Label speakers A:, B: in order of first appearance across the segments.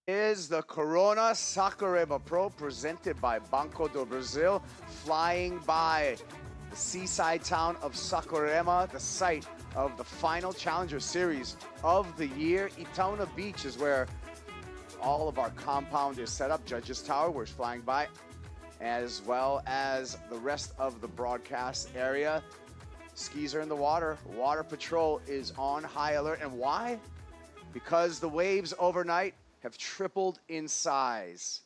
A: Is the Corona Saquarema Pro presented by Banco Do Brasil, flying by the seaside town of Saquarema, the site of the final Challenger Series of the year. Itaúna Beach is where all of our compound is set up. Judges Tower, we're flying by, as well as the rest of the broadcast area. Skis are in the water. Water Patrol is on high alert. And why? Because the waves overnight have tripled in size.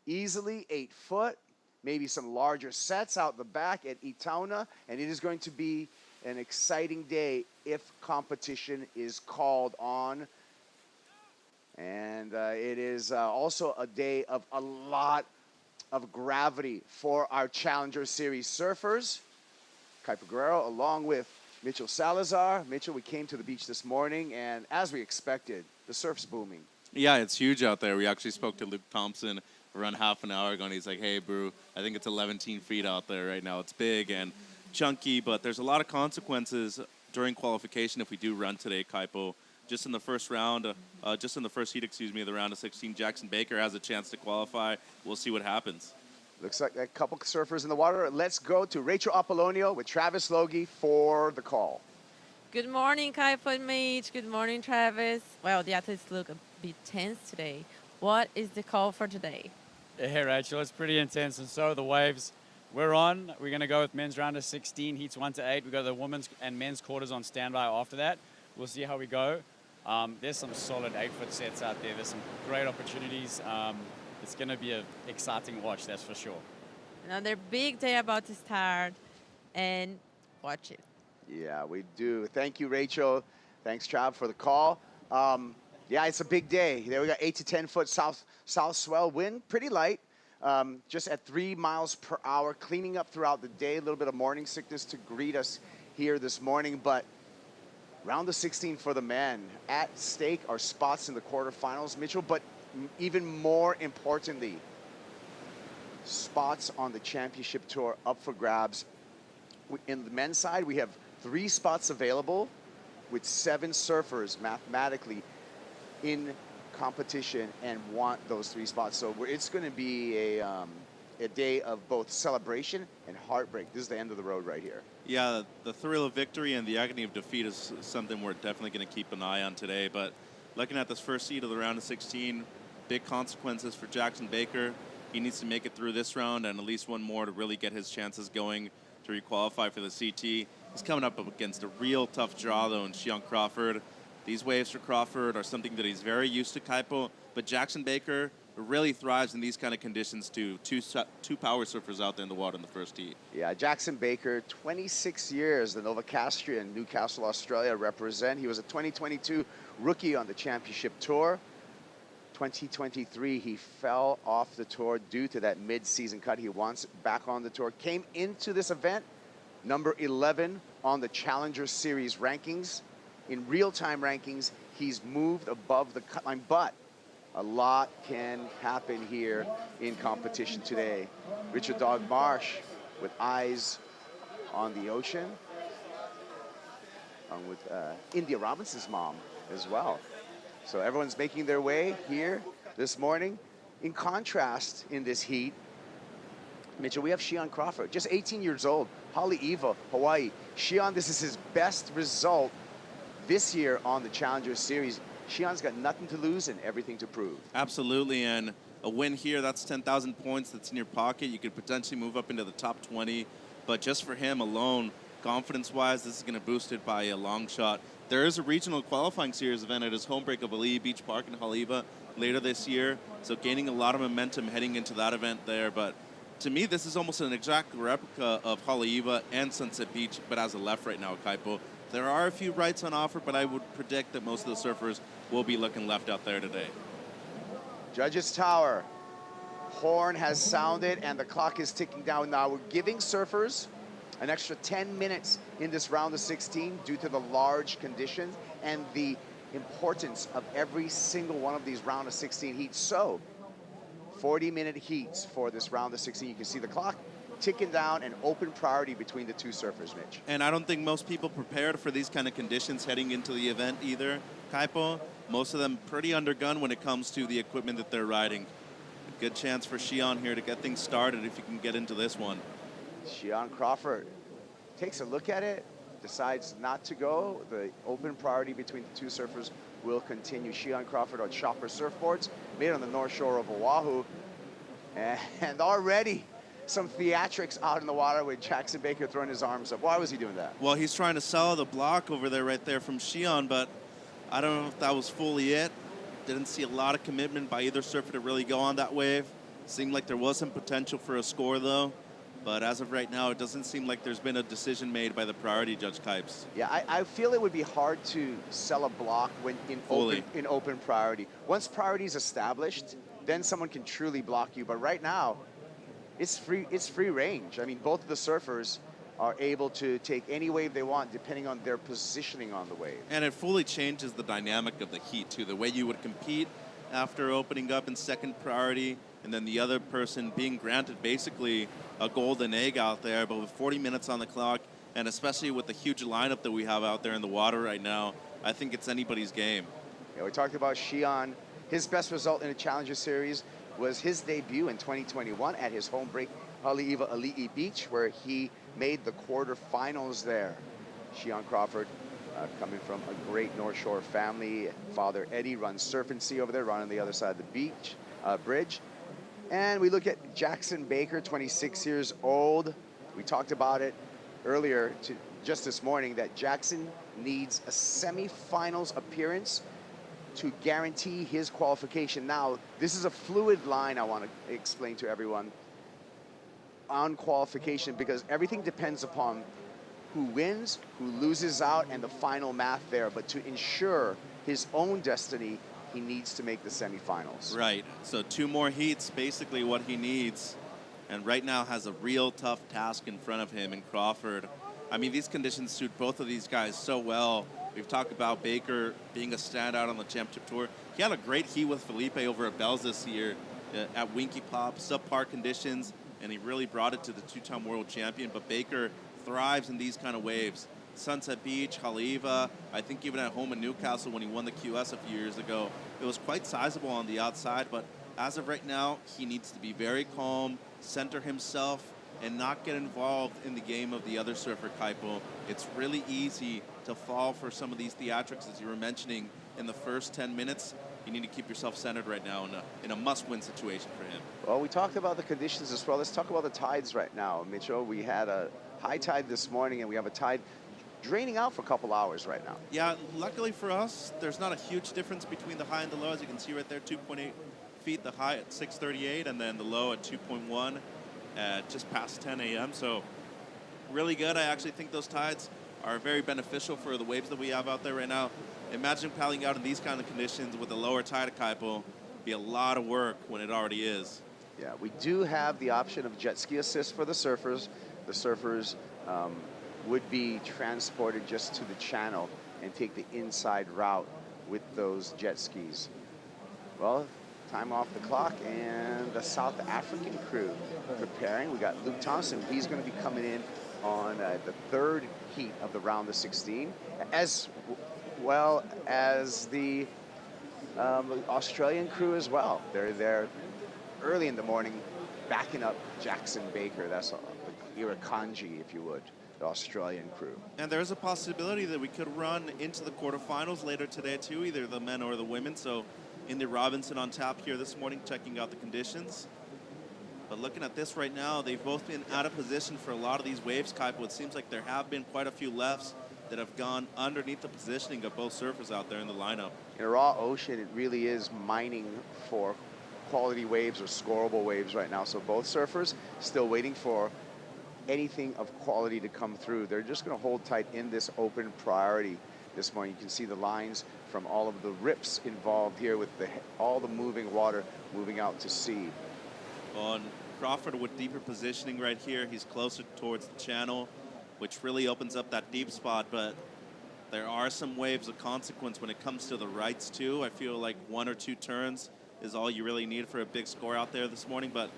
A: Easily 8 foot, maybe some larger sets out the back at Itaúna, and it is going to be an exciting day if competition is called on. And it is also a day of a lot of gravity for our Challenger Series surfers. Kuiper Guerrero, along with Mitchell Salazar. Mitchell, we came to the beach this morning, and as we expected, the surf's booming.
B: Yeah, it's huge out there. We actually spoke to Luke Thompson around half an hour ago, and he's like, hey, bro, I think it's 11 feet out there right now. It's big and chunky, but there's a lot of consequences during qualification if we do run today, Kaipo. Just in the first round, just in the first heat, the round of 16, Jackson Baker has a chance to qualify. We'll see what happens.
A: Looks like a couple surfers in the water. Let's go to Rachel Apollonio with Travis Logie for the call.
C: Good morning, Kaipo and Mitch. Good morning, Travis. Well, the athletes look a bit tense today. What is the call for today?
D: Hey, Rachel, it's pretty intense, and so are the waves. We're going to go with men's round of 16, heats 1 to 8. We've got the women's and men's quarters on standby after that. We'll see how we go. There's some solid 8-foot sets out there. There's some great opportunities. It's going to be an exciting watch, that's for sure.
C: Another big day about to start, and watch it.
A: Yeah, we do. Thank you, Rachel. Thanks, Trav, for the call. Yeah, it's a big day. There we got 8 to 10 foot south swell wind, pretty light, just at 3 miles per hour, cleaning up throughout the day. A little bit of morning sickness to greet us here this morning, but round of 16 for the men. At stake are spots in the quarterfinals, Mitchell, but even more importantly, spots on the championship tour up for grabs. In the men's side, we have 3 spots available with 7 surfers mathematically in competition and want those 3 spots. So it's going to be a day of both celebration and heartbreak. This is the end of the road right here.
B: Yeah, the thrill of victory and the agony of defeat is something we're definitely going to keep an eye on today. But looking at this first heat of the round of 16, big consequences for Jackson Baker. He needs to make it through this round and at least one more to really get his chances going to requalify for the CT. He's coming up against a real tough draw, though, in Sean Crawford. These waves for Crawford are something that he's very used to, Kaipo, but Jackson Baker really thrives in these kind of conditions too. Two power surfers out there in the water in the first heat.
A: Yeah, Jackson Baker, 26 years, the Novocastrian, Newcastle, Australia represent. He was a 2022 rookie on the championship tour. 2023, he fell off the tour due to that mid-season cut. He wants back on the tour. Came into this event, number 11 on the Challenger Series rankings. In real-time rankings, he's moved above the cut line, but a lot can happen here in competition today. Richard Dog Marsh with eyes on the ocean, along with India Robinson's mom as well. So everyone's making their way here this morning. In contrast, in this heat, Mitchell, we have Sean Crawford, just 18 years old, Haleiwa, Hawaii. Sean, this is his best result this year on the Challenger Series. Sean's got nothing to lose and everything to prove.
B: Absolutely, and a win here, that's 10,000 points that's in your pocket. You could potentially move up into the top 20, but just for him alone, confidence-wise, this is going to boost it by a long shot. There is a regional qualifying series event at his home break of Ali Beach Park in Haleiwa later this year, so gaining a lot of momentum heading into that event there. But to me, this is almost an exact replica of Haleiwa and Sunset Beach, but as a left right now, Kaipo. There are a few rights on offer, but I would predict that most of the surfers will be looking left out there today.
A: Judges Tower, horn has sounded and the clock is ticking down now. We're giving surfers an extra 10 minutes in this round of 16 due to the large conditions and the importance of every single one of these round of 16 heats. So 40-minute heats for this round of 16. You can see the clock ticking down, and open priority between the 2 surfers, Mitch.
B: And I don't think most people prepared for these kind of conditions heading into the event either, Kaipo. Most of them pretty undergunned when it comes to the equipment that they're riding. A good chance for Xi'an here to get things started if you can get into this one.
A: Xi'an Crawford takes a look at it, decides not to go. The open priority between the two surfers will continue. Xi'an Crawford on Chopper surfboards, made on the North Shore of Oahu. And already some theatrics out in the water with Jackson Baker throwing his arms up. Why was he doing that?
B: Well, he's trying to sell the block over there right there from Xi'an, but I don't know if that was fully it. Didn't see a lot of commitment by either surfer to really go on that wave. Seemed like there was some potential for a score, though. But as of right now, it doesn't seem like there's been a decision made by the priority judge, Kipes.
A: Yeah, I feel it would be hard to sell a block when in open priority. Once priority is established, then someone can truly block you. But right now, it's free range. I mean, both of the surfers are able to take any wave they want depending on their positioning on the wave.
B: And it fully changes the dynamic of the heat, too. The way you would compete after opening up in second priority, and then the other person being granted basically a golden egg out there. But with 40 minutes on the clock, and especially with the huge lineup that we have out there in the water right now, I think it's anybody's game.
A: Yeah, we talked about Xi'an. His best result in a Challenger Series was his debut in 2021 at his home break, Haleiwa Ali'i Beach, where he made the quarterfinals there. Xi'an Crawford, coming from a great North Shore family. Father Eddie runs Surf and Sea over there, running the other side of the beach, bridge. And we look at Jackson Baker, 26 years old. We talked about it earlier, just this morning, that Jackson needs a semifinals appearance to guarantee his qualification. Now, this is a fluid line I want to explain to everyone on qualification, because everything depends upon who wins, who loses out, and the final math there. But to ensure his own destiny, he needs to make the semifinals.
B: Right. So 2 more heats, basically what he needs. And right now has a real tough task in front of him in Crawford. I mean, these conditions suit both of these guys so well. We've talked about Baker being a standout on the championship tour. He had a great heat with Felipe over at Bells this year at Winky Pop, subpar conditions, and he really brought it to the 2-time world champion. But Baker thrives in these kind of waves. Sunset Beach, Haleiwa, I think even at home in Newcastle when he won the QS a few years ago, it was quite sizable on the outside. But as of right now, he needs to be very calm, center himself, and not get involved in the game of the other surfer, Kaipo. It's really easy to fall for some of these theatrics, as you were mentioning, in the first 10 minutes. You need to keep yourself centered right now in a must-win situation for him.
A: Well, we talked about the conditions as well. Let's talk about the tides right now, Mitchell. We had a high tide this morning, and we have a tide draining out for a couple hours right now.
B: Yeah, luckily for us, there's not a huge difference between the high and the low. As you can see right there, 2.8 feet, the high at 6:38, and then the low at 2.1 at just past 10 a.m. So really good. I actually think those tides are very beneficial for the waves that we have out there right now. Imagine paddling out in these kind of conditions with a lower tide, Kaipo. Be a lot of work when it already is.
A: Yeah, we do have the option of jet ski assist for the surfers. The surfers would be transported just to the channel and take the inside route with those jet skis. Well, time off the clock, and the South African crew preparing. We got Luke Thompson. He's going to be coming in on the 3rd heat of the round of 16, as well as the Australian crew as well. They're there early in the morning, backing up Jackson Baker. That's the Irakanji, if you would, the Australian crew.
B: And there's a possibility that we could run into the quarterfinals later today too, either the men or the women. So Indy Robinson on tap here this morning, checking out the conditions. But looking at this right now, they've both been out of position for a lot of these waves, Kaipo. It seems like there have been quite a few lefts that have gone underneath the positioning of both surfers out there in the lineup.
A: In a raw ocean, it really is mining for quality waves or scoreable waves right now. So both surfers still waiting for anything of quality to come through. They're just going to hold tight in this open priority this morning. You can see the lines from all of the rips involved here with all the moving water moving out to sea.
B: On Crawford with deeper positioning right here, he's closer towards the channel, which really opens up that deep spot. But there are some waves of consequence when it comes to the rights too. I feel like 1 or 2 turns is all you really need for a big score out there this morning, but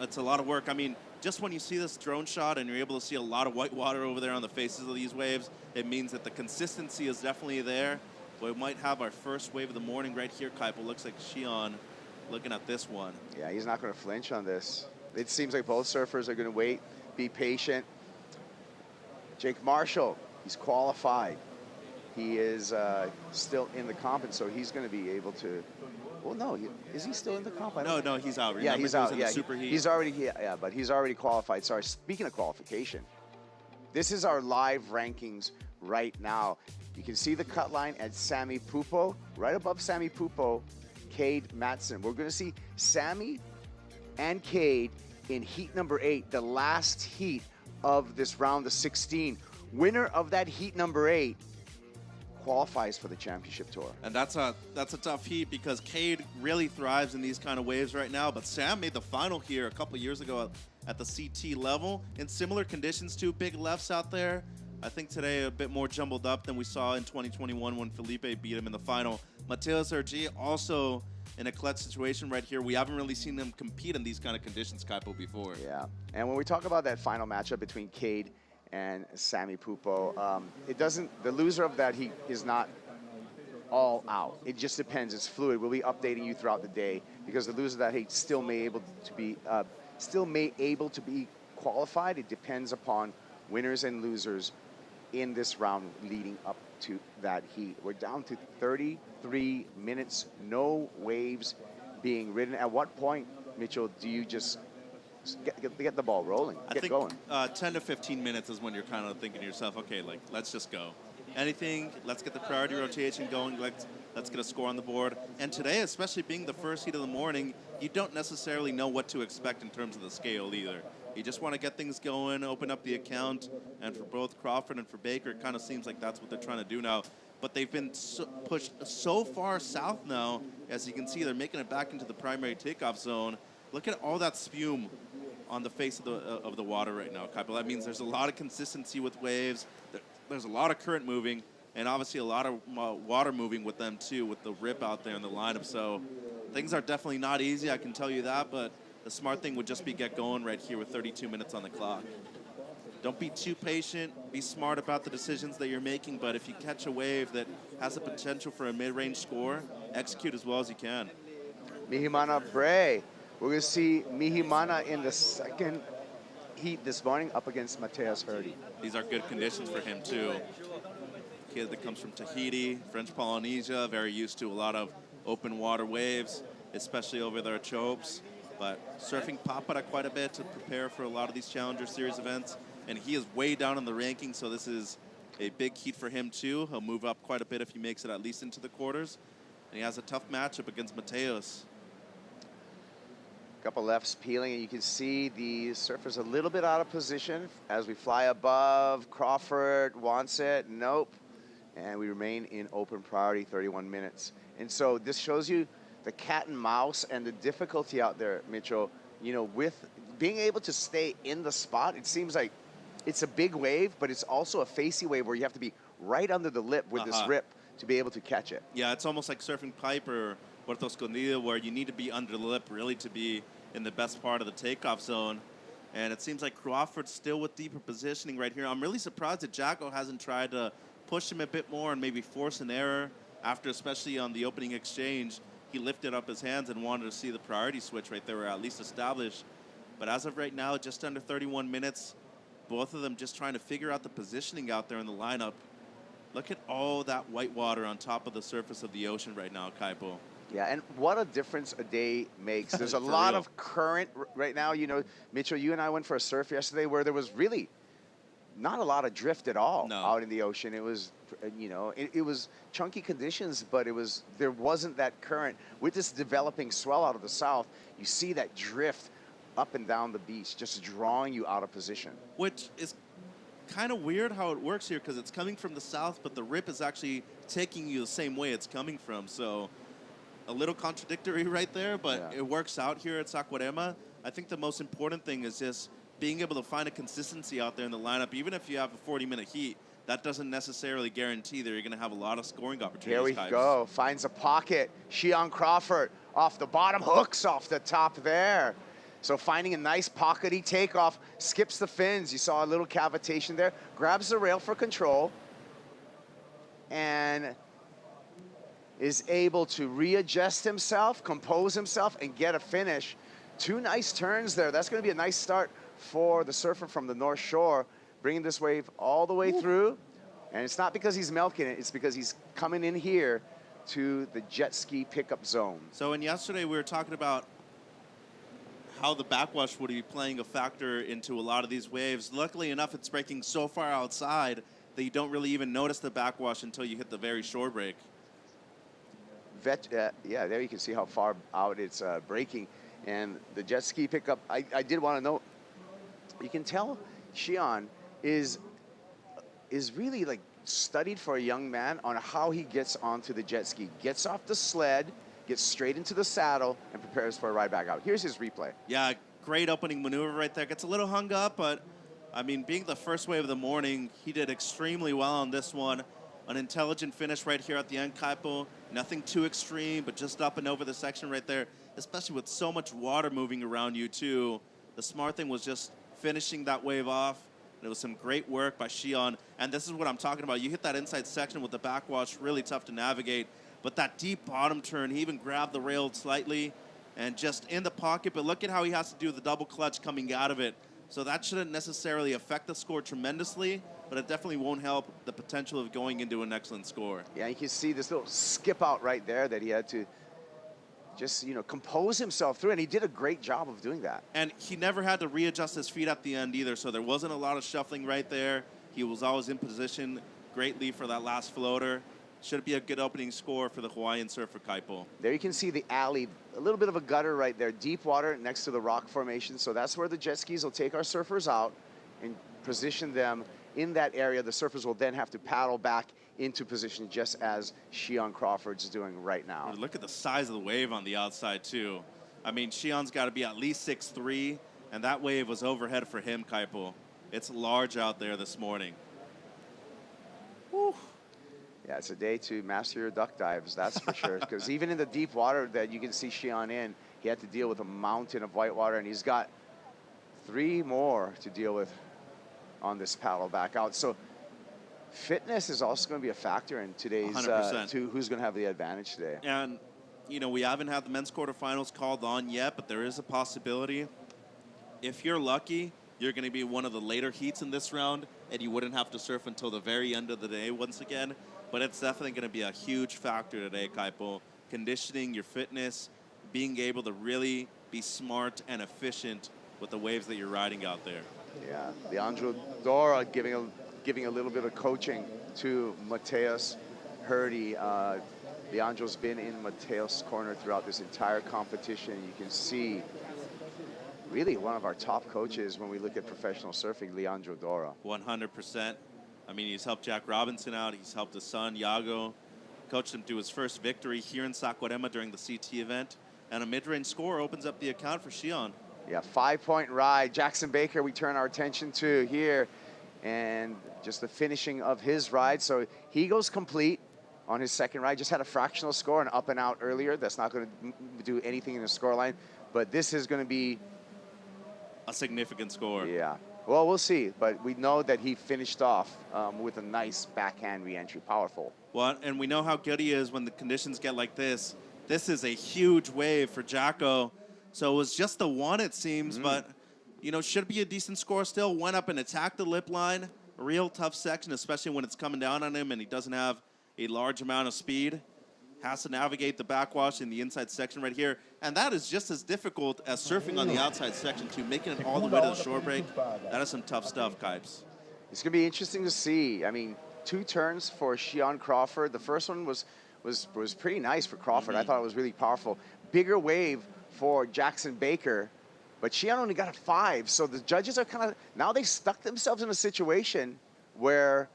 B: it's a lot of work. I mean, just when you see this drone shot and you're able to see a lot of white water over there on the faces of these waves, it means that the consistency is definitely there. We might have our first wave of the morning right here, Kaipo. Looks like Shion looking at this one.
A: Yeah, he's not going to flinch on this. It seems like both surfers are going to wait, be patient. Jake Marshall, he's qualified. He is still in the comp, and so he's going to be able to. Well, no, is he still in the comp?
B: No, he's out. Remember,
A: yeah, he's out.
B: in
A: Yeah,
B: the superheat.
A: he's already. Yeah, but he's already qualified. Sorry. Speaking of qualification, this is our live rankings right now. You can see the cut line at Sami Pupo. Right above Sami Pupo, Cade Matson. We're going to see Sami and Cade in heat number 8, the last heat of this round of 16. Winner of that heat number 8 qualifies for the championship tour.
B: And that's a tough heat because Cade really thrives in these kind of waves right now. But Sam made the final here a couple years ago at the CT level in similar conditions too. Big lefts out there. I think today a bit more jumbled up than we saw in 2021 when Felipe beat him in the final. Mateus Sergi also in a clutch situation right here. We haven't really seen him compete in these kind of conditions, Kaipo, before.
A: Yeah, and when we talk about that final matchup between Cade and Sami Pupo, the loser of that heat is not all out. It just depends. It's fluid. We'll be updating you throughout the day because the loser of that heat still may able to be qualified. It depends upon winners and losers in this round leading up to that heat. We're down to 33 minutes, no waves being ridden. At what point, Mitchell, do you just get the ball rolling, get going?
B: 10 to 15 minutes is when you're kind of thinking to yourself, okay, like, let's just go. Anything, let's get the priority rotation going, let's get a score on the board. And today, especially being the first heat of the morning, you don't necessarily know what to expect in terms of the scale either. You just want to get things going, open up the account, and for both Crawford and for Baker, it kind of seems like that's what they're trying to do now. But they've been pushed so far south now, as you can see, they're making it back into the primary takeoff zone. Look at all that spume on the face of the water right now, Kaipo. That means there's a lot of consistency with waves. There's a lot of current moving, and obviously a lot of water moving with them too, with the rip out there in the lineup. So things are definitely not easy, I can tell you that, but the smart thing would just be get going right here with 32 minutes on the clock. Don't be too patient. Be smart about the decisions that you're making, but if you catch a wave that has the potential for a mid-range score, execute as well as you can.
A: Mihimana Bray. We're going to see Mihimana in the second heat this morning up against Mateus Herdy.
B: These are good conditions for him, too. Kid that comes from Tahiti, French Polynesia, very used to a lot of open water waves, especially over their chopes. But surfing Papara quite a bit to prepare for a lot of these Challenger Series events. And he is way down in the rankings, so this is a big heat for him, too. He'll move up quite a bit if he makes it at least into the quarters. And he has a tough matchup against Mateus.
A: Couple lefts peeling, and you can see the surfer's a little bit out of position as we fly above. Crawford wants it, nope. And we remain in open priority, 31 minutes. And so this shows you the cat and mouse and the difficulty out there, Mitchell, you know, with being able to stay in the spot. It seems like it's a big wave, but it's also a facey wave where you have to be right under the lip with this rip to be able to catch it.
B: Yeah, it's almost like surfing pipe or Puerto Escondido, where you need to be under the lip really to be in the best part of the takeoff zone. And it seems like Crawford's still with deeper positioning right here. I'm really surprised that Jacko hasn't tried to push him a bit more and maybe force an error after, especially on the opening exchange, he lifted up his hands and wanted to see the priority switch right there, or at least established. But as of right now, just under 31 minutes, both of them just trying to figure out the positioning out there in the lineup. Look at all that white water on top of the surface of the ocean right now, Kaipo.
A: Yeah, and what a difference a day makes. There's a lot of current right now. You know, Mitchell, you and I went for a surf yesterday where there was really not a lot of drift at all out in the ocean. It was, you know, it was chunky conditions, but there wasn't that current. With this developing swell out of the south, you see that drift up and down the beach, just drawing you out of position.
B: Which is kind of weird how it works here because it's coming from the south, but the rip is actually taking you the same way it's coming from. So a little contradictory right there, but it works out here at Saquarema. I think the most important thing is just being able to find a consistency out there in the lineup. Even if you have a 40-minute heat, that doesn't necessarily guarantee that you're going to have a lot of scoring opportunities.
A: Here we go. Finds a pocket. Shion Crawford off the bottom, hooks off the top there. So finding a nice pockety takeoff, skips the fins. You saw a little cavitation there. Grabs the rail for control. And is able to readjust himself, compose himself, and get a finish. 2 nice turns there. That's going to be a nice start for the surfer from the North Shore, bringing this wave all the way through. And it's not because he's milking it, it's because he's coming in here to the jet ski pickup zone.
B: So, and yesterday we were talking about how the backwash would be playing a factor into a lot of these waves. Luckily enough, it's breaking so far outside that you don't really even notice the backwash until you hit the very shore break.
A: Yeah, there you can see how far out it's breaking. And the jet ski pickup, I did want to note, you can tell Xian is really like studied for a young man on how he gets onto the jet ski. Gets off the sled, gets straight into the saddle, and prepares for a ride back out. Here's his replay.
B: Yeah, great opening maneuver right there. Gets a little hung up, but I mean, being the first wave of the morning, he did extremely well on this one. An intelligent finish right here at the end, Kaipo. Nothing too extreme, but just up and over the section right there, especially with so much water moving around you too. The smart thing was just finishing that wave off. And it was some great work by Xian. And this is what I'm talking about. You hit that inside section with the backwash, really tough to navigate. But that deep bottom turn, he even grabbed the rail slightly and just in the pocket. But look at how he has to do the double clutch coming out of it. So that shouldn't necessarily affect the score tremendously, but it definitely won't help the potential of going into an excellent score.
A: Yeah, you can see this little skip out right there that he had to just, you know, compose himself through, and he did a great job of doing that.
B: And he never had to readjust his feet at the end either, so there wasn't a lot of shuffling right there. He was always in position greatly for that last floater. Should be a good opening score for the Hawaiian surfer, Kaipo.
A: There you can see the alley, a little bit of a gutter right there, deep water next to the rock formation. So that's where the jet skis will take our surfers out and position them in that area. The surfers will then have to paddle back into position just as Xian Crawford's doing right now.
B: Look at the size of the wave on the outside too. I mean, Xian's got to be at least 6'3", and that wave was overhead for him, Kaipo. It's large out there this morning.
A: Whew. Yeah, it's a day to master your duck dives, that's for sure. Because even in the deep water that you can see Xian in, he had to deal with a mountain of white water, and he's got 3 more to deal with on this paddle back out. So fitness is also going to be a factor in today's, to who's going to have the advantage today.
B: And, you know, we haven't had the men's quarterfinals called on yet, but there is a possibility. If you're lucky, you're going to be one of the later heats in this round, and you wouldn't have to surf until the very end of the day once again. But it's definitely going to be a huge factor today, Kaipo. Conditioning, your fitness, being able to really be smart and efficient with the waves that you're riding out there.
A: Yeah, Leandro Dora giving a little bit of coaching to Mateus Hurdy. Leandro's been in Mateus' corner throughout this entire competition. You can see really one of our top coaches when we look at professional surfing, Leandro Dora.
B: 100%. I mean, he's helped Jack Robinson out. He's helped his son, Iago. Coached him to his first victory here in Saquarema during the CT event. And a mid-range score opens up the account for Xian.
A: Yeah, 5-point ride. Jackson Baker, we turn our attention to here. And just the finishing of his ride. So he goes complete on his second ride. Just had a fractional score, an up and out earlier. That's not going to do anything in the scoreline. But this is going to be
B: a significant score.
A: Yeah. Well, we'll see, but we know that he finished off with a nice backhand re-entry, powerful.
B: Well, and we know how good he is when the conditions get like this. This is a huge wave for Jacko. So it was just the one, it seems, but, you know, should be a decent score still. Went up and attacked the lip line. A real tough section, especially when it's coming down on him and he doesn't have a large amount of speed. Has to navigate the backwash in the inside section right here. And that is just as difficult as surfing on the outside section too, making it all the way to the shore break. That is some tough stuff, Kipes.
A: It's going to be interesting to see. I mean, 2 turns for Xian Crawford. The first one was pretty nice for Crawford. I thought it was really powerful. Bigger wave for Jackson Baker, but Xian only got a 5. So the judges are kind of, now they stuck themselves in a situation where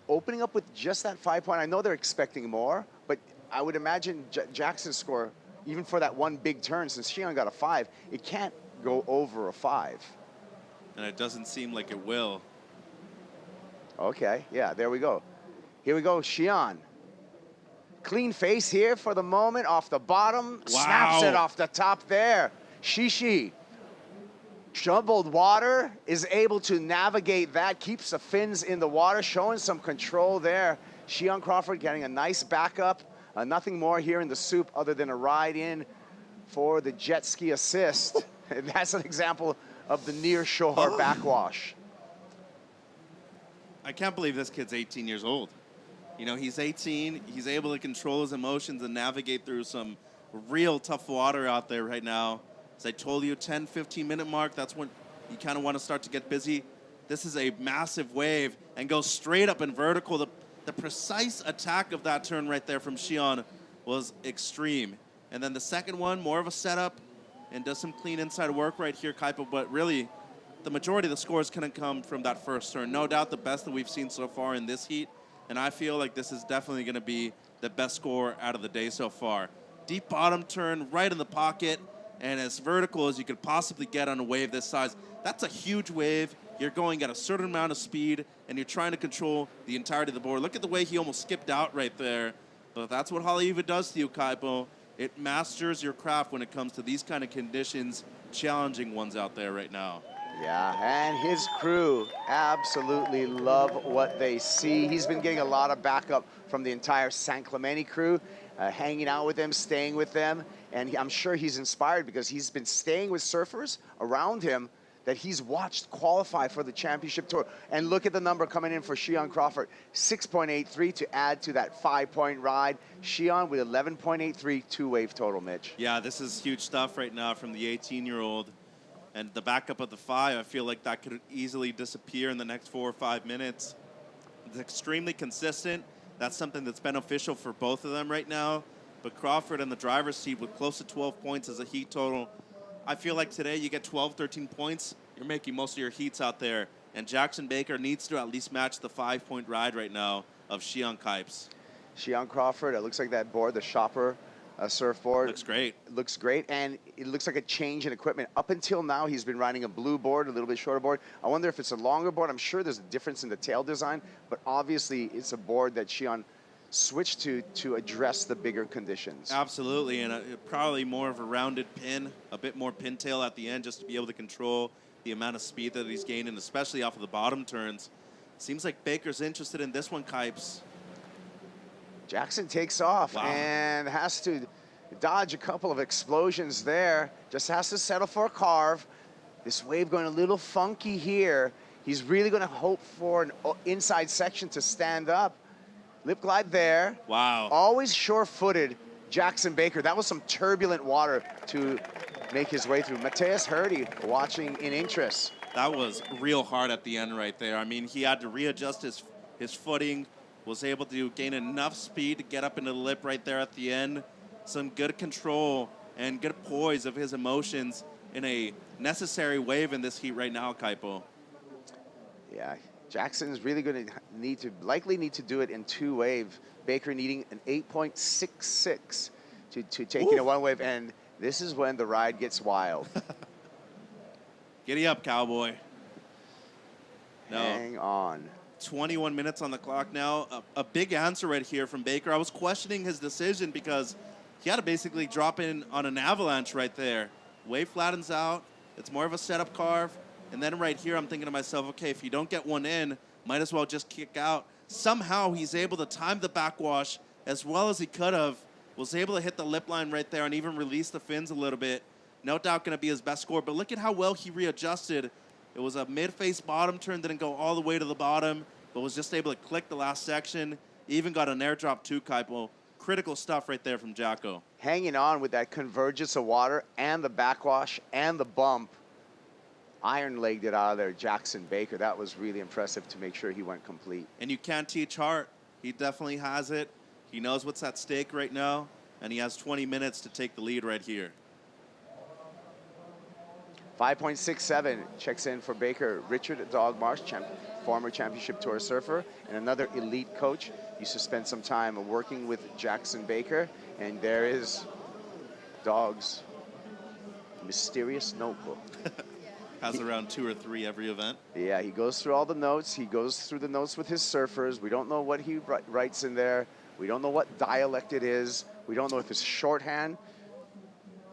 A: opening up with just that 5-point, I know they're expecting more, but I would imagine Jackson's score, even for that one big turn, since Xian got a 5, it can't go over a 5.
B: And it doesn't seem like it will.
A: Okay, yeah, there we go. Here we go, Xian. Clean face here for the moment, off the bottom.
B: Wow.
A: Snaps it off the top there. Shishi. Troubled water, is able to navigate that, keeps the fins in the water, showing some control there. Xian Crawford getting a nice backup Nothing more here in the soup other than a ride in for the jet ski assist. And that's an example of the near shore backwash.
B: I can't believe this kid's 18 years old. You know, he's 18. He's able to control his emotions and navigate through some real tough water out there right now. As I told you, 10, 15-minute mark, that's when you kind of want to start to get busy. This is a massive wave and goes straight up and vertical. The precise attack of that turn right there from Xian was extreme. And then the second one, more of a setup and does some clean inside work right here, Kaipo. But really, the majority of the scores can come from that first turn. No doubt the best that we've seen so far in this heat. And I feel like this is definitely going to be the best score out of the day so far. Deep bottom turn, right in the pocket, and as vertical as you could possibly get on a wave this size. That's a huge wave. You're going at a certain amount of speed, and you're trying to control the entirety of the board. Look at the way he almost skipped out right there. But that's what Haleiwa does to you, Kaipo. It masters your craft when it comes to these kind of conditions, challenging ones out there right now.
A: Yeah, and his crew absolutely love what they see. He's been getting a lot of backup from the entire San Clemente crew, hanging out with them, staying with them. And I'm sure he's inspired because he's been staying with surfers around him that he's watched qualify for the championship tour. And look at the number coming in for Xian Crawford, 6.83 to add to that 5-point ride. Xian with 11.83, two-wave total, Mitch.
B: Yeah, this is huge stuff right now from the 18-year-old. And the backup of the 5, I feel like that could easily disappear in the next 4 or 5 minutes. It's extremely consistent. That's something that's beneficial for both of them right now. But Crawford in the driver's seat with close to 12 points as a heat total. I feel like today you get 12, 13 points, you're making most of your heats out there. And Jackson Baker needs to at least match the 5-point ride right now of Xian Kipes.
A: Xian Crawford, it looks like that board, the Shopper surfboard.
B: Looks great.
A: Looks great, and it looks like a change in equipment. Up until now, he's been riding a blue board, a little bit shorter board. I wonder if it's a longer board. I'm sure there's a difference in the tail design, but obviously it's a board that Xian switched to address the bigger conditions.
B: Absolutely, and probably more of a rounded pin, a bit more pintail at the end just to be able to control the amount of speed that he's gaining, especially off of the bottom turns. Seems like Baker's interested in this one, Kipes.
A: Jackson takes off and has to dodge a couple of explosions there. Just has to settle for a carve. This wave going a little funky here. He's really going to hope for an inside section to stand up. Lip glide there.
B: Wow.
A: Always sure-footed Jackson Baker. That was some turbulent water to make his way through. Mateus Hurdy watching in interest.
B: That was real hard at the end right there. I mean, he had to readjust his footing, was able to gain enough speed to get up into the lip right there at the end. Some good control and good poise of his emotions in a necessary wave in this heat right now, Kaipo.
A: Yeah, Jackson's really going to likely need to do it in two-wave. Baker needing an 8.66 to take in a one wave, and this is when the ride gets wild.
B: Giddy up, cowboy. No.
A: Hang on.
B: 21 minutes on the clock now. A big answer right here from Baker. I was questioning his decision because he had to basically drop in on an avalanche right there. Wave flattens out. It's more of a setup carve. And then right here, I'm thinking to myself, okay, if you don't get one in, might as well just kick out. Somehow he's able to time the backwash as well as he could have. Was able to hit the lip line right there and even release the fins a little bit. No doubt going to be his best score. But look at how well he readjusted. It was a mid-face bottom turn, didn't go all the way to the bottom, but was just able to click the last section. Even got an airdrop too, Kaipo. Critical stuff right there from Jacko.
A: Hanging on with that convergence of water and the backwash and the bump. Iron-legged it out of there, Jackson Baker. That was really impressive to make sure he went complete.
B: And you can't teach heart. He definitely has it. He knows what's at stake right now, and he has 20 minutes to take the lead right here.
A: 5.67 checks in for Baker. Richard Dog Marsh, former championship tour surfer, and another elite coach. Used to spend some time working with Jackson Baker, and there is Dog's mysterious notebook.
B: Has around 2 or 3 every event.
A: Yeah, he goes through all the notes. He goes through the notes with his surfers. We don't know what he writes in there. We don't know what dialect it is. We don't know if it's shorthand,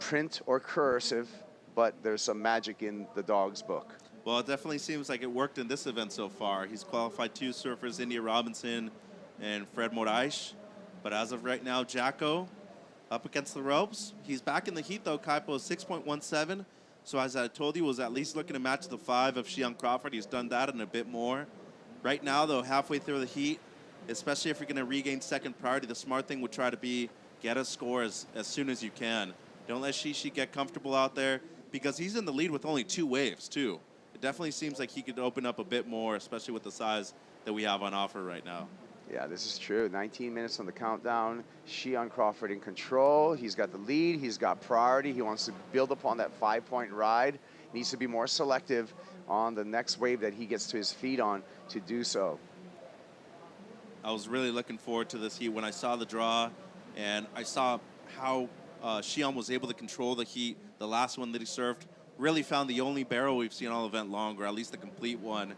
A: print, or cursive, but there's some magic in the Dog's book.
B: Well, it definitely seems like it worked in this event so far. He's qualified 2 surfers, India Robinson and Fred Moraes. But as of right now, Jacko up against the ropes. He's back in the heat, though. Kaipo is 6.17. So as I told you, was at least looking to match the 5 of Shion Crawford. He's done that and a bit more. Right now, though, halfway through the heat, especially if you're going to regain second priority, the smart thing would try to be get a score as soon as you can. Don't let Shishi get comfortable out there because he's in the lead with only 2 waves, too. It definitely seems like he could open up a bit more, especially with the size that we have on offer right now.
A: Yeah, this is true. 19 minutes on the countdown. Shion Crawford in control. He's got the lead. He's got priority. He wants to build upon that 5-point ride. Needs to be more selective on the next wave that he gets to his feet on to do so.
B: I was really looking forward to this heat when I saw the draw, and I saw how Shion was able to control the heat. The last one that he served really found the only barrel we've seen all event long, or at least the complete one.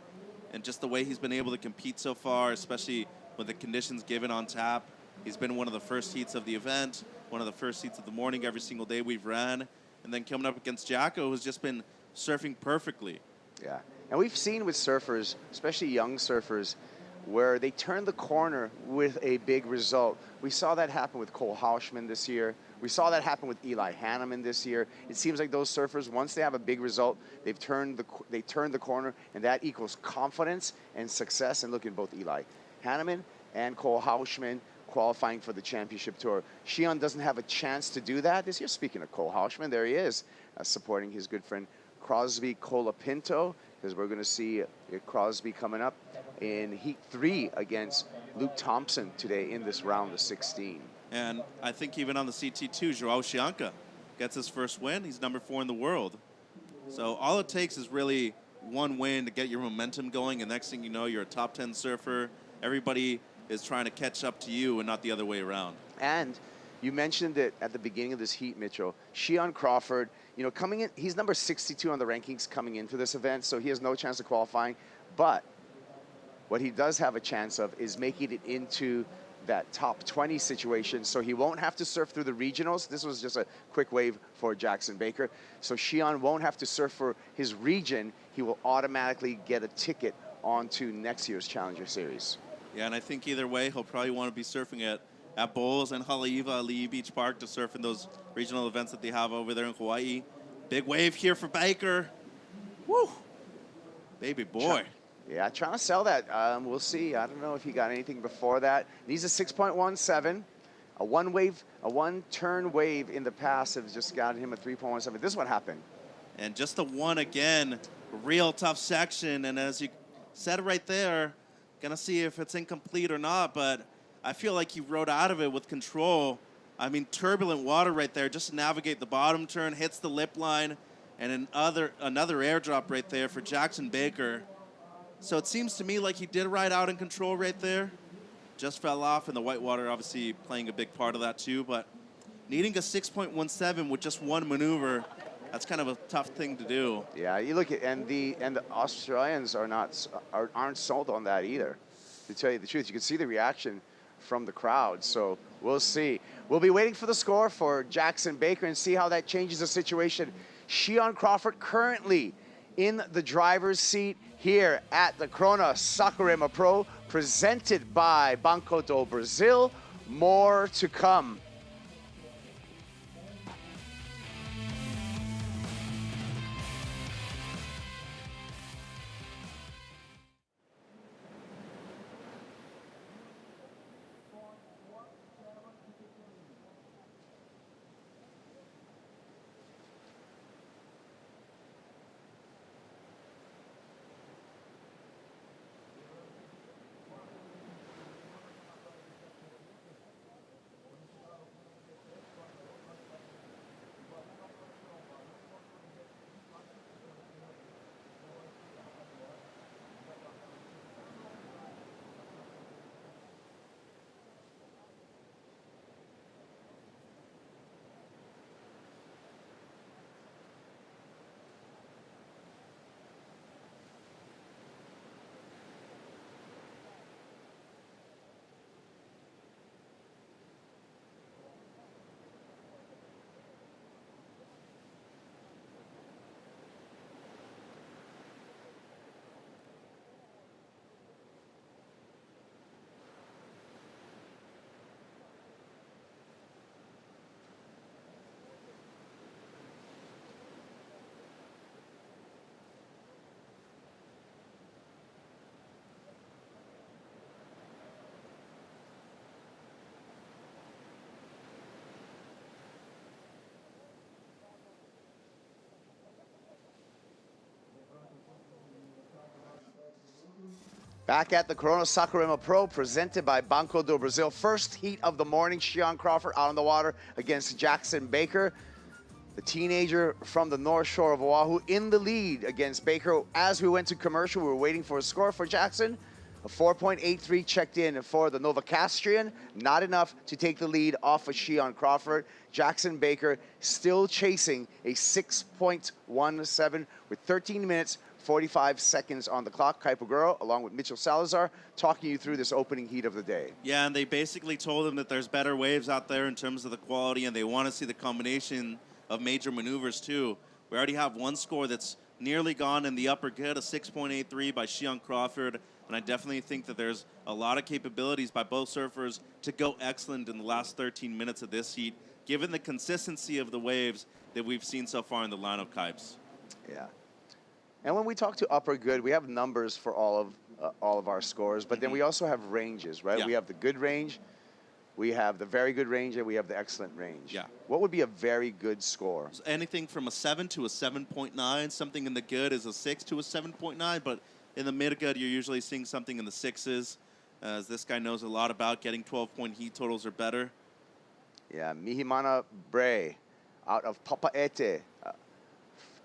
B: And just the way he's been able to compete so far, especially with the conditions given on tap. He's been one of the first heats of the event, one of the first heats of the morning every single day we've ran. And then coming up against Jacko, who's just been surfing perfectly.
A: Yeah, and we've seen with surfers, especially young surfers, where they turn the corner with a big result. We saw that happen with Cole Hauschman this year. We saw that happen with Eli Hanneman this year. It seems like those surfers, once they have a big result, they turn the corner, and that equals confidence and success. And look at both Eli Hanneman and Cole Hauschman qualifying for the championship tour. Shion doesn't have a chance to do that this year. Speaking of Cole Hauschman, there he is, supporting his good friend Crosby Colapinto, because we're going to see Crosby coming up in Heat 3 against Luke Thompson today in this round of 16.
B: And I think even on the CT2, Joao Chianca gets his first win. He's number 4 in the world. So all it takes is really one win to get your momentum going, and next thing you know, you're a top 10 surfer. Everybody is trying to catch up to you and not the other way around.
A: And you mentioned it at the beginning of this heat, Mitchell. Shion Crawford, coming in, he's number 62 on the rankings coming into this event, so he has no chance of qualifying. But what he does have a chance of is making it into that top 20 situation, so he won't have to surf through the regionals. This was just a quick wave for Jackson Baker. So Shion won't have to surf for his region. He will automatically get a ticket onto next year's Challenger Series.
B: Yeah, and I think either way, he'll probably want to be surfing at Bowles and Haleiwa, Ali'i Beach Park to surf in those regional events that they have over there in Hawaii. Big wave here for Baker. Woo! Baby boy.
A: Yeah, trying to sell that. We'll see. I don't know if he got anything before that. He's a 6.17. A one-turn wave in the past has just gotten him a 3.17. This is what happened.
B: And just the one again, real tough section. And as you said right there, gonna see if it's incomplete or not, but I feel like he rode out of it with control. I mean, turbulent water right there, just to navigate the bottom turn, hits the lip line, and another airdrop right there for Jackson Baker. So it seems to me like he did ride out in control right there. Just fell off, and the whitewater obviously playing a big part of that too, but needing a 6.17 with just one maneuver, that's kind of a tough thing to do.
A: Yeah, you look at, and the Australians aren't sold on that either. To tell you the truth, you can see the reaction from the crowd. So we'll see. We'll be waiting for the score for Jackson Baker and see how that changes the situation. Shion Crawford currently in the driver's seat here at the Corona Saquarema Pro, presented by Banco Do Brasil. More to come. Back at the Corona Saquarema Pro, presented by Banco Do Brasil. First heat of the morning, Shion Crawford out on the water against Jackson Baker. The teenager from the North Shore of Oahu in the lead against Baker. As we went to commercial, we were waiting for a score for Jackson. A 4.83 checked in for the Novocastrian. Not enough to take the lead off of Shion Crawford. Jackson Baker still chasing a 6.17 with 13 minutes, 45 seconds on the clock. Kai Paguro, along with Mitchell Salazar, talking you through this opening heat of the day.
B: Yeah, and they basically told him that there's better waves out there in terms of the quality, and they want to see the combination of major maneuvers too. We already have one score that's nearly gone in the upper good, a 6.83 by Shion Crawford, and I definitely think that there's a lot of capabilities by both surfers to go excellent in the last 13 minutes of this heat, given the consistency of the waves that we've seen so far in the lineup, Kipes.
A: Yeah. And when we talk to upper good, we have numbers for all of our scores, but then we also have ranges, right?
B: Yeah.
A: We have the good range, we have the very good range, and we have the excellent range.
B: Yeah.
A: What would be a very good score?
B: So anything from a 7 to a 7.9, something in the good is a 6 to a 7.9, but in the mid-good, you're usually seeing something in the 6s, as this guy knows a lot about getting 12-point heat totals or better.
A: Yeah, Mihimana Bray out of Papaete,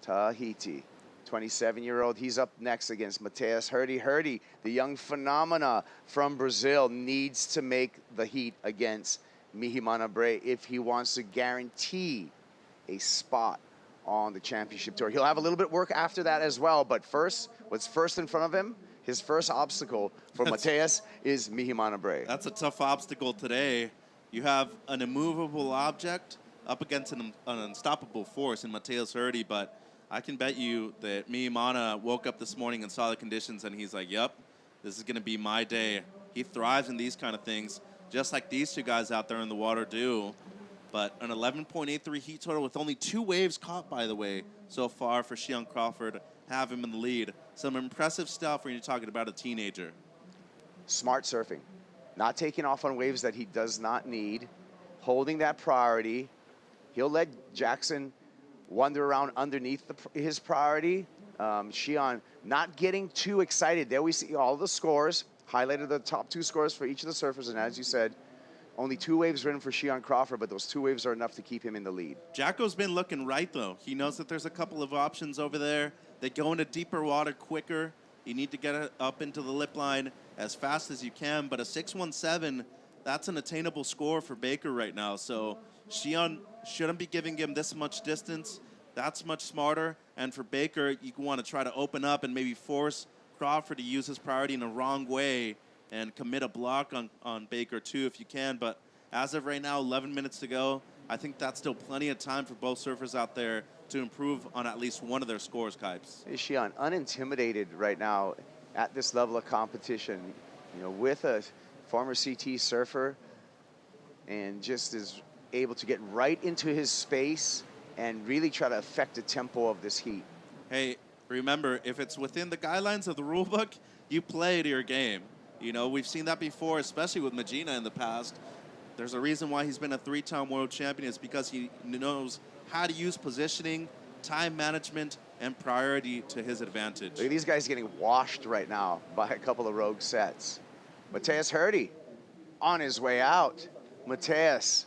A: Tahiti. 27-year-old, he's up next against Mateus Hurdy. Hurdy, the young phenomena from Brazil, needs to make the heat against Mihimana Bray if he wants to guarantee a spot on the championship tour. He'll have a little bit of work after that as well, but first, what's first in front of him, his first obstacle for Mateus is Mihimana Bray.
B: That's a tough obstacle today. You have an immovable object up against an unstoppable force in Mateus Hurdy, but I can bet you that Mihimana woke up this morning and saw the conditions and he's like, yep, this is going to be my day. He thrives in these kind of things, just like these two guys out there in the water do. But an 11.83 heat total with only 2 waves caught, by the way, so far for Shion Crawford, have him in the lead. Some impressive stuff when you're talking about a teenager.
A: Smart surfing, not taking off on waves that he does not need, holding that priority. He'll let Jackson wander around underneath his priority. Shion not getting too excited. There we see all the scores, highlighted the top 2 scores for each of the surfers, and as you said, only 2 waves written for Shion Crawford, but those 2 waves are enough to keep him in the lead.
B: Jacko's been looking right, though. He knows that there's a couple of options over there. They go into deeper water quicker. You need to get it up into the lip line as fast as you can, but a 6.17, that's an attainable score for Baker right now, so Shion shouldn't be giving him this much distance. That's much smarter. And for Baker, you want to try to open up and maybe force Crawford to use his priority in a wrong way and commit a block on Baker too if you can. But as of right now, 11 minutes to go, I think that's still plenty of time for both surfers out there to improve on at least one of their scores, Kipes.
A: Is Shion unintimidated right now at this level of competition, you know, with a former CT surfer, and just is able to get right into his space and really try to affect the tempo of this heat?
B: Hey, remember, if it's within the guidelines of the rule book, you play to your game. You know, we've seen that before, especially with Magina in the past. There's a reason why he's been a 3-time world champion. It's because he knows how to use positioning, time management, and priority to his advantage.
A: Look at these guys getting washed right now by a couple of rogue sets. Mateus Hurdy on his way out. Mateus,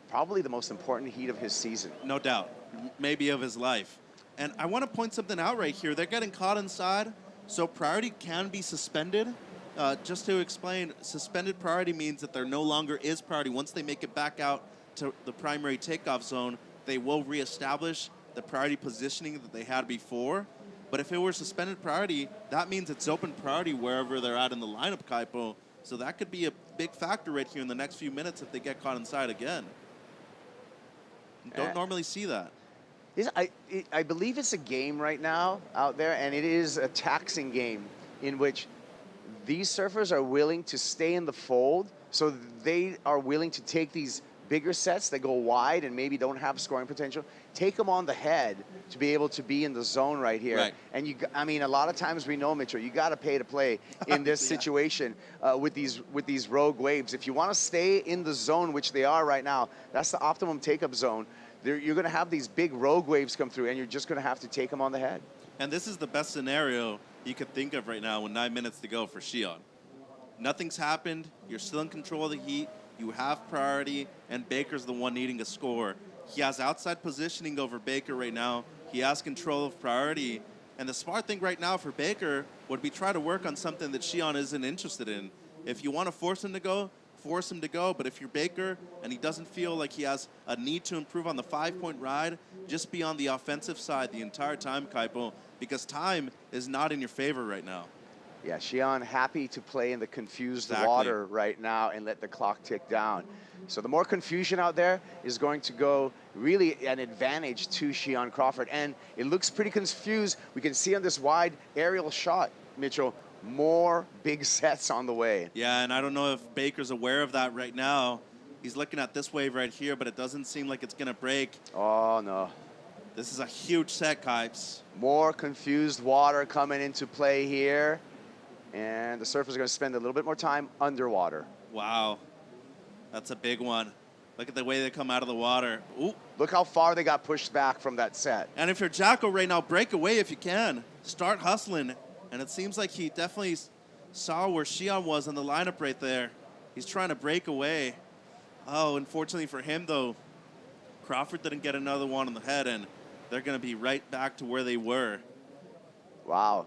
A: probably the most important heat of his season.
B: No doubt. Maybe of his life. And I want to point something out right here. They're getting caught inside, so priority can be suspended. Just to explain, suspended priority means that there no longer is priority. Once they make it back out to the primary takeoff zone, they will reestablish the priority positioning that they had before. But if it were suspended priority, that means it's open priority wherever they're at in the lineup, Kaipo. So that could be a big factor right here in the next few minutes if they get caught inside again. Don't normally see that.
A: I believe it's a game right now out there, and it is a taxing game in which these surfers are willing to stay in the fold, so they are willing to take these bigger sets that go wide and maybe don't have scoring potential, take them on the head to be able to be in the zone right here.
B: Right.
A: And I mean, a lot of times we know, Mitchell, you got to pay to play in this situation with these rogue waves. If you want to stay in the zone, which they are right now, that's the optimum take-up zone. You're going to have these big rogue waves come through, and you're just going to have to take them on the head.
B: And this is the best scenario you could think of right now with 9 minutes to go for Shion. Nothing's happened. You're still in control of the heat. You have priority, and Baker's the one needing a score. He has outside positioning over Baker right now. He has control of priority. And the smart thing right now for Baker would be try to work on something that Shion isn't interested in. If you want to force him to go, force him to go. But if you're Baker and he doesn't feel like he has a need to improve on the 5-point ride, just be on the offensive side the entire time, Kaipo, because time is not in your favor right now.
A: Yeah, Shion happy to play in the confused
B: Exactly.
A: water right now and let the clock tick down. So the more confusion out there is going to go really an advantage to Shion Crawford. And it looks pretty confused. We can see on this wide aerial shot, Mitchell, more big sets on the way.
B: Yeah, and I don't know if Baker's aware of that right now. He's looking at this wave right here, but it doesn't seem like it's going to break.
A: Oh, no.
B: This is a huge set, Kipes.
A: More confused water coming into play here. And the surfers are going to spend a little bit more time underwater.
B: Wow. That's a big one. Look at the way they come out of the water. Ooh.
A: Look how far they got pushed back from that set.
B: And if you're Jacko right now, break away if you can. Start hustling. And it seems like he definitely saw where Shion was in the lineup right there. He's trying to break away. Oh, unfortunately for him, though, Crawford didn't get another one on the head, and they're going to be right back to where they were.
A: Wow.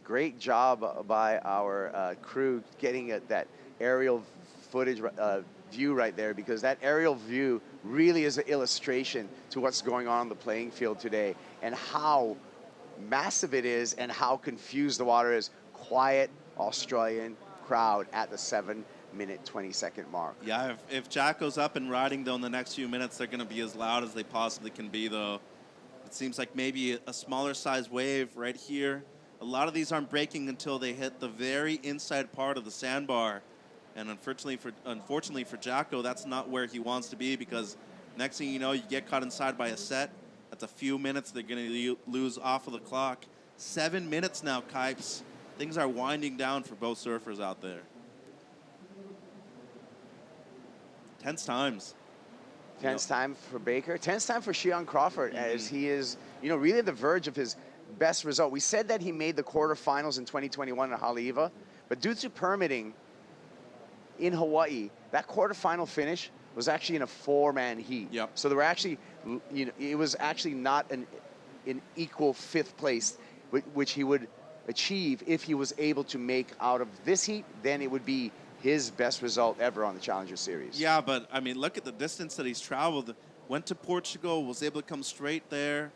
A: Great job by our crew getting that aerial footage view right there, because that aerial view really is an illustration to what's going on the playing field today and how massive it is and how confused the water is. Quiet Australian crowd at the 7-minute, 20-second mark.
B: Yeah, if Jacko's up and riding, though, in the next few minutes, they're going to be as loud as they possibly can be, though. It seems like maybe a smaller size wave right here. A lot of these aren't breaking until they hit the very inside part of the sandbar. And unfortunately for Jacko, that's not where he wants to be, because next thing you know, you get caught inside by a set. That's a few minutes they're going to lose off of the clock. 7 minutes now, Kipes. Things are winding down for both surfers out there. Tense times.
A: Tense time for Baker. Tense time for Shion Crawford, as he is, really at the verge of his best result. We said that he made the quarterfinals in 2021 in Haleiwa, but due to permitting in Hawaii, that quarterfinal finish was actually in a 4-man heat.
B: Yep.
A: So there were actually, it was actually not an equal 5th place, which he would achieve if he was able to make out of this heat. Then it would be his best result ever on the Challenger Series.
B: Yeah, but I mean, look at the distance that he's traveled. Went to Portugal, was able to come straight there,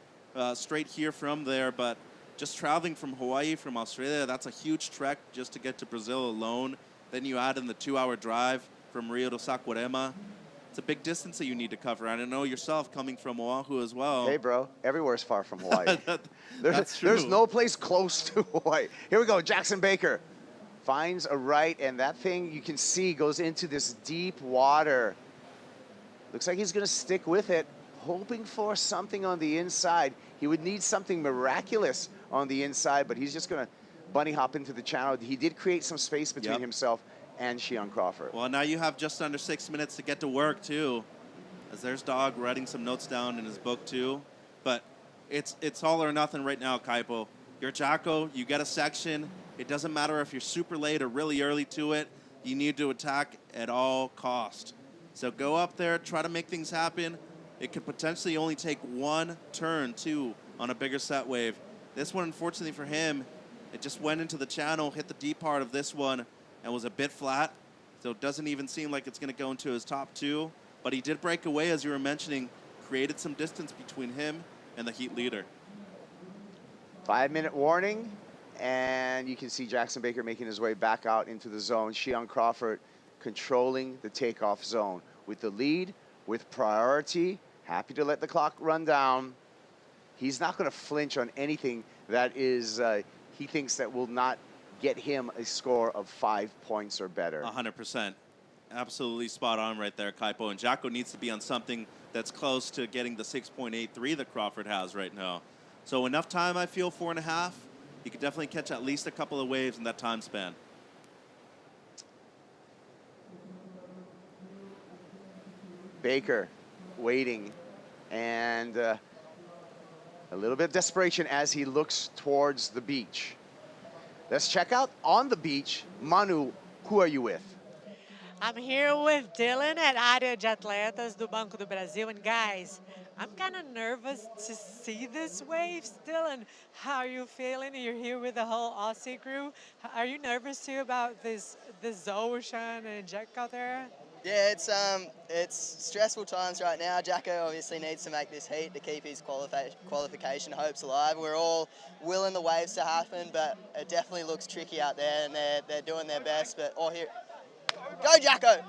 B: straight here from there. But just traveling from Hawaii, from Australia, that's a huge trek just to get to Brazil alone. Then you add in the 2-hour drive from Rio to Saquarema. It's a big distance that you need to cover. And I know yourself coming from Oahu as well.
A: Hey, bro, everywhere's far from Hawaii.
B: That's true.
A: There's no place close to Hawaii. Here we go, Jackson Baker finds a right, and that thing you can see goes into this deep water. Looks like he's gonna stick with it, hoping for something on the inside. He would need something miraculous on the inside, but he's just gonna bunny hop into the channel. He did create some space between himself and Shion Crawford.
B: Well, now you have just under 6 minutes to get to work, too. As there's Dog writing some notes down in his book, too. But it's all or nothing right now, Kaipo. You're Jacko, you get a section. It doesn't matter if you're super late or really early to it. You need to attack at all cost. So go up there, try to make things happen. It could potentially only take one turn, too, on a bigger set wave. This one, unfortunately for him, it just went into the channel, hit the deep part of this one, and was a bit flat. So it doesn't even seem like it's going to go into his top 2. But he did break away, as you were mentioning, created some distance between him and the heat leader.
A: 5-minute warning, and you can see Jackson Baker making his way back out into the zone. Shion Crawford controlling the takeoff zone with the lead, with priority, happy to let the clock run down. He's not going to flinch on anything that is, he thinks that will not get him a score of 5 points or better.
B: 100%. Absolutely spot on right there, Kaipo. And Jacko needs to be on something that's close to getting the 6.83 that Crawford has right now. So enough time, I feel, 4.5. He could definitely catch at least a couple of waves in that time span.
A: Baker waiting, and a little bit of desperation as he looks towards the beach. Let's check out on the beach. Manu, who are you with?
E: I'm here with Dylan at Área de Atletas do Banco do Brasil. And guys, I'm kind of nervous to see this waves. Dylan, how are you feeling? You're here with the whole Aussie crew. Are you nervous too about this ocean and Jack out there?
F: Yeah, it's stressful times right now. Jacko obviously needs to make this heat to keep his qualification hopes alive. We're all willing the waves to happen, but it definitely looks tricky out there, and they're doing their best. But here, go Jacko!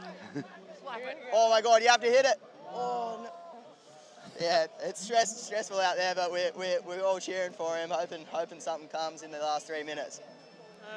F: Oh my God, you have to hit it. Oh no. Yeah, it's stressful out there, but we're all cheering for him, hoping something comes in the last 3 minutes.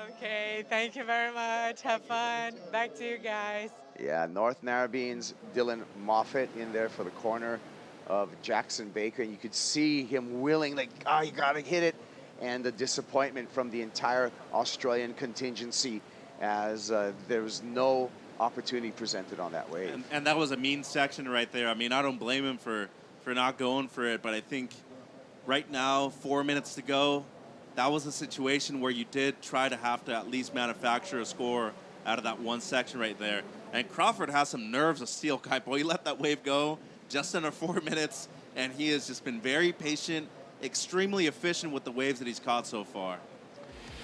E: Okay, thank you very much. Have fun. Back to you guys.
A: Yeah, North Narrabene's Dylan Moffat in there for the corner of Jackson Baker. And you could see him willing, like, oh, you got to hit it. And the disappointment from the entire Australian contingency as there was no opportunity presented on that wave.
B: And that was a mean section right there. I mean, I don't blame him for not going for it, but I think right now, 4 minutes to go, that was a situation where you did try to have to at least manufacture a score out of that one section right there. And Crawford has some nerves of steel, Kaipo. He let that wave go just under 4 minutes, and he has just been very patient, extremely efficient with the waves that he's caught so far.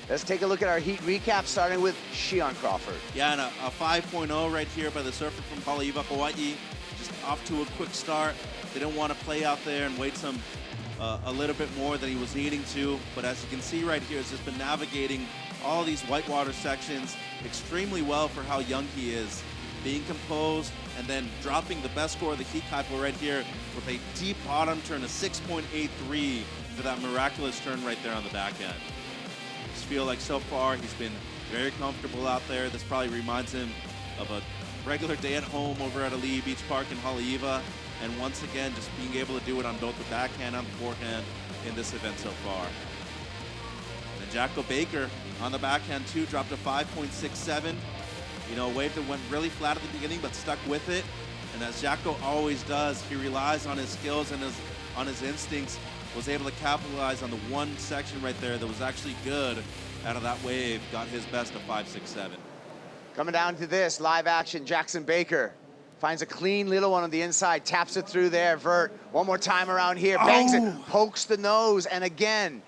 A: Let's take a look at our heat recap, starting with Shion Crawford.
B: Yeah, and a 5.0 right here by the surfer from Haleiwa, Hawaii. Just off to a quick start. They didn't want to play out there and wait a little bit more than he was needing to. But as you can see right here, he's just been navigating all these whitewater sections extremely well for how young he is. Being composed and then dropping the best score of the heat Kaipo right here with a deep bottom turn, a 6.83 for that miraculous turn right there on the back end. Just feel like so far he's been very comfortable out there. This probably reminds him of a regular day at home over at Ali'i Beach Park in Haleiwa. And once again, just being able to do it on both the backhand and the forehand in this event so far. And Jacko Baker on the backhand too, dropped a 5.67. You know, a wave that went really flat at the beginning, but stuck with it. And as Jacko always does, he relies on his skills and on his instincts, was able to capitalize on the one section right there that was actually good out of that wave, got his best of 5.67.
A: Coming down to this, live action, Jackson Baker finds a clean little one on the inside, taps it through there, vert. One more time around here, bangs it, pokes the nose, and again,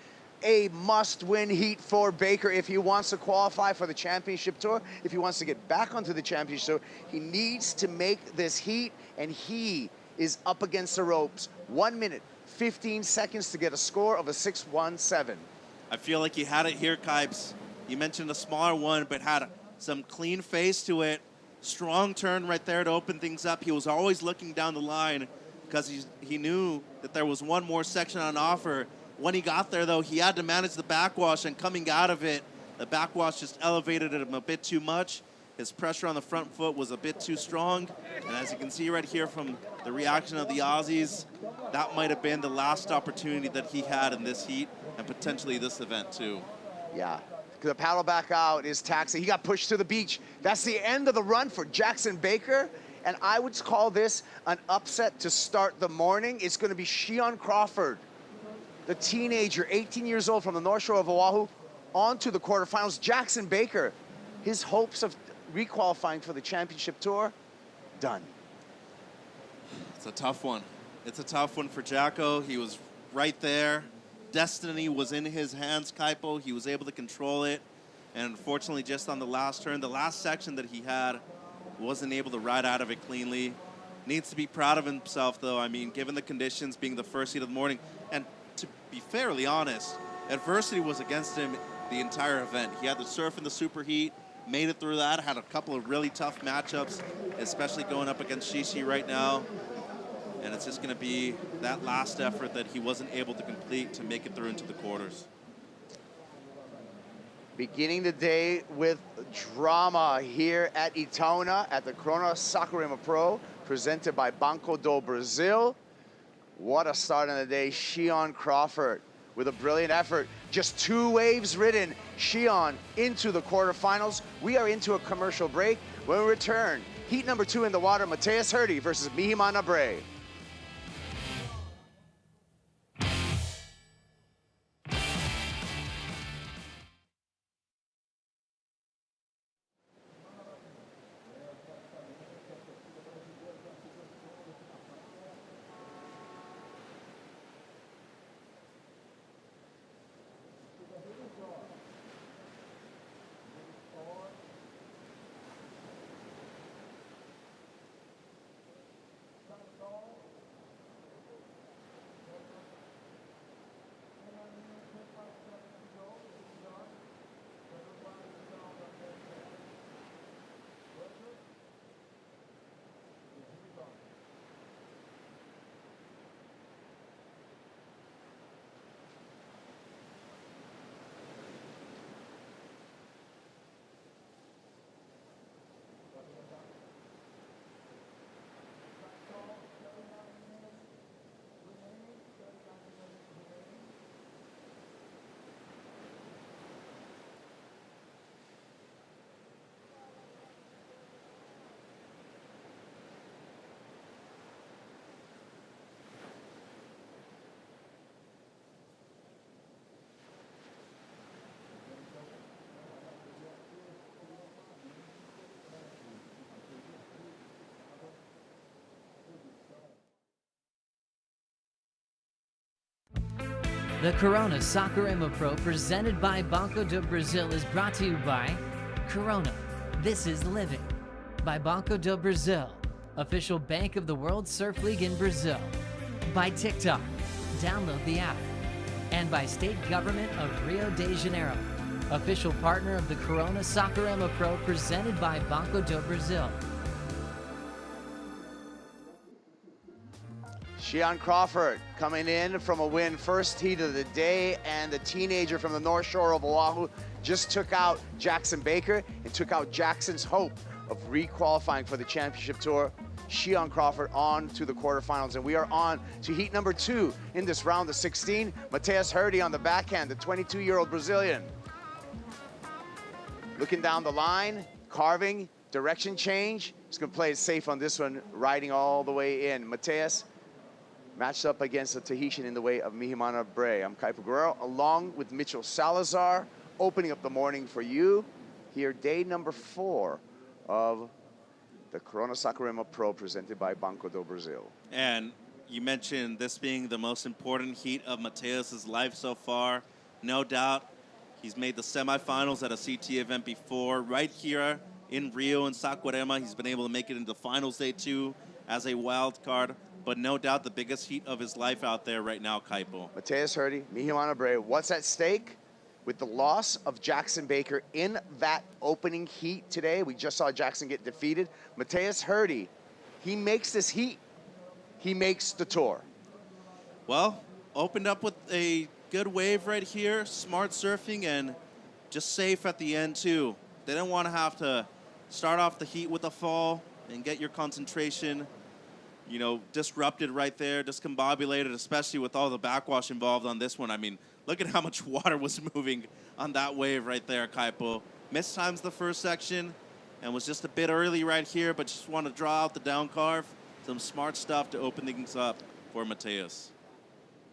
A: a must-win heat for Baker if he wants to qualify for the championship tour. If he wants to get back onto the championship tour, he needs to make this heat, and he is up against the ropes. 1 minute, 15 seconds to get a score of a 6.17.
B: I feel like he had it here, Kipes. You mentioned a smaller one, but had some clean face to it. Strong turn right there to open things up. He was always looking down the line because he knew that there was one more section on offer. When he got there, though, he had to manage the backwash, and coming out of it, the backwash just elevated him a bit too much. His pressure on the front foot was a bit too strong. And as you can see right here from the reaction of the Aussies, that might have been the last opportunity that he had in this heat and potentially this event, too.
A: Yeah. The paddle back out is Taxi. He got pushed to the beach. That's the end of the run for Jackson Baker. And I would call this an upset to start the morning. It's going to be Shion Crawford, the teenager, 18 years old from the North Shore of Oahu, on to the quarterfinals. Jackson Baker, his hopes of requalifying for the championship tour, done.
B: It's a tough one. It's a tough one for Jacko. He was right there. Destiny was in his hands, Kaipo. He was able to control it. And unfortunately, just on the last turn, the last section that he had, wasn't able to ride out of it cleanly. Needs to be proud of himself, though. I mean, given the conditions, being the first heat of the morning. And to be fairly honest, adversity was against him the entire event. He had the surf in the superheat, made it through that, had a couple of really tough matchups, especially going up against Shishi right now. And it's just going to be that last effort that he wasn't able to complete to make it through into the quarters.
A: Beginning the day with drama here at Itona at the Corona Saquarema Pro, presented by Banco Do Brasil. What a start on the day. Shion Crawford with a brilliant effort. Just 2 waves ridden. Shion into the quarterfinals. We are into a commercial break. When we return, heat number 2 in the water, Mateus Hurdy versus Mihimana Bray.
G: The Corona Saquarema Pro presented by Banco do Brasil is brought to you by Corona. This is living. By Banco do Brasil, official bank of the World Surf League in Brazil. By TikTok, download the app. And by State Government of Rio de Janeiro, official partner of the Corona Saquarema Pro presented by Banco do Brasil.
A: Shion Crawford coming in from a win first heat of the day, and the teenager from the North Shore of Oahu just took out Jackson Baker and took out Jackson's hope of re-qualifying for the championship tour. Shion Crawford on to the quarterfinals, and we are on to heat number 2 in this round of 16. Mateus Herdy on the backhand, the 22-year-old Brazilian. Looking down the line, carving, direction change. He's gonna play it safe on this one, riding all the way in. Mateus matched up against a Tahitian in the way of Mihimana Bray. I'm Kaipo Guerrero, along with Mitchell Salazar, opening up the morning for you. Here, day number 4 of the Corona Saquarema Pro presented by Banco do Brasil.
B: And you mentioned this being the most important heat of Mateus's life so far. No doubt, he's made the semifinals at a CT event before. Right here in Rio and Saquarema, he's been able to make it into finals day 2 as a wild card. But no doubt the biggest heat of his life out there right now, Kaipo.
A: Mateus Herdy, Mihimana Bray, what's at stake? With the loss of Jackson Baker in that opening heat today, we just saw Jackson get defeated. Mateus Herdy, he makes this heat. He makes the tour.
B: Well, opened up with a good wave right here, smart surfing, and just safe at the end too. They didn't want to have to start off the heat with a fall and get your concentration, you know, disrupted right there, discombobulated, especially with all the backwash involved on this one. I mean, look at how much water was moving on that wave right there, Kaipo. Missed times the first section and was just a bit early right here, but just want to draw out the down carve. Some smart stuff to open things up for Mateus.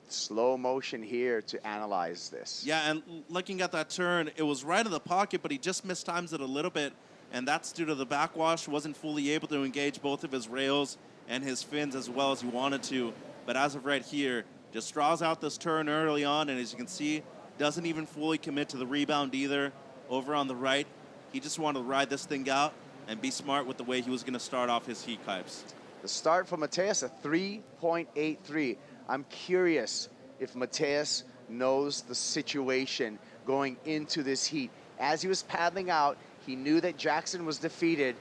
A: Slow motion here to analyze this.
B: Yeah, and looking at that turn, it was right in the pocket, but he just missed times it a little bit, and that's due to the backwash. Wasn't fully able to engage both of his rails and his fins as well as he wanted to. But as of right here, just draws out this turn early on, and as you can see, doesn't even fully commit to the rebound either. Over on the right, he just wanted to ride this thing out and be smart with the way he was going to start off his heat Kipes.
A: The start for Mateus, a 3.83. I'm curious if Mateus knows the situation going into this heat. As he was paddling out, he knew that Jackson was defeated.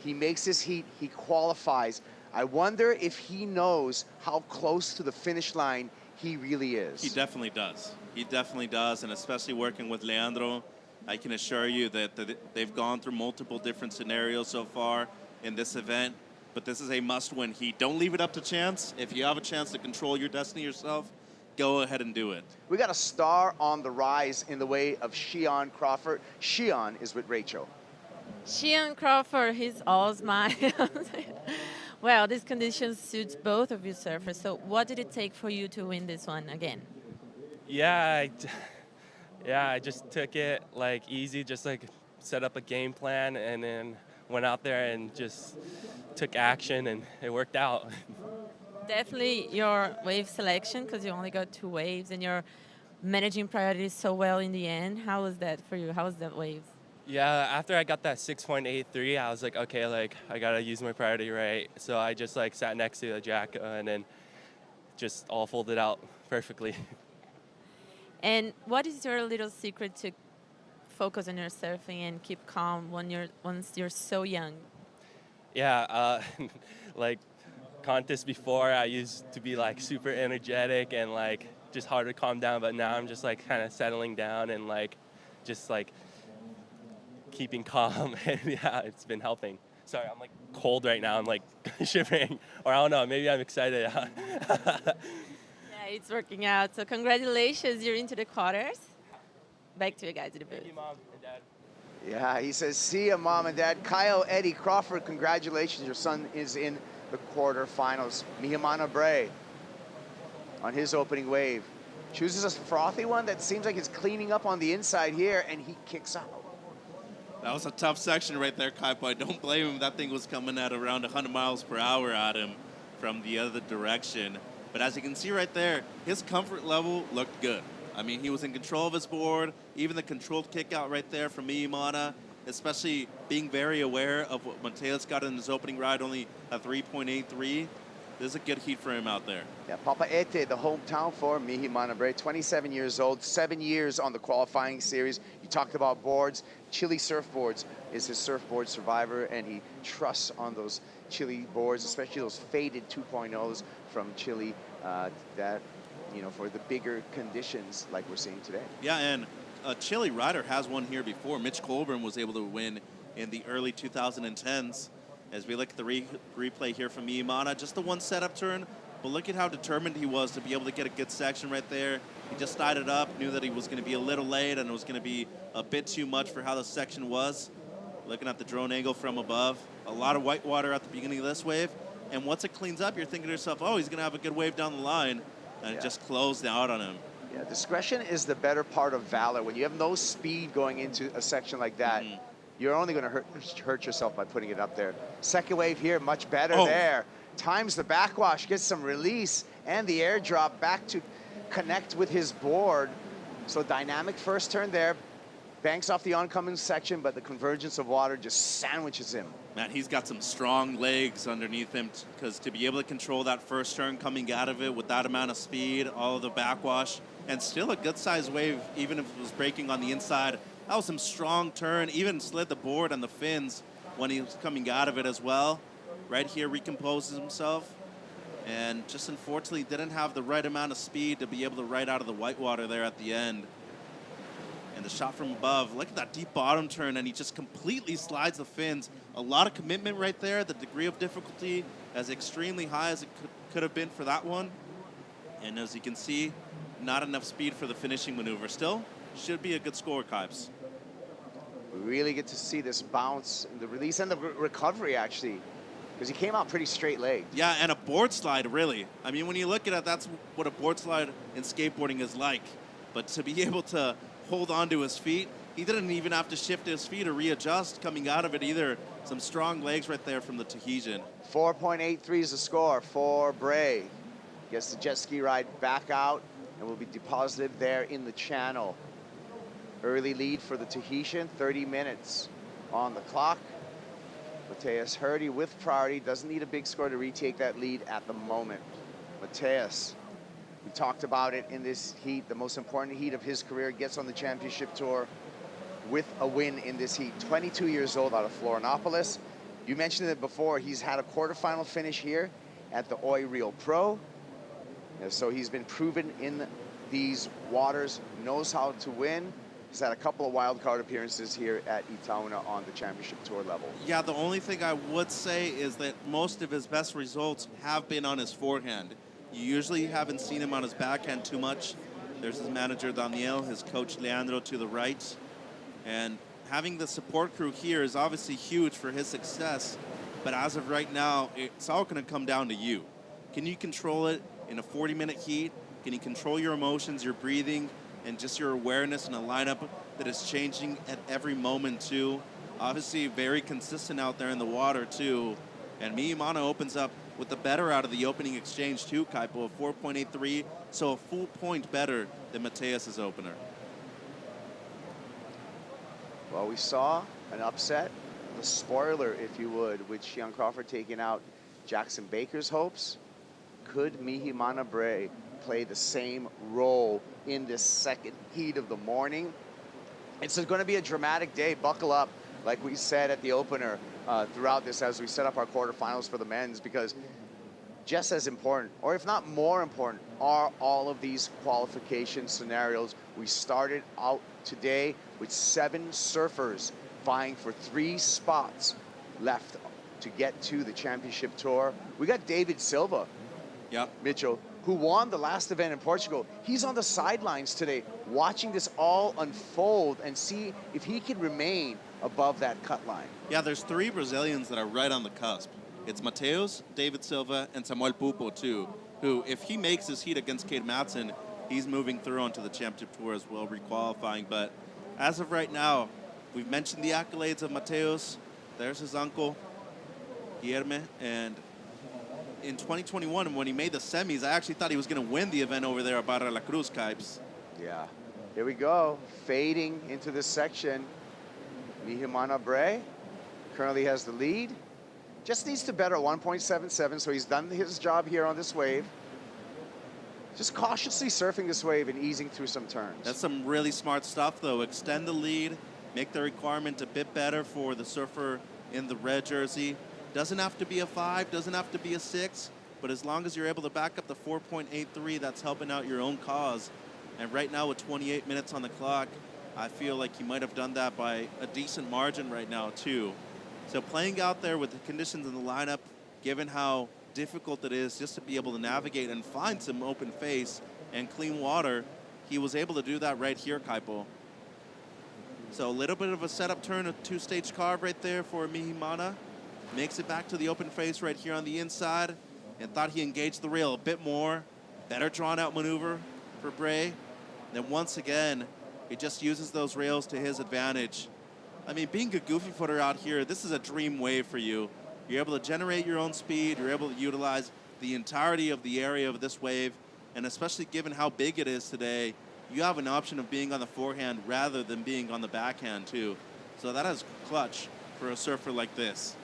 A: He makes his heat, he qualifies. I wonder if he knows how close to the finish line he really is.
B: He definitely does. He definitely does, and especially working with Leandro, I can assure you that they've gone through multiple different scenarios so far in this event, but this is a must-win heat. Don't leave it up to chance. If you have a chance to control your destiny yourself, go ahead and do it.
A: We got a star on the rise in the way of Shion Crawford. Shion is with Rachel.
C: Shion Crawford, he's all smiles. Well, this condition suits both of you surfers. So what did it take for you to win this one again?
H: Yeah, I just took it like easy, just like set up a game plan and then went out there and just took action and it worked out.
C: Definitely your wave selection, because you only got 2 waves and you're managing priorities so well in the end. How was that for you? How was that wave?
H: Yeah, after I got that 6.83, I was like, okay, like I gotta use my priority right. So I just like sat next to the jack and then just all folded out perfectly.
C: And what is your little secret to focus on your surfing and keep calm once you're so young?
H: Yeah, like contests before, I used to be like super energetic and like just hard to calm down, but now I'm just like kind of settling down and like just like keeping calm, and yeah, it's been helping. Sorry, I'm like cold right now. I'm like shivering, or I don't know, maybe I'm excited.
C: Yeah, it's working out. So congratulations, you're into the quarters. Back to you guys in the booth.
H: Thank you, Mom and Dad.
A: Yeah, he says, see ya, Mom and Dad. Kyle Eddie Crawford, congratulations. Your son is in the quarterfinals. Mihimana Bray on his opening wave. Chooses a frothy one that seems like it's cleaning up on the inside here, and he kicks out.
B: That was a tough section right there, Kaipo. I don't blame him. That thing was coming at around 100 miles per hour at him from the other direction. But as you can see right there, his comfort level looked good. I mean, he was in control of his board, even the controlled kick out right there from Miyamada, especially being very aware of what Mateus got in his opening ride, only a 3.83. This is a good heat for him out there.
A: Yeah, Papaete, the hometown for Mihi Manabre, 27 years old, 7 years on the qualifying series. You talked about boards. Chile Surfboards is his surfboard survivor, and he trusts on those Chile boards, especially those faded 2.0s from Chile that, you know, for the bigger conditions like we're seeing today.
B: Yeah, and a Chile rider has won here before. Mitch Colburn was able to win in the early 2010s. As we look at the replay here from Miyamada, just the one setup turn, but look at how determined he was to be able to get a good section right there. He just tied it up, knew that he was going to be a little late and it was going to be a bit too much for how the section was. Looking at the drone angle from above, a lot of white water at the beginning of this wave, and once it cleans up, you're thinking to yourself, oh, he's going to have a good wave down the line, and it just closed out on him.
A: Yeah, discretion is the better part of valor. When you have no speed going into a section like that, you're only going to hurt yourself by putting it up there. Second wave here, much better there. Times the backwash, gets some release, and the airdrop back to connect with his board. So dynamic first turn there. Banks off the oncoming section, but the convergence of water just sandwiches him.
B: Man, he's got some strong legs underneath him, because to be able to control that first turn coming out of it with that amount of speed, all of the backwash, and still a good-sized wave, even if it was breaking on the inside. That was some strong turn, even slid the board and the fins when he was coming out of it as well. Right here, recomposes himself, and just unfortunately didn't have the right amount of speed to be able to ride out of the whitewater there at the end. And the shot from above, look at that deep bottom turn, and he just completely slides the fins. A lot of commitment right there. The degree of difficulty as extremely high as it could have been for that one. And as you can see, not enough speed for the finishing maneuver. Still, should be a good score, Kipes.
A: We really get to see this bounce, the release, and the recovery, actually, because he came out pretty straight-legged.
B: Yeah, and a board slide, really. I mean, when you look at it, that's what a board slide in skateboarding is like. But to be able to hold on to his feet, he didn't even have to shift his feet or readjust coming out of it either. Some strong legs right there from the Tahitian.
A: 4.83 is the score for Bray. Gets the jet ski ride back out and will be deposited there in the channel. Early lead for the Tahitian, 30 minutes on the clock. Mateus Hurdy with priority, doesn't need a big score to retake that lead at the moment. Mateus, we talked about it in this heat, the most important heat of his career, gets on the championship tour with a win in this heat. 22 years old out of Florianopolis. You mentioned it before, he's had a quarterfinal finish here at the Oi Rio Pro. And so he's been proven in these waters, knows how to win. He's had a couple of wild card appearances here at Itaúna on the championship tour level.
B: Yeah, the only thing I would say is that most of his best results have been on his forehand. You usually haven't seen him on his backhand too much. There's his manager, Daniel, his coach, Leandro, to the right. And having the support crew here is obviously huge for his success. But as of right now, it's all going to come down to you. Can you control it in a 40-minute heat? Can you control your emotions, your breathing, and just your awareness in a lineup that is changing at every moment, too? Obviously, very consistent out there in the water, too. And Miyamada opens up with the better out of the opening exchange, too, Kaipo, of 4.83, so a full point better than Mateus's opener.
A: Well, we saw an upset, the spoiler, if you would, with Sean Crawford taking out Jackson Baker's hopes. Could Mihi Manabre play the same role in this second heat of the morning? It's going to be a dramatic day. Buckle up, like we said at the opener, throughout this as we set up our quarterfinals for the men's, because just as important, or if not more important, are all of these qualification scenarios. We started out today with 7 surfers vying for 3 spots left to get to the championship tour. We got David Silva, Mitchell, who won the last event in Portugal. He's on the sidelines today watching this all unfold and see if he can remain above that cut line.
B: Yeah, there's 3 Brazilians that are right on the cusp. It's Mateus, David Silva, and Samuel Pupo, too, who, if he makes his heat against Cade Matson, he's moving through onto the championship tour as well, requalifying. But as of right now, we've mentioned the accolades of Mateus. There's his uncle, Guilherme, and in 2021 when he made the semis, I actually thought he was going to win the event over there at Barra La Cruz, Kipes.
A: Yeah. Here we go. Fading into this section. Mihimana Bray currently has the lead. Just needs to better 1.77, so he's done his job here on this wave. Just cautiously surfing this wave and easing through some turns.
B: That's some really smart stuff, though. Extend the lead, make the requirement a bit better for the surfer in the red jersey. Doesn't have to be a 5, doesn't have to be a 6, but as long as you're able to back up the 4.83, that's helping out your own cause. And right now with 28 minutes on the clock, I feel like he might have done that by a decent margin right now, too. So playing out there with the conditions in the lineup, given how difficult it is just to be able to navigate and find some open face and clean water, he was able to do that right here, Kaipo. So a little bit of a setup turn, a 2-stage carve right there for Mihimana. Makes it back to the open face right here on the inside, and thought he engaged the rail a bit more. Better drawn out maneuver for Bray. Then once again, he just uses those rails to his advantage. I mean, being a goofy footer out here, this is a dream wave for you. You're able to generate your own speed. You're able to utilize the entirety of the area of this wave. And especially given how big it is today, you have an option of being on the forehand rather than being on the backhand too. So that is clutch for a surfer like this.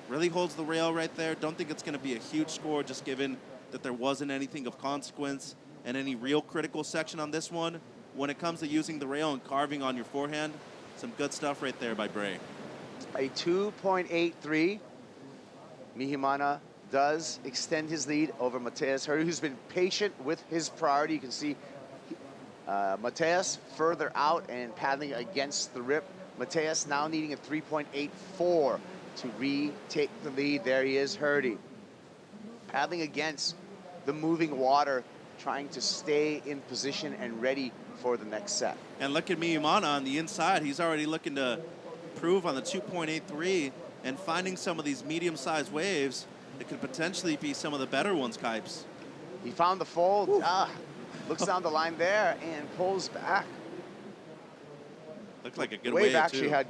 B: Really holds the rail right there. Don't think it's going to be a huge score, just given that there wasn't anything of consequence and any real critical section on this one. When it comes to using the rail and carving on your forehand, some good stuff right there by Bray.
A: A 2.83. Mihimana does extend his lead over Mateus Hurdy, who's been patient with his priority. You can see Mateus further out and paddling against the rip. Mateus now needing a 3.84 to retake the lead. There he is, Hurdy. Paddling against the moving water, trying to stay in position and ready for the next set.
B: And look at Mihimana on the inside. He's already looking to improve on the 2.83 and finding some of these medium-sized waves that could potentially be some of the better ones, Kipes.
A: He found the fold. Looks down the line there and pulls back.
B: Looked like a good
A: The
B: wave,
A: wave actually
B: too.
A: had,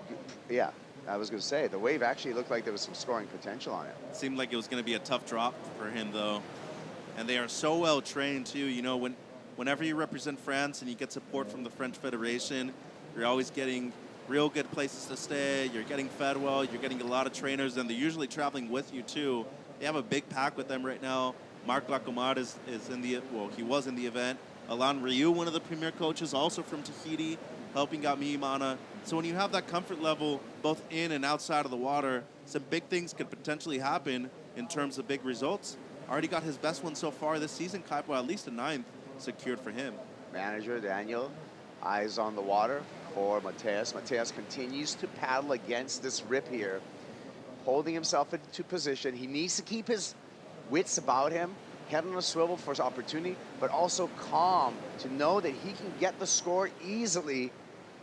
A: yeah, I was going to say, the wave actually looked like there was some scoring potential on it.
B: Seemed like it was going to be a tough drop for him, though. And they are so well trained, too. You know, whenever you represent France and you get support from the French Federation, you're always getting real good places to stay. You're getting fed well. You're getting a lot of trainers, and they're usually traveling with you, too. They have a big pack with them right now. Marc Lacomar is in the, well, he was in the event. Alain Rioux, one of the premier coaches, also from Tahiti, helping out Mihimana. So when you have that comfort level both in and outside of the water, some big things could potentially happen in terms of big results. Already got his best one so far this season, Kaipo, at least a 9th secured for him.
A: Manager Daniel, eyes on the water for Mateus. Mateus continues to paddle against this rip here, holding himself into position. He needs to keep his wits about him, head on a swivel for his opportunity, but also calm to know that he can get the score easily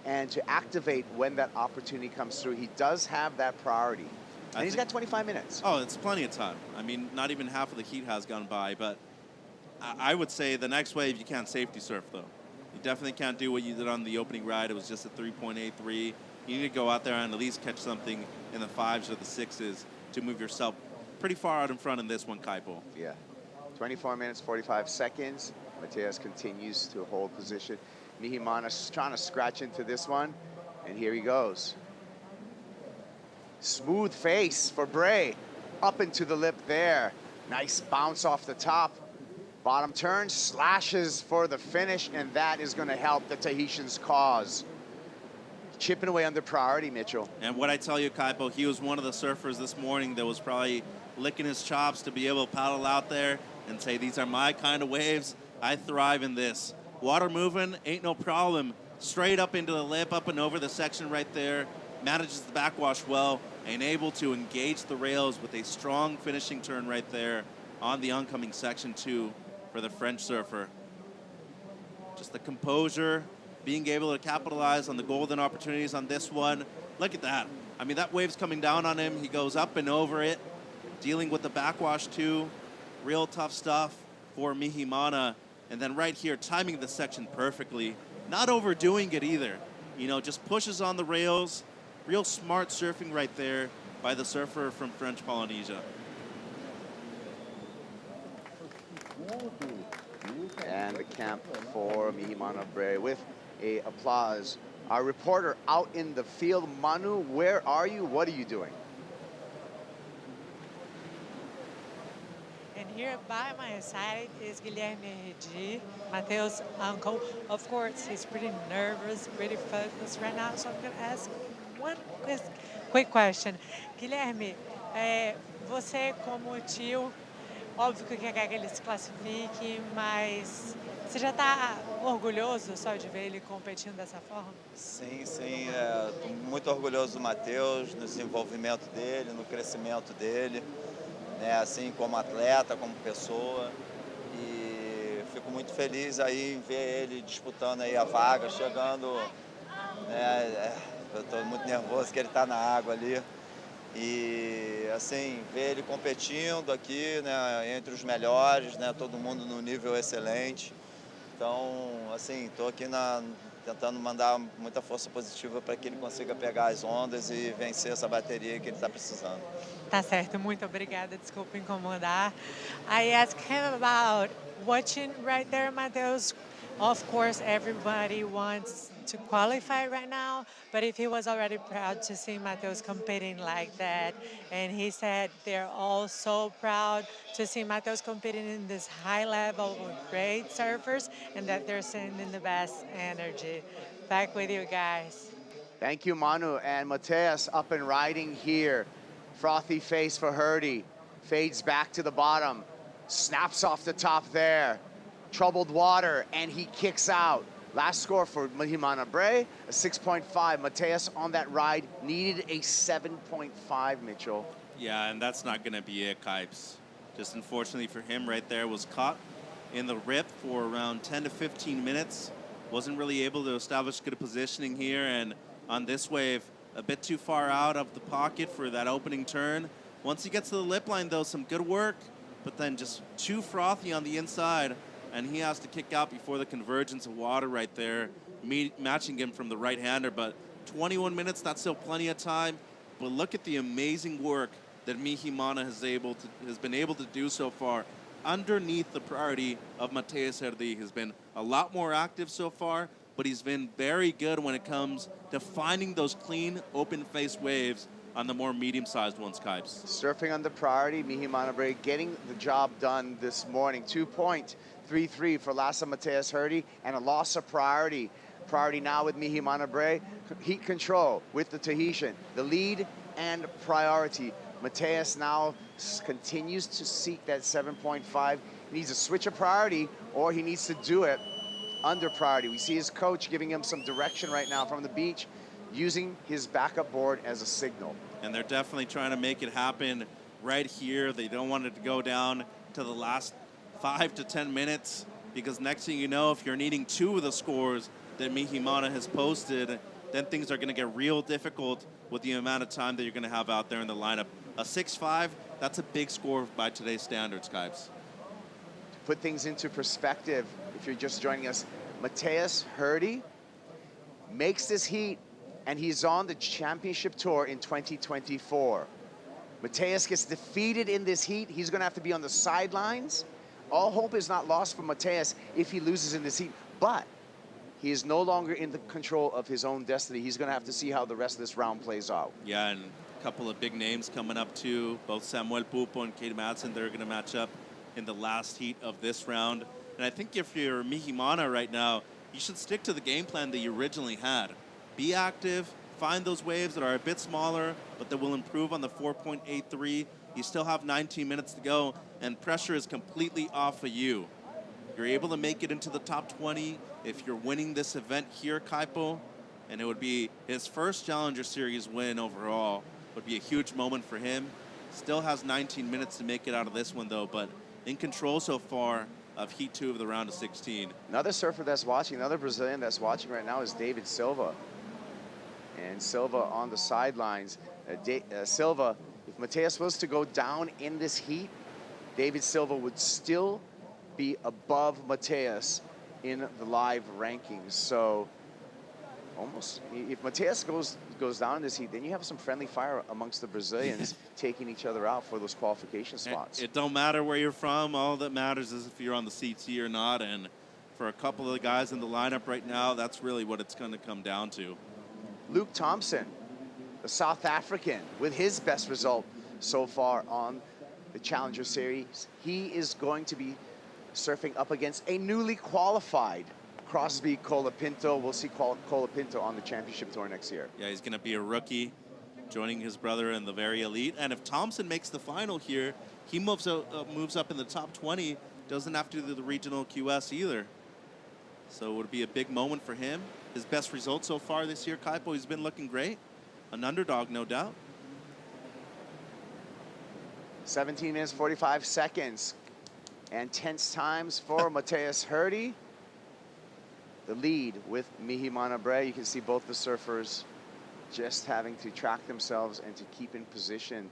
A: and to activate when that opportunity comes through. He does have that priority. And he's got 25 minutes.
B: Oh, it's plenty of time. I mean, not even half of the heat has gone by, but I would say the next wave you can't safety surf, though. You definitely can't do what you did on the opening ride. It was just a 3.83. You need to go out there and at least catch something in the 5s or the 6s to move yourself pretty far out in front in this one, Kaipo.
A: Yeah. 24 minutes, 45 seconds. Mateus continues to hold position. Mihimana's trying to scratch into this one, and here he goes. Smooth face for Bray. Up into the lip there. Nice bounce off the top. Bottom turn, slashes for the finish, and that is going to help the Tahitians' cause. Chipping away under priority, Mitchell.
B: And what I tell you, Kaipo, he was one of the surfers this morning that was probably licking his chops to be able to paddle out there and say, these are my kind of waves. I thrive in this. Water moving, ain't no problem. Straight up into the lip, up and over the section right there. Manages the backwash well and able to engage the rails with a strong finishing turn right there on the oncoming section 2 for the French surfer. Just the composure, being able to capitalize on the golden opportunities on this one. Look at that. I mean, that wave's coming down on him. He goes up and over it, dealing with the backwash too. Real tough stuff for Mihimana. And then right here, timing the section perfectly. Not overdoing it either. You know, just pushes on the rails. Real smart surfing right there by the surfer from French Polynesia.
A: And the camp for Mihimana Bre with a applause. Our reporter out in the field, Manu, where are you? What are you doing?
E: And here by my side is Guilherme Regi, Mateus' uncle. Of course, he's pretty nervous, pretty focused right now. So I'm going to ask one quick question. Guilherme, você como tio, óbvio que quer que ele se classifique, mas você já está orgulhoso só de ver ele competindo dessa forma?
I: Sim, sim. Estou muito orgulhoso do Matheus, no desenvolvimento dele, no crescimento dele, né, assim como atleta, como pessoa. E fico muito feliz aí em ver ele disputando aí a vaga, chegando. Né, eu estou muito nervoso que ele está na água ali. E assim, ver ele competindo aqui, né, entre os melhores, né, todo mundo no nível excelente. Então, assim, estou aqui tentando mandar muita força positiva para que ele consiga pegar as ondas e vencer essa bateria que ele está precisando.
E: Tá certo, muito obrigada, desculpa incomodar. I asked him about watching right there, Mateus. Of course, everybody wants to qualify right now, but if he was already proud to see Mateus competing like that, and he said they're all so proud to see Mateus competing in this high level with great surfers, and that they're sending the best energy. Back with you guys.
A: Thank you, Manu. And Mateus up and riding here. Frothy face for Hurdy. Fades back to the bottom. Snaps off the top there. Troubled water, and he kicks out. Last score for Mihimana Bre, a 6.5. Mateus on that ride needed a 7.5, Mitchell.
B: Yeah, and that's not going to be it, Kipes. Just unfortunately for him right there, was caught in the rip for around 10 to 15 minutes. Wasn't really able to establish good positioning here, and on this wave, a bit too far out of the pocket for that opening turn. Once he gets to the lip line, though, some good work, but then just too frothy on the inside, and he has to kick out before the convergence of water right there, matching him from the right-hander. But 21 minutes, that's still plenty of time. But look at the amazing work that Mihimana has been able to do so far underneath the priority of Mateus Herdi. He's been a lot more active so far, but he's been very good when it comes to finding those clean, open-face waves on the more medium-sized ones, Kipes.
A: Surfing on the priority, Mihimana Bre getting the job done this morning. 2.33 for Lassa Mateus Herdi, and a loss of priority. Priority now with Mihimana Bre. Heat control with the Tahitian. The lead and priority. Mateus now continues to seek that 7.5. He needs to switch a priority, or he needs to do it under priority. We see his coach giving him some direction right now from the beach, using his backup board as a signal.
B: And they're definitely trying to make it happen right here. They don't want it to go down to the last 5 to 10 minutes, because next thing you know, if you're needing 2 of the scores that Mihimana has posted, then things are going to get real difficult with the amount of time that you're going to have out there in the lineup. A 6.5, that's a big score by today's standards, Kipes.
A: To put things into perspective, if you're just joining us, Mateus Herdi makes this heat, and he's on the championship tour in 2024. Mateus gets defeated in this heat. He's going to have to be on the sidelines. All hope is not lost for Mateus if he loses in this heat, but he is no longer in the control of his own destiny. He's going to have to see how the rest of this round plays out.
B: Yeah, and a couple of big names coming up too. Both Samuel Pupo and Kate Madsen, they're going to match up in the last heat of this round. And I think if you're Mihimana right now, you should stick to the game plan that you originally had. Be active, find those waves that are a bit smaller, but that will improve on the 4.83. You still have 19 minutes to go, and pressure is completely off of you. You're able to make it into the top 20 if you're winning this event here, Kaipo, and it would be his first Challenger Series win overall. It would be a huge moment for him. Still has 19 minutes to make it out of this one, though, but in control so far of Heat 2 of the round of 16.
A: Another surfer that's watching, another Brazilian that's watching right now is David Silva. And Silva on the sidelines. Silva, if Mateus was to go down in this heat, David Silva would still be above Mateus in the live rankings. So almost, if Mateus goes down in this heat, then you have some friendly fire amongst the Brazilians taking each other out for those qualification spots.
B: It don't matter where you're from. All that matters is if you're on the CT or not. And for a couple of the guys in the lineup right now, that's really what it's going to come down to.
A: Luke Thompson, the South African, with his best result so far on the Challenger Series. He is going to be surfing up against a newly qualified Crosby Colapinto. We'll see Colapinto on the championship tour next year.
B: Yeah, he's going to be a rookie, joining his brother in the very elite. And if Thompson makes the final here, he moves up in the top 20, doesn't have to do the regional QS either. So it would be a big moment for him. His best result so far this year, Kaipo, he's been looking great. An underdog, no doubt.
A: 17 minutes, 45 seconds. And tense times for Mateus Herdy. The lead with Mihimana Bray. You can see both the surfers just having to track themselves and to keep in position.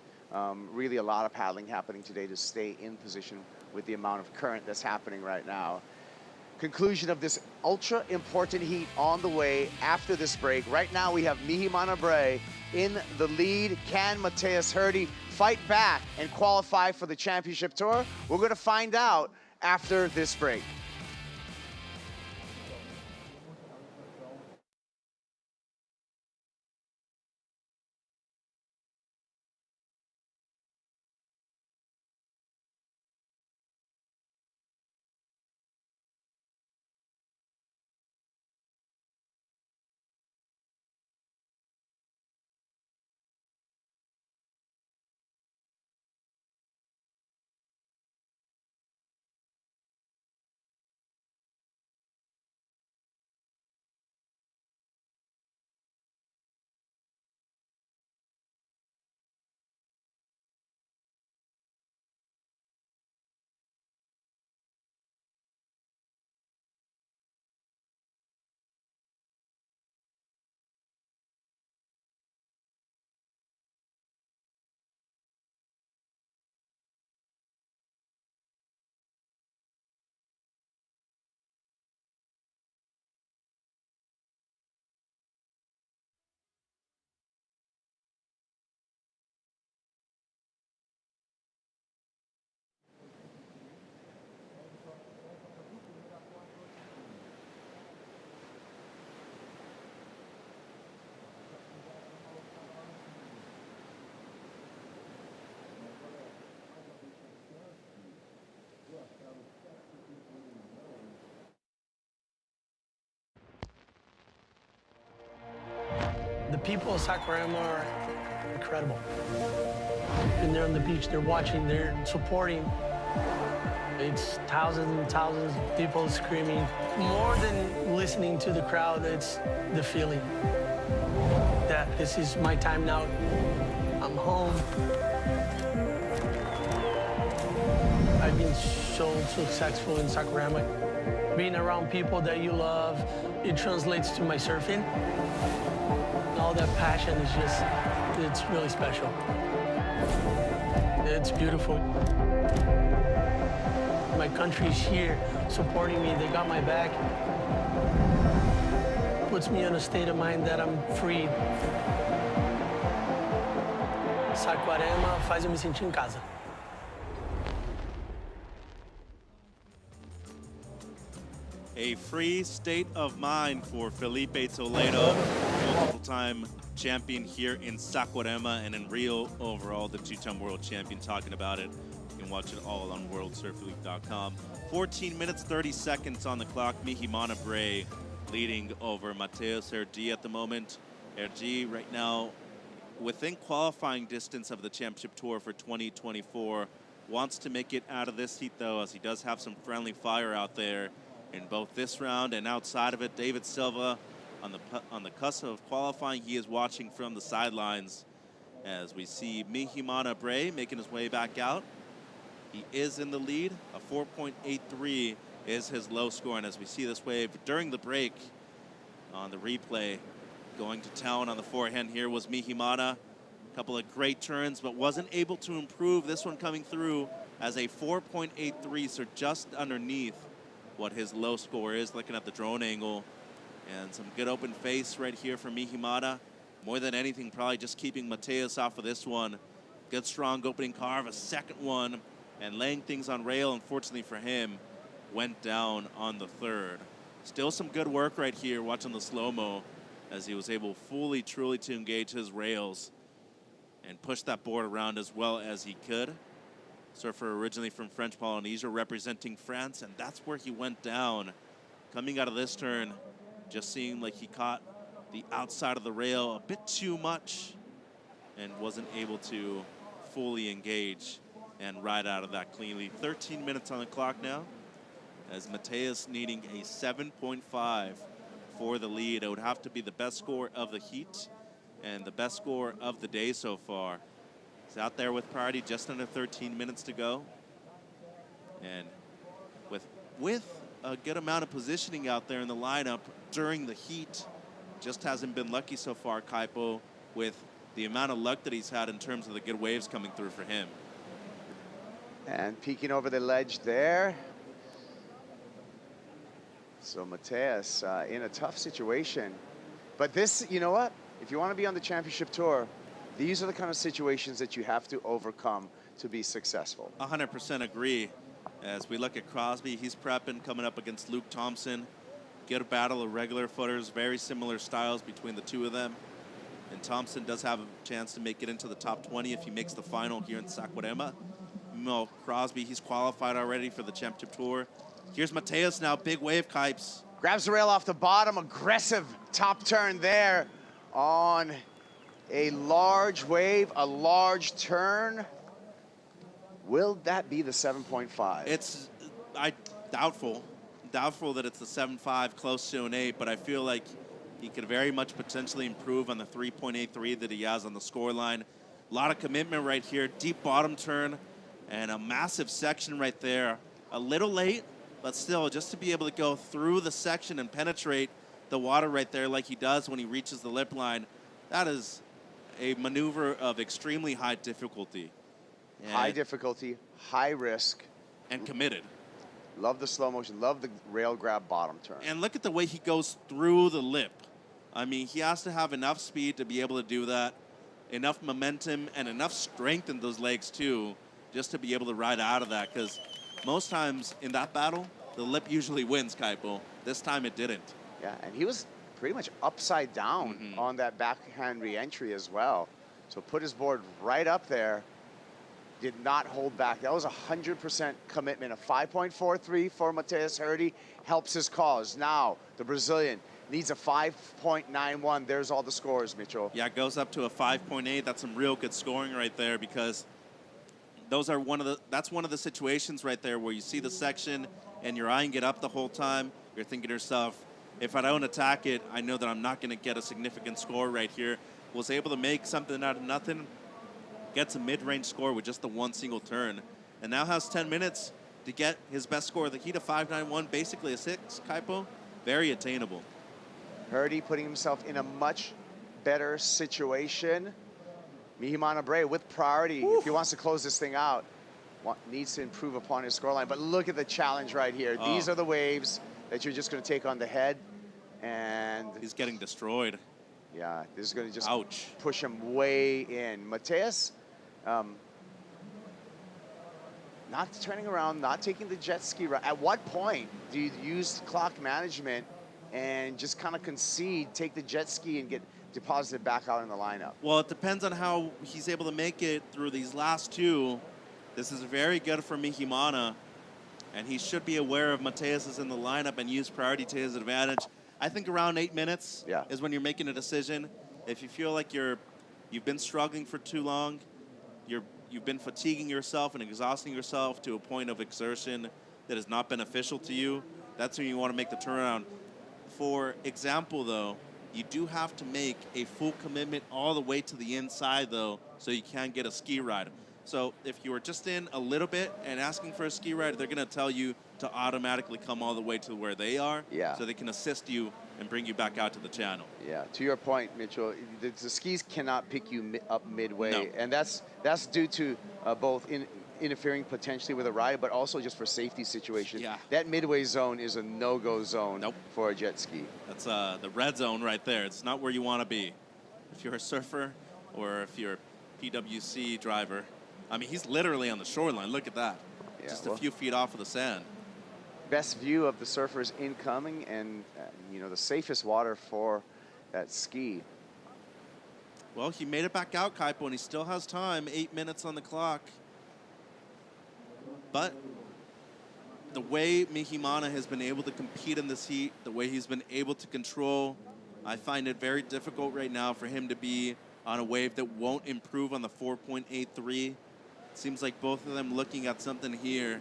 A: Really a lot of paddling happening today to stay in position with the amount of current that's happening right now. Conclusion of this ultra important heat on the way after this break. Right now we have Mihimana Bray in the lead. Can Mateus Herdy fight back and qualify for the championship tour? We're going to find out after this break.
J: The people of Saquarema are incredible. And they're on the beach, they're watching, they're supporting. It's thousands and thousands of people screaming. More than listening to the crowd, it's the feeling that this is my time now. I'm home. I've been so successful in Saquarema. Being around people that you love, it translates to my surfing. All that passion is just, it's really special. It's beautiful. My country's here supporting me. They got my back. Puts me in a state of mind that I'm free. Saquarema faz eu me sentir em casa.
B: A free state of mind for Felipe Toledo, multiple-time champion here in Saquarema and in Rio overall, the two-time world champion. Talking about it, you can watch it all on worldsurfleague.com. 14 minutes, 30 seconds on the clock. Mihimana Bray leading over Mateus Herdy at the moment. Herdy right now within qualifying distance of the championship tour for 2024. Wants to make it out of this heat, though, as he does have some friendly fire out there in both this round and outside of it. David Silva on the cusp of qualifying. He is watching from the sidelines as we see Mihimana Bray making his way back out. He is in the lead. A 4.83 is his low score, and as we see this wave during the break on the replay, going to town on the forehand here was Mihimana. A couple of great turns, but wasn't able to improve. This one coming through as a 4.83, so just underneath what his low score is. Looking at the drone angle, And some good open face right here from Mihimana. More than anything, probably just keeping Mateus off of this one. Good, strong opening carve, a second one, and laying things on rail, unfortunately for him, went down on the third. Still some good work right here, watching the slow-mo, as he was able fully, truly to engage his rails and push that board around as well as he could. Surfer originally from French Polynesia, representing France, and that's where he went down. Coming out of this turn, just seemed like he caught the outside of the rail a bit too much and wasn't able to fully engage and ride out of that cleanly. 13 minutes on the clock now, as Mateus needing a 7.5 for the lead. It would have to be the best score of the heat and the best score of the day so far. He's out there with priority, just under 13 minutes to go. And with a good amount of positioning out there in the lineup during the heat, just hasn't been lucky so far, Kaipo, with the amount of luck that he's had in terms of the good waves coming through for him.
A: And peeking over the ledge there. So Mateus in a tough situation. But this, you know what? If you want to be on the championship tour, these are the kind of situations that you have to overcome to be successful.
B: 100% agree. As we look at Crosby, he's prepping, coming up against Luke Thompson. Good battle of regular footers, very similar styles between the two of them. And Thompson does have a chance to make it into the top 20 if he makes the final here in Saquarema. Meanwhile, Crosby, he's qualified already for the championship tour. Here's Mateus now, big wave, Kipes.
A: Grabs the rail off the bottom, aggressive top turn there on a large wave, a large turn. Will that be the 7.5?
B: It's doubtful that it's the 7.5, close to an 8, but I feel like he could very much potentially improve on the 3.83 that he has on the scoreline. A lot of commitment right here, deep bottom turn, and a massive section right there. A little late, but still, just to be able to go through the section and penetrate the water right there like he does when he reaches the lip line, that is a maneuver of extremely high difficulty.
A: High difficulty, high risk.
B: And committed.
A: Love the slow motion, love the rail grab bottom turn.
B: And look at the way he goes through the lip. I mean, he has to have enough speed to be able to do that, enough momentum and enough strength in those legs too, just to be able to ride out of that, because most times in that battle, the lip usually wins, Kaipo. This time it didn't.
A: Yeah, and he was pretty much upside down on that backhand re-entry as well. So put his board right up there, did not hold back. That was 100% commitment. A 5.43 for Mateus Herdy helps his cause. Now, the Brazilian needs a 5.91. There's all the scores, Mitchell.
B: Yeah, it goes up to a 5.8. That's some real good scoring right there, because those are that's one of the situations right there where you see the section and you're eyeing it up the whole time. You're thinking to yourself, if I don't attack it, I know that I'm not going to get a significant score right here. Was able to make something out of nothing, gets a mid-range score with just the one single turn, and now has 10 minutes to get his best score of the heat of 5.91, basically a 6, Kaipo. Very attainable.
A: Herdy putting himself in a much better situation. Mihimana Bray with priority. If he wants to close this thing out, needs to improve upon his scoreline. But look at the challenge right here. These are the waves that you're just going to take on the head, and
B: he's getting destroyed.
A: Yeah, this is going to just push him way in. Mateus, not turning around, not taking the jet ski ride. At what point do you use clock management and just kind of concede, take the jet ski and get deposited back out in the lineup?
B: Well, it depends on how he's able to make it through these last two. This is very good for Mihimana, and he should be aware of Mateus is in the lineup and use priority to his advantage. I think around 8 minutes is when you're making a decision. If you feel like you've been struggling for too long, you've been fatiguing yourself and exhausting yourself to a point of exertion that is not beneficial to you, that's when you want to make the turnaround. For example, though, you do have to make a full commitment all the way to the inside, though, so you can get a ski ride. So if you were just in a little bit and asking for a ski ride, they're going to tell you to automatically come all the way to where they are, so they can assist you and bring you back out to the channel.
A: Yeah, to your point, Mitchell, the skis cannot pick you up midway, and that's due to both interfering potentially with a ride, but also just for safety situations.
B: Yeah.
A: That midway zone is a no-go zone
B: Nope.
A: for a jet ski.
B: That's the red zone right there. It's not where you want to be if you're a surfer or if you're a PWC driver. I mean, he's literally on the shoreline. Look at that.
A: Yeah,
B: Just
A: well,
B: a few feet off of the sand.
A: best view of the surfers incoming, and you know, the safest water for that ski.
B: Well, he made it back out, Kaipo, and he still has time. 8 minutes on the clock. But the way Mihimana has been able to compete in this heat, the way he's been able to control, I find it very difficult right now for him to be on a wave that won't improve on the 4.83. Seems like both of them looking at something here.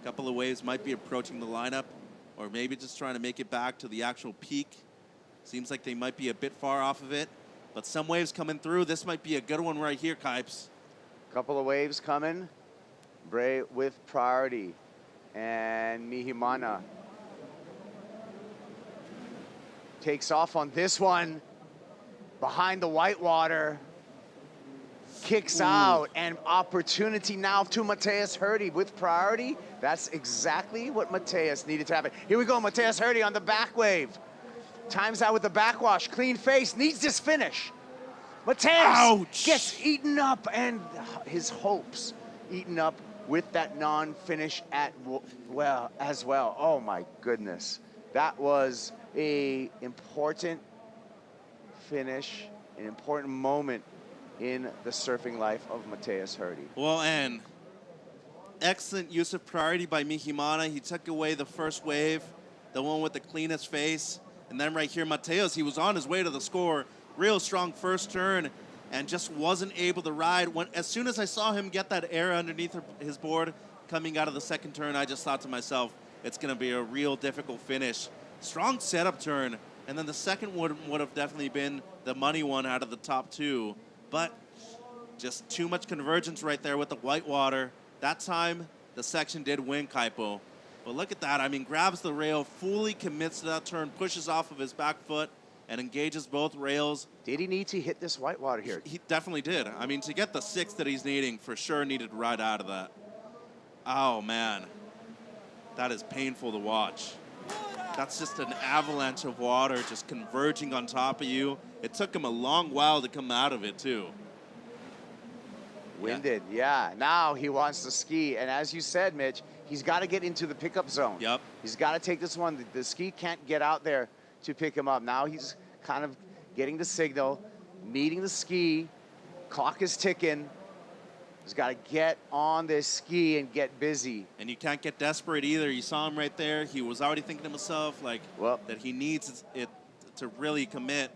B: A couple of waves might be approaching the lineup, or maybe just trying to make it back to the actual peak. Seems like they might be a bit far off of it, but some waves coming through. This might be a good one right here, Kipes.
A: Couple of waves coming. Bray with priority, and Mihimana takes off on this one behind the whitewater, kicks out, and opportunity now to Mateus Hurdy with priority. That's exactly what Mateus needed to happen. Here we go, Mateus Hurdy on the back wave. Times out with the backwash, clean face, needs this finish. Mateus gets eaten up, and his hopes eaten up with that non-finish as well. Oh my goodness. That was a important finish, an important moment in the surfing life of Mateus Hurdy.
B: Well, and excellent use of priority by Mihimana. He took away the first wave, the one with the cleanest face. And then right here, Mateus, he was on his way to the score. Real strong first turn, and just wasn't able to ride. As soon as I saw him get that air underneath his board coming out of the second turn, I just thought to myself, it's going to be a real difficult finish. Strong setup turn, and then the second one would have definitely been the money one out of the top two. But just too much convergence right there with the whitewater. That time, the section did win, Kaipo. But look at that. I mean, grabs the rail, fully commits to that turn, pushes off of his back foot, and engages both rails.
A: Did he need to hit this whitewater here?
B: He definitely did. I mean, to get the 6 that he's needing, for sure needed to ride out of that. Oh, man. That is painful to watch. That's just an avalanche of water just converging on top of you. It took him a long while to come out of it, too.
A: Winded, yeah. Now he wants to ski, and as you said, Mitch, he's got to get into the pickup zone.
B: Yep.
A: He's got to take this one. The ski can't get out there to pick him up. Now he's kind of getting the signal, meeting the ski, clock is ticking. He's got to get on this ski and get busy.
B: And you can't get desperate either. You saw him right there. He was already thinking to himself, like, that he needs it to really commit.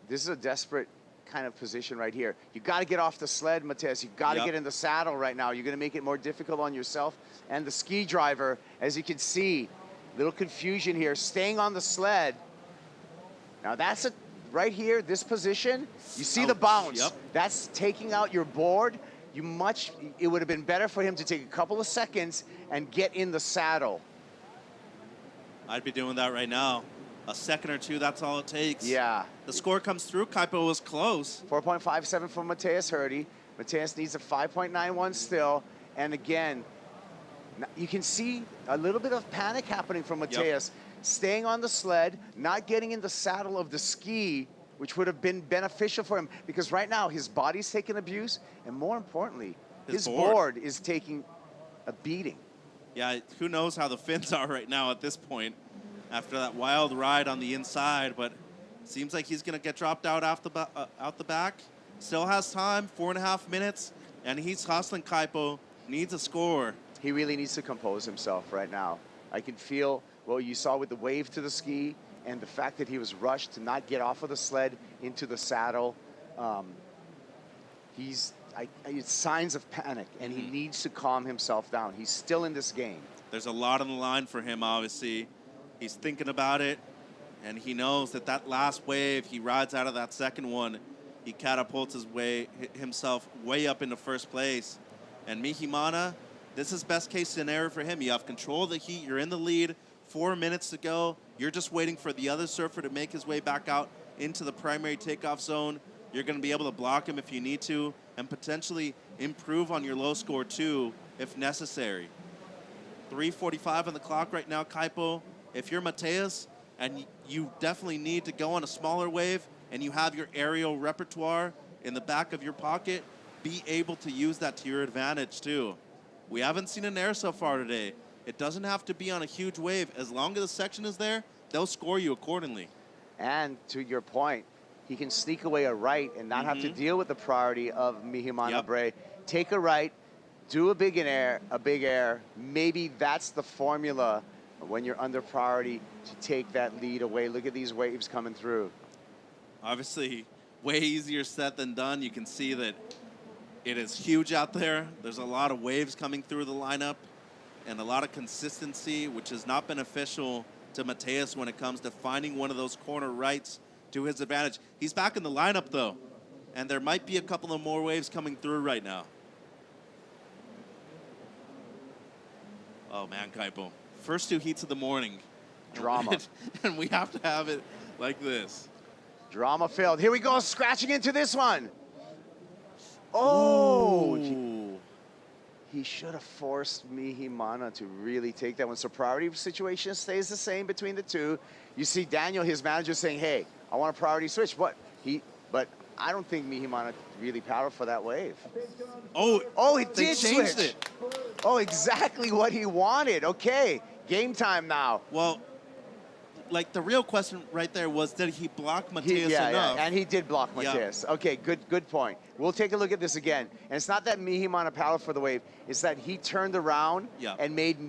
A: This is a desperate kind of position right here. You got to get off the sled, Mateus. You got to get in the saddle right now. You're going to make it more difficult on yourself and the ski driver. As you can see, little confusion here, staying on the sled. Now that's right here, this position, you see the bounce.
B: Yep.
A: That's taking out your board. It would have been better for him to take a couple of seconds and get in the saddle.
B: I'd be doing that right now. A second or two, that's all it takes.
A: Yeah.
B: The score comes through. Kaipo was close.
A: 4.57 for Mateus Hurdy. Mateus needs a 5.91 still. And again, you can see a little bit of panic happening from Mateus. Staying on the sled, not getting in the saddle of the ski, which would have been beneficial for him, because right now his body's taking abuse, and more importantly, his board is taking a beating.
B: Yeah, who knows how the fins are right now at this point after that wild ride on the inside, but seems like he's going to get dropped out the back. Still has time, 4.5 minutes, and he's hustling. Kaipo needs a score.
A: He really needs to compose himself right now. I can feel what you saw with the wave to the ski and the fact that he was rushed to not get off of the sled into the saddle. It's signs of panic, and he needs to calm himself down. He's still in this game.
B: There's a lot on the line for him, obviously. He's thinking about it, and he knows that that last wave, he rides out of that second one, he catapults himself way up into first place. And Mihimana, this is best case scenario for him. You have control of the heat, you're in the lead, 4 minutes to go. You're just waiting for the other surfer to make his way back out into the primary takeoff zone. You're going to be able to block him if you need to and potentially improve on your low score too if necessary. 3:45 on the clock right now, Kaipo. If you're Mateus and you definitely need to go on a smaller wave and you have your aerial repertoire in the back of your pocket, be able to use that to your advantage too. We haven't seen an air so far today. It doesn't have to be on a huge wave. As long as the section is there, they'll score you accordingly.
A: And to your point, he can sneak away a right and not have to deal with the priority of Mihimana Bray. Take a right, do a big air. Maybe that's the formula when you're under priority to take that lead away. Look at these waves coming through.
B: Obviously, way easier said than done. You can see that it is huge out there. There's a lot of waves coming through the lineup and a lot of consistency, which is not beneficial to Mateus when it comes to finding one of those corner rights to his advantage. He's back in the lineup, though, and there might be a couple of more waves coming through right now. Oh, man, Kaipo. First 2 heats of the morning.
A: Drama.
B: And we have to have it like this.
A: Drama filled. Here we go, scratching into this one. Oh! He should have forced Mihimana to really take that one. So priority situation stays the same between the two. You see Daniel, his manager, saying, hey, I want a priority switch. But I don't think Mihimana really paddled for that wave. Oh, he did
B: changed
A: switch.
B: It.
A: Oh, exactly what he wanted. Okay, game time now.
B: Well, like the real question right there was, did he block Mateus enough?
A: Yeah, and he did block Mateus. Okay, good point. We'll take a look at this again. And it's not that Mihimana paddled for the wave. It's that he turned around and made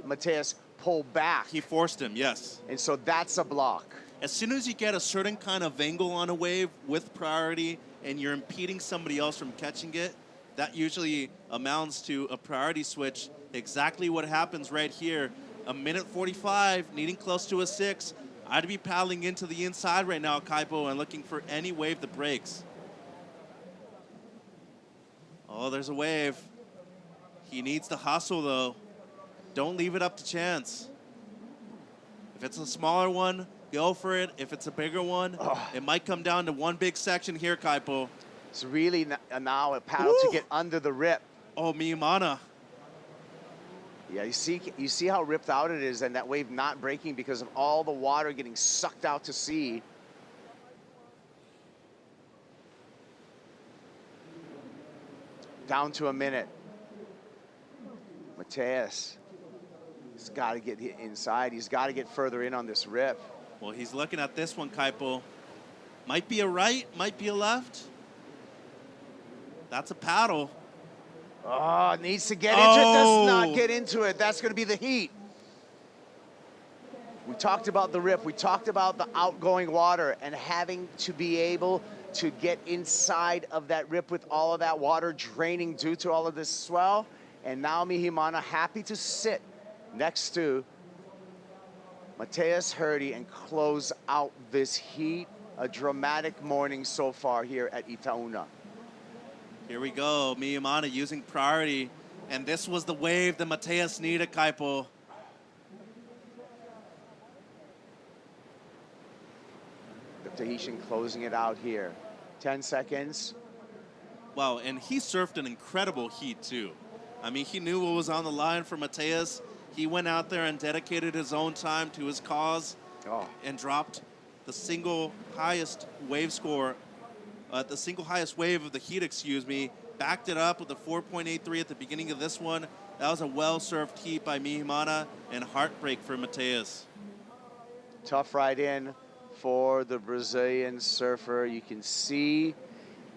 A: Mateus pull back.
B: He forced him, yes.
A: And so that's a block.
B: As soon as you get a certain kind of angle on a wave with priority and you're impeding somebody else from catching it, that usually amounts to a priority switch. Exactly what happens right here. A minute 45, needing close to a 6. I'd be paddling into the inside right now, Kaipo, and looking for any wave that breaks. Oh, there's a wave. He needs to hustle, though. Don't leave it up to chance. If it's a smaller one, go for it. If it's a bigger one, it might come down to one big section here, Kaipo.
A: It's really now a paddle to get under the rip.
B: Oh, Mihimana.
A: Yeah, you see how ripped out it is, and that wave not breaking because of all the water getting sucked out to sea. Down to a minute. Mateus, he's got to get inside. He's got to get further in on this rip.
B: Well, he's looking at this one, Kaipo. Might be a right, might be a left. That's a paddle.
A: Oh, needs to get into it. Does not get into it. That's going to be the heat. We talked about the rip. We talked about the outgoing water and having to be able to get inside of that rip with all of that water draining due to all of this swell. And now Mihimana happy to sit next to Mateus Hurdy and close out this heat. A dramatic morning so far here at Itaúna.
B: Here we go, Mihimana using priority. And this was the wave that Mateus needed, Kaipo.
A: The Tahitian closing it out here. 10 seconds.
B: Wow, and he surfed an incredible heat too. I mean, he knew what was on the line for Mateus. He went out there and dedicated his own time to his cause and dropped the single highest wave score, the single highest wave of the heat, excuse me, backed it up with a 4.83 at the beginning of this one. That was a well-served heat by Mihimana and heartbreak for Mateus.
A: Tough ride in for the Brazilian surfer. You can see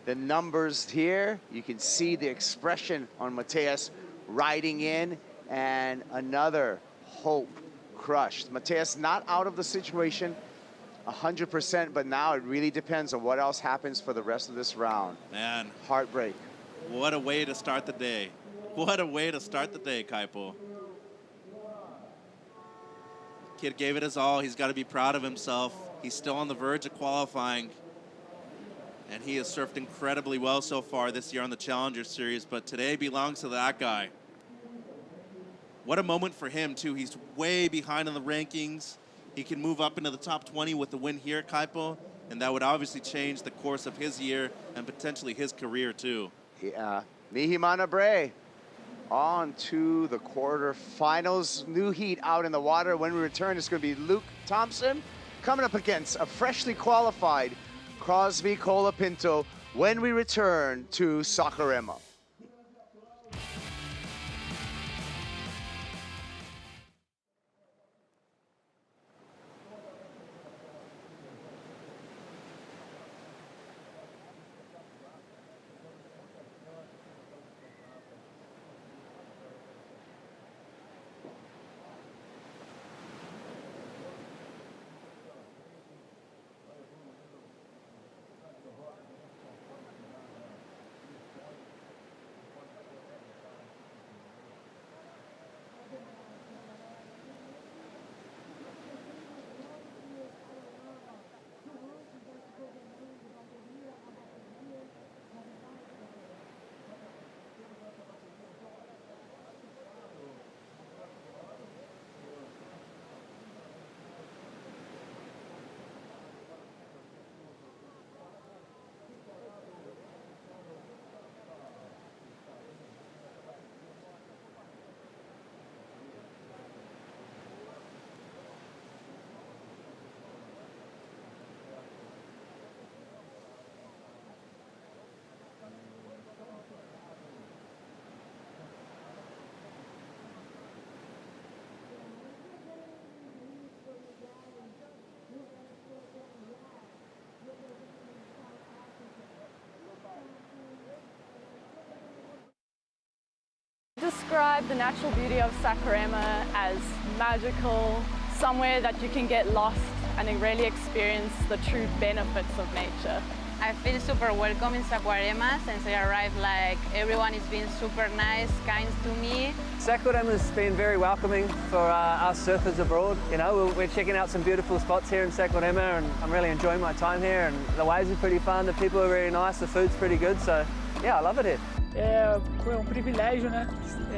A: the numbers here. You can see the expression on Mateus riding in, and another hope crushed. Mateus not out of the situation 100%, but now it really depends on what else happens for the rest of this round.
B: Man.
A: Heartbreak.
B: What a way to start the day. What a way to start the day, Kaipo. Kid gave it his all. He's got to be proud of himself. He's still on the verge of qualifying. And he has surfed incredibly well so far this year on the Challenger Series, but today belongs to that guy. What a moment for him, too. He's way behind in the rankings. He can move up into the top 20 with the win here at Kaipo, and that would obviously change the course of his year and potentially his career, too.
A: Yeah. Mihimana Bray. on to the quarterfinals. New heat out in the water. When we return, it's going to be Luke Thompson coming up against a freshly qualified Crosby Colapinto when we return to Saquarema.
K: Describe the natural beauty of Saquarema as magical, somewhere that you can get lost and really experience the true benefits of nature.
L: I feel super welcome in Saquarema since I arrived. Like everyone is being super nice, kind to me.
M: Saquarema's been very welcoming for us surfers abroad. You know, we're checking out some beautiful spots here in Saquarema, and I'm really enjoying my time here. And the waves are pretty fun, the people are really nice, the food's pretty good. So yeah, I love it here.
N: É privilégio, né,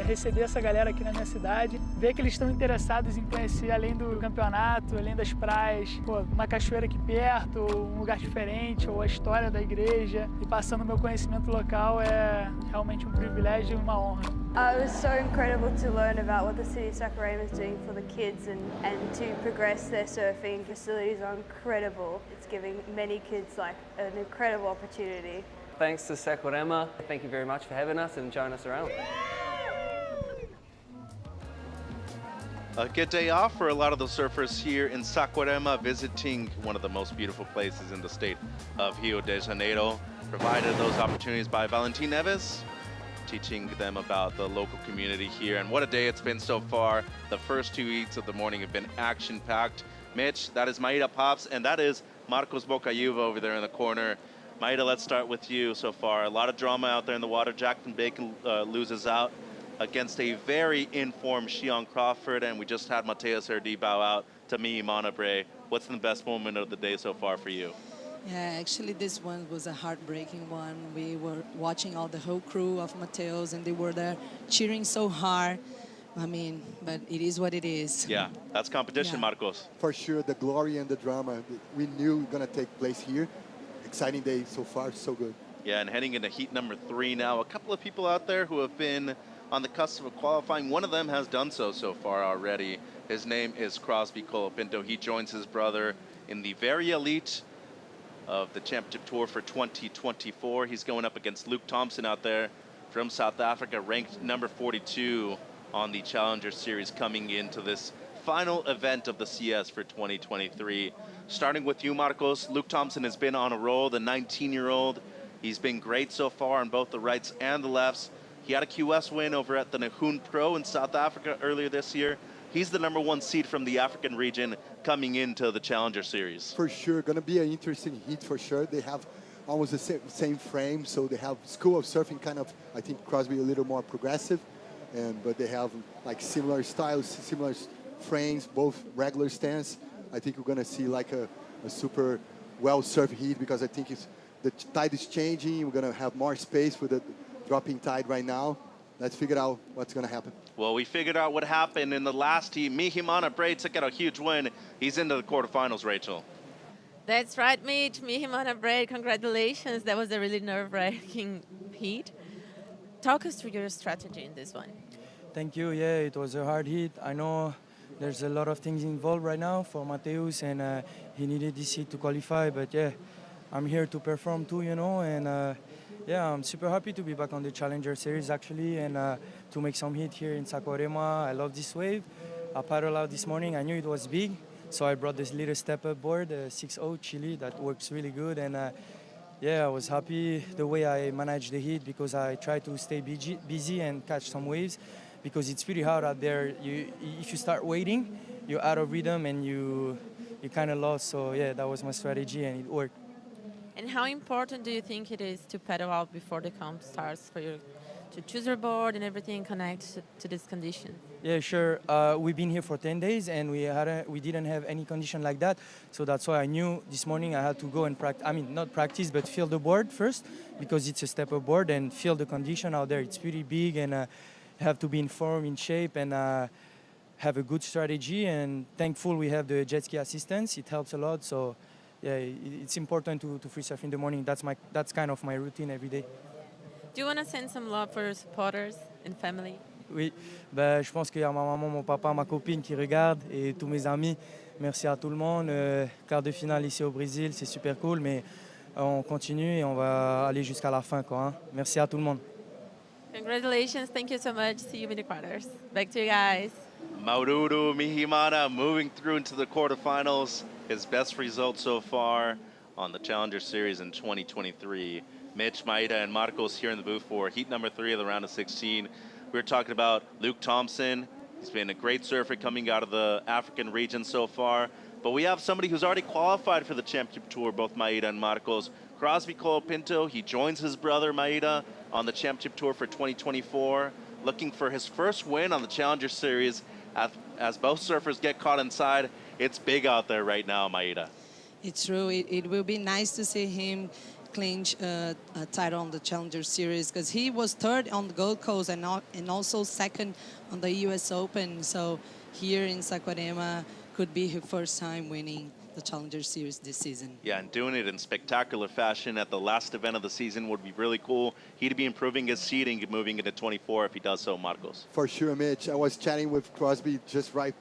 N: receber essa galera aqui na minha cidade, ver que eles estão interessados em conhecer além do campeonato, além das praias, uma cachoeira aqui perto, um lugar diferente, ou a história da igreja, e passando o meu conhecimento local é realmente um privilégio e uma honra.
K: It was so incredible to learn about what the city of Saquarema is doing for the kids and to progress their surfing. Facilities are incredible. It's giving many kids like an incredible opportunity.
M: Thanks to Saquarema. Thank you very much for having us and showing us around.
B: A good day off for a lot of the surfers here in Saquarema, visiting one of the most beautiful places in the state of Rio de Janeiro. Provided those opportunities by Valentin Neves, teaching them about the local community here. And what a day it's been so far. The first 2 heats of the morning have been action-packed. Mitch, that is Maida Pops, and that is Marcos Bocayuva over there in the corner. Maida, let's start with you so far. A lot of drama out there in the water. Jackson Bacon loses out against a very informed Shion Crawford, and we just had Mateus Herdy bow out to Mihi Manabre. What's the best moment of the day so far for you?
O: Yeah, actually this one was a heartbreaking one. We were watching all the whole crew of Mateus, and they were there cheering so hard. I mean, but it is what it is.
B: Yeah, that's competition,
O: Yeah.
B: Marcos.
P: For sure, the glory and the drama, we knew going to take place here. Exciting day so far, so good.
B: Yeah, and heading into heat number 3 now. A couple of people out there who have been on the cusp of qualifying. One of them has done so far already. His name is Crosby Colapinto. He joins his brother in the very elite of the championship tour for 2024. He's going up against Luke Thompson out there from South Africa, ranked number 42 on the Challenger Series, coming into this final event of the CS for 2023. Starting with you, Marcos, Luke Thompson has been on a roll, the 19-year-old. He's been great so far on both the rights and the lefts. He had a QS win over at the Nahun Pro in South Africa earlier this year. He's the #1 seed from the African region coming into the Challenger Series.
P: For sure, going to be an interesting heat for sure. They have almost the same frame, so they have School of Surfing kind of, I think Crosby a little more progressive, but they have like similar styles, similar frames, both regular stance. I think we're going to see like a super well-surfed heat because I think the tide is changing. We're going to have more space with the dropping tide right now. Let's figure out what's going to happen.
B: Well, we figured out what happened in the last heat. Mihi Manabre took out a huge win. He's into the quarterfinals, Rachel.
C: That's right, Mitch. Mihi Manabre, congratulations. That was a really nerve-wracking heat. talk us through your strategy in this one.
Q: Thank you. Yeah, it was a hard hit. I know there's a lot of things involved right now for Mateus, and he needed this hit to qualify. But yeah, I'm here to perform too, and yeah, I'm super happy to be back on the Challenger Series actually, and to make some hit here in Saquarema. I love this wave. I paddled out this morning. I knew it was big, so I brought this little step-up board, 6.0 Chile, that works really good, and yeah, I was happy the way I managed the heat because I tried to stay busy and catch some waves because it's pretty hard out there. If you start waiting, you're out of rhythm and you kind of lost. So yeah, that was my strategy and it worked.
C: And how important do you think it is to paddle out before the comp starts for you to choose your board and everything connect to this condition?
Q: Yeah, sure. We've been here for 10 days and we didn't have any condition like that. So that's why I knew this morning I had to go and practice. I mean, not practice, but feel the board first because it's a step-up board and feel the condition out there. It's pretty big and have to be in form, in shape, and have a good strategy. And thankful we have the jet ski assistance. It helps a lot. So yeah, it's important to free surf in the morning. That's kind of my routine every day.
C: Do you want to send some love for your supporters and family?
Q: Oui, ben, je pense qu'il y a ma maman, mon papa, ma copine qui regardent et tous mes amis. Merci à tout le monde. Quart de finale ici au Brésil, c'est super cool, mais on continue et on va aller jusqu'à la fin, quoi, hein. Merci à tout le monde.
C: Congratulations. Thank you so much. See you in the quarters. Back to you guys.
B: Maururu Mihimana moving through into the quarterfinals. His best result so far on the Challenger Series in 2023. Mitch, Maeda, and Marcos here in the booth for heat number 3 of the round of 16. We were talking about Luke Thompson. He's been a great surfer coming out of the African region so far. But we have somebody who's already qualified for the Championship Tour, both Maeda and Marcos. Crosby Colapinto, he joins his brother Maeda on the Championship Tour for 2024, looking for his first win on the Challenger Series. As both surfers get caught inside, it's big out there right now, Maeda.
O: It's true. It will be nice to see him clinch a title on the Challenger Series because he was third on the Gold Coast and also second on the U.S. Open. So here in Saquarema could be his first time winning the Challenger Series this season.
B: Yeah, and doing it in spectacular fashion at the last event of the season would be really cool. He'd be improving his seeding, moving into 24 if he does so, Marcos.
P: For sure, Mitch. I was chatting with Crosby just right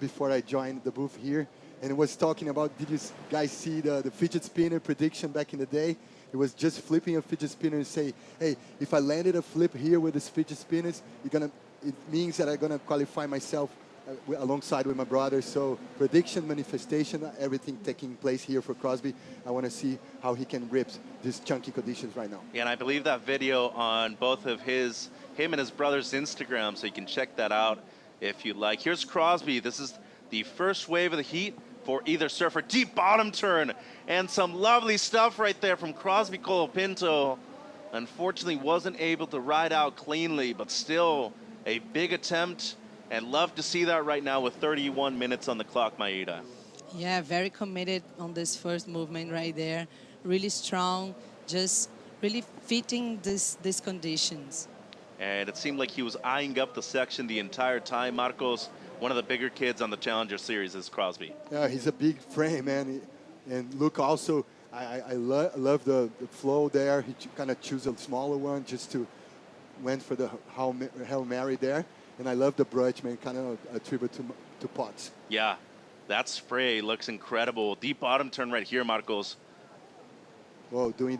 P: before I joined the booth here, and was talking about, did you guys see the fidget spinner prediction back in the day? It was just flipping a fidget spinner and say, hey, if I landed a flip here with this fidget spinners, it means that I'm gonna qualify myself alongside with my brother. So prediction, manifestation, everything taking place here for Crosby. I want to see how he can rip these chunky conditions right now.
B: Yeah, and I believe that video on both of him and his brother's Instagram, so you can check that out if you'd like. Here's Crosby. This is the first wave of the heat for either surfer. Deep bottom turn and some lovely stuff right there from Crosby Colapinto. Unfortunately wasn't able to ride out cleanly, but still a big attempt. And love to see that right now with 31 minutes on the clock, Maeda.
O: Yeah, very committed on this first movement right there. Really strong, just really fitting these conditions.
B: And it seemed like he was eyeing up the section the entire time. Marcos, one of the bigger kids on the Challenger Series is Crosby.
P: Yeah, he's a big frame, man. And look, also, I love the flow there. He kind of chose a smaller one just to went for the Hail Mary there. And I love the brush, man, kind of a tribute to Potts.
B: Yeah, that spray looks incredible. Deep bottom turn right here, Marcos.
P: Well, doing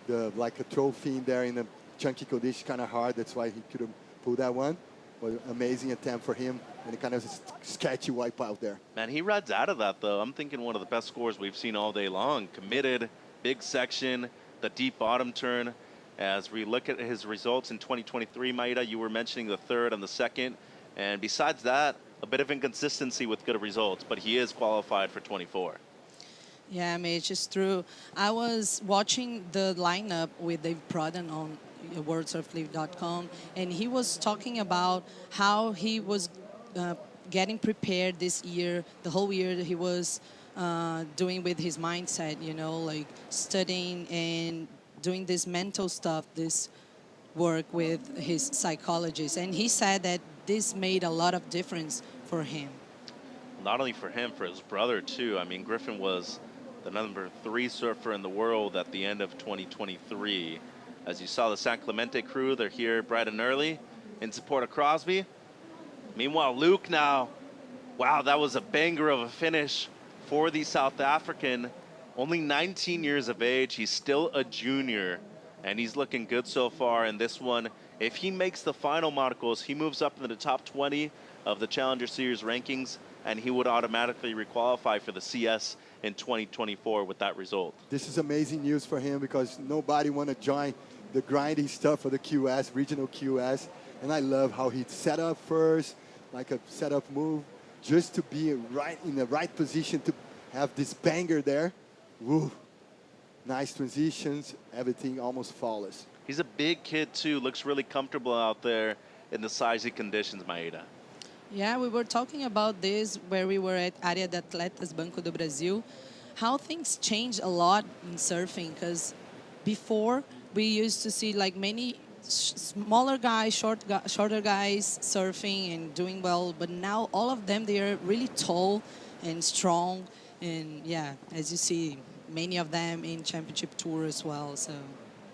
P: the like a trophy in there in a chunky condition, kind of hard. That's why he couldn't pull that one. But amazing attempt for him, and kind of sketchy wipe out there.
B: Man, he rides out of that, though. I'm thinking one of the best scores we've seen all day long. Committed, big section, the deep bottom turn. As we look at his results in 2023, Maeda, you were mentioning the third and the second. And besides that, a bit of inconsistency with good results, but he is qualified for 24.
O: Yeah, Mitch, it's true. I was watching the lineup with Dave Proden on WorldSurfLive.com, and he was talking about how he was getting prepared this year, the whole year that he was doing with his mindset, you know, like studying and doing this mental stuff, this work with his psychologist. And he said that this made a lot of difference for him.
B: Not only for him, for his brother, too. I mean, Griffin was the #3 surfer in the world at the end of 2023. As you saw the San Clemente crew, they're here bright and early in support of Crosby. Meanwhile, Luke now, wow, that was a banger of a finish for the South African. Only 19 years of age, he's still a junior, and he's looking good so far in this one. If he makes the final, Marcos, he moves up into the top 20 of the Challenger Series rankings, and he would automatically requalify for the CS in 2024 with that result.
P: This is amazing news for him because nobody want to join the grinding stuff for the QS, regional QS. And I love how he set up first, like a setup move, just to be right in the right position to have this banger there. Woo. Nice transitions, everything almost flawless.
B: He's a big kid too, looks really comfortable out there in the sizey conditions, Maeda.
O: Yeah, we were talking about this where we were at Área de Atletas Banco do Brasil, how things change a lot in surfing, because before we used to see like many smaller guys, shorter guys surfing and doing well, but now all of them, they are really tall and strong, and yeah, as you see, many of them in championship tour as well. So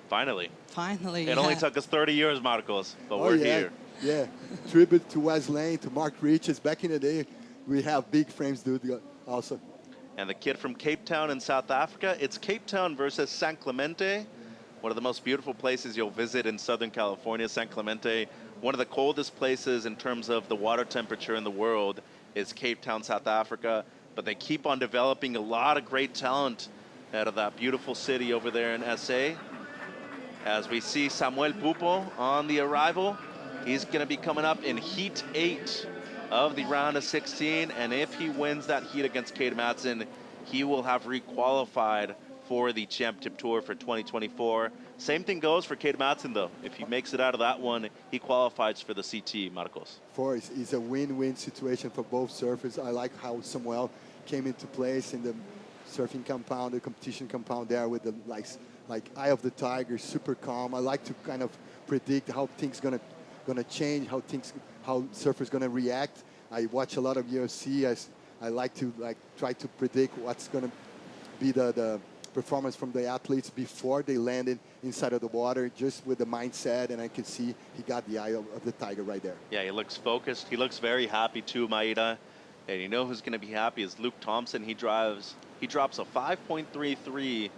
B: Finally.
O: It
B: only took us 30 years, Marcos, but we're here.
P: Yeah, tribute to Wes Lane, to Mark Riches. Back in the day, we have big frames, dude, also.
B: And the kid from Cape Town in South Africa, it's Cape Town versus San Clemente, one of the most beautiful places you'll visit in Southern California. San Clemente, one of the coldest places in terms of the water temperature in the world, is Cape Town, South Africa. But they keep on developing a lot of great talent out of that beautiful city over there in SA. As we see Samuel Pupo on the arrival, he's going to be coming up in Heat 8 of the round of 16. And if he wins that heat against Cade Matson, he will have requalified for the championship tour for 2024. Same thing goes for Cade Matson, though. If he makes it out of that one, he qualifies for the CT, Marcos.
P: It's a win-win situation for both surfers. I like how Samuel came into place in the surfing compound, the competition compound there with the like Eye of the Tiger, super calm. I like to kind of predict how things gonna change, how surfers gonna react. I watch a lot of UFC. I like to try to predict what's gonna be the performance from the athletes before they landed inside of the water, just with the mindset, and I can see he got the Eye of the Tiger right there.
B: Yeah, he looks focused. He looks very happy too, Maeda. And you know who's going to be happy is Luke Thompson. He drops a 5.33,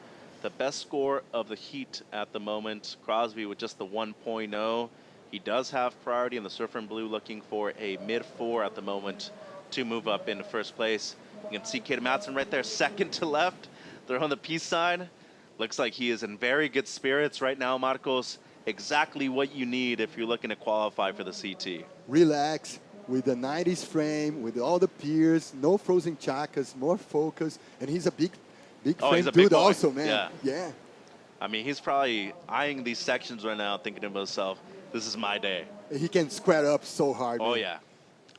B: the best score of the heat at the moment. Crosby with just the 1.0. He does have priority in the Surfer in Blue, looking for a mid-4 at the moment to move up into first place. You can see Cade Matson right there, second to left. They're on the peace sign. Looks like he is in very good spirits right now, Marcos. Exactly what you need if you're looking to qualify for the CT.
P: Relax, with the 90s frame, with all the piers, no frozen chakas, more focus, and he's a big frame dude also, man. Yeah.
B: I mean, he's probably eyeing these sections right now, thinking to himself, this is my day.
P: He can square up so hard.
B: Oh,
P: man.
B: yeah.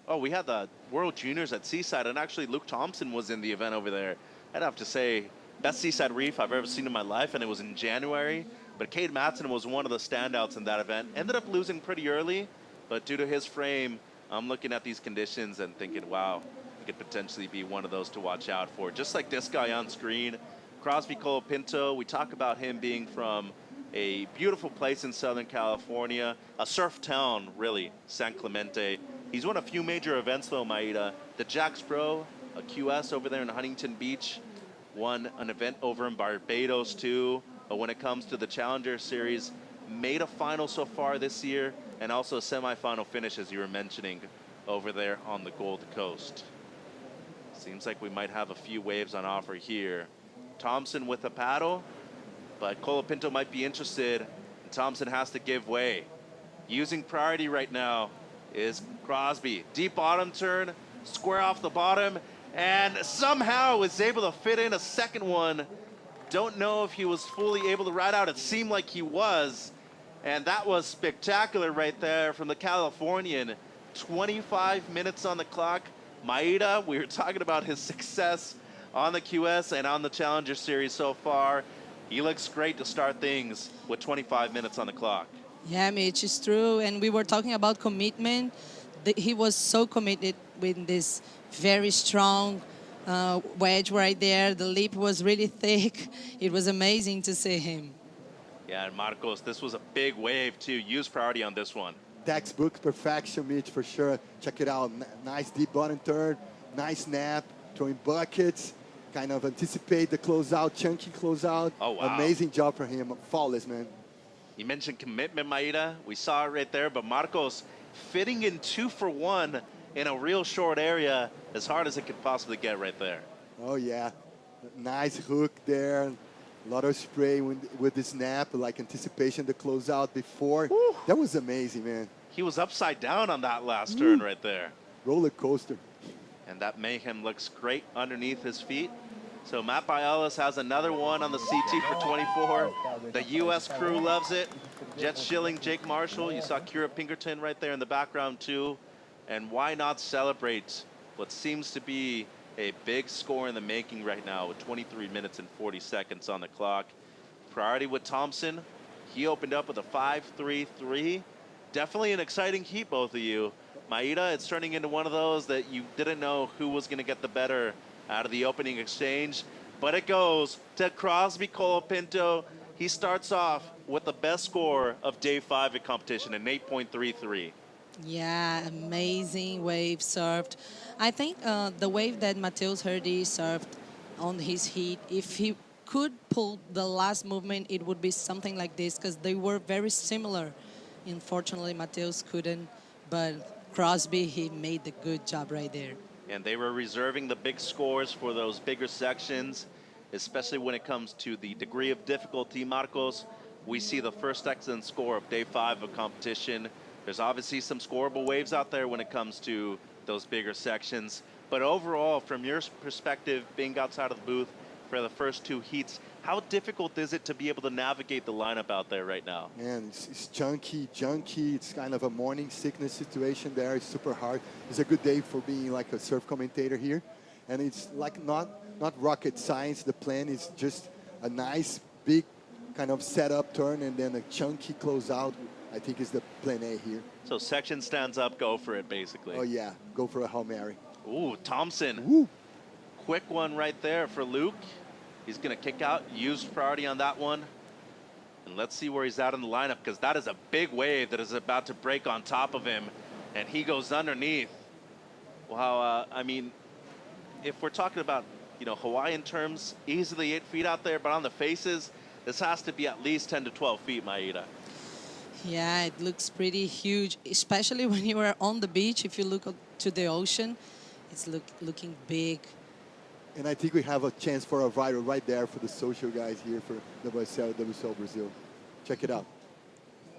B: Oh, we had the World Juniors at Seaside, and actually Luke Thompson was in the event over there. I'd have to say, best Seaside Reef I've ever seen in my life, and it was in January. But Cade Matson was one of the standouts in that event. Ended up losing pretty early, but due to his frame, I'm looking at these conditions and thinking, wow, he could potentially be one of those to watch out for. Just like this guy on screen, Crosby Colapinto. We talk about him being from a beautiful place in Southern California, a surf town, really, San Clemente. He's won a few major events, though, Maeda. The Jacks Pro, a QS over there in Huntington Beach, won an event over in Barbados, too. But when it comes to the Challenger Series, made a final so far this year, and also a semifinal finish, as you were mentioning, over there on the Gold Coast. Seems like we might have a few waves on offer here. Thompson with a paddle, but Colapinto might be interested, and Thompson has to give way. Using priority right now is Crosby. Deep bottom turn, square off the bottom, and somehow was able to fit in a second one. Don't know if he was fully able to ride out. It seemed like he was. And that was spectacular right there from the Californian. 25 minutes on the clock. Maeda, we were talking about his success on the QS and on the Challenger Series so far. He looks great to start things with 25 minutes on the clock.
O: Yeah, Mitch, it's true. And we were talking about commitment. He was so committed with this very strong wedge right there. The lip was really thick. It was amazing to see him.
R: Yeah, and Marcos, this was a big wave too. Use priority on this one.
P: Textbook perfection, Mitch, for sure. Check it out. Nice deep bottom turn, nice snap, throwing buckets, kind of anticipate the closeout, chunky closeout.
R: Oh, wow.
P: Amazing job for him. Flawless, man.
R: You mentioned commitment, Maida. We saw it right there, but Marcos fitting in 2 for 1 in a real short area, as hard as it could possibly get right there.
P: Oh, yeah. Nice hook there. A lot of spray with the snap, like anticipation, the closeout before. Woo. That was amazing, man.
R: He was upside down on that last turn right there.
P: Roller coaster.
R: And that mayhem looks great underneath his feet. So Matt Baialas has another one on the CT for 24. The U.S. crew loves it. Jet Schilling, Jake Marshall. You saw Kira Pinkerton right there in the background too. And why not celebrate what seems to be a big score in the making right now with 23 minutes and 40 seconds on the clock. Priority with Thompson. He opened up with a 5-3-3. Definitely an exciting heat, both of you. Maida, it's turning into one of those that you didn't know who was going to get the better out of the opening exchange. But it goes to Crosby Colapinto. He starts off with the best score of day 5 at competition, an 8.33.
O: Yeah, amazing wave served. I think the wave that Matheus Herdy served on his heat, if he could pull the last movement, it would be something like this, because they were very similar. Unfortunately, Matheus couldn't, but Crosby, he made the good job right there.
R: And they were reserving the big scores for those bigger sections, especially when it comes to the degree of difficulty. Marcos, we see the first excellent score of day 5 of competition. There's obviously some scoreable waves out there when it comes to those bigger sections. But overall, from your perspective, being outside of the booth for the first 2 heats, how difficult is it to be able to navigate the lineup out there right now?
P: Man, it's junky. It's kind of a morning sickness situation there. It's super hard. It's a good day for being like a surf commentator here. And it's like not rocket science. The plan is just a nice, big kind of setup turn and then a chunky closeout. I think is the plan A here.
R: So section stands up, go for it, basically.
P: Oh, yeah. Go for a Hail Mary.
R: Ooh, Thompson.
P: Woo.
R: Quick one right there for Luke. He's going to kick out, use priority on that one. And let's see where he's at in the lineup, because that is a big wave that is about to break on top of him. And he goes underneath. Wow, I mean, if we're talking about, you know, Hawaiian terms, easily 8 feet out there, but on the faces, this has to be at least 10 to 12 feet, Maida.
O: Yeah, it looks pretty huge, especially when you are on the beach. If you look to the ocean, it's looking big.
P: And I think we have a chance for a viral right there for the social guys here for WSL Brazil. Check it out.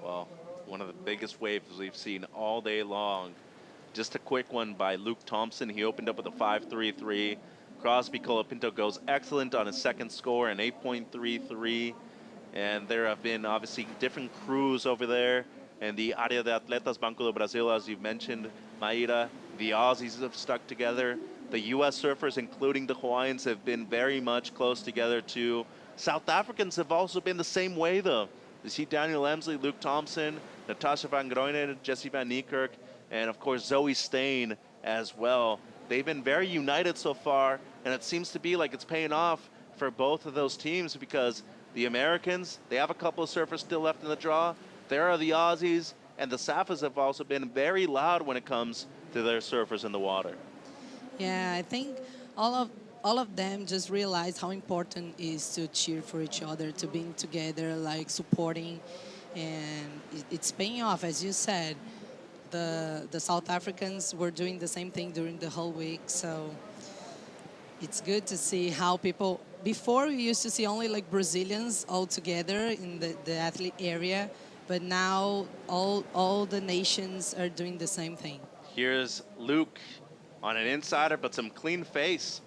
R: Well, one of the biggest waves we've seen all day long. Just a quick one by Luke Thompson. He opened up with a 5.33. Crosby Colapinto goes excellent on his second score, an 8.33. And there have been obviously different crews over there. And the Área de Atletas Banco do Brasil, as you mentioned, Maida, the Aussies have stuck together. The U.S. surfers, including the Hawaiians, have been very much close together too. South Africans have also been the same way, though. You see Daniel Emsley, Luke Thompson, Natasha van Groenen, Jessie van Niekerk, and of course Zoe Stain as well. They've been very united so far, and it seems to be like it's paying off for both of those teams, because the Americans, they have a couple of surfers still left in the draw. There are the Aussies, and the Safas have also been very loud when it comes to their surfers in the water.
O: Yeah, I think all of them just realize how important it is to cheer for each other, to being together, like supporting, and it's paying off, as you said. The South Africans were doing the same thing during the whole week, so it's good to see how people. Before we used to see only like Brazilians all together in the athlete area, but now all the nations are doing the same thing.
R: Here's Luke on an insider, but some clean face.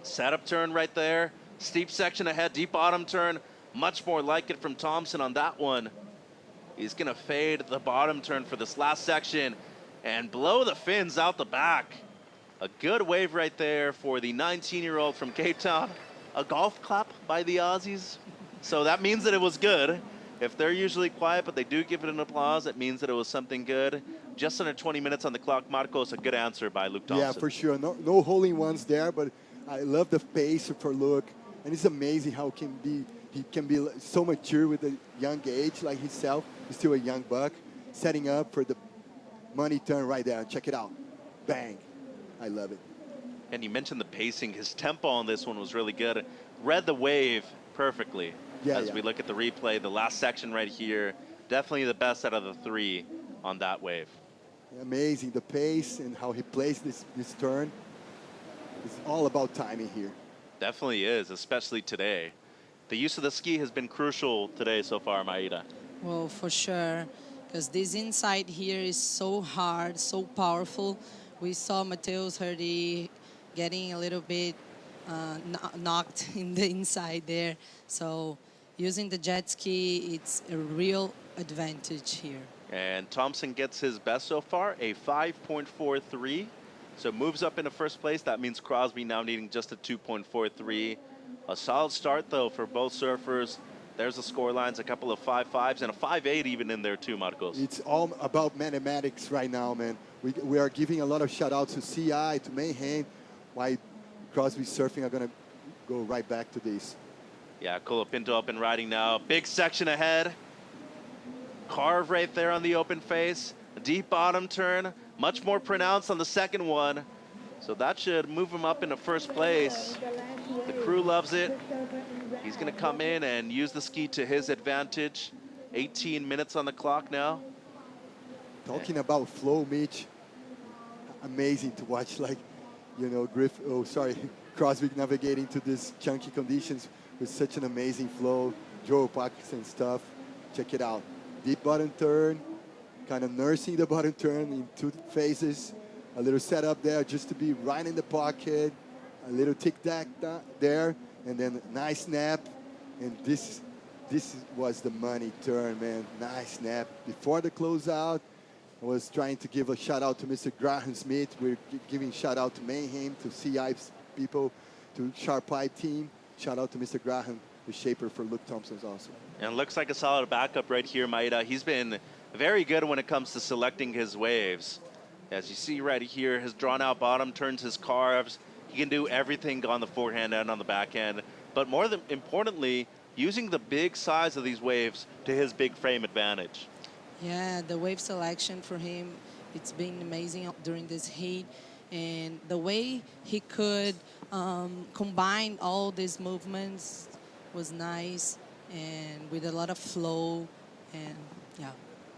R: Setup turn right there. Steep section ahead, deep bottom turn. Much more like it from Thompson on that one. He's gonna fade the bottom turn for this last section and blow the fins out the back. A good wave right there for the 19-year-old from Cape Town. A golf clap by the Aussies. So that means that it was good. If they're usually quiet, but they do give it an applause, it means that it was something good. Just under 20 minutes on the clock. Marcos, a good answer by Luke Thompson.
P: Yeah, for sure. No hole-in-ones there, but I love the pace for Luke. And it's amazing how he he can be so mature with a young age like himself. He's still a young buck, setting up for the money turn right there. Check it out. Bang. I love it.
R: And you mentioned the pacing. His tempo on this one was really good. Read the wave perfectly. As we look at the replay, the last section right here, definitely the best out of the three on that wave.
P: Amazing, the pace and how he plays this turn. It's all about timing here.
R: Definitely is, especially today. The use of the ski has been crucial today so far, Maida.
O: Well, for sure, because this inside here is so hard, so powerful. We saw Mateus Herdy getting a little bit knocked in the inside there. So using the jet ski, it's a real advantage here.
R: And Thompson gets his best so far, a 5.43. So moves up into first place. That means Crosby now needing just a 2.43. A solid start, though, for both surfers. There's the score lines, a couple of 5.5s and a 5.8 even in there, too, Marcos.
P: It's all about mathematics right now, man. We are giving a lot of shout-outs to CI, to Mayhem, why Crosby Surfing are going to go right back to this.
R: Yeah, Colapinto up and riding now. Big section ahead. Carve right there on the open face. A deep bottom turn. Much more pronounced on the second one. So that should move him up into first place. The crew loves it. He's going to come in and use the ski to his advantage. 18 minutes on the clock now.
P: Talking about flow, Mitch, amazing to watch, like, you know, Crosby navigating to these chunky conditions with such an amazing flow. Joe pockets and stuff. Check it out. Deep bottom turn, kind of nursing the bottom turn in two phases. A little setup there just to be right in the pocket. A little tic-tac there, and then nice snap. And this was the money turn, man. Nice snap. Before the closeout, I was trying to give a shout out to Mr. Graham Smith. We're giving shout out to Mayhem, to CI people, to Sharp Eye team. Shout out to Mr. Graham, the shaper for Luke Thompson's also.
R: And it looks like a solid backup right here, Maida. He's been very good when it comes to selecting his waves. As you see right here, his drawn out bottom turns, his carves. He can do everything on the forehand and on the backhand. But more than importantly, using the big size of these waves to his big frame advantage.
O: Yeah, the wave selection for him, it's been amazing during this heat. And the way he could combine all these movements was nice and with a lot of flow, and yeah.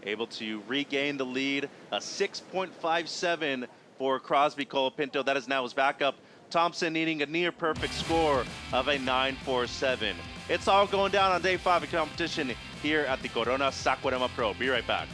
R: Able to regain the lead, a 6.57 for Crosby Colapinto. That is now his backup. Thompson needing a near perfect score of a 9.47. It's all going down on day 5 of competition here at the Corona Saquarema Pro. Be right back.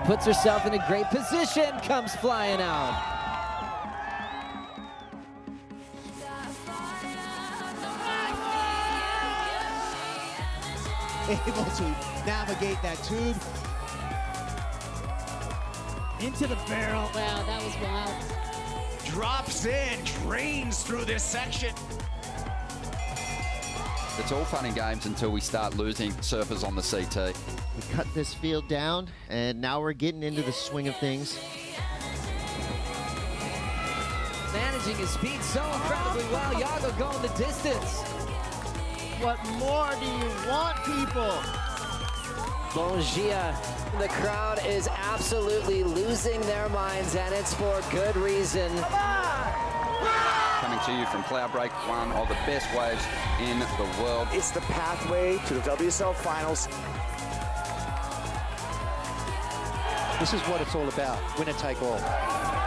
G: Puts herself in a great position, comes flying out.
S: Able to navigate that tube into the barrel.
T: Wow, that was wild. drops in, drains through this section.
U: It's all fun and games until we start losing surfers on the CT.
S: We cut this field down, and now we're getting into the swing of things.
G: Managing his speed so incredibly well. Yago going the distance.
S: What more do you want, people?
V: Mongia, the crowd is absolutely losing their minds, and it's for good reason.
U: Coming to you from Cloudbreak, one of the best waves in the world.
A: It's the pathway to the WSL Finals.
S: This is what it's all about, winner take all.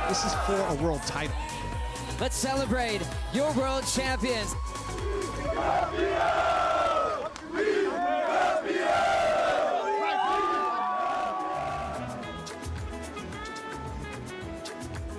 T: This is for a world title.
G: Let's celebrate your world champions.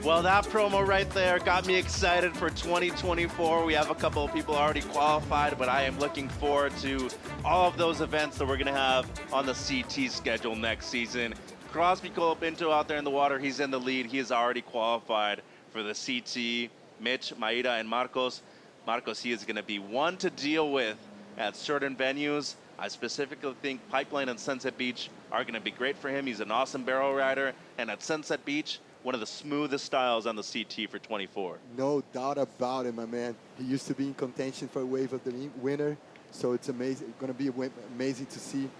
B: Well, that promo right there got me excited for 2024. We have a couple of people already qualified, but I am looking forward to all of those events that we're going to have on the CT schedule next season. Crosby Colapinto out there in the water, he's in the lead. He is already qualified for the CT. Mitch, Maida, and Marcos. Marcos, he is going to be one to deal with at certain venues. I specifically think Pipeline and Sunset Beach are going to be great for him. He's an awesome barrel rider. And at Sunset Beach, one of the smoothest styles on the CT for 24.
P: No doubt about it, my man. He used to be in contention for Wave of the Winner, so it's amazing. It's going to be amazing to see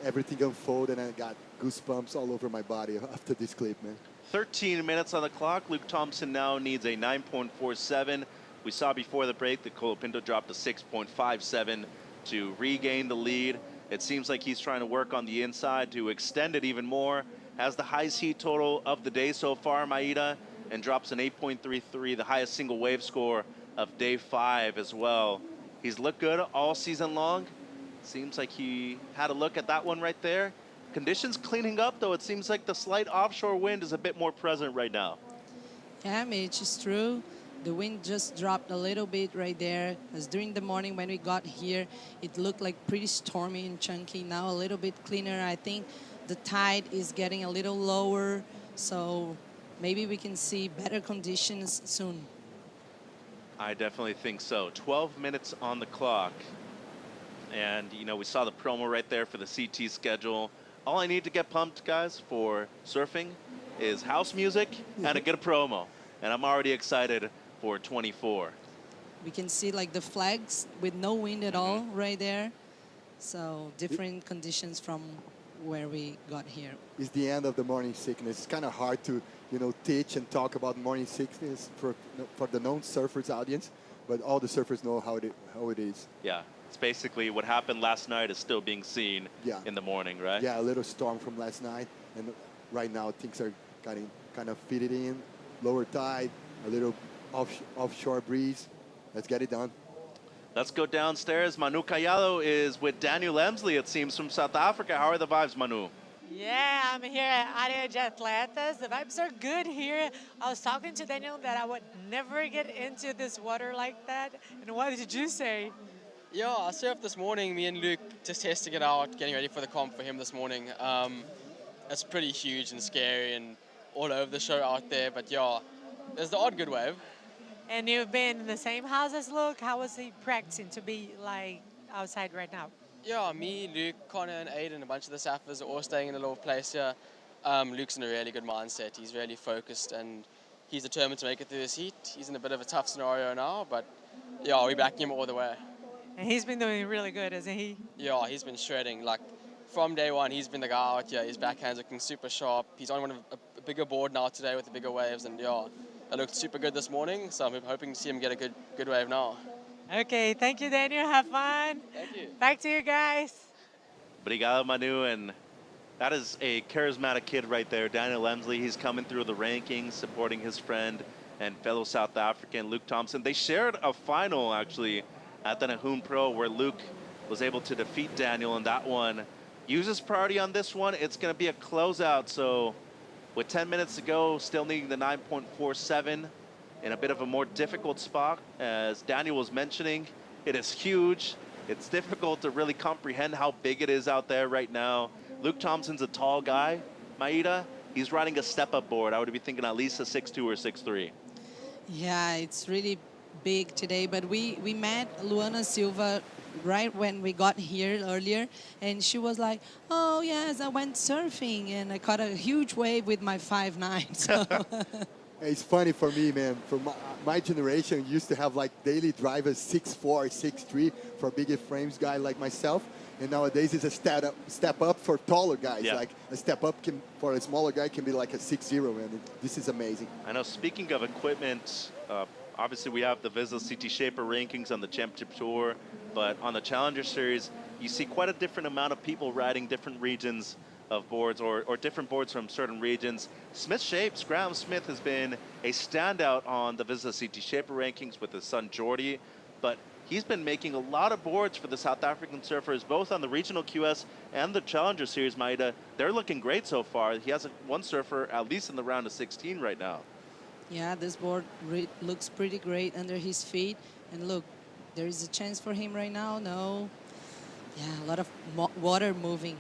P: everything unfold, and I got goosebumps all over my body after this clip, man.
B: 13 minutes on the clock. Luke Thompson now needs a 9.47. We saw before the break that Colapinto dropped a 6.57 to regain the lead. It seems like he's trying to work on the inside to extend it even more. Has the highest heat total of the day so far, Maida, and drops an 8.33, the highest single wave score of day 5 as well. He's looked good all season long. Seems like he had a look at that one right there. Conditions cleaning up, though. It seems like the slight offshore wind is a bit more present right now.
O: Yeah, Mitch, it's true. The wind just dropped a little bit right there. As during the morning when we got here, it looked like pretty stormy and chunky. Now a little bit cleaner. I think the tide is getting a little lower, so maybe we can see better conditions soon.
B: I definitely think so. 12 minutes on the clock. And, you know, we saw the promo right there for the CT schedule. All I need to get pumped, guys, for surfing is house music and a good promo. And I'm already excited for 24.
O: We can see like the flags with no wind at all right there. So different conditions from where we got here.
P: It's the end of the morning sickness. It's kind of hard to, you know, teach and talk about morning sickness for the non-surfers audience, but all the surfers know how it is.
B: Yeah, it's basically what happened last night is still being seen in the morning, right?
P: Yeah, a little storm from last night, and right now things are kind of fitted in. Lower tide, a little offshore breeze. Let's get it done.
B: Let's go downstairs. Manu Callado is with Daniel Emsley, it seems, from South Africa. How are the vibes, Manu?
E: Yeah, I'm here at Área de Atletas. The vibes are good here. I was talking to Daniel that I would never get into this water like that. And what did you say?
W: Yeah, I surfed this morning. Me and Luke just testing it out, getting ready for the comp for him this morning. It's pretty huge and scary and all over the show out there. But yeah, there's the odd good wave.
E: And you've been in the same house as Luke. How was he practicing to be like outside right now?
W: Yeah, me, Luke, Connor, and Aiden, a bunch of the Sappers are all staying in a little place here. Luke's in a really good mindset. He's really focused and he's determined to make it through this heat. He's in a bit of a tough scenario now, but yeah, we're backing him all the way.
E: And he's been doing really good, isn't he?
W: Yeah, he's been shredding. Like from day one, he's been the guy out here. His backhand's looking super sharp. He's on a bigger board now today with the bigger waves, and yeah, it looked super good this morning. So I'm hoping to see him get a good wave now.
E: Okay, thank you, Daniel. Have fun.
W: Thank you.
E: Back to you guys.
B: Obrigado, Manu. And that is a charismatic kid right there, Daniel Emsley. He's coming through the rankings, supporting his friend and fellow South African, Luke Thompson. They shared a final, actually, at the Nahoon Pro, where Luke was able to defeat Daniel in that one. Uses priority on this one. It's going to be a closeout, so with 10 minutes to go, still needing the 9.47 in a bit of a more difficult spot. As Daniel was mentioning, it is huge. It's difficult to really comprehend how big it is out there right now. Luke Thompson's a tall guy. Maida, he's riding a step-up board. I would be thinking at least a 6'2 or 6'3.
O: Yeah, it's really big today, but we met Luana Silva right when we got here earlier, and she was like, oh yes, I went surfing and I caught a huge wave with my 5'9". So
P: It's funny for me, man. For my generation, used to have like daily drivers 6'4", 6'3" for bigger frames guy like myself. And nowadays it's a step up for taller guys.
R: Yeah.
P: Like a step up for a smaller guy can be like a 6'0", man. This is amazing.
R: I know, speaking of equipment, obviously we have the Vizsla CT Shaper rankings on the Championship Tour, but on the Challenger Series, you see quite a different amount of people riding different regions of boards or different boards from certain regions. Smith Shapes, Graham Smith has been a standout on the Vizsla CT Shaper rankings with his son Jordy, but he's been making a lot of boards for the South African surfers, both on the regional QS and the Challenger Series, Maida. They're looking great so far. He has one surfer at least in the round of 16 right now.
O: yeah, this board looks pretty great under his feet. And look, there is a chance for him right now. No, yeah, a lot of water moving.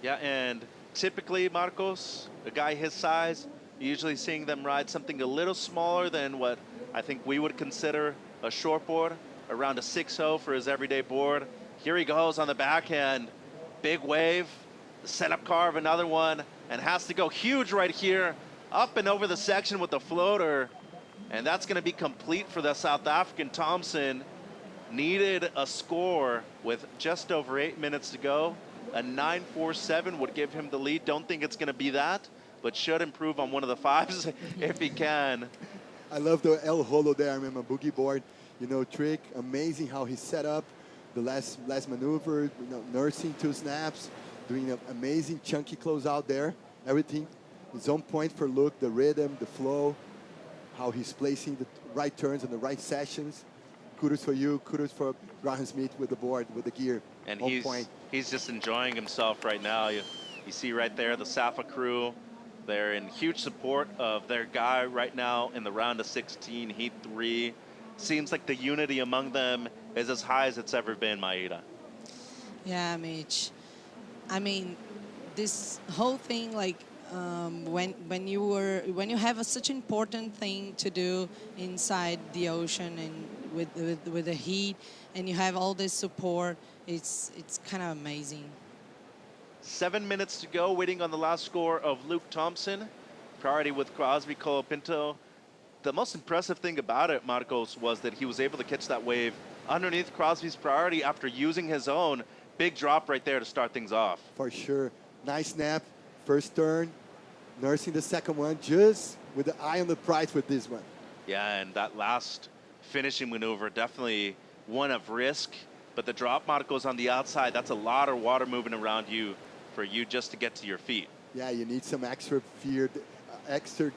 R: Yeah, and typically, Marcos, a guy his size, usually seeing them ride something a little smaller than what I think we would consider a short board, around a 6.0 for his everyday board. Here he goes on the backhand. Big wave, setup carve, another one, and has to go huge right here, up and over the section with the floater. And that's going to be complete for the South African. Thompson needed a score with just over 8 minutes to go. A 9.47 would give him the lead. Don't think it's going to be that, but should improve on one of the fives if he can.
P: I love the El Holo there. I remember boogie board, you know, trick. Amazing how he set up the last maneuver, you know, nursing 2 snaps, doing an amazing chunky closeout there. Everything is on point for Luke, the rhythm, the flow, how he's placing the right turns and the right sessions. Kudos for you. Kudos for Graham Smith with the board, with the gear.
R: And
P: on point.
R: he's just enjoying himself right now. You see right there the Safa crew. They're in huge support of their guy right now in the round of 16, Heat 3. Seems like the unity among them is as high as it's ever been, Maida.
O: Yeah, Mitch. I mean, this whole thing, like, when you have such an important thing to do inside the ocean and with the heat, and you have all this support, it's kind of amazing.
R: 7 minutes to go, waiting on the last score of Luke Thompson. Priority with Crosby Colapinto. The most impressive thing about it, Marcos, was that he was able to catch that wave underneath Crosby's priority after using his own. Big drop right there to start things off.
P: For sure. Nice snap, first turn, nursing the second one, just with the eye on the prize with this one.
R: Yeah, and that last finishing maneuver, definitely one of risk, but the drop, Marcos, on the outside, that's a lot of water moving around you for you just to get to your feet.
P: Yeah, you need some extra extra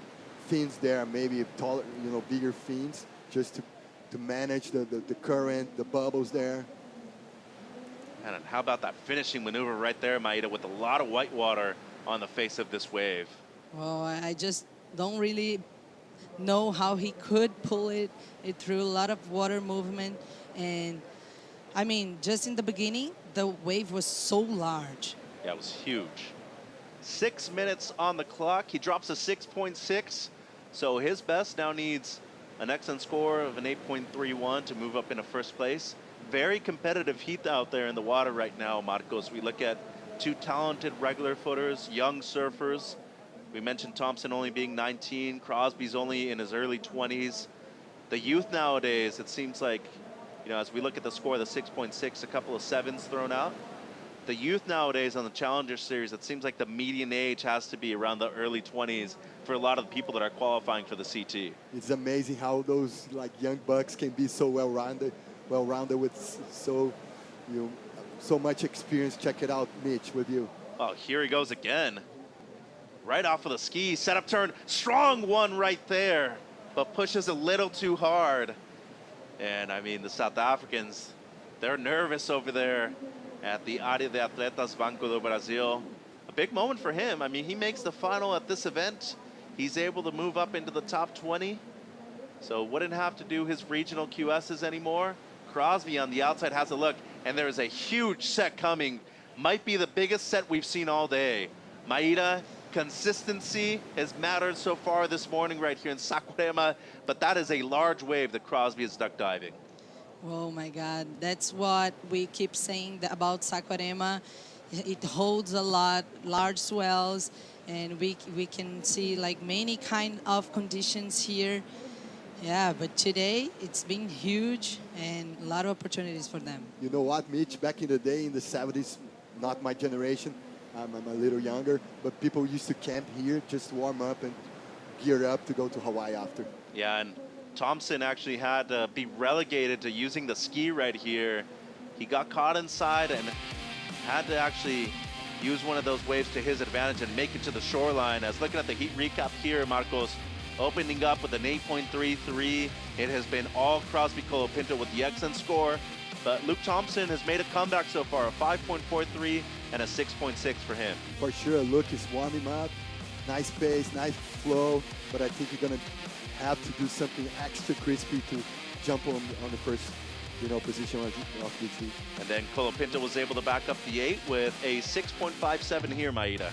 P: fins there, maybe taller, you know, bigger fins, just to manage the current, the bubbles there.
R: And how about that finishing maneuver right there, Maida, with a lot of white water on the face of this wave?
O: Well, I just don't really know how he could pull it through a lot of water movement. And I mean, just in the beginning, the wave was so large.
R: Yeah, it was huge. 6 minutes on the clock. He drops a 6.6. So his best now needs an excellent score of an 8.31 to move up into first place. Very competitive heat out there in the water right now, Marcos. We look at 2 talented regular footers, young surfers. We mentioned Thompson only being 19. Crosby's only in his early 20s. The youth nowadays, it seems like, you know, as we look at the score, the 6.6, a couple of 7s thrown out. The youth nowadays on the Challenger Series, it seems like the median age has to be around the early 20s for a lot of the people that are qualifying for the CT.
P: It's amazing how those like young bucks can be so well-rounded with so much experience. Check it out, Mitch, with you.
R: Oh, here he goes again. Right off of the ski, setup turn, strong one right there, but pushes a little too hard. And I mean, the South Africans, they're nervous over there at the Área de Atletas Banco do Brasil. A big moment for him. I mean, he makes the final at this event. He's able to move up into the top 20. So wouldn't have to do his regional QSs anymore. Crosby on the outside has a look, and there's a huge set coming. Might be the biggest set we've seen all day. Maida, Consistency has mattered so far this morning right here in Saquarema, but that is a large wave that Crosby is duck diving.
O: Oh my God, that's what we keep saying about Saquarema. It holds a lot, large swells, and we can see like many kind of conditions here. Yeah, but today it's been huge and a lot of opportunities for them.
P: You know what, Mitch? Back in the day, in the 70s, not my generation, I'm a little younger, but people used to camp here, just warm up and gear up to go to Hawaii after.
R: Yeah, and Thompson actually had to be relegated to using the ski right here. He got caught inside and had to actually use one of those waves to his advantage and make it to the shoreline. As looking at the heat recap here, Marcos, opening up with an 8.33. It has been all Crosby Colapinto with the excellent score, but Luke Thompson has made a comeback so far, a 5.43 and a 6.6 for him.
P: For sure, Luke is warming up. Nice pace, nice flow, but I think you're going to have to do something extra crispy to jump on the first position of this heat.
R: And then Colapinto was able to back up the 8 with a 6.57 here, Maida.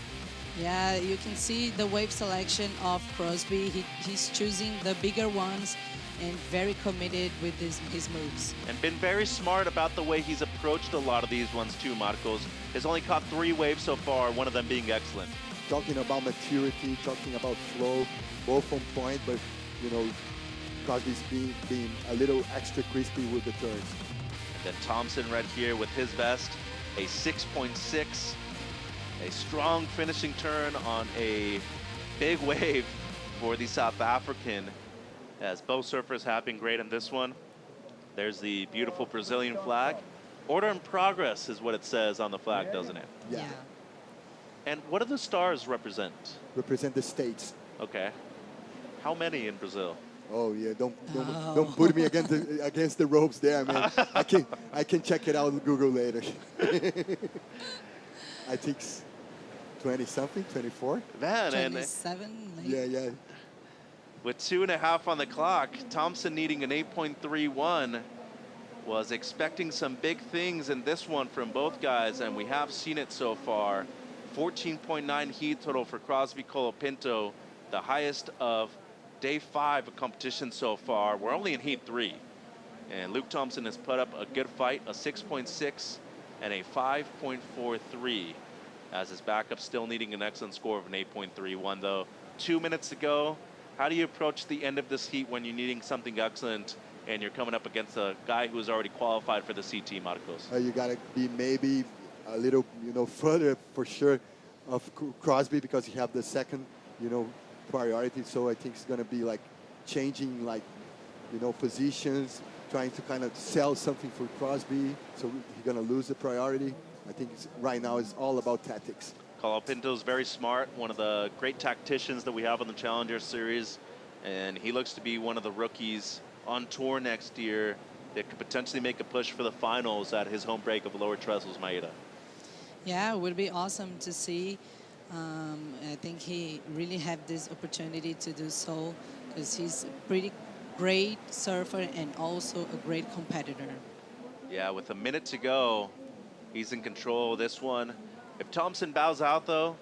O: Yeah, you can see the wave selection of Crosby. He's choosing the bigger ones and very committed with his moves.
R: And been very smart about the way he's approached a lot of these ones too, Marcos. Has only caught 3 waves so far, one of them being excellent.
P: Talking about maturity, talking about flow, both on point, but, Crosby's being a little extra crispy with the turns.
R: And then Thompson right here with his best, a 6.6. A strong finishing turn on a big wave for the South African, as both surfers have been great in this one. There's the beautiful Brazilian flag. Order in progress is what it says on the flag, doesn't it?
P: Yeah.
R: And what do the stars represent?
P: Represent the states.
R: Okay. How many in Brazil?
P: Oh yeah, don't put me against the ropes there, man. I can check it out on Google later. I think 20-something, 24.
R: Man,
O: 27.
P: Yeah.
R: With 2.5 on the clock, Thompson needing an 8.31, was expecting some big things in this one from both guys, and we have seen it so far. 14.9 heat total for Crosby Colapinto, the highest of day 5 of competition so far. We're only in heat 3, and Luke Thompson has put up a good fight, a 6.6 and a 5.43, as his backup still needing an excellent score of an 8.31 though. 2 minutes to go. How do you approach the end of this heat when you're needing something excellent and you're coming up against a guy who's already qualified for the CT, Marcos?
P: You got to be maybe a little, further for sure of Crosby, because you have the second, priority. So I think it's going to be like changing, positions, trying to kind of sell something for Crosby. So he's going to lose the priority. I think right now it's all about tactics.
R: Colapinto's very smart, one of the great tacticians that we have on the Challenger Series, and he looks to be one of the rookies on tour next year that could potentially make a push for the finals at his home break of Lower Trestles, Maeda.
O: Yeah, it would be awesome to see. I think he really had this opportunity to do so, because he's a pretty great surfer and also a great competitor.
R: Yeah, with a minute to go, he's in control of this one. If Thompson bows out, though,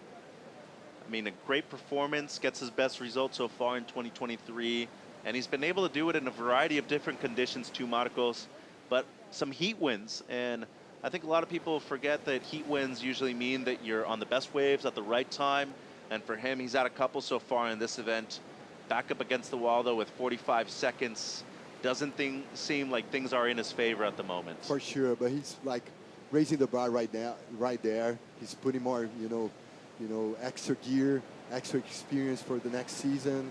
R: I mean, a great performance, gets his best result so far in 2023, and he's been able to do it in a variety of different conditions too, Marcos, but some heat wins. And I think a lot of people forget that heat wins usually mean that you're on the best waves at the right time, and for him, he's had a couple so far in this event. Back up against the wall, though, with 45 seconds. Doesn't seem like things are in his favor at the moment.
P: For sure, but he's raising the bar right there. He's putting more, extra gear, extra experience for the next season.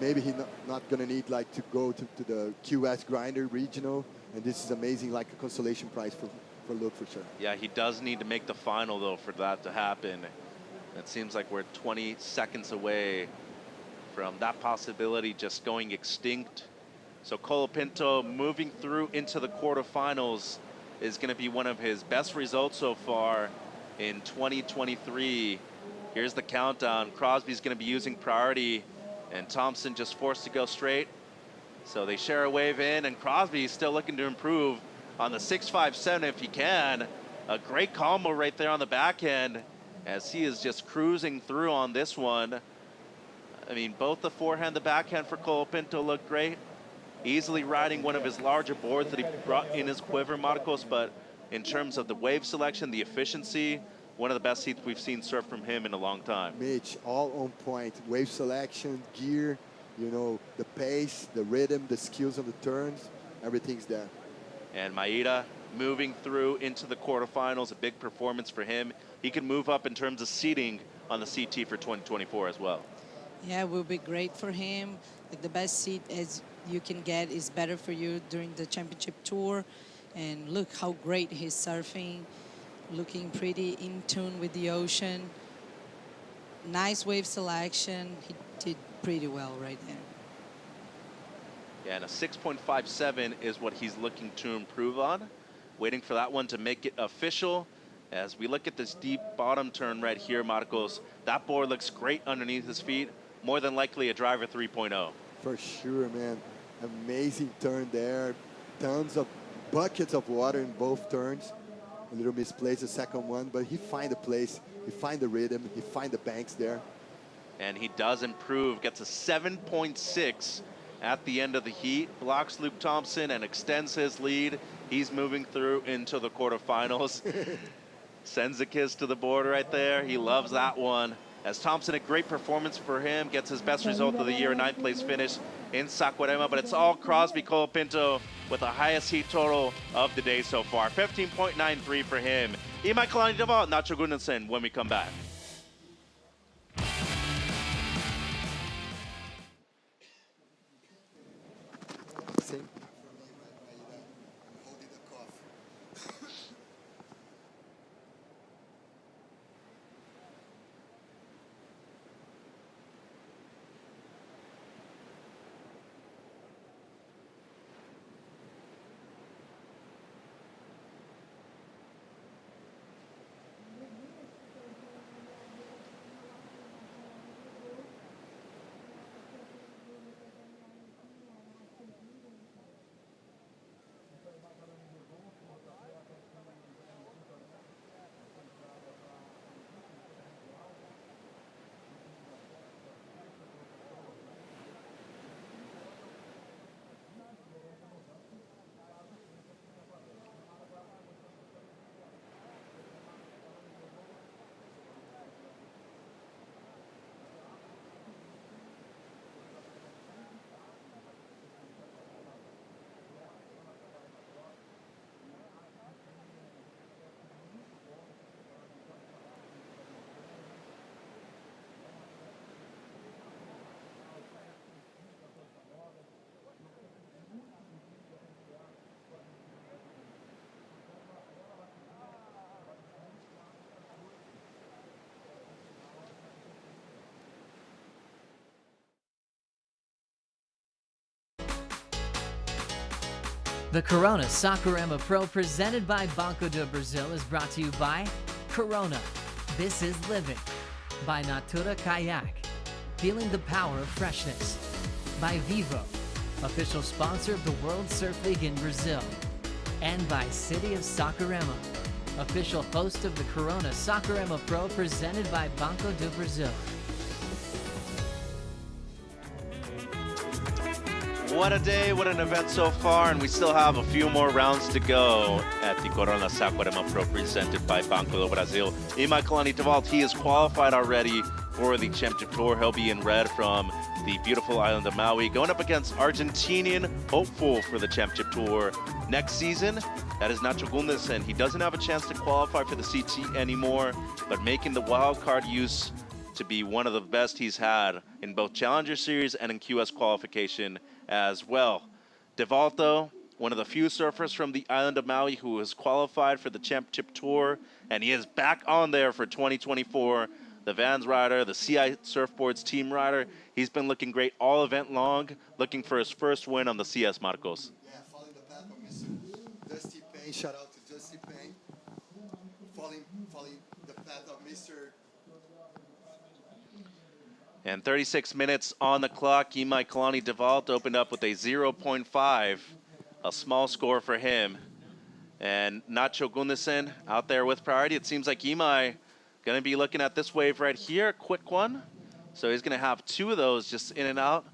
P: Maybe he's not gonna need to go to the QS Grinder Regional, and this is amazing, like a consolation prize for Luke for sure.
R: Yeah, he does need to make the final though for that to happen. It seems like we're 20 seconds away from that possibility just going extinct. So Colapinto moving through into the quarterfinals is going to be one of his best results so far in 2023. Here's the countdown. Crosby's going to be using priority, and Thompson just forced to go straight. So they share a wave in, and Crosby is still looking to improve on the 6.57 if he can. A great combo right there on the back end. as he is just cruising through on this one. I mean, both the forehand, the backhand for Colapinto look great. Easily riding one of his larger boards that he brought in his quiver, Marcos, but in terms of the wave selection, the efficiency, one of the best heats we've seen surf from him in a long time.
P: Mitch, all on point. Wave selection, gear, you know, the pace, the rhythm, the skills of the turns, everything's there.
R: And Maeda moving through into the quarterfinals, a big performance for him. He can move up in terms of seeding on the CT for 2024 as well.
O: Yeah, it will be great for him. Like the best seat as you can get is better for you during the championship tour. And look how great he's surfing, looking pretty in tune with the ocean. Nice wave selection. He did pretty well right there.
R: Yeah, and a 6.57 is what he's looking to improve on. Waiting for that one to make it official. As we look at this deep bottom turn right here, Marcos, that board looks great underneath his feet. More than likely a driver 3.0.
P: For sure, man. Amazing turn there. Tons of buckets of water in both turns. A little misplaced the second one, but he find the place, he find the rhythm, he find the banks there.
R: And he does improve, gets a 7.6 at the end of the heat, blocks Luke Thompson and extends his lead. He's moving through into the quarterfinals. Sends a kiss to the board right there. He loves that one. As Thompson, a great performance for him, gets his best result of the year, a 9th place finish in Saquarema, but it's all Crosby Colapinto with the highest heat total of the day so far, 15.93 for him. Imai Kalani Deval, Nacho Gunnarsson when we come back.
G: The Corona Saquarema Pro presented by Banco do Brasil is brought to you by Corona, This is Living, by Natura Kayak, feeling the power of freshness, by Vivo, official sponsor of the World Surf League in Brazil, and by City of Saquarema, official host of the Corona Saquarema Pro presented by Banco do Brasil.
R: What a day, what an event so far, and we still have a few more rounds to go at the Corona Saquarema Pro presented by Banco do Brasil. Imai Kalani Deval, he is qualified already for the Championship Tour. He'll be in red from the beautiful island of Maui, going up against Argentinian hopeful for the Championship Tour next season. That is Nacho Gunnarsson. He doesn't have a chance to qualify for the CT anymore, but making the wild card use to be one of the best he's had in both Challenger Series and in QS qualification as well. Deval, though, one of the few surfers from the island of Maui who has qualified for the Championship Tour, and he is back on there for 2024. The Vans rider, the CI Surfboards team rider, he's been looking great all event long, looking for his first win on the CS, Marcos.
P: Yeah, following the path of Mr. Dusty Payne. Shout out to Dusty Payne. Following the path of Mr.
R: And 36 minutes on the clock. Imai Kalani Deval opened up with a 0.5, a small score for him. And Nacho Gunnarsson out there with priority. It seems like Imai Going to be looking at this wave right here, quick one. So he's going to have 2 of those just in and out.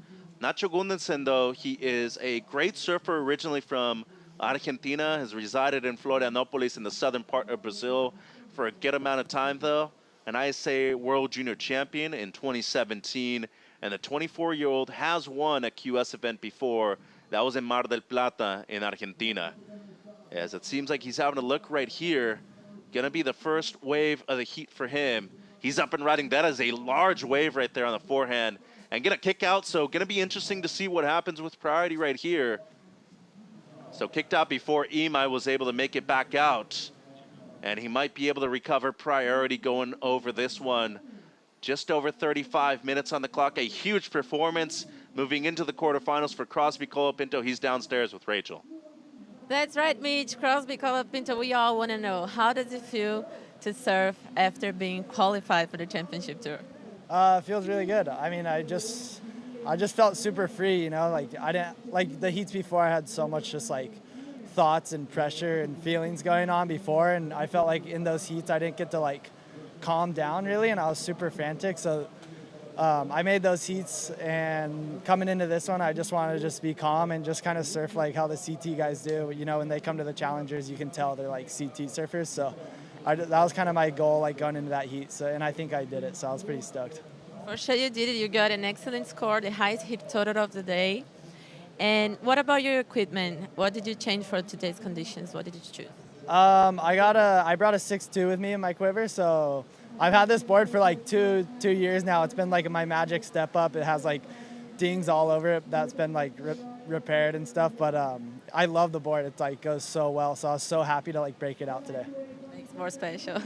R: Nacho Gundersen, though, he is a great surfer originally from Argentina, has resided in Florianopolis in the southern part of Brazil for a good amount of time, though. An ISA World Junior Champion in 2017. And the 24-year-old has won a QS event before. That was in Mar del Plata in Argentina. As it seems like he's having a look right here. Gonna be the first wave of the heat for him. He's up and riding. That is a large wave right there on the forehand. And gonna kick out, so gonna be interesting to see what happens with priority right here. So kicked out before Imai was able to make it back out. And he might be able to recover priority going over this one. Just over 35 minutes on the clock. A huge performance moving into the quarterfinals for Crosby Colapinto. He's downstairs with Rachel.
C: That's right, Mitch. Crosby Colapinto, we all want to know, how does it feel to surf after being qualified for the championship tour?
D: Feels really good. I mean, I just felt super free, you know, like I didn't, like the heats before, I had so much just like thoughts and pressure and feelings going on before, and I felt like in those heats I didn't get to like calm down really, and I was super frantic. So I made those heats, and coming into this one, I just wanted to just be calm and just kind of surf like how the CT guys do. You know, when they come to the Challengers, you can tell they're like CT surfers. So that was kind of my goal, like going into that heat. So, and I think I did it, so I was pretty stoked.
C: For sure you did it. You got an excellent score, the highest hit total of the day. And what about your equipment? What did you change for today's conditions? What did you choose?
D: I brought a 6.2 with me in my quiver, so I've had this board for like two years now. It's been like my magic step up. It has like dings all over it that's been like repaired and stuff, but I love the board. It like goes so well, so I was so happy to like break it out today.
C: Makes more special.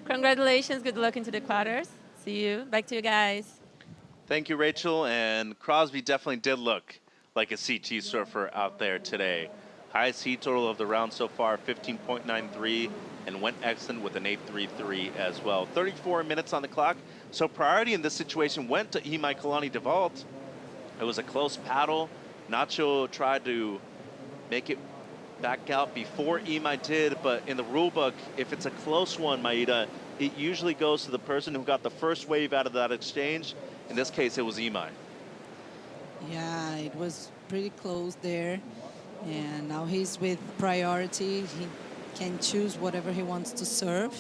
C: Congratulations, good luck into the quarters. See you. Back to you guys.
R: Thank you, Rachel. And Crosby definitely did look like a CT surfer out there today. Highest heat total of the round so far, 15.93, and went excellent with an 8.33 as well. 34 minutes on the clock. So priority in this situation went to Imai Kalani DeVault. It was a close paddle. Nacho tried to make it back out before Imai did, but in the rule book, if it's a close one, Maida, it usually goes to the person who got the first wave out of that exchange. In this case, it was Imai.
O: Yeah, it was pretty close there. And now he's with priority. He can choose whatever he wants to serve.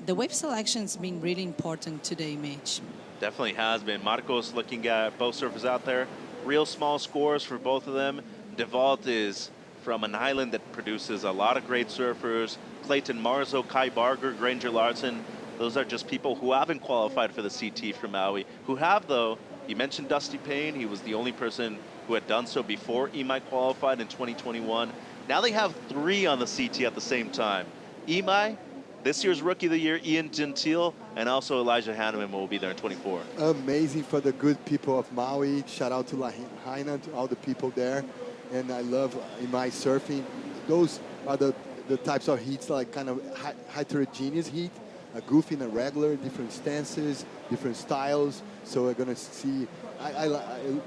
O: The wave selection's been really important today, Mitch.
R: Definitely has been. Marcos looking at both surfers out there. Real small scores for both of them. DeVault is from an island that produces a lot of great surfers. Clayton Marzo, Kai Barger, Granger Larson. Those are just people who haven't qualified for the CT from Maui. Who have, though, you mentioned Dusty Payne. He was the only person who had done so before Imai qualified in 2021. Now they have 3 on the CT at the same time. Imai, this year's Rookie of the Year, Ian Gentile, and also Elijah Hanneman will be there in 24.
P: Amazing for the good people of Maui. Shout out to Lahaina, to all the people there. And I love Imai surfing. Those are the types of heats, like kind of heterogeneous heat, a goofy and a regular, different stances, different styles. So we're gonna see, I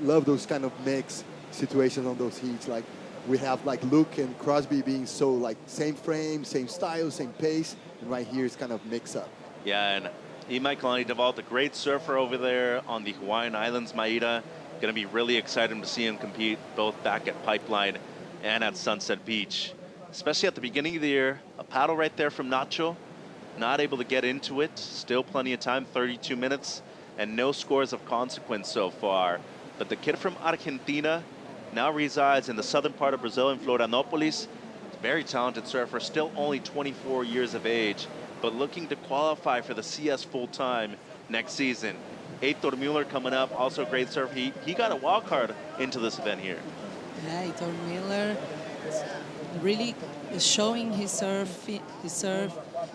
P: love those kind of mix situations on those heats. Like we have like Luke and Crosby being so like same frame, same style, same pace. And right here it's kind of mix up.
R: Yeah, and Imai Kalani DeVault, a great surfer over there on the Hawaiian Islands, Maida. Gonna be really excited to see him compete both back at Pipeline and at Sunset Beach. Especially at the beginning of the year, a paddle right there from Nacho. Not able to get into it, still plenty of time, 32 minutes, and no scores of consequence so far. But the kid from Argentina now resides in the southern part of Brazil in Florianopolis. Very talented surfer, still only 24 years of age, but looking to qualify for the CS full-time next season. Heitor Mueller coming up, also a great surfer. He got a wild card into this event here.
O: Yeah, Heitor Mueller really showing his surf.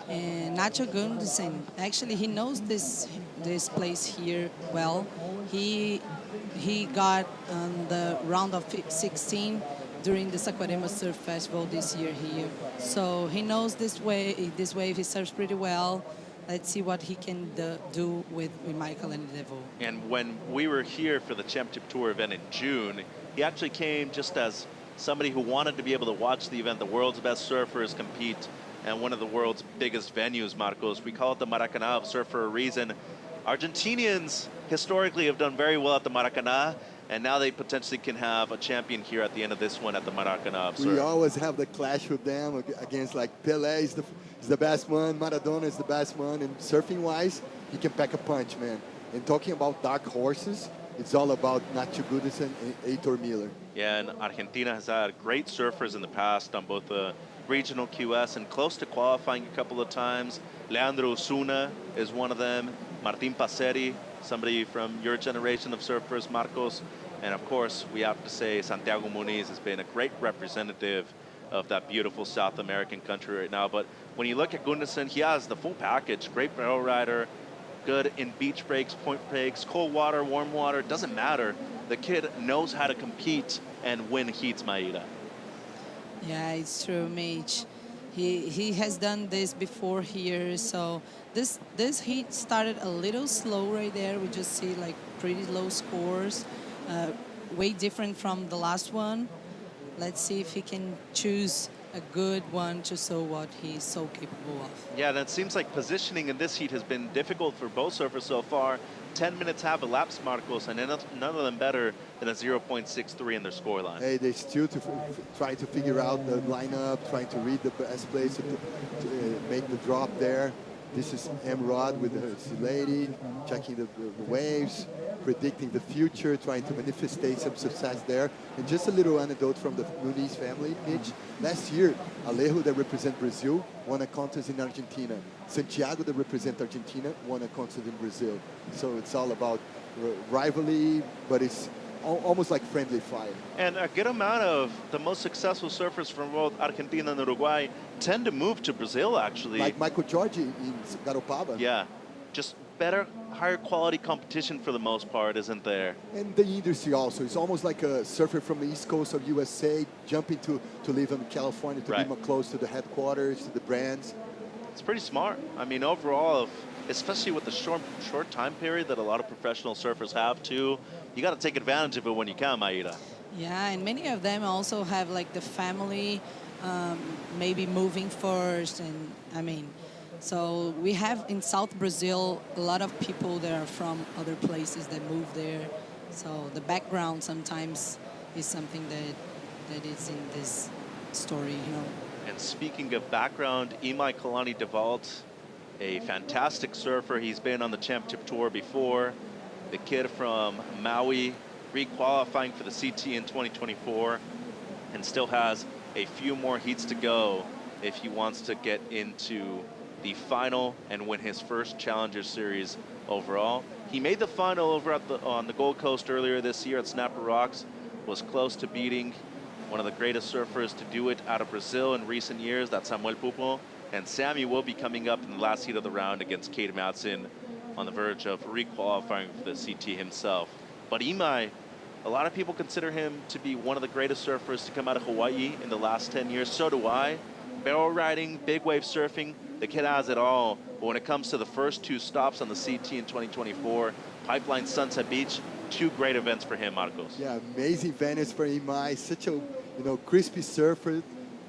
O: And Nacho Gundersen, actually, he knows this place here well. He got on the round of 16 during the Saquarema Surf Festival this year here. So he knows this wave. He surfs pretty well. Let's see what he can do with Michael and Devo.
R: And when we were here for the Championship Tour event in June, he actually came just as somebody who wanted to be able to watch the event, the world's best surfers compete and one of the world's biggest venues, Marcos. We call it the Maracanã of surf for a reason. Argentinians historically have done very well at the Maracanã, and now they potentially can have a champion here at the end of this one at the Maracanã of surf.
P: We always have the clash with them against, like, Pelé is the best one, Maradona is the best one, and surfing-wise, he can pack a punch, man. And talking about dark horses, it's all about Nacho Gudesen and Heitor Miller.
R: Yeah, and Argentina has had great surfers in the past on both the regional QS and close to qualifying a couple of times. Leandro Osuna is one of them. Martin Passeri, somebody from your generation of surfers, Marcos. And of course, we have to say Santiago Muniz has been a great representative of that beautiful South American country right now. But when you look at Gunderson, he has the full package. Great barrel rider, good in beach breaks, point breaks, cold water, warm water, doesn't matter. The kid knows how to compete and win heats, Maida.
O: Yeah, it's true, Mitch. He has done this before here, so this heat started a little slow right there. We just see like pretty low scores, way different from the last one. Let's see if he can choose a good one to show what he's so capable of.
R: Yeah, and it seems like positioning in this heat has been difficult for both surfers so far. 10 minutes have elapsed, Marcos, and none of them better than a 0.63 in their scoreline.
P: Hey, they still try to figure out the lineup, trying to read the best place to make the drop there. This is M-Rod with his lady, checking the waves, predicting the future, trying to manifestate some success there. And just a little anecdote from the Muniz family, Mitch. Last year, Alejo, that represent Brazil, won a contest in Argentina. Santiago, that represent Argentina, won a contest in Brazil. So it's all about rivalry, but it's almost like friendly fire.
R: And a good amount of the most successful surfers from both Argentina and Uruguay tend to move to Brazil, actually.
P: Like Michael Jorge in Garopaba.
R: Yeah, just better, higher quality competition for the most part, isn't there?
P: And the industry also. It's almost like a surfer from the East Coast of USA jumping to live in California to be more close to the headquarters, to the brands.
R: It's pretty smart. I mean, overall, especially with the short time period that a lot of professional surfers have too, you got to take advantage of it when you can, Maida.
O: Yeah, and many of them also have like the family maybe moving first, and I mean, so we have in South Brazil a lot of people that are from other places that move there. So the background sometimes is something that is in this story, you know.
R: And speaking of background, Imai Kalani Devalt, a fantastic surfer. He's been on the championship tour before. The kid from Maui, re-qualifying for the CT in 2024, and still has a few more heats to go if he wants to get into the final and win his first Challenger Series overall. He made the final over at on the Gold Coast earlier this year at Snapper Rocks, was close to beating one of the greatest surfers to do it out of Brazil in recent years, that's Samuel Pupo. And Sammy will be coming up in the last heat of the round against Cade Matson on the verge of re-qualifying for the CT himself. But Imai, a lot of people consider him to be one of the greatest surfers to come out of Hawaii in the last 10 years. So do I. Barrel riding, big wave surfing, the kid has it all. But when it comes to the first two stops on the CT in 2024, Pipeline Sunset Beach, two great events for him, Marcos.
P: Yeah, amazing venues for Imai. Such a crispy surfer.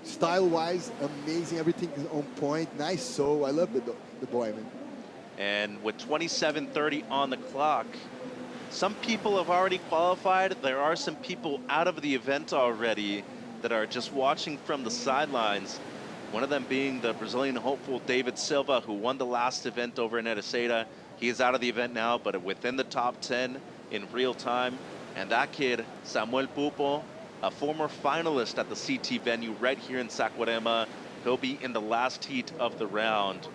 P: Style-wise, amazing. Everything is on point. Nice soul. I love the boy, man.
R: And with 27:30 on the clock, some people have already qualified. There are some people out of the event already that are just watching from the sidelines. One of them being the Brazilian hopeful David Silva, who won the last event over in Ericeira. He is out of the event now, but within the top 10 in real time. And that kid, Samuel Pupo, a former finalist at the CT venue right here in Saquarema. He'll be in the last heat of the round,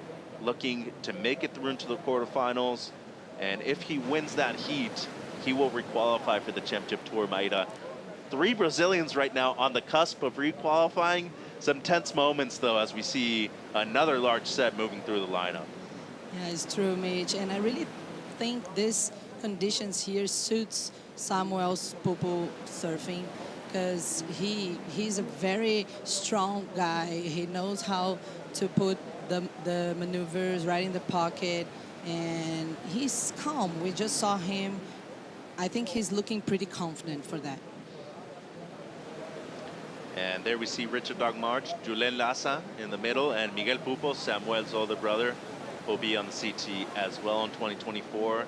R: looking to make it through into the quarterfinals. And if he wins that heat, he will re-qualify for the Championship Tour, Maida. 3 Brazilians right now on the cusp of re-qualifying. Some tense moments, though, as we see another large set moving through the lineup.
O: Yeah, it's true, Mitch. And I really think this conditions here suits Samuel's Pupo surfing, because he's a very strong guy. He knows how to put the maneuvers right in the pocket, and he's calm. We just saw him. I think he's looking pretty confident for that.
R: And there we see Richard Dog March, Julen Lassa in the middle, and Miguel Pupo, Samuel's older brother, will be on the CT as well in 2024.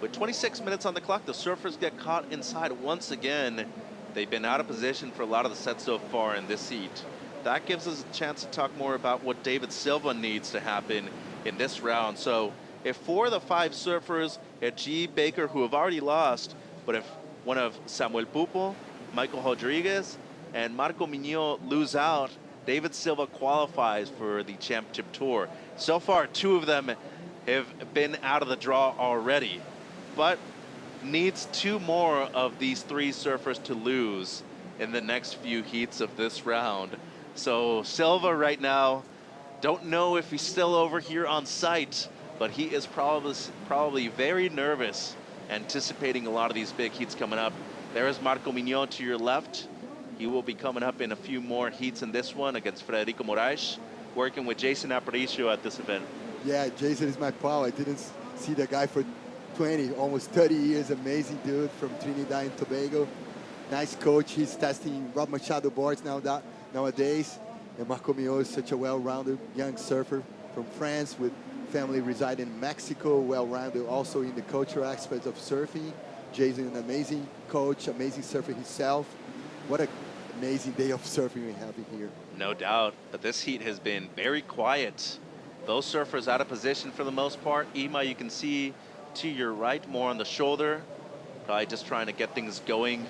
R: With 26 minutes on the clock, the surfers get caught inside once again. They've been out of position for a lot of the sets so far in this heat. That gives us a chance to talk more about what David Silva needs to happen in this round. So if 4 of the 5 surfers at G. Baker, who have already lost, but if one of Samuel Pupo, Michael Rodriguez, and Marco Miño lose out, David Silva qualifies for the championship tour. So far, 2 of them have been out of the draw already, but needs 2 more of these 3 surfers to lose in the next few heats of this round. So Silva right now, don't know if he's still over here on site, but he is probably very nervous, anticipating a lot of these big heats coming up. There is Marco Miño to your left. He will be coming up in a few more heats in this one against Frederico Moraes, working with Jason Aparicio at this event.
P: Yeah, Jason is my pal. I didn't see the guy for 20, almost 30 years. Amazing dude from Trinidad and Tobago. Nice coach. He's testing Rob Machado boards nowadays. And Marco Miño is such a well-rounded young surfer from France with family residing in Mexico, well-rounded also in the cultural aspects of surfing. Jason, an amazing coach, amazing surfer himself. What an amazing day of surfing we have here.
R: No doubt, but this heat has been very quiet. Those surfers out of position for the most part. Ima, you can see to your right, more on the shoulder. Probably just trying to get things going.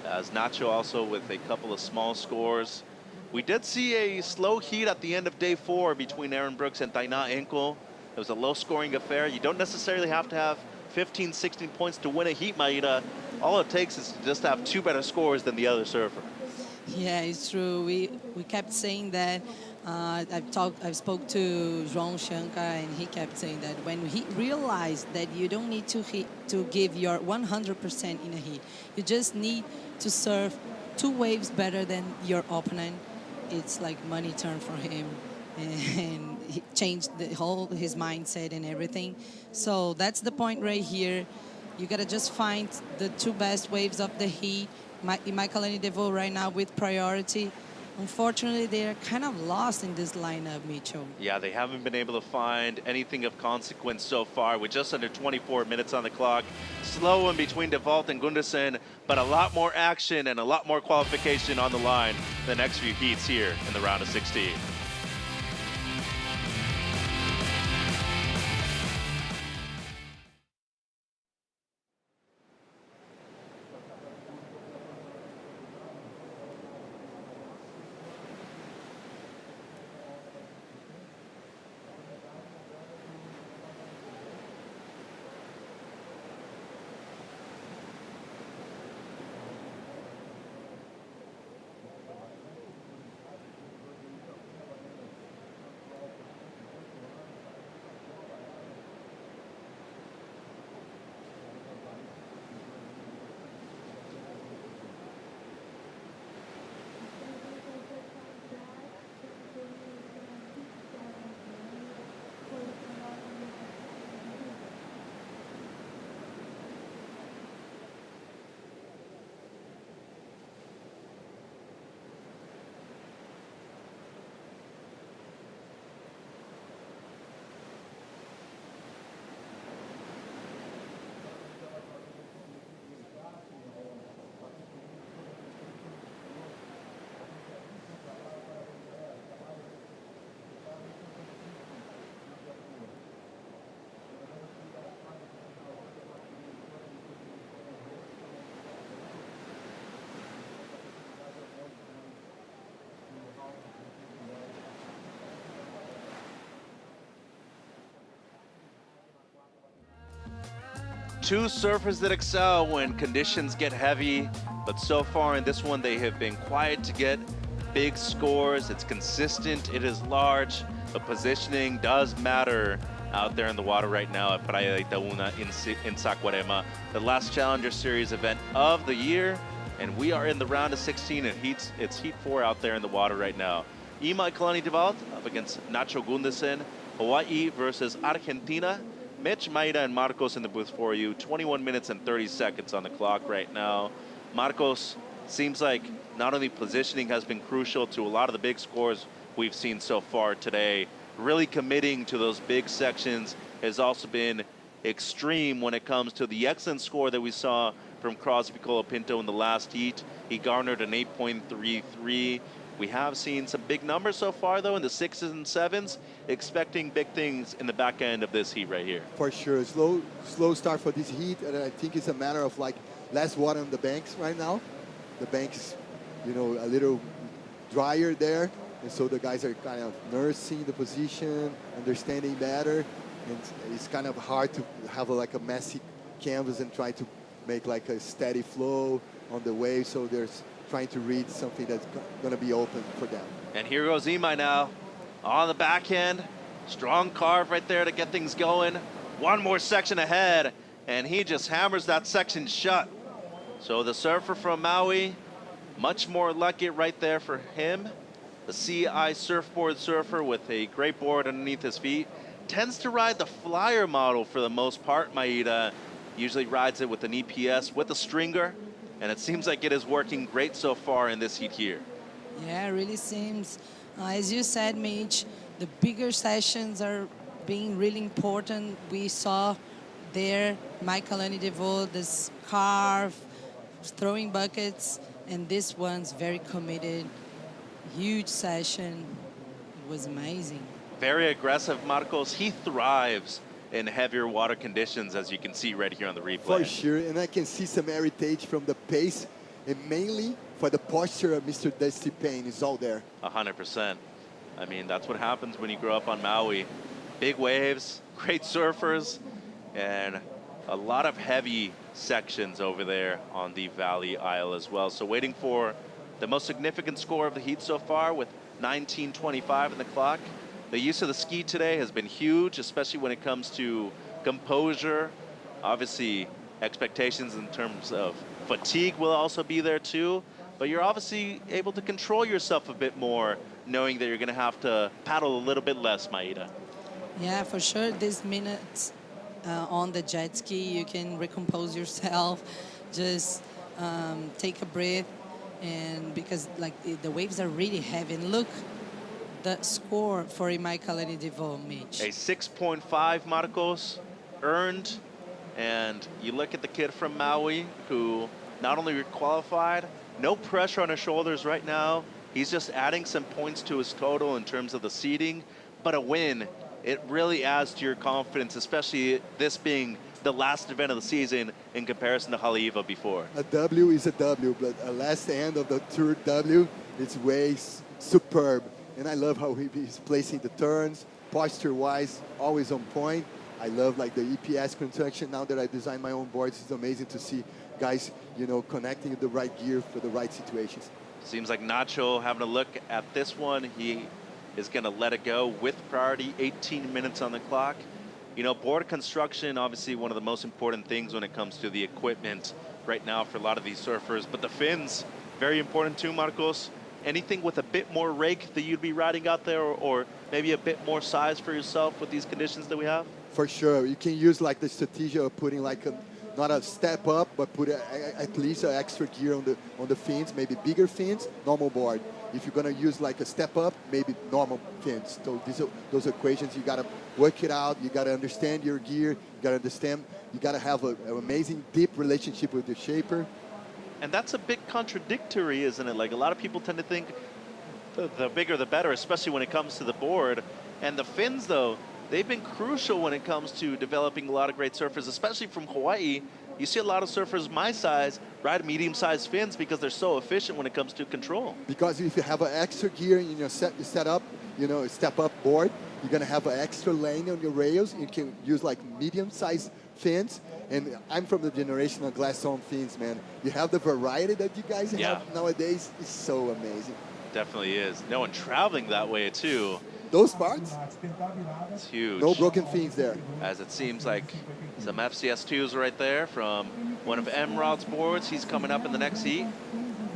R: As Nacho also with a couple of small scores. We did see a slow heat at the end of day 4 between Aaron Brooks and Tainá Enkel. It was a low-scoring affair. You don't necessarily have to have 15, 16 points to win a heat, Maida. All it takes is to just have 2 better scores than the other surfer.
O: Yeah, it's true. We kept saying that. I've spoke to João Shankar, and he kept saying that when he realized that you don't need to give your 100% in a heat, you just need to surf 2 waves better than your opponent. It's like money turned for him, and he changed his mindset and everything. So that's the point right here. You gotta just find the 2 best waves of the heat. Michael and Devo right now with priority. Unfortunately, they're kind of lost in this lineup, Micho.
R: Yeah, they haven't been able to find anything of consequence so far with just under 24 minutes on the clock. Slow in between DeVault and Gunderson, but a lot more action and a lot more qualification on the line the next few heats here in the round of 16. Two surfers that excel when conditions get heavy, but so far in this one they have been quiet to get big scores. It's consistent, it is large, but positioning does matter out there in the water right now at Praia de Itaúna in Saquarema, the last Challenger Series event of the year, and we are in the round of 16 and it's heat 4 out there in the water right now. Ima Kalani Devalt up against Nacho Gunderson, Hawaii versus Argentina. Mitch, Maida, and Marcos in the booth for you. 21 minutes and 30 seconds on the clock right now. Marcos seems like not only positioning has been crucial to a lot of the big scores we've seen so far today, really committing to those big sections has also been extreme when it comes to the excellent score that we saw from Crosby Colapinto in the last heat. He garnered an 8.33. We have seen some big numbers so far, though, in the 6s and 7s, expecting big things in the back end of this heat right here.
P: For sure. Slow start for this heat, and I think it's a matter of like less water on the banks right now. The banks, you know, a little drier there, and so the guys are kind of nursing the position, understanding better, and it's kind of hard to have like a messy canvas and try to make like a steady flow on the wave, so there's trying to read something that's going to be open for them.
R: And here goes Imai now on the backhand. Strong carve right there to get things going. One more section ahead, and he just hammers that section shut. So the surfer from Maui, much more lucky right there for him. The CI surfboard surfer with a great board underneath his feet. Tends to ride the flyer model for the most part, Maeda. Usually rides it with an EPS with a stringer, and it seems like it is working great so far in this heat here.
O: Yeah, it really seems. As you said, Mitch, the bigger sessions are being really important. We saw there Michael DeVoe, this carve, throwing buckets, and this one's very committed. Huge session. It was amazing.
R: Very aggressive, Marcos. He thrives in heavier water conditions, as you can see right here on the replay.
P: For sure, and I can see some heritage from the pace, and mainly for the posture of Mr. Dusty Payne is all there.
R: 100%. I mean, that's what happens when you grow up on Maui. Big waves, great surfers, and a lot of heavy sections over there on the Valley Isle as well. So waiting for the most significant score of the heat so far with 19:25 in the clock. The use of the ski today has been huge, especially when it comes to composure. Obviously, expectations in terms of fatigue will also be there too, but you're obviously able to control yourself a bit more, knowing that you're going to have to paddle a little bit less, Maeda.
O: Yeah, for sure. These minutes on the jet ski, you can recompose yourself, just take a breath, and because like the waves are really heavy. And look, the score for Michael DeVoe, Mitch.
R: A 6.5, Marcos, earned. And you look at the kid from Maui who not only qualified, no pressure on his shoulders right now. He's just adding some points to his total in terms of the seeding. But a win, it really adds to your confidence, especially this being the last event of the season in comparison to Haleiwa before.
P: A W is a W, but a last end of the Tour W, it's way superb. And I love how he's placing the turns, posture-wise, always on point. I love like the EPS construction. Now that I designed my own boards, it's amazing to see guys, you know, connecting the right gear for the right situations.
R: Seems like Nacho having a look at this one. He is going to let it go with priority, 18 minutes on the clock. You know, board construction, obviously one of the most important things when it comes to the equipment right now for a lot of these surfers. But the fins, very important too, Marcos. Anything with a bit more rake that you'd be riding out there, or maybe a bit more size for yourself with these conditions that we have?
P: For sure. You can use like the strategy of putting like not a step up, but put at least an extra gear on the fins, maybe bigger fins, normal board. If you're going to use like a step up, maybe normal fins. So those equations, you got to work it out. You got to understand your gear. You got to understand, you got to have an amazing deep relationship with the shaper.
R: And that's a bit contradictory, isn't it? Like a lot of people tend to think the bigger the better, especially when it comes to the board. And the fins, though, they've been crucial when it comes to developing a lot of great surfers, especially from Hawaii. You see a lot of surfers my size ride medium-sized fins because they're so efficient when it comes to control.
P: Because if you have an extra gear in your setup, you know, step-up board, you're going to have an extra lane on your rails. You can use like medium-sized fins. And I'm from the generation of glass on fins, man. You have the variety that you guys have nowadays. It's so amazing.
R: Definitely is. No one traveling that way, too.
P: Those parts?
R: It's huge.
P: No broken fins there.
R: As it seems like some FCS2s right there from one of Emrod's boards. He's coming up in the next heat.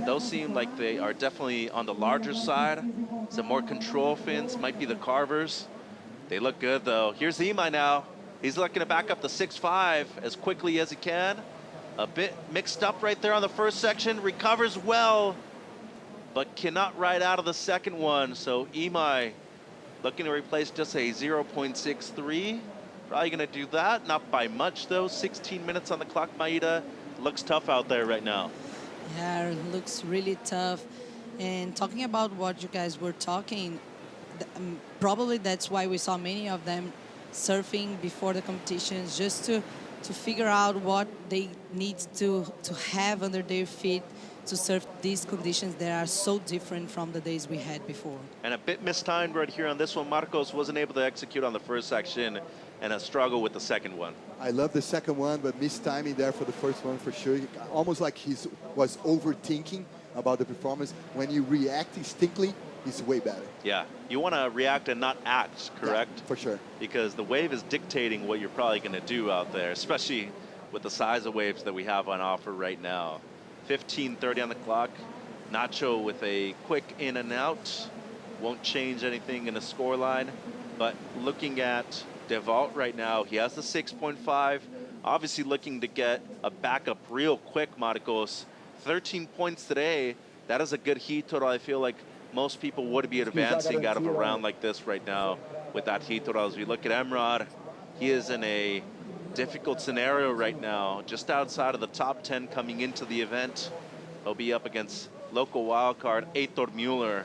R: Those seem like they are definitely on the larger side. Some more control fins, might be the carvers. They look good, though. Here's Imai now. He's looking to back up the 6.5 as quickly as he can. A bit mixed up right there on the first section. Recovers well. but cannot ride out of the second one. So Imai looking to replace just a 0.63. Probably going to do that. Not by much, though. 16 minutes on the clock, Maida. Looks tough out there right now.
O: Yeah, it looks really tough. And talking about what you guys were talking, probably that's why we saw many of them surfing before the competitions, just to figure out what they need to have under their feet to surf these conditions that are so different from the days we had before.
R: And a bit mistimed right here on this one. Marcos wasn't able to execute on the first section and a struggle with the second one.
P: I love the second one, but mistiming there for the first one for sure. Almost like he was overthinking about the performance. When you react instinctively, it's way better.
R: Yeah, you want to react and not act, correct?
P: Yeah, for sure.
R: Because the wave is dictating what you're probably going to do out there, especially with the size of waves that we have on offer right now. 15:30 on the clock. Nacho with a quick in and out. Won't change anything in the score line. But looking at DeVault right now, he has the 6.5. Obviously looking to get a backup real quick, Marcos. 13 points today. That is a good heat total. I feel like most people would be advancing out of a round like this right now with that heat total. As we look at Emrod, he is in a difficult scenario right now, just outside of the top 10 coming into the event. He'll be up against local wildcard Heitor Mueller.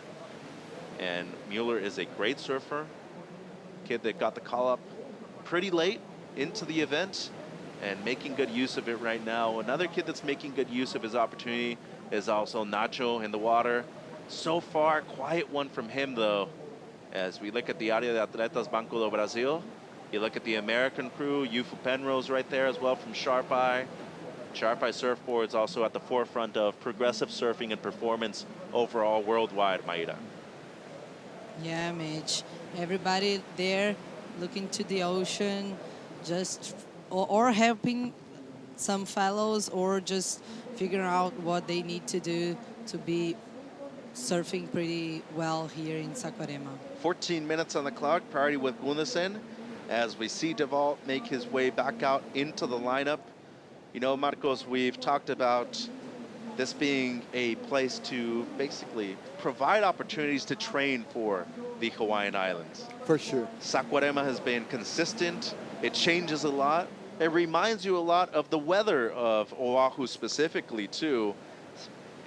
R: And Mueller is a great surfer. Kid that got the call up pretty late into the event and making good use of it right now. Another kid that's making good use of his opportunity is also Nacho in the water. So far, quiet one from him though. As we look at the Área de Atletas Banco do Brasil, you look at the American crew, Yufu Penrose right there as well from Sharp Eye. Sharp Eye Surfboards also at the forefront of progressive surfing and performance overall worldwide, Maida.
O: Yeah, Mitch. Everybody there looking to the ocean, just or helping some fellows, or just figuring out what they need to do to be surfing pretty well here in Saquarema.
R: 14 minutes on the clock, priority with Gunnarsson, as we see DeVault make his way back out into the lineup. You know, Marcos, we've talked about this being a place to basically provide opportunities to train for the Hawaiian Islands.
P: For sure.
R: Saquarema has been consistent. It changes a lot. It reminds you a lot of the weather of Oahu specifically, too.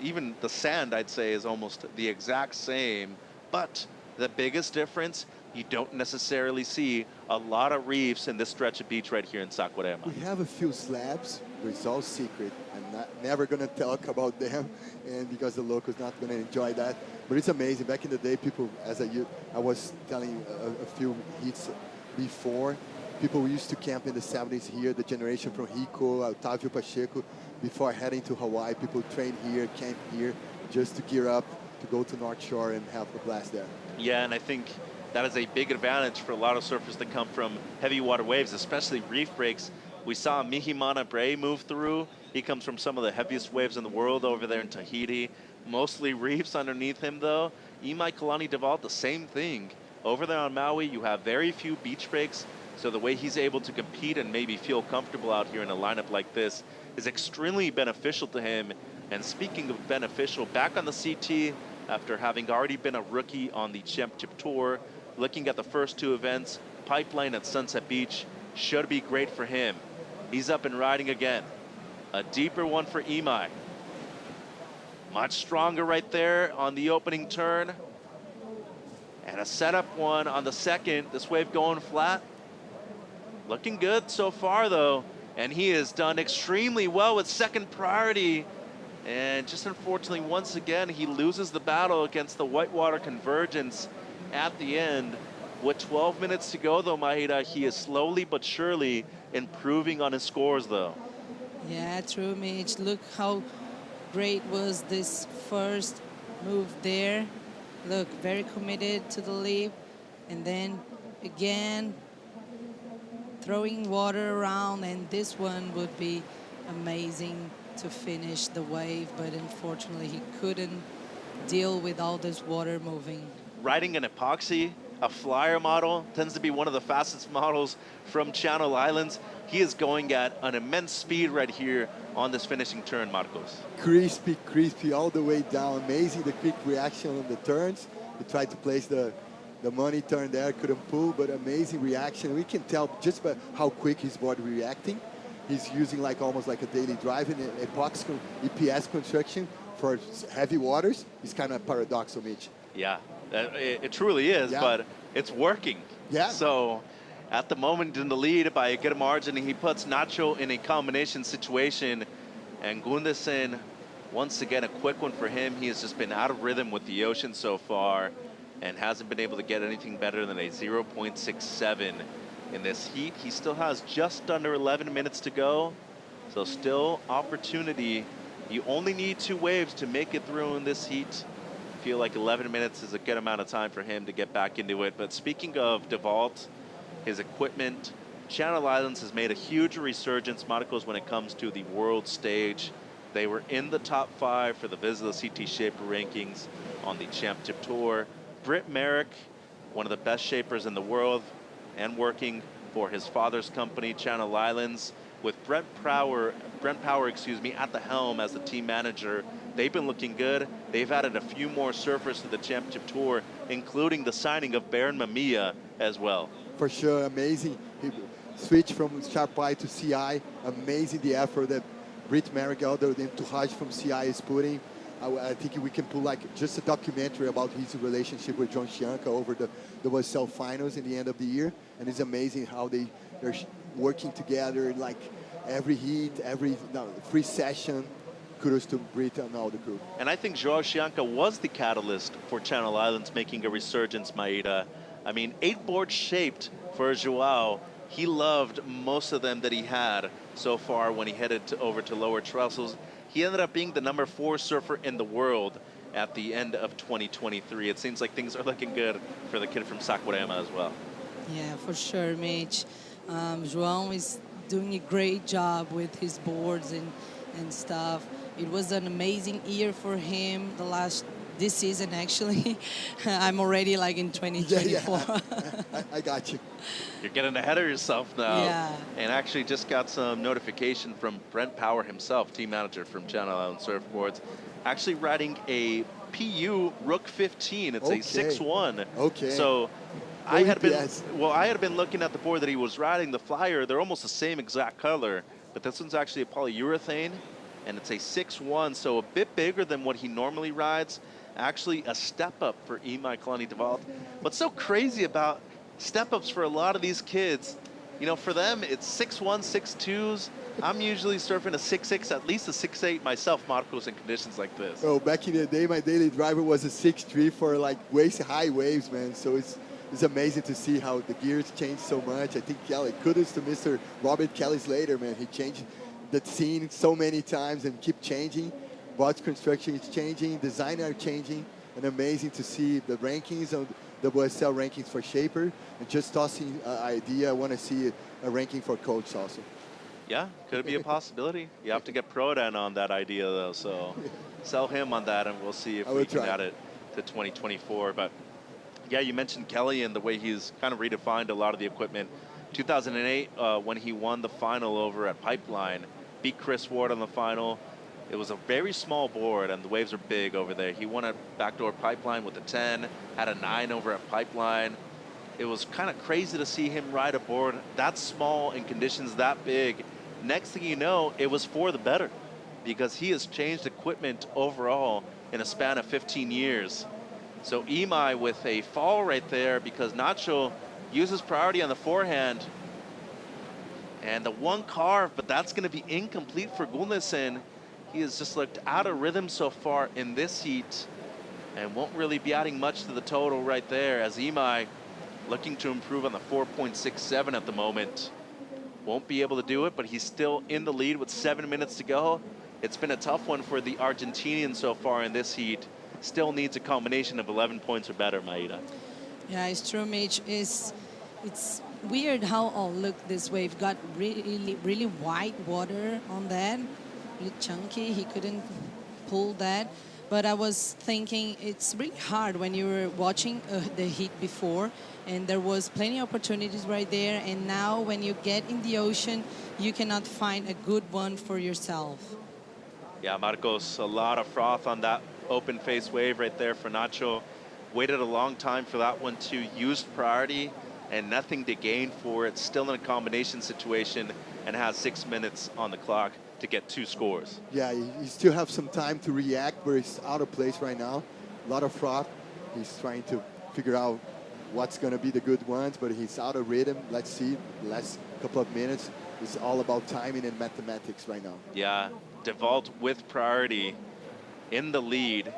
R: Even the sand, I'd say, is almost the exact same. But the biggest difference, you don't necessarily see a lot of reefs in this stretch of beach right here in Saquarema.
P: We have a few slabs, but it's all secret. I'm never going to talk about them, and because the locals not going to enjoy that. But it's amazing. Back in the day, people, I was telling a few heats before, people used to camp in the 70s here, the generation from Rico, Otávio Pacheco. Before heading to Hawaii, people train here, camp here, just to gear up to go to North Shore and have a blast there.
R: Yeah, and I think that is a big advantage for a lot of surfers that come from heavy water waves, especially reef breaks. We saw Mihimana Bray move through. He comes from some of the heaviest waves in the world over there in Tahiti. Mostly reefs underneath him, though. Imai Kalani DeVault, the same thing. Over there on Maui, you have very few beach breaks, so the way he's able to compete and maybe feel comfortable out here in a lineup like this is extremely beneficial to him. And speaking of beneficial, back on the CT after having already been a rookie on the Championship Tour, looking at the first two events, Pipeline at Sunset Beach should be great for him. He's up and riding again. A deeper one for Imai. Much stronger right there on the opening turn. And a setup one on the second. This wave going flat. Looking good so far, though. And he has done extremely well with second priority. And just unfortunately, once again, he loses the battle against the Whitewater Convergence at the end. With 12 minutes to go, though, Maida, he is slowly but surely improving on his scores, though.
O: Yeah, true, Mitch. Look how great was this first move there. Look, very committed to the leap. And then again, throwing water around, and this one would be amazing to finish the wave, but unfortunately he couldn't deal with all this water moving.
R: Riding an epoxy, a flyer model, tends to be one of the fastest models from Channel Islands. He is going at an immense speed right here on this finishing turn, Marcos.
P: Crispy, crispy all the way down. Amazing, the quick reaction on the turns. He tried to place the money turn there, couldn't pull, but amazing reaction. We can tell just by how quick his body reacting. He's using like almost like a daily drive in epoxy EPS construction for heavy waters. It's kind of paradoxical, Mitch.
R: Yeah, it truly is, but it's working.
P: Yeah.
R: So at the moment in the lead by a good margin, he puts Nacho in a combination situation, and Gundersen, once again, a quick one for him. He has just been out of rhythm with the ocean so far and hasn't been able to get anything better than a 0.67 in this heat. He still has just under 11 minutes to go, so still opportunity. You only need 2 waves to make it through in this heat. I feel like 11 minutes is a good amount of time for him to get back into it. But speaking of DeVault, his equipment, Channel Islands has made a huge resurgence, Marcos, when it comes to the world stage. They were in the top 5 for the Vizsla CT Shaper rankings on the Championship Tour. Britt Merrick, one of the best shapers in the world, and working for his father's company, Channel Islands, with Brent Power, at the helm as the team manager. They've been looking good. They've added a few more surfers to the Championship Tour, including the signing of Baron Mamiya as well.
P: For sure, amazing. He switched from Sharp Eye to CI. Amazing the effort that Britt Merrick, other than Tuhaj from CI, is putting. I think we can pull like just a documentary about his relationship with John Chianca over the WSL finals in the end of the year. And it's amazing how they're working together, like every heat, every free session. Kudos to Britt and all the crew.
R: And I think Joao Chianca was the catalyst for Channel Islands making a resurgence, Maeda. I mean, 8 boards shaped for Joao. He loved most of them that he had so far when he headed over to lower trestles. He ended up being the number 4 surfer in the world at the end of 2023. It seems like things are looking good for the kid from Saquarema as well.
O: Yeah, for sure, Mitch. João is doing a great job with his boards and stuff. It was an amazing year for him this season, actually. I'm already like in 2024.
P: Yeah. I got you.
R: You're getting ahead of yourself now.
O: Yeah.
R: And actually just got some notification from Brent Power himself, team manager from Channel Islands Surfboards, actually riding a PU Rook 15. It's a 6-1.
P: Okay.
R: So I had been looking at the board that he was riding, the Flyer. They're almost the same exact color, but this one's actually a polyurethane, and it's a 6-1, so a bit bigger than what he normally rides. Actually a step up for Imai Kalani DeVault. What's so crazy about step ups for a lot of these kids, you know, for them it's 6-1, 6-2s. I'm usually surfing a 6-6, at least a 6-8 myself, Marcos, in conditions like this.
P: Oh, back in the day, my daily driver was a 6-3 for like high waves, man. So it's amazing to see how the gears changed so much. I think kudos to Mr. Robert Kelly Slater, man. He changed the scene so many times and keep changing. Bots construction is changing, design are changing, and amazing to see the rankings of the WSL rankings for Shaper. And just tossing an idea, I want to see a ranking for coach also.
R: Yeah, could be a possibility. You have to get Prodan on that idea, though, so sell him on that, and we'll see if we can add it to 2024. But yeah, you mentioned Kelly and the way he's kind of redefined a lot of the equipment. 2008, when he won the final over at Pipeline, beat Chris Ward on the final. It was a very small board, and the waves are big over there. He won at Backdoor Pipeline with a 10, had a 9 over at Pipeline. It was kind of crazy to see him ride a board that small in conditions that big. Next thing you know, it was for the better, because he has changed equipment overall in a span of 15 years. So Imai with a fall right there, because Nacho uses priority on the forehand. And the one carve, but that's going to be incomplete for Gulnesen. He has just looked out of rhythm so far in this heat and won't really be adding much to the total right there, as Imai looking to improve on the 4.67 at the moment. Won't be able to do it, but he's still in the lead with 7 minutes to go. It's been a tough one for the Argentinian so far in this heat. Still needs a combination of 11 points or better, Maeda.
O: Yeah, it's true, Mitch. It's weird how, look, this wave got really white water on that. Really chunky. He couldn't pull that. But I was thinking it's really hard when you were watching the heat before, and there was plenty of opportunities right there. And now when you get in the ocean, you cannot find a good one for yourself.
R: Yeah, Marcos, a lot of froth on that open face wave right there for Nacho. Waited a long time for that one to use priority and nothing to gain for it. Still in a combination situation and has 6 minutes on the clock to get 2 scores.
P: Yeah, you still have some time to react, but he's out of place right now. A lot of froth. He's trying to figure out what's going to be the good ones, but he's out of rhythm. Let's see, the last couple of minutes. It's all about timing and mathematics right now.
R: Yeah, DeVault with priority in the lead,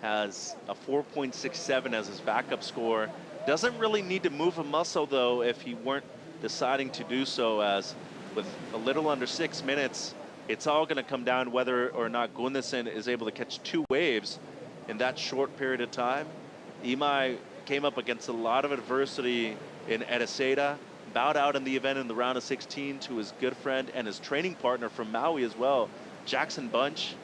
R: has a 4.67 as his backup score. Doesn't really need to move a muscle, though, if he weren't deciding to do so, as with a little under 6 minutes, it's all going to come down whether or not Gundersen is able to catch 2 waves in that short period of time. Imai came up against a lot of adversity in Edeseda, bowed out in the event in the round of 16 to his good friend and his training partner from Maui as well, Jackson Bunch.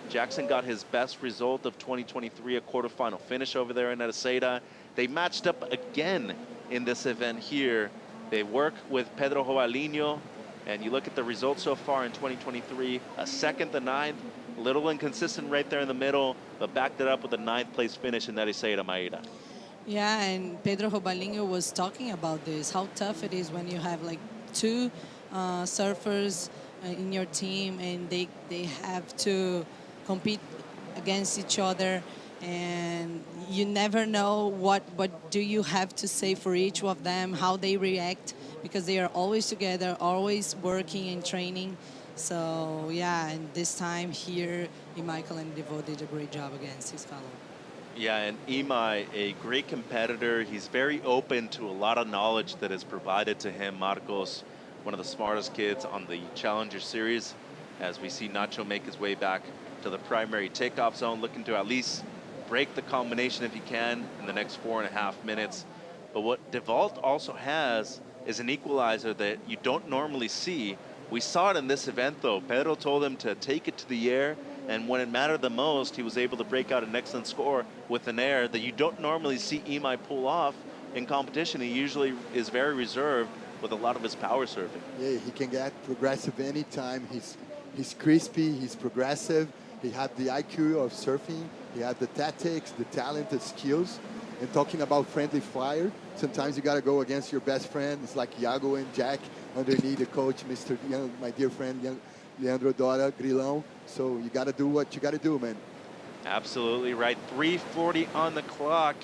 R: Jackson got his best result of 2023, a quarterfinal finish over there in Edeseda. They matched up again in this event here. They work with Pedro Joalinho, and you look at the results so far in 2023, a 2nd, the 9th, a little inconsistent right there in the middle, but backed it up with a 9th place finish in Edeseda, Maida.
O: Yeah, and Pedro Jobalinho was talking about this, how tough it is when you have like 2 surfers in your team and they have to compete against each other, and you never know what do you have to say for each of them, how they react, because they are always together, always working and training. So yeah, and this time here, Michael and Devo did a great job against his fellow.
R: Yeah, and Imai, a great competitor. He's very open to a lot of knowledge that is provided to him. Marcos, one of the smartest kids on the Challenger Series, as we see Nacho make his way back to the primary takeoff zone, looking to at least break the combination if he can in the next 4.5 minutes. But what DeVault also has is an equalizer that you don't normally see. We saw it in this event, though. Pedro told him to take it to the air, and when it mattered the most, he was able to break out an excellent score with an air that you don't normally see Imai pull off in competition. He usually is very reserved with a lot of his power surfing.
P: Yeah, he can get progressive anytime. He's crispy, he's progressive. He had the IQ of surfing. He had the tactics, the talent, the skills. And talking about friendly fire, sometimes you got to go against your best friend. It's like Iago and Jack underneath the coach, Mr. Young, my dear friend, Leandro Dora, Grilão. So you got to do what you got to do, man.
R: Absolutely right. 3:40 on the clock.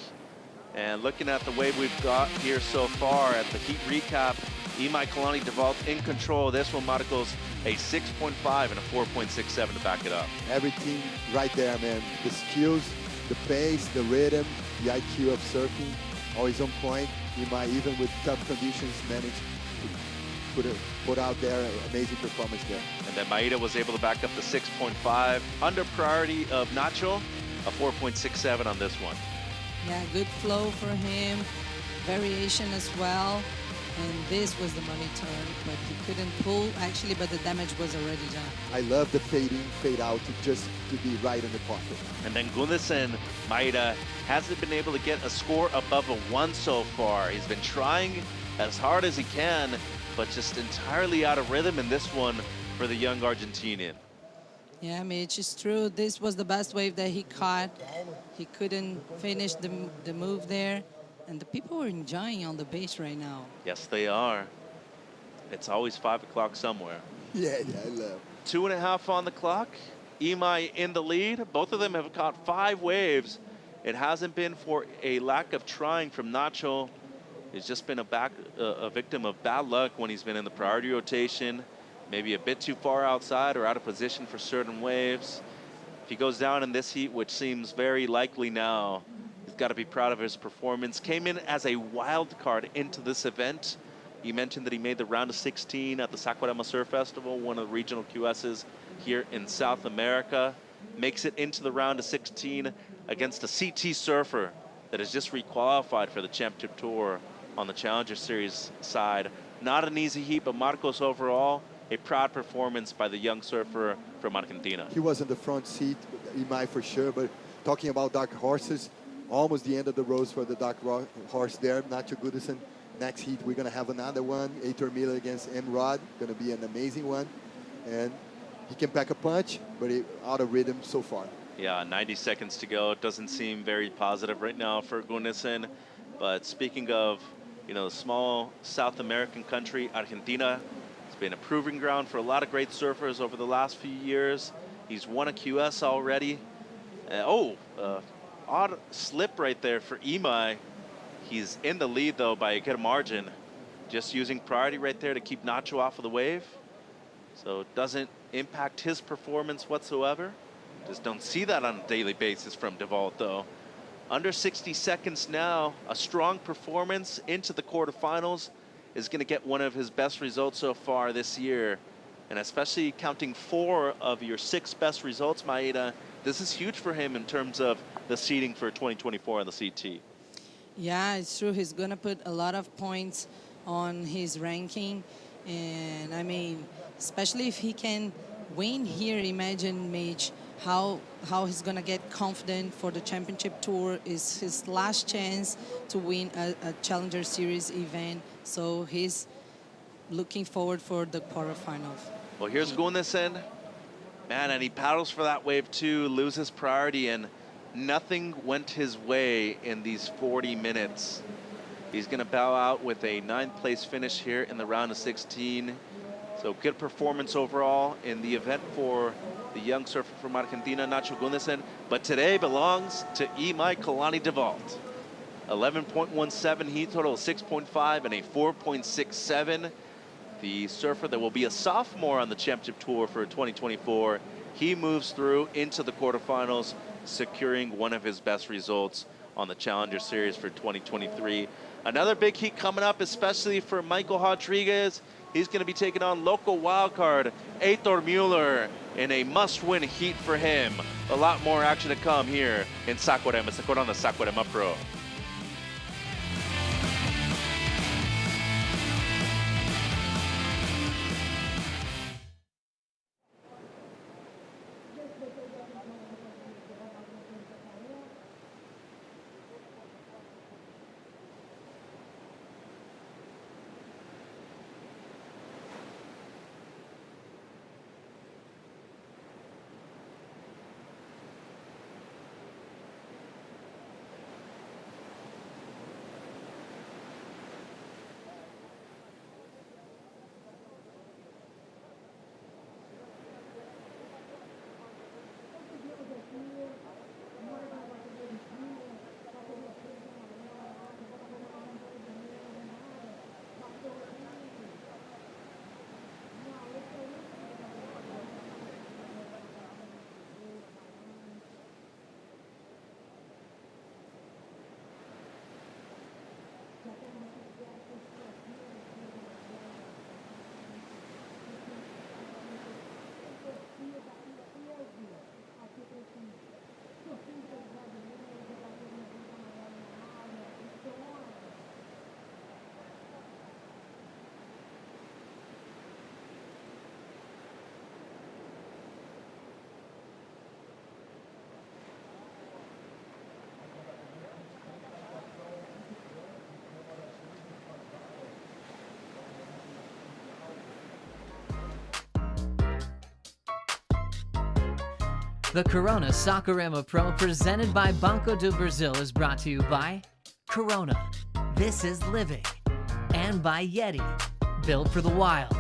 R: And looking at the wave we've got here so far at the heat recap, Imai, Kalani, DeVault in control. This one, Marcos, a 6.5 and a 4.67 to back it up.
P: Everything right there, man. The skills, the pace, the rhythm, the IQ of surfing, always on point. Imai, even with tough conditions, managed to put out there an amazing performance there.
R: And then Maida was able to back up the 6.5 under priority of Nacho, a 4.67 on this one.
O: Yeah, good flow for him, variation as well. And this was the money turn, but he couldn't pull, actually, but the damage was already done.
P: I love the fade in, fade out, just to be right in the pocket.
R: And then Gundersen, Maida, hasn't been able to get a score above a 1 so far. He's been trying as hard as he can, but just entirely out of rhythm in this one for the young Argentinian.
O: Yeah, Mitch, it's true. This was the best wave that he caught. He couldn't finish the move there. And the people are enjoying on the beach right now.
R: Yes, they are. It's always 5 o'clock somewhere.
P: Yeah, I love.
R: 2.5 on the clock. Imai in the lead. Both of them have caught 5 waves. It hasn't been for a lack of trying from Nacho. He's just been a victim of bad luck when he's been in the priority rotation. Maybe a bit too far outside or out of position for certain waves. If he goes down in this heat, which seems very likely now, he's got to be proud of his performance. Came in as a wild card into this event. He mentioned that he made the round of 16 at the Saquarema Surf Festival, one of the regional QSs here in South America. Makes it into the round of 16 against a CT surfer that has just requalified for the Championship Tour on the Challenger Series side. Not an easy heat, but Marcos overall, a proud performance by the young surfer from Argentina.
P: He was in the front seat, Imai for sure, but talking about dark horses, almost the end of the road for the dark horse there, Nacho Gudesen. Next heat, we're going to have another one, Heitor Miller against Emrod. Going to be an amazing one. And he can pack a punch, but he out of rhythm so far.
R: Yeah, 90 seconds to go. It doesn't seem very positive right now for Gudesen. But speaking of, you know, small South American country, Argentina, it's been a proving ground for a lot of great surfers over the last few years. He's won a QS already. Odd slip right there for Imai. He's in the lead, though, by a good margin. Just using priority right there to keep Nacho off of the wave. So it doesn't impact his performance whatsoever. Just don't see that on a daily basis from DeVault, though. Under 60 seconds now, a strong performance into the quarterfinals is going to get one of his best results so far this year. And especially counting 4 of your 6 best results, Maeda, this is huge for him in terms of the seeding for 2024 on the CT.
O: Yeah, it's true. He's going to put a lot of points on his ranking. And I mean, especially if he can win here, imagine, Mitch, how he's going to get confident for the championship tour. Is his last chance to win a Challenger Series event. So he's looking forward for the quarterfinals.
R: Well, here's Gudesen. Man, and he paddles for that wave too, loses priority, and nothing went his way in these 40 minutes. He's going to bow out with a 9th place finish here in the round of 16. So good performance overall in the event for the young surfer from Argentina, Nacho Gudesen. But today belongs to Imai Kalani DeVault. 11.17 heat total, 6.5 and a 4.67. The surfer that will be a sophomore on the championship tour for 2024. He moves through into the quarterfinals, securing one of his best results on the Challenger Series for 2023. Another big heat coming up, especially for Michael Rodriguez. He's going to be taking on local wildcard Heitor Mueller in a must-win heat for him. A lot more action to come here in Saquarema. It's the Corona Saquarema Pro.
G: The Corona Saquarema Pro presented by Banco do Brasil is brought to you by Corona, This is Living, and by Yeti, built for the wild.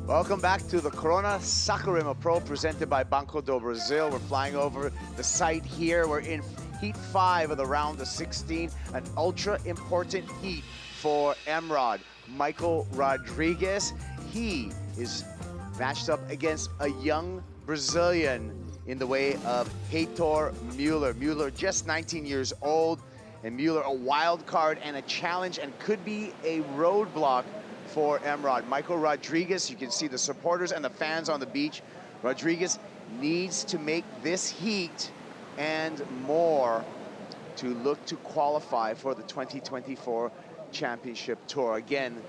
A: Welcome back to the Corona Saquarema Pro presented by Banco do Brasil. We're flying over the site here. We're in Heat 5 of the round of 16, an ultra important heat for Emrod, Michael Rodriguez. He is matched up against a young Brazilian in the way of Heitor Mueller. Mueller just 19 years old, and Mueller a wild card and a challenge and could be a roadblock for Emrod. Michael Rodriguez, you can see the supporters and the fans on the beach. Rodriguez needs to make this heat and more to look to qualify for the 2024 Championship Tour. Again,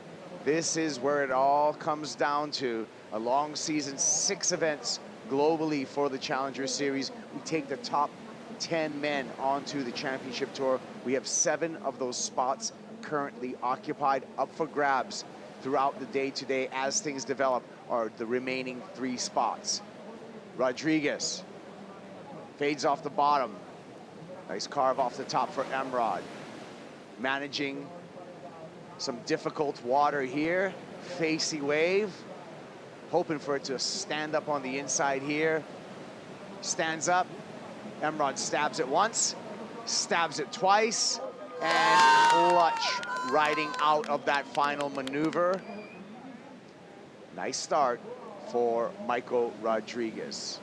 A: This is where it all comes down to. A long season, 6 events globally for the Challenger Series. We take the top 10 men onto the championship tour. We have 7 of those spots currently occupied, up for grabs throughout the day today as things develop, are the remaining 3 spots. Rodriguez fades off the bottom. Nice carve off the top for Emrod. Managing some difficult water here. Facey wave. Hoping for it to stand up on the inside here. Stands up. Emrod stabs it once, stabs it twice, and clutch riding out of that final maneuver. Nice start for Michael Rodriguez.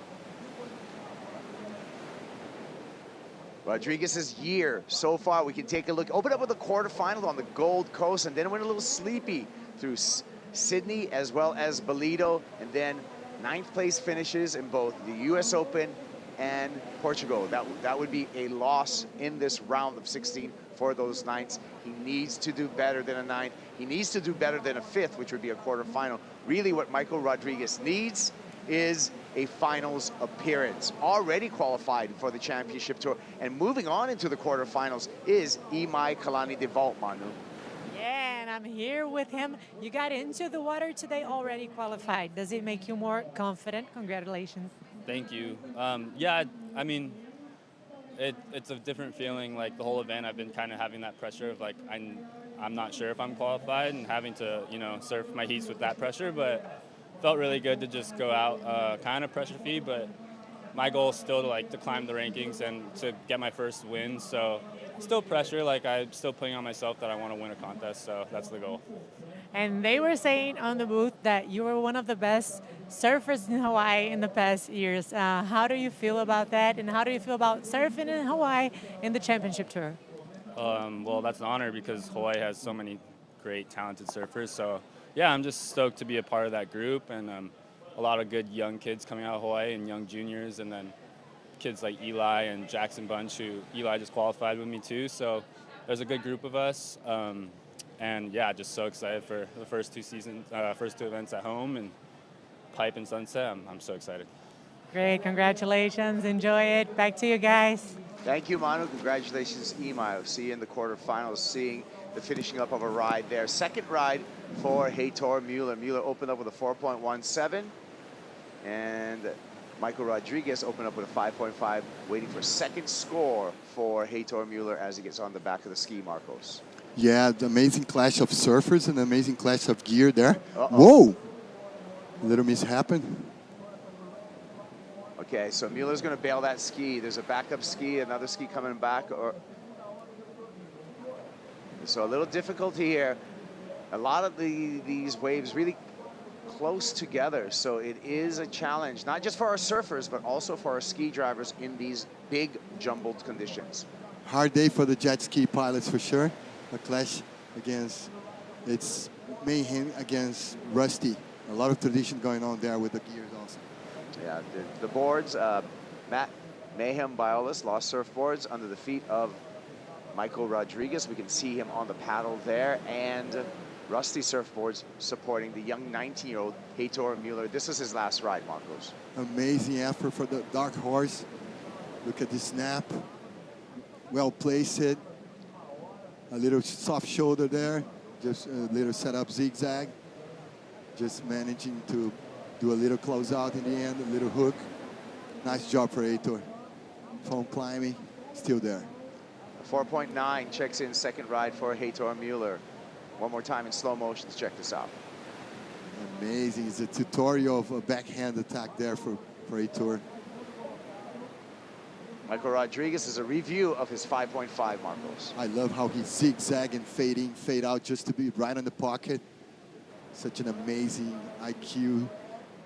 A: Rodriguez's year so far, we can take a look. Open up with the quarterfinals on the Gold Coast, and then went a little sleepy through Sydney as well as Bolido, and then 9th place finishes in both the US Open and Portugal. That would be a loss in this round of 16 for those 9s. He needs to do better than a 9th. He needs to do better than a 5th, which would be a quarterfinal. Really what Michael Rodriguez needs is a finals appearance. Already qualified for the championship tour, and moving on into the quarterfinals is Imai Kalani de Vault, Manu.
E: Yeah, and I'm here with him. You got into the water today already qualified. Does it make you more confident? Congratulations.
F: Thank you. Yeah, I mean, it's a different feeling. Like the whole event, I've been kind of having that pressure of like, I'm not sure if I'm qualified and having to, you know, surf my heats with that pressure, but felt really good to just go out kind of pressure free, but my goal is still to climb the rankings and to get my first win. So still pressure, like I'm still putting on myself that I want to win a contest, so that's the goal.
E: And they were saying on the booth that you were one of the best surfers in Hawaii in the past years. How do you feel about that? And how do you feel about surfing in Hawaii in the championship tour?
F: Well, that's an honor because Hawaii has so many great, talented surfers. So yeah, I'm just stoked to be a part of that group, and a lot of good young kids coming out of Hawaii and young juniors, and then kids like Eli and Jackson Bunch, who Eli just qualified with me too. So there's a good group of us. And yeah, just so excited for the first 2 events at home, and Pipe and Sunset. I'm so excited.
E: Great, congratulations, enjoy it. Back to you guys.
A: Thank you, Manu. Congratulations, Imai. See you in the quarterfinals, seeing the finishing up of a ride there. Second ride for Heitor Mueller. Mueller opened up with a 4.17, and Michael Rodriguez opened up with a 5.5, waiting for second score for Heitor Mueller as he gets on the back of the ski, Marcos.
P: Yeah, the amazing clash of surfers and amazing clash of gear there. Whoa! A little mishap.
A: Okay, so Mueller's going to bail that ski. There's a backup ski, another ski coming back. So a little difficulty here. A lot of these waves really close together, so it is a challenge, not just for our surfers, but also for our ski drivers in these big jumbled conditions.
P: Hard day for the jet ski pilots for sure. A clash against, it's Mayhem against Rusty. A lot of tradition going on there with the gears also.
A: Yeah, the boards, Matt Mayhem Biolis lost surfboards under the feet of Michael Rodriguez. We can see him on the paddle there, and Rusty surfboards supporting the young 19-year-old Heitor Mueller. This is his last ride, Marcos.
P: Amazing effort for the Dark Horse. Look at the snap. Well placed. A little soft shoulder there. Just a little setup zigzag. Just managing to do a little close out in the end, a little hook. Nice job for Heitor. Foam climbing, still there.
A: 4.9 checks in second ride for Heitor Mueller. One more time in slow motion to check this out.
P: Amazing. It's a tutorial of a backhand attack there for Heitor.
A: Michael Rodriguez is a review of his 5.5, Marcos.
P: I love how he's zigzagging, fading, fade out just to be right on the pocket. Such an amazing IQ,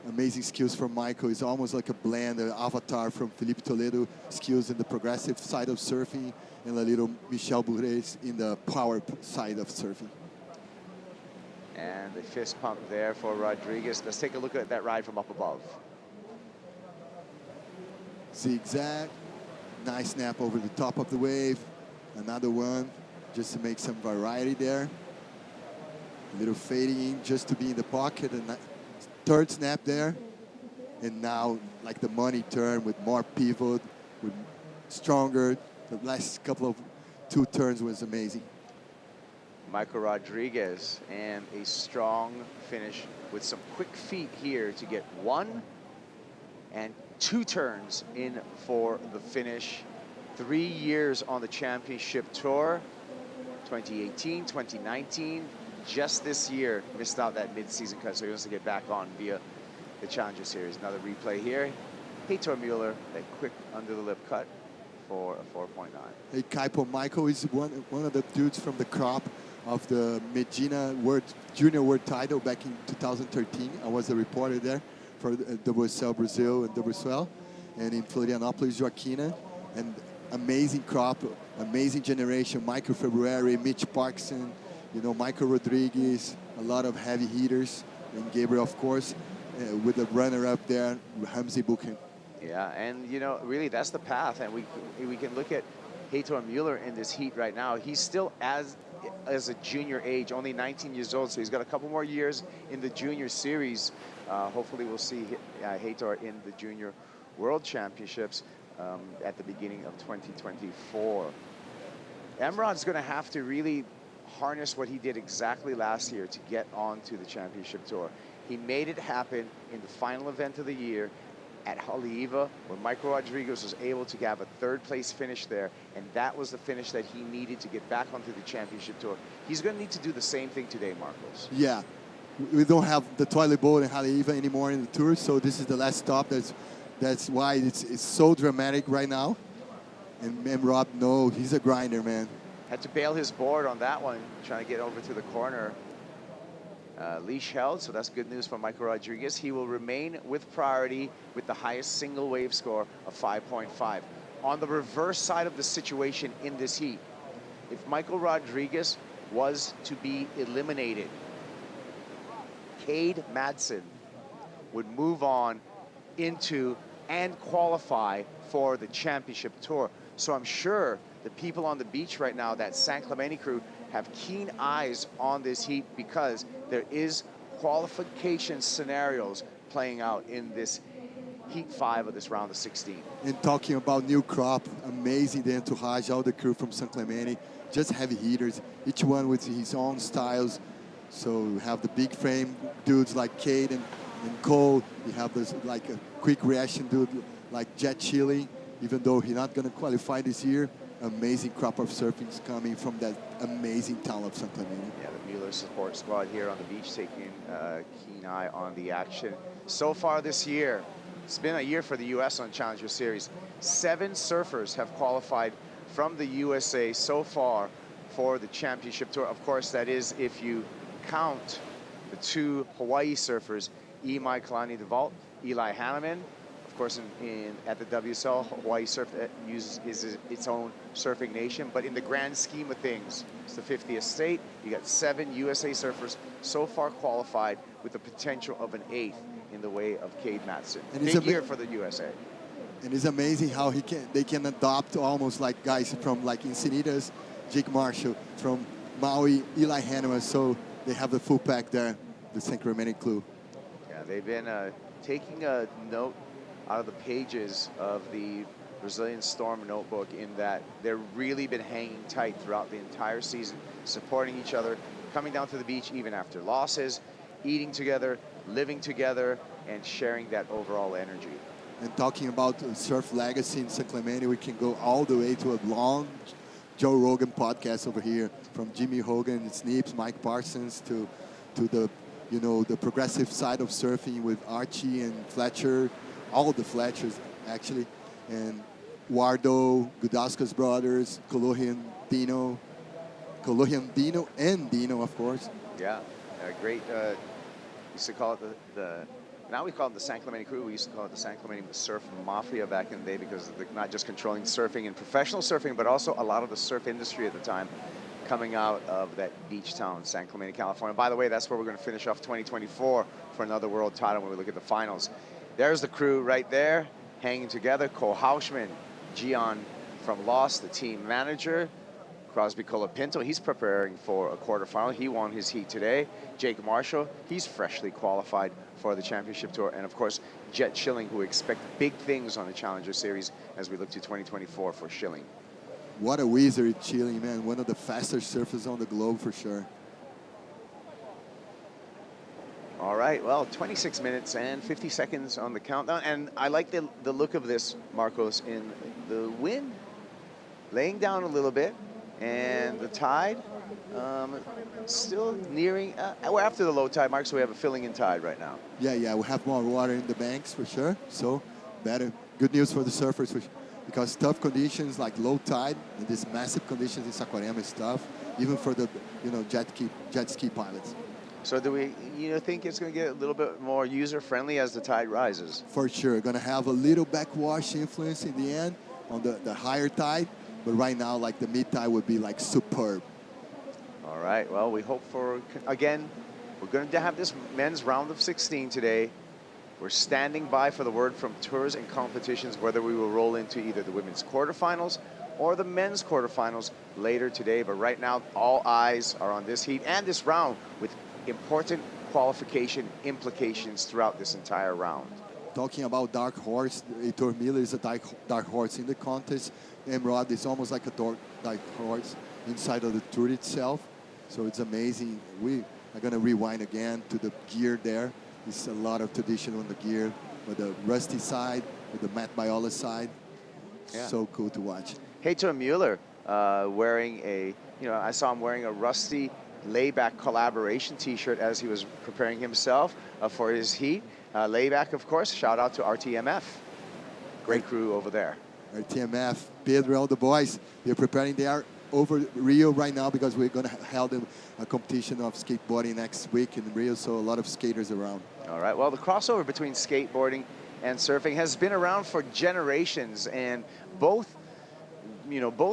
P: amazing skills from Michael. It's almost like a blend, an avatar from Felipe Toledo, skills in the progressive side of surfing, and a little Michel Bourret in the power side of surfing.
A: And the fist pump there for Rodriguez. Let's take a look at that ride from up above.
P: Zigzag, nice snap over the top of the wave. Another one, just to make some variety there. A little fading in just to be in the pocket, and third snap there. And now, like the money turn with more pivot, with stronger. The last couple of 2 turns was amazing.
A: Michael Rodriguez, and a strong finish with some quick feet here to get 1 and 2 turns in for the finish. 3 years on the championship tour, 2018, 2019. Just this year, missed out that mid-season cut, so he wants to get back on via the Challenger Series. Another replay here. Heitor Mueller, that quick under-the-lip cut for a 4.9.
P: Hey, Kaipo, Michael is one of the dudes from the crop of the Medina Junior World title back in 2013. I was a reporter there for WSL Brazil and WSL, and in Florianopolis, Joaquina, and amazing crop, amazing generation. Michael February, Mitch Parkson, Michael Rodriguez, a lot of heavy hitters, and Gabriel, of course, with the runner-up there, Hamzi Buchen.
A: Yeah, and really that's the path, and we can look at Heitor Mueller in this heat right now. He's still as a junior age, only 19 years old, so he's got a couple more years in the junior series. Hopefully we'll see Heitor in the Junior World Championships at the beginning of 2024. Emrod's going to have to really harness what he did exactly last year to get onto the championship tour. He made it happen in the final event of the year at Haleiwa, where Michael Rodriguez was able to have a 3rd place finish there, and that was the finish that he needed to get back onto the championship tour. He's going to need to do the same thing today, Marcos.
P: Yeah, we don't have the toilet bowl in Haleiwa anymore in the tour, so this is the last stop. That's why it's so dramatic right now. And Rob, no, he's a grinder, man.
A: Had to bail his board on that one, trying to get over to the corner. Leash held, so that's good news for Michael Rodriguez. He will remain with priority with the highest single wave score of 5.5. On the reverse side of the situation in this heat, if Michael Rodriguez was to be eliminated, Cade Madsen would move on into and qualify for the championship tour. So I'm sure the people on the beach right now, that San Clemente crew, have keen eyes on this heat because there is qualification scenarios playing out in this heat 5 of this round of 16.
P: And talking about new crop, amazing the entourage, all the crew from San Clemente, just heavy hitters, each one with his own styles. So you have the big frame dudes like Cade and Cole. You have this like a quick reaction dude like Jet Chile, even though he's not going to qualify this year. Amazing crop of surfings coming from that amazing town of San Clemente.
A: Yeah, the Mueller support squad here on the beach taking a keen eye on the action. So far this year, it's been a year for the U.S. on Challenger Series. 7 surfers have qualified from the USA so far for the championship tour. Of course, that is if you count the 2 Hawaii surfers, Imai Kalani DeVault, Eli Hanneman. Of course, at the WSL, Hawaii is its own surfing nation, but in the grand scheme of things, it's the 50th state. You got 7 USA surfers so far qualified with the potential of an 8th in the way of Cade Madsen. Big year for the USA.
P: And it's amazing how they can adopt almost like guys from like Encinitas, Jake Marshall, from Maui, Eli Hanneman. So they have the full pack there, the San Clemente crew.
A: Yeah, they've been taking a note out of the pages of the Brazilian Storm notebook in that they've really been hanging tight throughout the entire season, supporting each other, coming down to the beach even after losses, eating together, living together, and sharing that overall energy.
P: And talking about surf legacy in San Clemente, we can go all the way to a long Joe Rogan podcast over here, from Jimmy Hogan, Sneeps, Mike Parsons, to the the progressive side of surfing with Archie and Fletcher. All the Fletchers, actually, and Wardo, Gudauska's brothers, Kolohian Dino, and Dino, of course.
A: Yeah, great. Used to call it now we call it the San Clemente crew. We used to call it the San Clemente Surf Mafia back in the day because they're not just controlling surfing and professional surfing, but also a lot of the surf industry at the time coming out of that beach town, San Clemente, California. By the way, that's where we're going to finish off 2024 for another world title when we look at the finals. There's the crew right there, hanging together. Cole Hauschman, Gian from Lost, the team manager. Crosby Colapinto, he's preparing for a quarterfinal. He won his heat today. Jake Marshall, he's freshly qualified for the championship tour. And of course, Jet Schilling, who expect big things on the Challenger Series as we look to 2024 for Schilling.
P: What a wizard, Schilling, man. One of the fastest surfers on the globe for sure.
A: All right, well, 26 minutes and 50 seconds on the countdown. And I like the look of this, Marcos, in the wind laying down a little bit. And the tide still nearing, we're after the low tide mark, so we have a filling in tide right now.
P: Yeah, we have more water in the banks for sure. So better, good news for the surfers because tough conditions like low tide and these massive conditions in Saquarema is tough, even for the jet ski pilots.
A: So do we think it's going to get a little bit more user-friendly as the tide rises?
P: For sure, going to have a little backwash influence in the end on the higher tide. But right now, like the mid-tide would be like superb.
A: All right, well, we hope for, again, we're going to have this men's round of 16 today. We're standing by for the word from tours and competitions, whether we will roll into either the women's quarterfinals or the men's quarterfinals later today. But right now, all eyes are on this heat and this round with important qualification implications throughout this entire round.
P: Talking about dark horse, Heitor Miller is a dark horse in the contest. Emrod is almost like a dark horse inside of the tour itself. So it's amazing. We are going to rewind again to the gear there. There's a lot of tradition on the gear, with the Rusty side, with the Matt Biola side. Yeah. So cool to watch.
A: Heitor Mueller wearing I saw him wearing a Rusty Layback collaboration t-shirt as he was preparing himself for his heat. Layback, of course, shout out to RTMF. Great crew over there.
P: RTMF, Pedro, all the boys, they're preparing. They are over Rio right now because we're going to hold a competition of skateboarding next week in Rio, so a lot of skaters around.
A: All right, well, the crossover between skateboarding and surfing has been around for generations, and both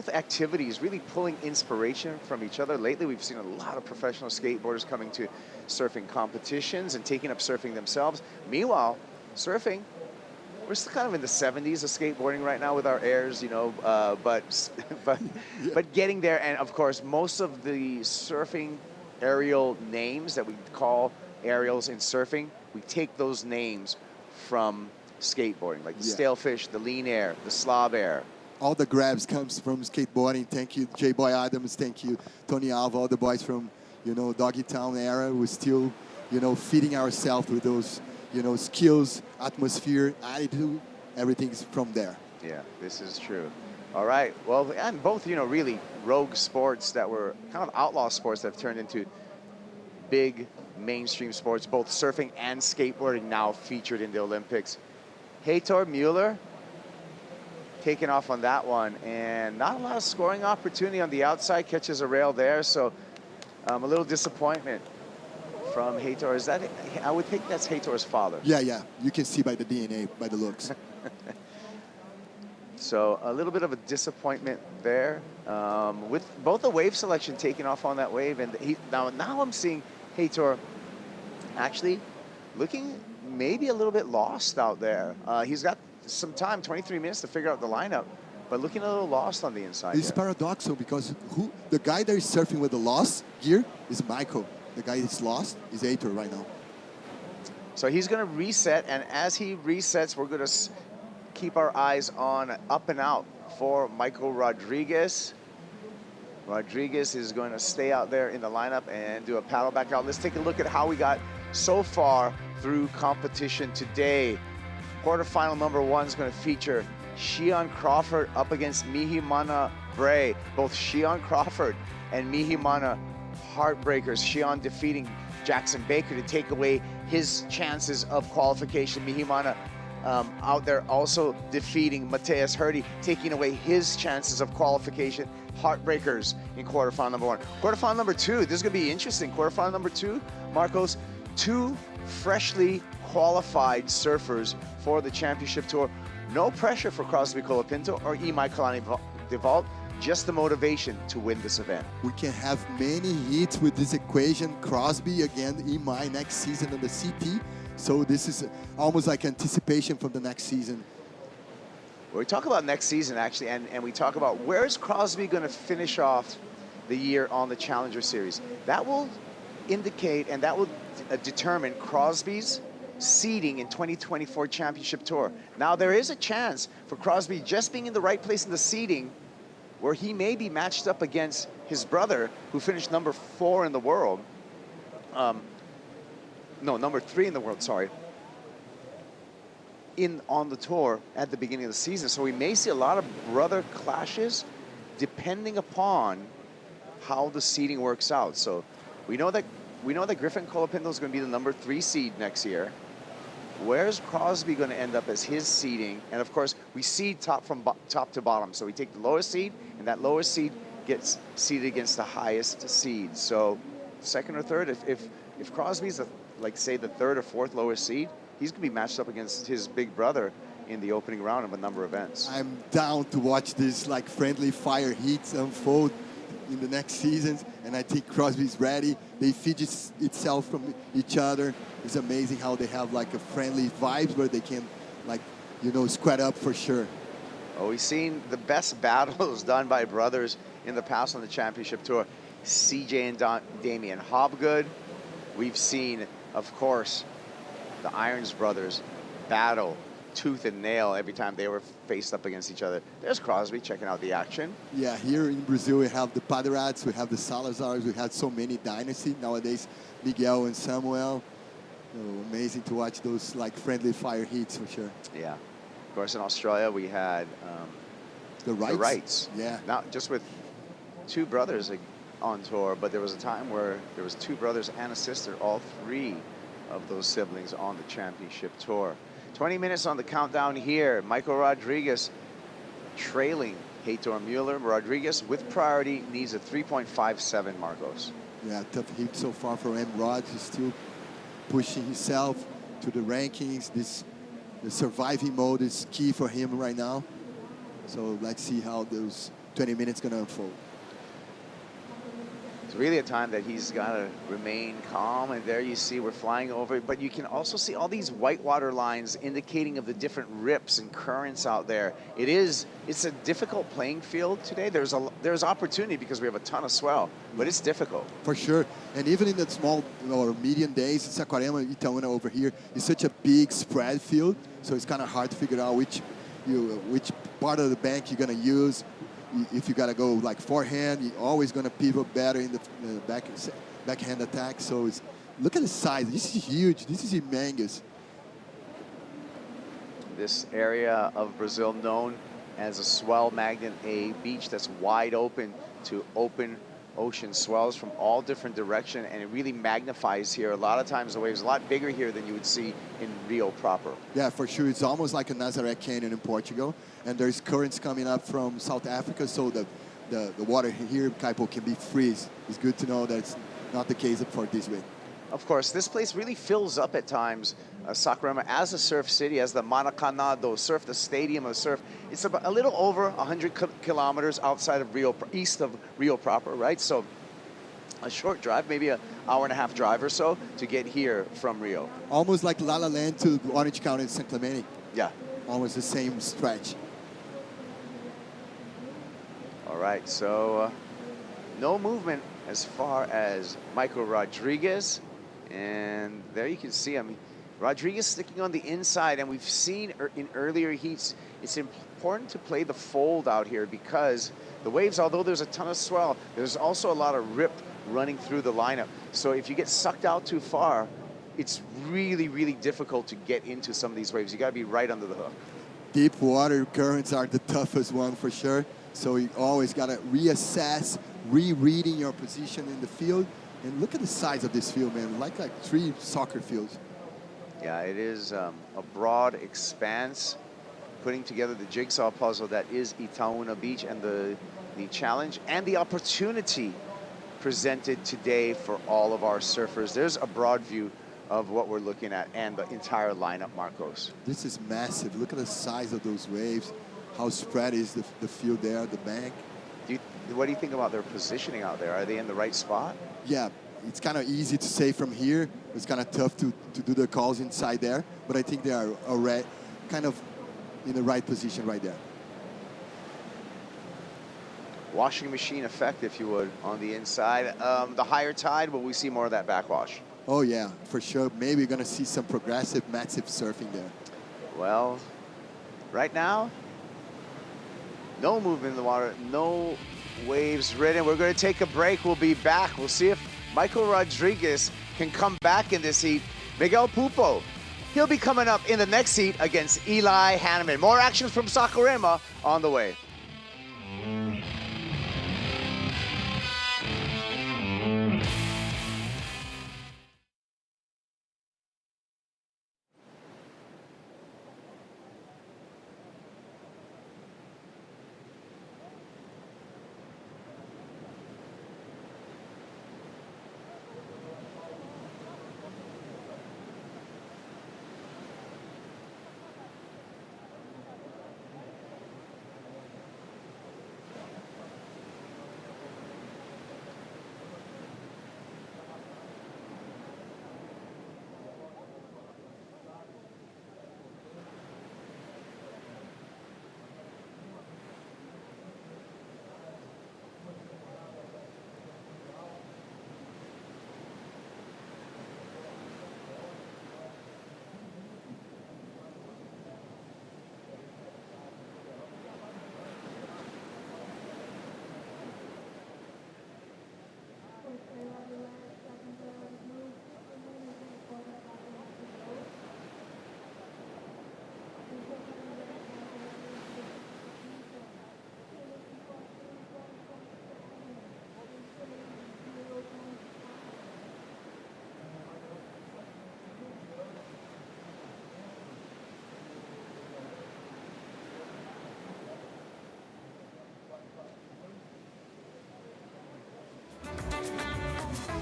A: activities really pulling inspiration from each other. Lately, we've seen a lot of professional skateboarders coming to surfing competitions and taking up surfing themselves. Meanwhile, surfing, we're still kind of in the 70s of skateboarding right now with our airs, but getting there. And of course, most of the surfing aerial names that we call aerials in surfing, we take those names from skateboarding, like the Stalefish, the Lean Air, the Slob Air.
P: All the grabs comes from skateboarding. Thank you, J-Boy Adams. Thank you, Tony Alva, all the boys from, Doggy Town era. We're still, feeding ourselves with those, skills, atmosphere, attitude. Everything's from there.
A: Yeah, this is true. All right. Well, and both, really rogue sports that were kind of outlaw sports that have turned into big mainstream sports, both surfing and skateboarding now featured in the Olympics. Heitor Mueller taking off on that one, and not a lot of scoring opportunity on the outside, catches a rail there, so a little disappointment from Heitor. Is that, I would think that's Heitor's father.
P: Yeah, you can see by the DNA, by the looks.
A: So a little bit of a disappointment there, with both the wave selection taking off on that wave, and now I'm seeing Heitor actually looking maybe a little bit lost out there. He's got some time, 23 minutes to figure out the lineup, but looking a little lost on the inside.
P: It's paradoxical because the guy that is surfing with the lost gear is Michael. The guy that's lost is Heitor right now.
A: So he's going to reset, and as he resets, we're going to keep our eyes on up and out for Michael Rodriguez. Rodriguez is going to stay out there in the lineup and do a paddle back out. Let's take a look at how we got so far through competition today. Quarterfinal number 1 is going to feature Shion Crawford up against Mihimana Bray. Both Shion Crawford and Mihimana heartbreakers. Shion defeating Jackson Baker to take away his chances of qualification. Mihimana out there also defeating Mateus Hurdy, taking away his chances of qualification. Heartbreakers in quarterfinal number 1. Quarterfinal number 2, this is going to be interesting. Quarterfinal number 2, Marcos, 2 freshly qualified surfers for the championship tour. No pressure for Crosby Colapinto or Imai Kalani-Devault, just the motivation to win this event.
P: We can have many hits with this equation. Crosby again, Imai next season on the CT. So this is almost like anticipation from the next season.
A: We talk about next season, actually, and we talk about where is Crosby going to finish off the year on the Challenger Series. That will indicate and that will determine Crosby's seeding in 2024 Championship Tour. Now, there is a chance for Crosby just being in the right place in the seeding where he may be matched up against his brother, who finished number 4 in the world. No, number 3 in the world, sorry. On the tour at the beginning of the season. So we may see a lot of brother clashes depending upon how the seeding works out. So we know that Griffin Colapinto is going to be the number 3 seed next year. Where's Crosby going to end up as his seeding? And of course, we seed top to bottom. So we take the lowest seed, and that lowest seed gets seeded against the highest seed. So second or third, if Crosby's like say the 3rd or 4th lowest seed, he's going to be matched up against his big brother in the opening round of a number of events.
P: I'm down to watch this like friendly fire heats unfold in the next seasons, and I think Crosby's ready. They feed itself from each other. It's amazing how they have like a friendly vibes where they can like, you know, square up for sure.
A: Oh, we've seen the best battles done by brothers in the past on the Championship Tour. CJ and Damian Hobgood. We've seen, of course, the Irons brothers battle tooth and nail every time they were faced up against each other. There's Crosby checking out the action.
P: Yeah, here in Brazil we have the Paderats, we have the Salazars, we had so many dynasties. Nowadays, Miguel and Samuel. Oh, amazing to watch those like friendly fire heats for sure.
A: Yeah. Of course, in Australia we had
P: the Wrights.
A: Yeah. Not just with 2 brothers on tour, but there was a time where there was 2 brothers and a sister, all 3 of those siblings on the Championship Tour. 20 minutes on the countdown here. Michael Rodriguez trailing Heitor Mueller. Rodriguez with priority needs a 3.57, Marcos.
P: Yeah, tough heat so far for M. Rod. He's still pushing himself to the rankings. The surviving mode is key for him right now. So let's see how those 20 minutes gonna unfold.
A: It's really a time that he's got to remain calm, and there you see we're flying over, but you can also see all these whitewater lines indicating of the different rips and currents out there. It's a difficult playing field today. There's opportunity because we have a ton of swell, but it's difficult.
P: For sure, and even in the small or medium days, Saquarema, Itaúna over here is such a big spread field, so it's kind of hard to figure out which part of the bank you're gonna use. If you gotta go like forehand, you're always gonna pivot better in the backhand attack. So look at the size. This is huge. This is humongous.
A: This area of Brazil known as a swell magnet, a beach that's wide open to open ocean swells from all different directions, and it really magnifies here. A lot of times the waves are a lot bigger here than you would see in Rio proper.
P: Yeah, for sure. It's almost like a Nazaré Canyon in Portugal, and there's currents coming up from South Africa, so the water here in Kaipo can be freeze. It's good to know that it's not the case for this week.
A: Of course, this place really fills up at times, Saquarema, as a surf city, as the Maracanã do Surf, the stadium of surf. It's about a little over 100 kilometers outside of Rio, east of Rio proper, right? So a short drive, maybe an hour-and-a-half drive or so to get here from Rio.
P: Almost like La La Land to Orange County and San Clemente.
A: Yeah.
P: Almost the same stretch.
A: All right, so no movement as far as Michael Rodriguez. And there you can see him. Rodriguez sticking on the inside, and we've seen in earlier heats, it's important to play the fold out here because the waves, although there's a ton of swell, there's also a lot of rip running through the lineup. So if you get sucked out too far, it's really, really difficult to get into some of these waves. You gotta be right under the hook.
P: Deep water currents are the toughest one for sure. So you always gotta reassess, rereading your position in the field. And look at the size of this field, man, like 3 soccer fields.
A: Yeah, it is a broad expanse, putting together the jigsaw puzzle that is Itaúna Beach and the challenge and the opportunity presented today for all of our surfers. There's a broad view of what we're looking at and the entire lineup, Marcos.
P: This is massive. Look at the size of those waves, how spread is the field there, the bank.
A: What do you think about their positioning out there? Are they in the right spot?
P: Yeah, it's kind of easy to say from here. It's kind of tough to do the calls inside there, but I think they are already kind of in the right position right there.
A: washing machine effect, if you would, on the inside. The higher tide, will we see more of that backwash?
P: Oh yeah, for sure. Maybe we're gonna see some progressive, massive surfing there.
A: Well, right now, no movement in the water, no waves ridden. We're going to take a break. We'll be back. We'll see if Michael Rodriguez can come back in this heat. Miguel Pupo, he'll be coming up in the next heat against Eli Hanneman. More action from Saquarema on the way.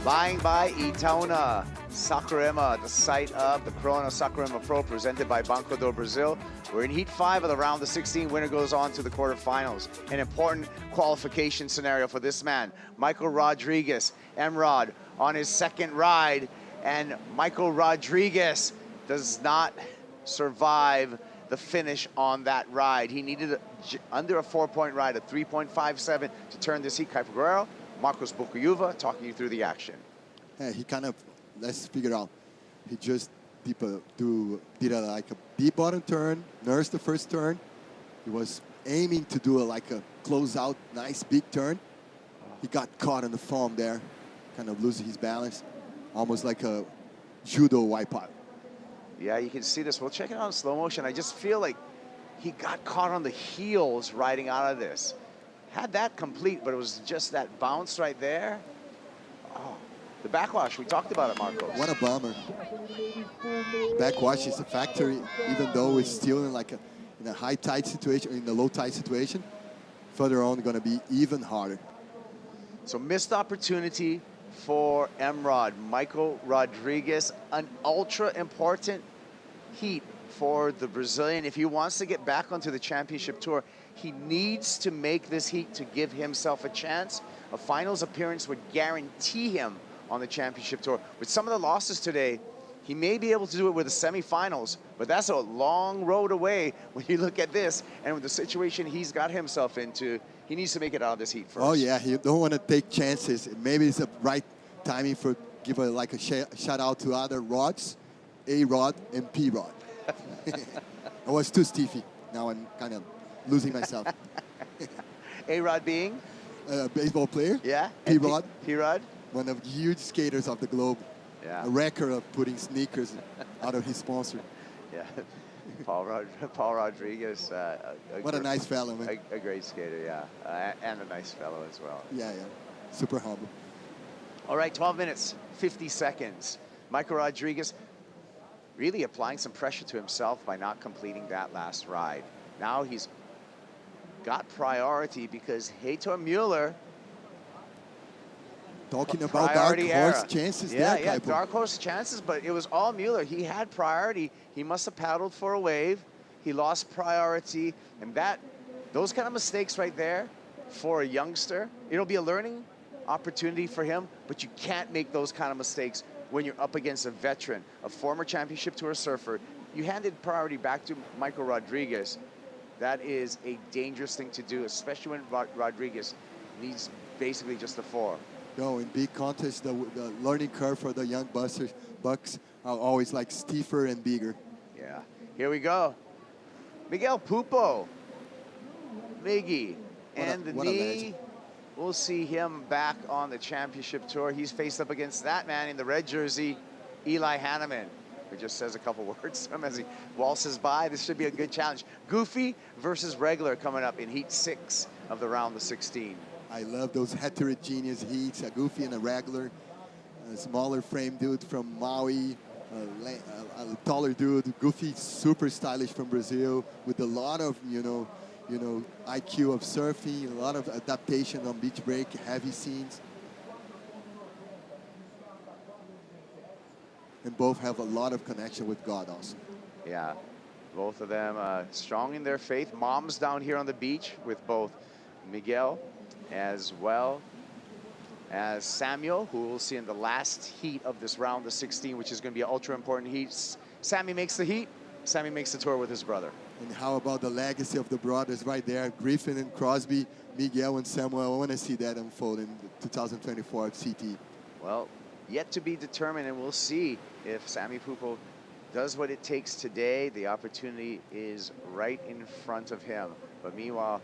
A: Flying by Itaúna, Saquarema, the site of the Corona Saquarema Pro, presented by Banco Do Brasil. We're in Heat 5 of the round of 16. Winner goes on to the quarterfinals. An important qualification scenario for this man, Michael Rodriguez. Emrod on his second ride, and Michael Rodriguez does not survive the finish on that ride. He needed under a 4-point ride, a 3.57 to turn this heat. Kuiper Guerrero, Marcos Bocayuva talking you through the action.
P: Yeah, he kind of, let's figure out. He just did like a deep bottom turn, nursed the first turn. He was aiming to do like a close out, nice big turn. He got caught in the foam there, kind of losing his balance, almost like a judo wipeout.
A: Yeah, you can see this. We'll check it out in slow motion. I just feel like he got caught on the heels riding out of this. Had that complete, but it was just that bounce right there. Oh, the backwash, we talked about it, Marcos.
P: What a bummer. Backwash is a factory, even though it's still in like in a high tide situation, in a low tide situation. Further on, going to be even harder.
A: So missed opportunity for Emrod. Michael Rodriguez, an ultra important heat for the Brazilian. If he wants to get back onto the championship tour, he needs to make this heat to give himself a chance. A finals appearance would guarantee him on the championship tour. With some of the losses today, he may be able to do it with the semifinals, but that's a long road away when you look at this. And with the situation he's got himself into, he needs to make it out of this heat first.
P: Oh yeah, he don't want to take chances. Maybe it's the right timing for give like a shout out to other rods, A-Rod and P-Rod. I was too stiffy. Now I'm kind of losing myself.
A: A-Rod being?
P: A baseball player.
A: Yeah.
P: P-Rod.
A: P-Rod.
P: One of the huge skaters of the globe.
A: Yeah.
P: A record of putting sneakers out of his sponsor.
A: Yeah. Paul Rodriguez.
P: What a nice fellow, man.
A: A great skater, yeah. And a nice fellow as well.
P: Yeah, yeah. Super humble.
A: All right, 12 minutes, 50 seconds. Michael Rodriguez really applying some pressure to himself by not completing that last ride. Now he's got priority because Heitor Mueller.
P: Talking about dark horse chances there,
A: Yeah,
P: Kuiper.
A: dark horse chances, but it was all Mueller. He had priority. He must have paddled for a wave. He lost priority, and those kind of mistakes right there for a youngster, it'll be a learning opportunity for him, but you can't make those kind of mistakes when you're up against a veteran, a former championship tour surfer. You handed priority back to Michael Rodriguez. That is a dangerous thing to do, especially when Rodriguez needs basically just a 4.
P: No, in big contests, the learning curve for the young bucks are always like stiffer and bigger.
A: Yeah. Here we go. Miguel Pupo. Miggy. And the knee. We'll see him back on the championship tour. He's faced up against that man in the red jersey, Eli Hanneman, who just says a couple words to him as he waltzes by. This should be a good challenge. Goofy versus regular coming up in heat 6 of the round of 16.
P: I love those heterogeneous heats, a Goofy and a regular. A smaller frame dude from Maui, a taller dude. Goofy, super stylish from Brazil, with a lot of, you know, IQ of surfing, a lot of adaptation on beach break, heavy scenes. And both have a lot of connection with God also.
A: Yeah, both of them strong in their faith. Moms down here on the beach with both Miguel as well as Samuel, who we'll see in the last heat of this round of 16, which is going to be an ultra important heat. Sammy makes the heat. Sammy makes the tour with his brother.
P: And how about the legacy of the brothers right there? Griffin and Crosby, Miguel and Samuel. I want to see that unfold in 2024 CT.
A: Well, yet to be determined, and we'll see if Sammy Pupo does what it takes today. The opportunity is right in front of him. But meanwhile,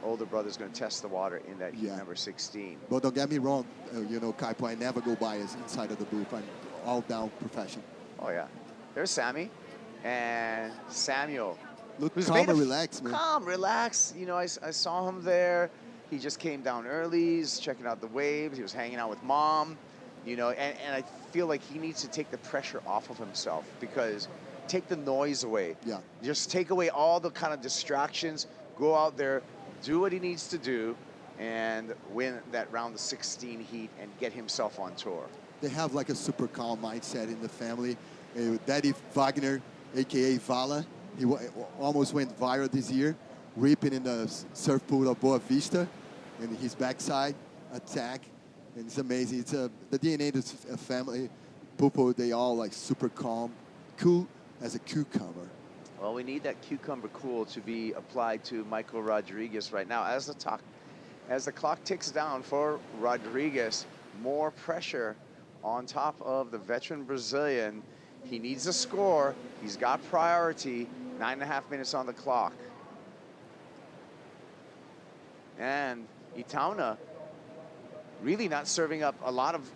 A: older brother's going to test the water in that heat number 16.
P: But don't get me wrong, you know, Kaipo, I never go biased inside of the booth. I'm all down profession.
A: Oh, yeah. There's Sammy and Samuel.
P: Look calm and relaxed, man.
A: Calm, relax. You know, I saw him there. He just came down early. He's checking out the waves. He was hanging out with Mom. You know, and I feel like he needs to take the pressure off of himself, because take the noise away.
P: Yeah.
A: Just take away all the kind of distractions. Go out there, do what he needs to do, and win that round of 16 heat and get himself on tour.
P: They have like a super calm mindset in the family. Daddy Wagner, a.k.a. Vala, he almost went viral this year, ripping in the surf pool of Boa Vista, and his backside attack. And it's amazing. It's the DNA of the family. Pupo, they all like super calm, cool as a cucumber.
A: Well, we need that cucumber cool to be applied to Michael Rodriguez right now. As the clock ticks down for Rodriguez, more pressure on top of the veteran Brazilian. He needs a score. He's got priority. 9.5 minutes on the clock. And Itaúna really not serving up a lot of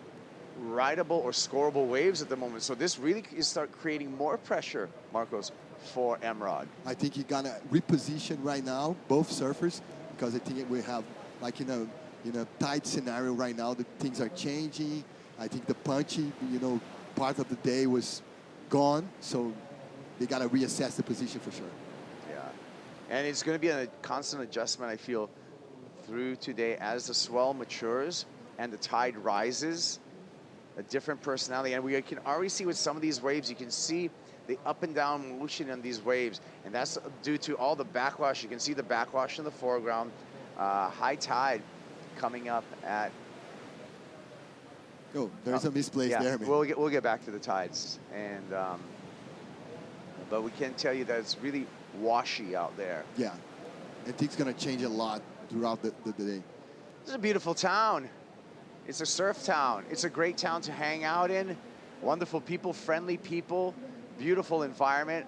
A: rideable or scoreable waves at the moment. So this really is start creating more pressure, Marcos, for Emrod.
P: I think he's gonna reposition right now, both surfers, because I think we have, like in a tight scenario right now, the things are changing. I think the punchy, you know, part of the day was gone, so they gotta reassess the position for sure.
A: Yeah, and it's gonna be a constant adjustment, I feel, through today as the swell matures and the tide rises, a different personality. And we can already see with some of these waves, you can see the up and down motion on these waves, and that's due to all the backwash. You can see the backwash in the foreground, high tide coming up at...
P: Oh, there's a misplaced there, man.
A: We'll get back to the tides, and but we can tell you that it's really washy out there.
P: Yeah, I think it's gonna change a lot throughout the day.
A: This is a beautiful town. It's a surf town. It's a great town to hang out in. Wonderful people, friendly people, beautiful environment.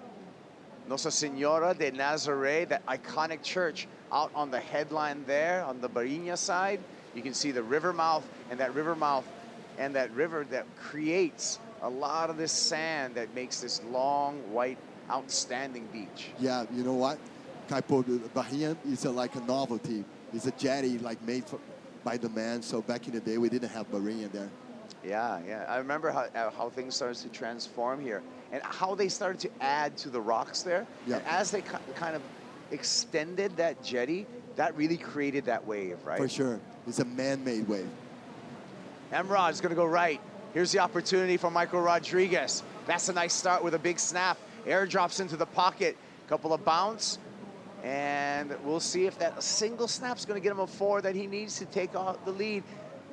A: Nossa Senhora de Nazaré, that iconic church out on the headline there on the Barinha side. You can see the river mouth and that river that creates a lot of this sand that makes this long, white, outstanding beach.
P: Yeah, you know what? Kaipo, the Barinha is like a novelty. It's a jetty like made by the man. So back in the day, we didn't have Barinha there.
A: Yeah, yeah. I remember how things started to transform here and how they started to add to the rocks there.
P: Yeah.
A: And as they kind of extended that jetty, that really created that wave, right?
P: For sure. It's a man-made wave.
A: Emrod's going to go right. Here's the opportunity for Michael Rodriguez. That's a nice start with a big snap. Air drops into the pocket. Couple of bounce. And we'll see if that single snap's going to get him a 4 that he needs to take out the lead.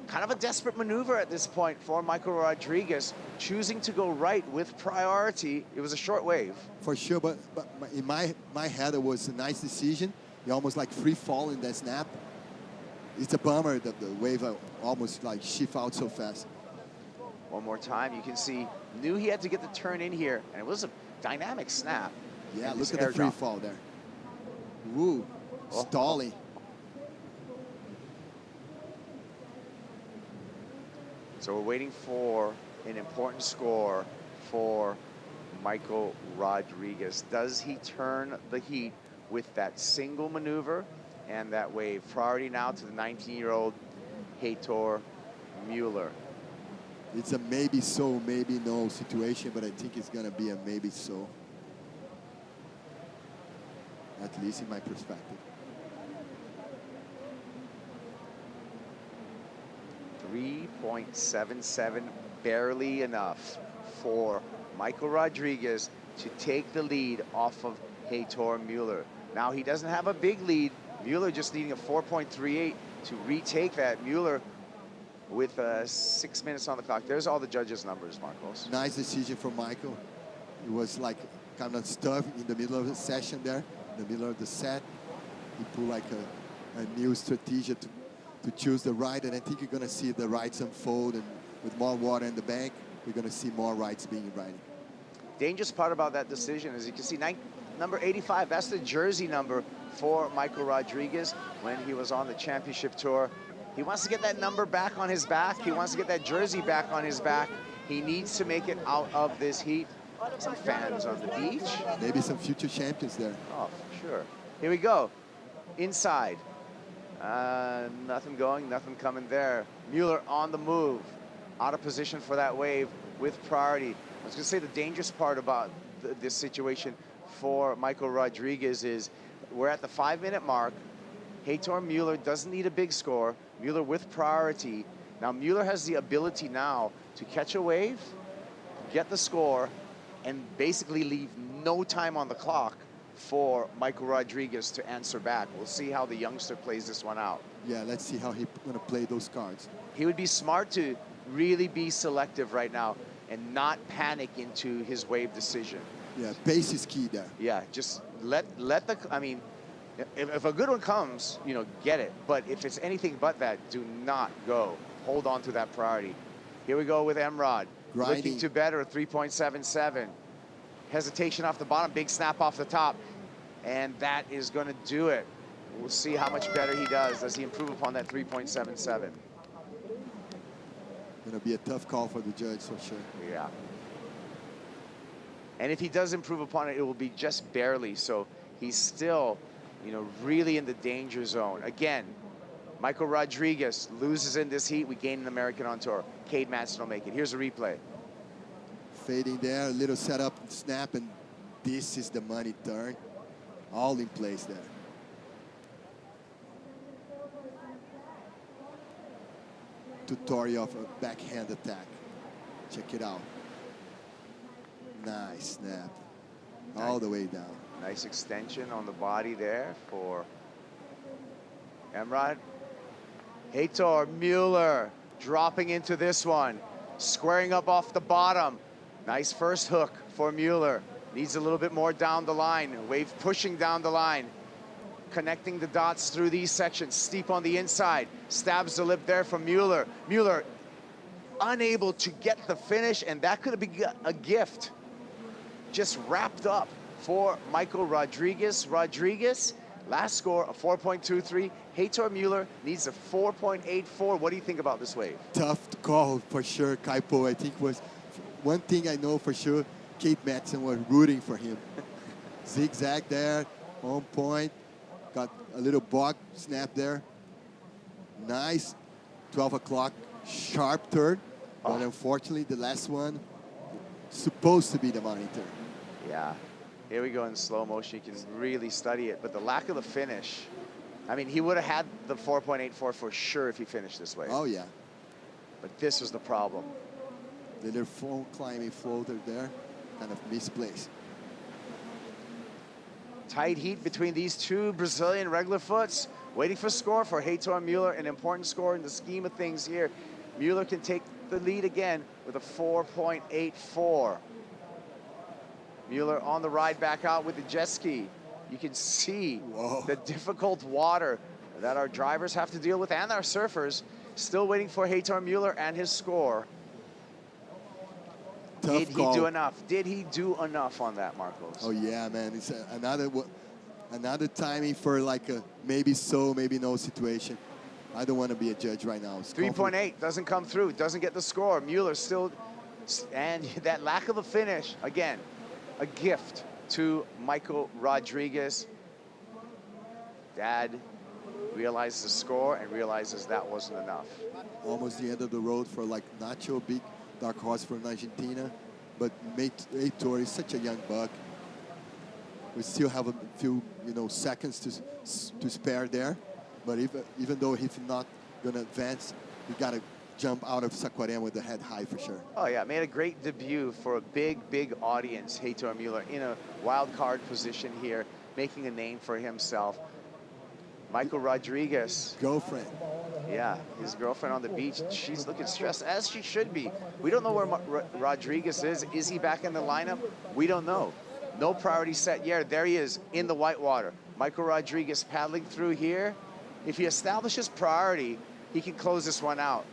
A: Kind of a desperate maneuver at this point for Michael Rodriguez, choosing to go right with priority. It was a short wave.
P: For sure, but in my head, it was a nice decision. He almost like free fall in that snap. it's a bummer that the wave almost like shift out so fast.
A: One more time, you can see, knew he had to get the turn in here, and it was a dynamic snap.
P: Yeah,
A: and
P: look
A: this
P: at the
A: air
P: free
A: drop.
P: fall there. Woo, stalling.
A: So we're waiting for an important score for Michael Rodriguez. Does he turn the heat with that single maneuver and that wave? Priority now to the 19-year-old Heitor Mueller.
P: It's a maybe so, maybe no situation, but I think it's gonna be a maybe so. At least in my perspective.
A: 3.77, barely enough for Michael Rodriguez to take the lead off of Heitor Mueller. Now he doesn't have a big lead. Mueller just needing a 4.38 to retake that. Mueller with 6 minutes on the clock. There's all the judges' numbers, Marcos.
P: Nice decision from Michael. It was like kind of stuck in the middle of the session there, in the middle of the set. He pulled like a new strategy to choose the right, and I think you're gonna see the rights unfold, and with more water in the bank, we're gonna see more rights being ridden.
A: Dangerous part about that decision is you can see number 85, that's the jersey number for Michael Rodriguez when he was on the championship tour. He wants to get that number back on his back. He wants to get that jersey back on his back. He needs to make it out of this heat. Some fans on the beach.
P: Maybe some future champions there.
A: Oh, for sure. Here we go. Inside. Nothing going, nothing coming there. Mueller on the move. Out of position for that wave with priority. I was going to say the dangerous part about this situation for Michael Rodriguez is we're at the 5-minute mark. Heitor Mueller doesn't need a big score. Mueller with priority. Now Mueller has the ability now to catch a wave, get the score, and basically leave no time on the clock for Michael Rodriguez to answer back. We'll see how the youngster plays this one out.
P: Yeah, let's see how he's gonna play those cards.
A: He would be smart to really be selective right now and not panic into his wave decision.
P: Yeah, pace is key there.
A: Yeah, just let the, I mean, if a good one comes, you know, get it. But if it's anything but that, do not go. Hold on to that priority. Here we go with Emrod.
P: Grinding.
A: Looking to better, 3.77. Hesitation off the bottom, big snap off the top. And that is going to do it. We'll see how much better he does. Does he improve upon that 3.77?
P: Gonna be a tough call for the judge for sure.
A: Yeah. And if he does improve upon it, it will be just barely. So he's still, you know, really in the danger zone. Again, Michael Rodriguez loses in this heat. We gain an American on tour. Cade Manson will make it. Here's a replay.
P: Fading there, a little setup, snap, and this is the money turn. All in place there. Tutorial of a backhand attack. Check it out. Nice snap. All the way down.
A: Nice extension on the body there for Emrod. Heitor Mueller dropping into this one. Squaring up off the bottom. Nice first hook for Mueller. Needs a little bit more down the line. Wave pushing down the line. Connecting the dots through these sections. Steep on the inside. Stabs the lip there from Mueller. Mueller unable to get the finish, and that could have been a gift. Just wrapped up for Michael Rodriguez. Rodriguez, last score, a 4.23. Heitor Mueller needs a 4.84. What do you think about this wave?
P: Tough call for sure. Kaipo, I think, was one thing I know for sure. Cade Matson was rooting for him. Zigzag there, on point. Got a little bog snap there. Nice 12 o'clock sharp turn. But unfortunately, the last one supposed to be the money turn.
A: Yeah. Here we go in slow motion. You can really study it. But the lack of the finish, I mean, he would have had the 4.84 for sure if he finished this way.
P: Oh, yeah.
A: But this was the problem.
P: The little phone climbing floater there, kind of misplaced.
A: Tight heat between these two Brazilian regular foots. Waiting for score for Heitor Mueller, an important score in the scheme of things here. Mueller can take the lead again with a 4.84. Mueller on the ride back out with the jet ski. You can see the difficult water that our drivers have to deal with, and our surfers. Still waiting for Heitor Mueller and his score. Did he do enough? Did he do enough on that, Marcos?
P: Oh yeah, man! It's another timing for like a maybe so, maybe no situation. I don't want to be a judge right now.
A: 3.8 doesn't come through, doesn't get the score. Mueller still, and that lack of a finish, again, a gift to Michael Rodriguez. Dad realizes the score and realizes that wasn't enough.
P: Almost the end of the road for like Nacho, big dark horse from Argentina, but Heitor is such a young buck. We still have a few, seconds to spare there. But even though he's not gonna advance, we gotta jump out of Saquarema with the head high for sure.
A: Oh yeah, made a great debut for a big audience. Heitor Mueller in a wild card position here, making a name for himself. Michael Rodriguez.
P: Girlfriend.
A: Yeah, his girlfriend on the beach. She's looking stressed, as she should be. We don't know where Rodriguez is. Is he back in the lineup? We don't know. No priority set yet. There he is in the whitewater. Michael Rodriguez paddling through here. If he establishes priority, he can close this one out.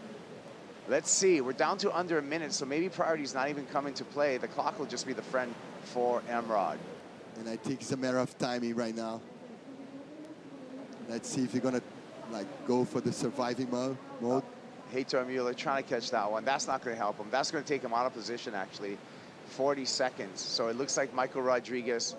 A: Let's see. We're down to under a minute, so maybe priority's not even coming to play. The clock will just be the friend for Emrod.
P: And I think it's a matter of timing right now. Let's see if you're gonna go for the surviving mode.
A: Heitor Mueller trying to catch that one. That's not gonna help him. That's gonna take him out of position actually. 40 seconds. So it looks like Michael Rodriguez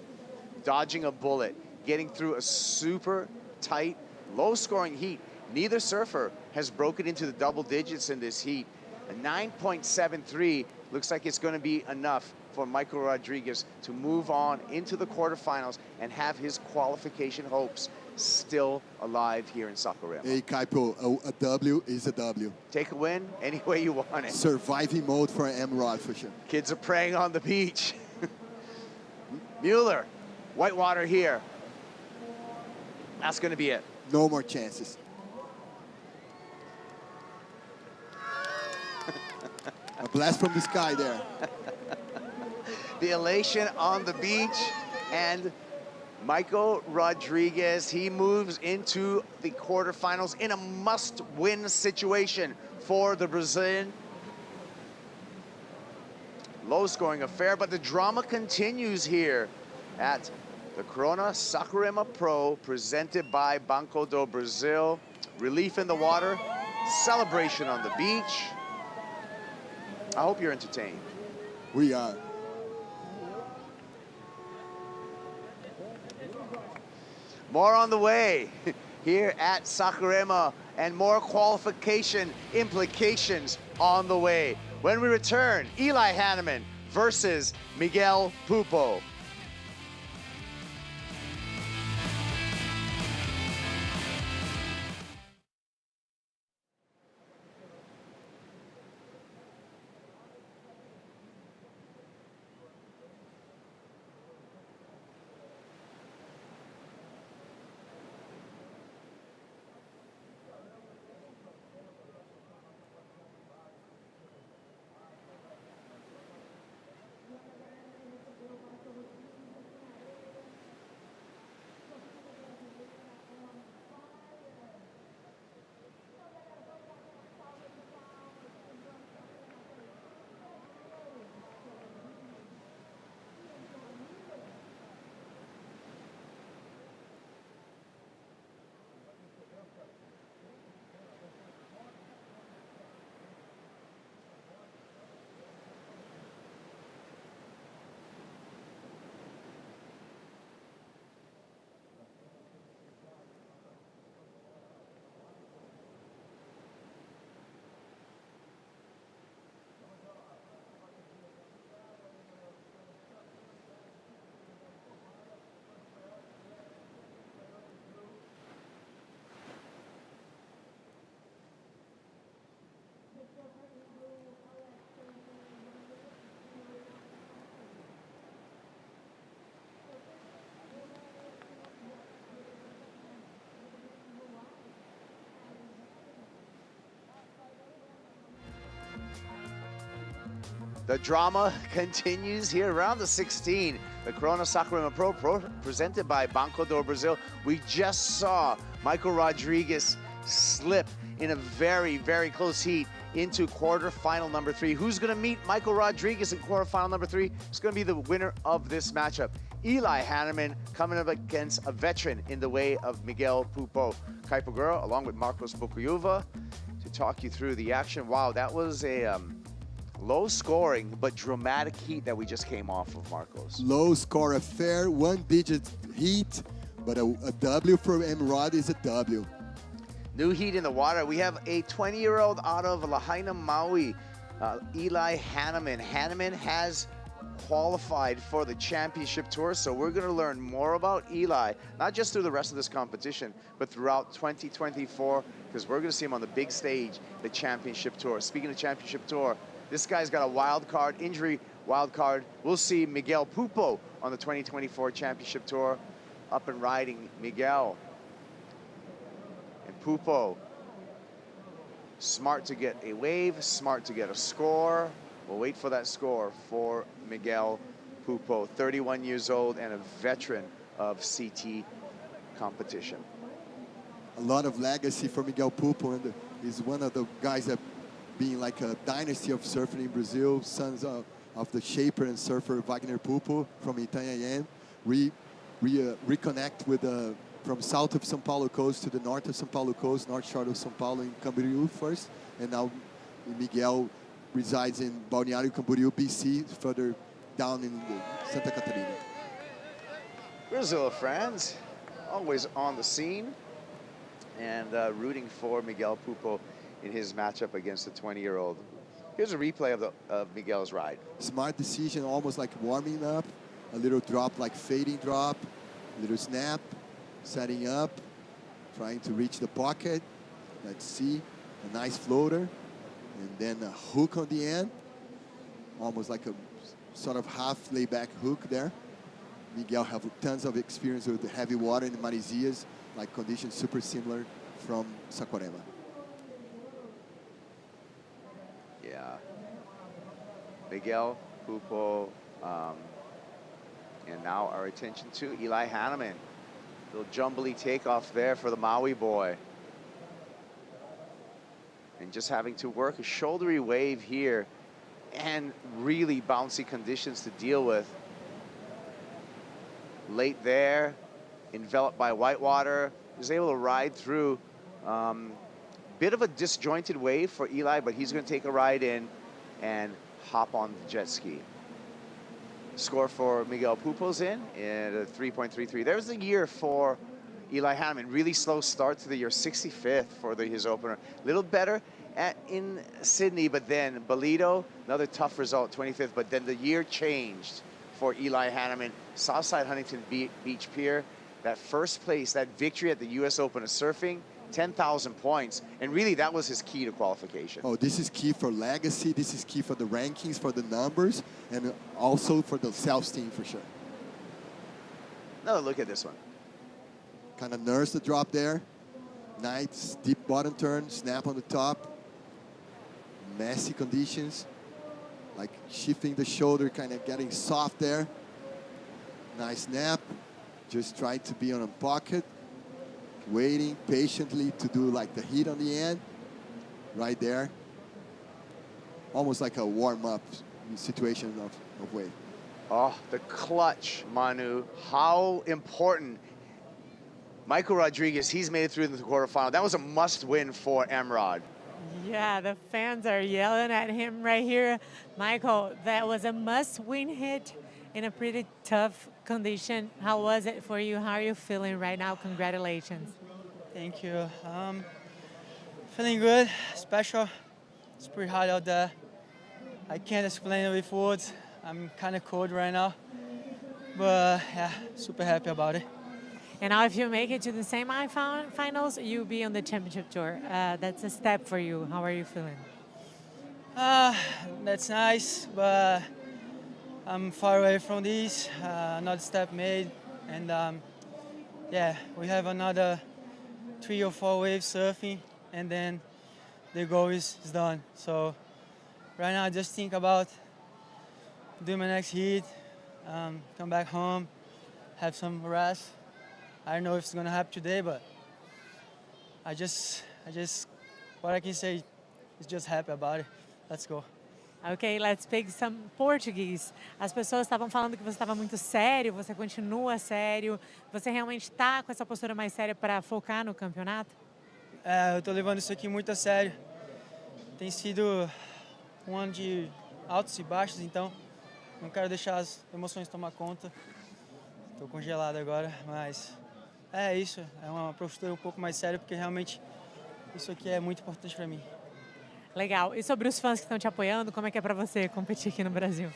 A: dodging a bullet, getting through a super tight, low scoring heat. Neither surfer has broken into the double digits in this heat. A 9.73 looks like it's gonna be enough for Michael Rodriguez to move on into the quarterfinals and have his qualification hopes still alive here in Saquarema.
P: Hey, Kaipo, a W is a W.
A: Take a win any way you want it.
P: Surviving mode for Emrod for sure.
A: Kids are praying on the beach. Mueller, whitewater here. That's gonna be it.
P: No more chances. A blast from the sky there.
A: The elation on the beach, and Michael Rodriguez, he moves into the quarterfinals in a must-win situation for the Brazilian. Low-scoring affair, but the drama continues here at the Corona Saquarema Pro, presented by Banco do Brasil. Relief in the water, celebration on the beach. I hope you're entertained.
P: We are.
A: More on the way here at Saquarema, and more qualification implications on the way. When we return, Eli Hanneman versus Miguel Pupo. The drama continues here around the 16. the Corona Saquarema Pro presented by Banco Do Brasil. We just saw Michael Rodriguez slip in a very, very close heat into quarterfinal number 3. Who's going to meet Michael Rodriguez in quarterfinal number 3? It's going to be the winner of this matchup. Eli Hanneman coming up against a veteran in the way of Miguel Pupo Caipagura, along with Marcos Bocuyuva, to talk you through the action. Wow, that was a low-scoring but dramatic heat that we just came off of, Marcos.
P: Low score, a fair one-digit heat, but a W for Emrod is a W.
A: New heat in the water. We have a 20-year-old out of Lahaina, Maui, Eli Hanneman. Hanneman has qualified for the championship tour, so we're going to learn more about Eli, not just through the rest of this competition, but throughout 2024, because we're going to see him on the big stage, the championship tour. Speaking of championship tour, this guy's got a wild card, injury wild card. We'll see Miguel Pupo on the 2024 championship tour, up and riding Miguel. And Pupo, smart to get a wave, smart to get a score. We'll wait for that score for Miguel Pupo, 31 years old and a veteran of CT competition.
P: A lot of legacy for Miguel Pupo, and he's one of the guys that being like a dynasty of surfing in Brazil, sons of the shaper and surfer Wagner Pupo from Itanhaém. Reconnect with from south of São Paulo coast to the north of São Paulo coast, north shore of São Paulo in Camboriú first, and now Miguel resides in Balneário Camboriú, BC, further down in Santa Catarina.
A: Brazil fans, always on the scene, and rooting for Miguel Pupo in his matchup against the 20-year-old. Here's a replay of Miguel's ride.
P: Smart decision, almost like warming up, a little drop like fading drop, a little snap, setting up, trying to reach the pocket. Let's see, a nice floater, and then a hook on the end, almost like a sort of half layback hook there. Miguel have tons of experience with the heavy water in the Maresias, like conditions super similar from Saquarema.
A: Yeah. Miguel Pupo, and now our attention to Eli Hanneman. Little jumbly takeoff there for the Maui boy. And just having to work a shouldery wave here and really bouncy conditions to deal with. Late there, enveloped by whitewater, was able to ride through. Bit of a disjointed wave for Eli, but he's going to take a ride in and hop on the jet ski. Score for Miguel Pupo's in at a 3.33. There's the year for Eli Hanneman. Really slow start to the year, 65th for his opener. A little better in Sydney, but then Bolito, another tough result, 25th. But then the year changed for Eli Hanneman. Southside Huntington Beach Pier, that first place, that victory at the U.S. Open of Surfing, 10,000 points, and really that was his key to qualification.
P: Oh, this is key for legacy, this is key for the rankings, for the numbers, and also for the self-esteem for sure.
A: Another look at this one.
P: Kind of nursed the drop there. Nice deep bottom turn, snap on the top. Messy conditions, like shifting the shoulder, kind of getting soft there. Nice snap, just try to be on a pocket. Waiting patiently to do like the heat on the end, right there. Almost like a warm-up situation of wave.
A: Oh, the clutch, Manu. How important. Michael Rodriguez, he's made it through the quarterfinal. That was a must-win for Emrod.
E: Yeah, the fans are yelling at him right here. Michael, that was a must-win hit in a pretty tough condition. How was it for you? How are you feeling right now? Congratulations.
Q: Thank you. Feeling good, special. It's pretty hot out there. I can't explain it with words. I'm kind of cold right now, but yeah, super happy about it.
E: And now if you make it to the semi-finals, you'll be on the championship tour. That's a step for you. How are you feeling?
Q: That's nice, but I'm far away from this. Another step made, and yeah, we have another 3 or 4 waves surfing, and then the goal is done. So right now I just think about doing my next heat,
D: come back home, have some rest. I don't know if it's gonna happen today, but what I can say is just happy about it. Let's go.
E: Ok, let's speak some Portuguese. As pessoas estavam falando que você estava muito sério, você continua sério. Você realmente está com essa postura mais séria para focar no campeonato?
D: Eu tô levando isso aqui muito a sério. Tem sido um ano de altos e baixos, então não quero deixar as emoções tomar conta. Tô congelado agora, mas é isso. É uma postura um pouco mais séria, porque realmente isso aqui é muito importante para mim.
E: Legal. E sobre os fãs que estão te apoiando, como é que é para você competir aqui no Brasil?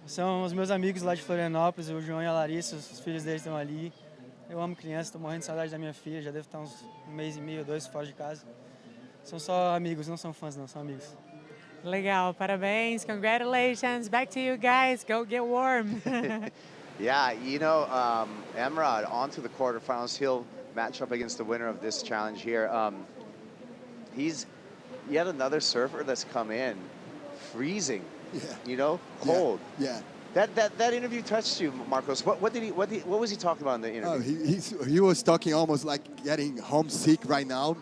D: São os meus amigos lá de Florianópolis, o João e a Larissa, os filhos deles estão ali. Eu amo criança, estou morrendo de saudade da minha filha, já devo estar uns 1,5 ou 2 fora de casa. São só amigos, não são fãs não, são amigos.
E: Legal, parabéns, congratulations, back to you guys, go get warm.
A: Yeah, you know, Emrod on to the quarterfinals. He'll match up against the winner of this challenge here. He's yet another surfer that's come in freezing, you know, cold.
P: Yeah.
A: That interview touched you, Marcos. What was he talking about in the interview?
P: He was talking almost like getting homesick right now,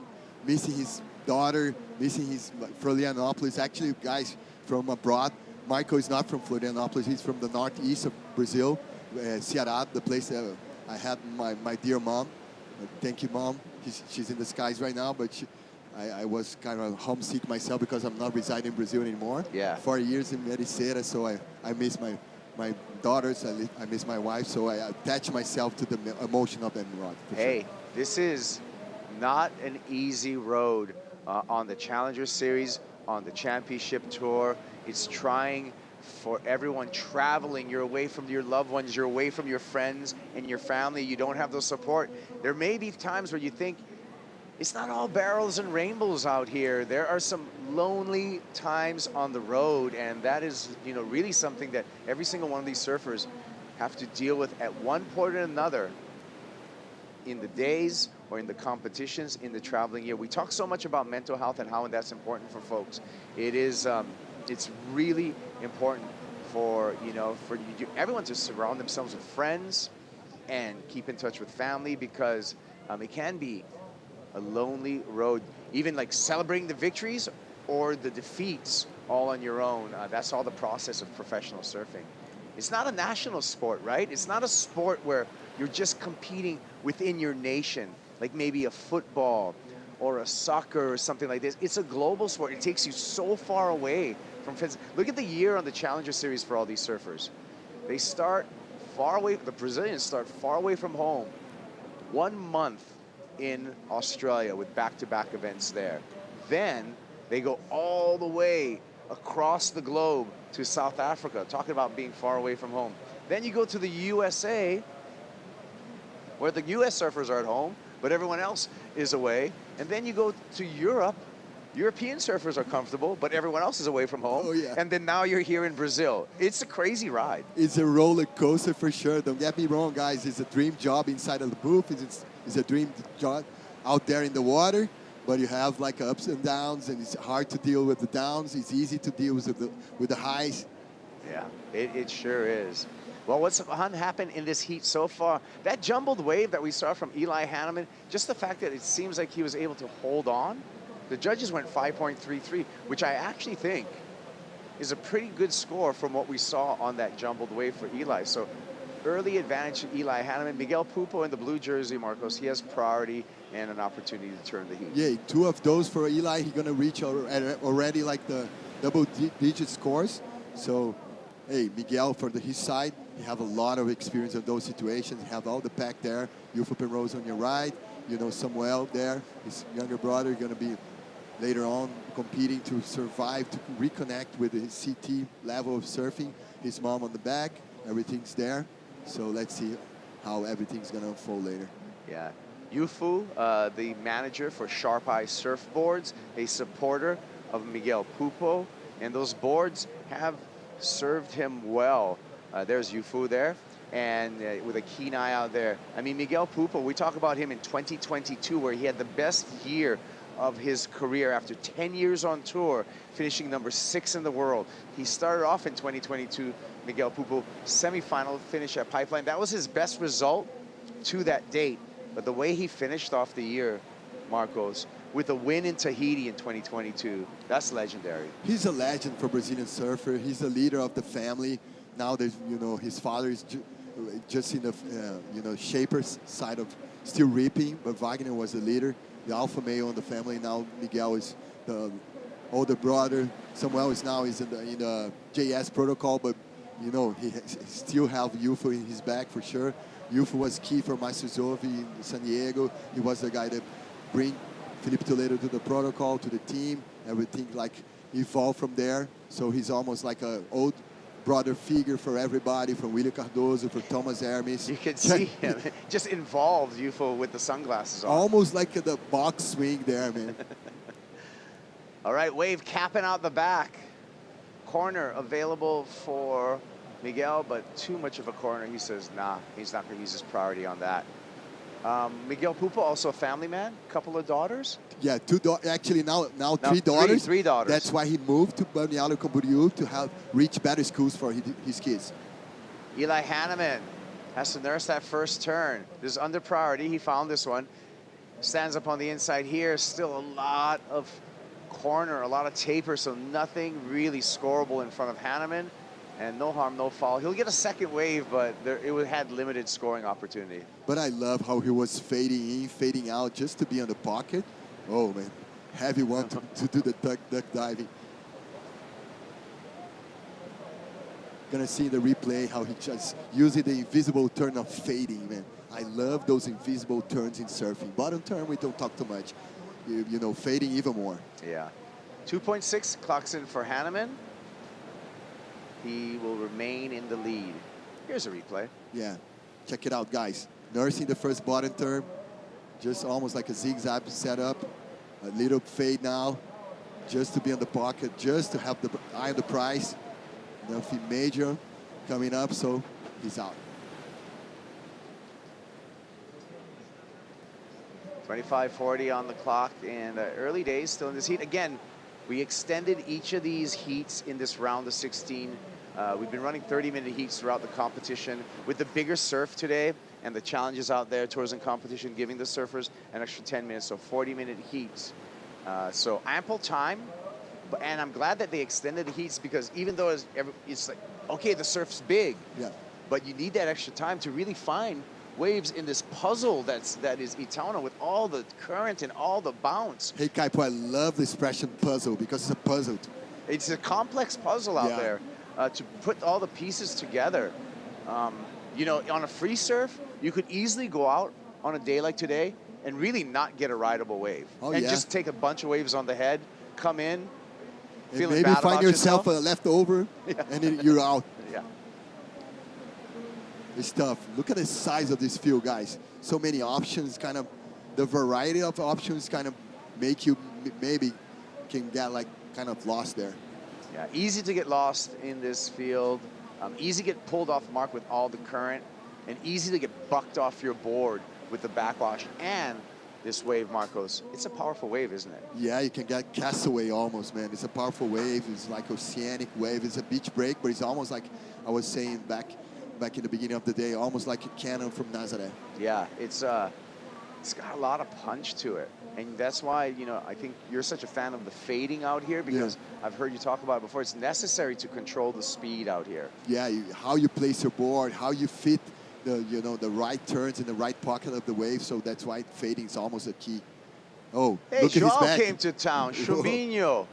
P: missing his daughter, missing his Florianópolis. Actually, guys from abroad. Michael is not from Florianópolis. He's from the northeast of Brazil, Ceará, the place that I had my dear mom. Thank you, Mom. She's in the skies right now, but I was kind of homesick myself because I'm not residing in Brazil anymore.
A: Yeah.
P: 4 years in Ericeira, so I miss my daughters, I miss my wife, so I attach myself to the emotion of them.
A: Hey, this is not an easy road on the Challenger Series, on the Championship Tour. It's trying for everyone traveling. You're away from your loved ones, you're away from your friends and your family. You don't have the support. There may be times where you think, it's not all barrels and rainbows out here. There are some lonely times on the road, and that is, you know, really something that every single one of these surfers have to deal with at one point or another in the days or in the competitions in the traveling year. We talk so much about mental health and how that's important for folks. It is, it's really important for, you know, for everyone to surround themselves with friends and keep in touch with family, because it can be a lonely road, even like celebrating the victories or the defeats all on your own. That's all the process of professional surfing. It's not a national sport, right? It's not a sport where you're just competing within your nation, like maybe a football or a soccer or something like this. It's a global sport. It takes you so far away from friends. Look at the year on the Challenger Series for all these surfers. They start far away, the Brazilians start far away from home, 1 month in Australia with back-to-back events there. Then they go all the way across the globe to South Africa, talking about being far away from home. Then you go to the USA, where the US surfers are at home, but everyone else is away. And then you go to Europe. European surfers are comfortable, but everyone else is away from home.
P: Oh, yeah.
A: And then now you're here in Brazil. It's a crazy ride.
P: It's a roller coaster for sure. Don't get me wrong, guys. It's a dream job inside of the booth. It's a dream job out there in the water, but you have like ups and downs, and it's hard to deal with the downs. It's easy to deal with the highs.
A: Yeah, it sure is. Well, what's happened in this heat so far? That jumbled wave that we saw from Eli Hanneman, just the fact that it seems like he was able to hold on. The judges went 5.33, which I actually think is a pretty good score from what we saw on that jumbled wave for Eli. So early advantage to Eli Hanneman. Miguel Pupo in the blue jersey, Marcos, he has priority and an opportunity to turn the heat.
P: Yeah, 2 of those for Eli. He's going to reach already like the double-digit scores. So, hey, Miguel, for his side, you have a lot of experience in those situations. You have all the pack there. Yusuf and Rose on your right. You know Samuel there. His younger brother going to be later on competing to survive, to reconnect with his CT level of surfing. His mom on the back. Everything's there. So let's see how everything's going to unfold later.
A: Yeah. Yufu, the manager for Sharp Eye Surfboards, a supporter of Miguel Pupo, and those boards have served him well. There's Yufu there, and with a keen eye out there. I mean, Miguel Pupo, we talk about him in 2022, where he had the best year of his career after 10 years on tour, finishing number 6 in the world. He started off in 2022 Miguel Pupo semifinal finish at Pipeline. That was his best result to that date. But the way he finished off the year, Marcos, with a win in Tahiti in 2022, that's legendary.
P: He's a legend for Brazilian surfer. He's the leader of the family. Now there's, you know, his father is just in the, you know, shaper's side of still reaping, but Wagner was the leader, the alpha male in the family. Now Miguel is the older brother. Samuel is now in the JS protocol, but you know, he still have Yufo in his back for sure. Yufo was key for Master Zovi in San Diego. He was the guy that bring Felipe Toledo to the protocol, to the team. Everything like evolved from there. So he's almost like an old brother figure for everybody, from William Cardoso, for Thomas Hermes.
A: You can see him just involved, Yufo, with the sunglasses on.
P: Almost like the box swing there, man.
A: All right, wave capping out the back. Corner available for Miguel, but too much of a corner. He says, nah, he's not going to use his priority on that. Miguel Pupo, also a family man, couple of daughters.
P: Yeah, actually now three daughters.
A: Three daughters.
P: That's why he moved to Balneário Camboriú to have reach better schools for his kids.
A: Eli Hanneman has to nurse that first turn. This is under priority. He found this one. Stands up on the inside here. Still a lot of corner, a lot of taper, so nothing really scoreable in front of Hanneman. And no harm, no foul. He'll get a second wave, but it had limited scoring opportunity.
P: But I love how he was fading in, fading out, just to be on the pocket. Oh, man. Heavy one to do the duck diving. Gonna see in the replay how he just using the invisible turn of fading, man. I love those invisible turns in surfing. Bottom turn, we don't talk too much. You know, fading even more.
A: Yeah. 2.6 clocks in for Hanneman. He will remain in the lead. Here's a replay.
P: Yeah, check it out, guys. Nursing the first bottom turn, just almost like a zigzag setup. A little fade now, just to be on the pocket, just to have the eye on the prize. Nothing major coming up, so he's out.
A: 25:40 on the clock, and early days still in this heat. Again, we extended each of these heats in this round of 16. We've been running 30-minute heats throughout the competition. With the bigger surf today and the challenges out there, tourism competition giving the surfers an extra 10 minutes, so 40-minute heats. So ample time, and I'm glad that they extended the heats, because even though it's like, okay, the surf's big,
P: yeah,
A: but you need that extra time to really find waves in this puzzle that is Itaúna, with all the current and all the bounce.
P: Hey, Kaipo, I love the expression puzzle, because it's a puzzle.
A: It's a complex puzzle out there to put all the pieces together. You know, on a free surf, you could easily go out on a day like today and really not get a rideable wave. And just take a bunch of waves on the head, come in,
P: and
A: feeling
P: maybe
A: bad
P: find
A: about
P: yourself a leftover, and then you're out.
A: Yeah.
P: It's tough. Look at the size of this field, guys. So many options, kind of, the variety of options kind of make you maybe can get like kind of lost there.
A: Yeah, easy to get lost in this field. Easy to get pulled off mark with all the current, and easy to get bucked off your board with the backwash. And this wave, Marcos, it's a powerful wave, isn't it?
P: Yeah, you can get castaway almost, man. It's a powerful wave. It's like oceanic wave. It's a beach break, but it's almost like I was saying back in the beginning of the day, almost like a cannon from Nazaré.
A: Yeah, it's got a lot of punch to it. And that's why, you know, I think you're such a fan of the fading out here, because I've heard you talk about it before. It's necessary to control the speed out here.
P: Yeah, how you place your board, how you fit the, you know, the right turns in the right pocket of the wave. So that's why fading is almost a key. Oh,
A: hey,
P: look at his
A: João
P: back.
A: came to town, Chubinho,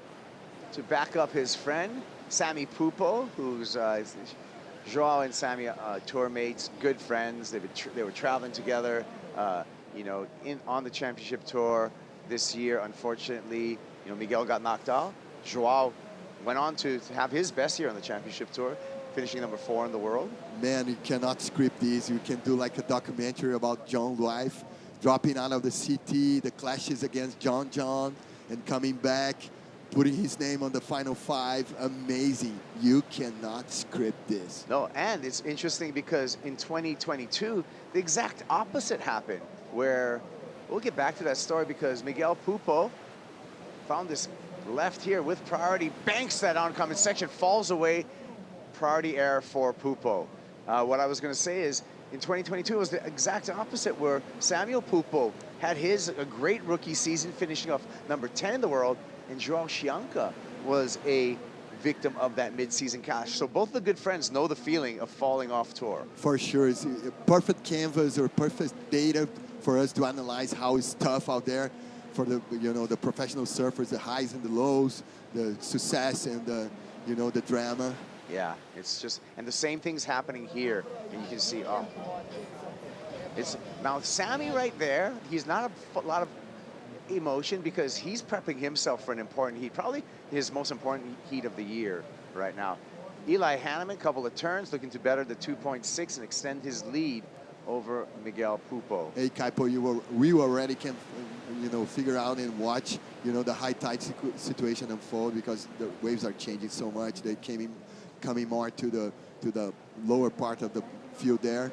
A: to back up his friend, Sammy Pupo, who's João and Sammy tour mates, good friends. They were traveling together. You know, on the championship tour this year. Unfortunately, you know, Miguel got knocked out. João went on to have his best year on the championship tour, finishing number 4 in the world.
P: Man, you cannot script these. You can do like a documentary about John's life, dropping out of the CT, the clashes against John, and coming back, putting his name on the final 5. Amazing. You cannot script this.
A: No, and it's interesting because in 2022, the exact opposite happened, where we'll get back to that story, because Miguel Pupo found this left here with priority, banks that oncoming section, falls away, priority error for Pupo. What I was going to say is, in 2022, it was the exact opposite, where Samuel Pupo had a great rookie season, finishing off number 10 in the world, and Joao Chianca was a victim of that mid-season crash. So both the good friends know the feeling of falling off tour.
P: For sure, it's a perfect canvas or perfect data for us to analyze how it's tough out there for the the professional surfers, the highs and the lows, the success and the the drama.
A: Yeah, it's just, and the same thing's happening here, and you can see, oh, it's now Sammy right there. He's not a lot of emotion because he's prepping himself for an important heat, probably his most important heat of the year right now. Eli Hanneman, couple of turns, looking to better the 2.6 and extend his lead over Miguel Pupo.
P: Hey, Kaipo, we already can, figure out and watch, the high tide situation unfold because the waves are changing so much. They coming more to the lower part of the field there.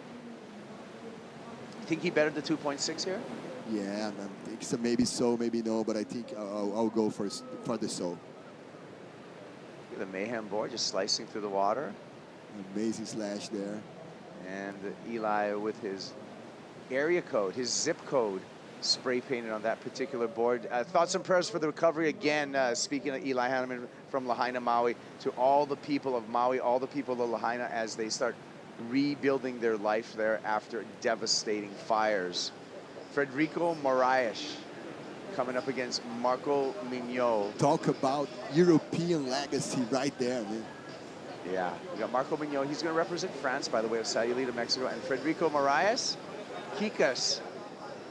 A: You think he bettered the 2.6 here?
P: Yeah, I think so. Maybe so, maybe no, but I think I'll go for the so.
A: Look at the Mayhem board just slicing through the water.
P: Amazing slash there.
A: And Eli with his area code, his zip code, spray painted on that particular board. Thoughts and prayers for the recovery again. Speaking of Eli Hanneman from Lahaina, Maui, to all the people of Maui, all the people of Lahaina as they start rebuilding their life there after devastating fires. Frederico Moraes coming up against Marco Mignot.
P: Talk about European legacy right there, man.
A: Yeah, we got Marco Mignot. He's going to represent France, by the way, of Sayulita, Mexico. And Frederico Moraes, Kikas.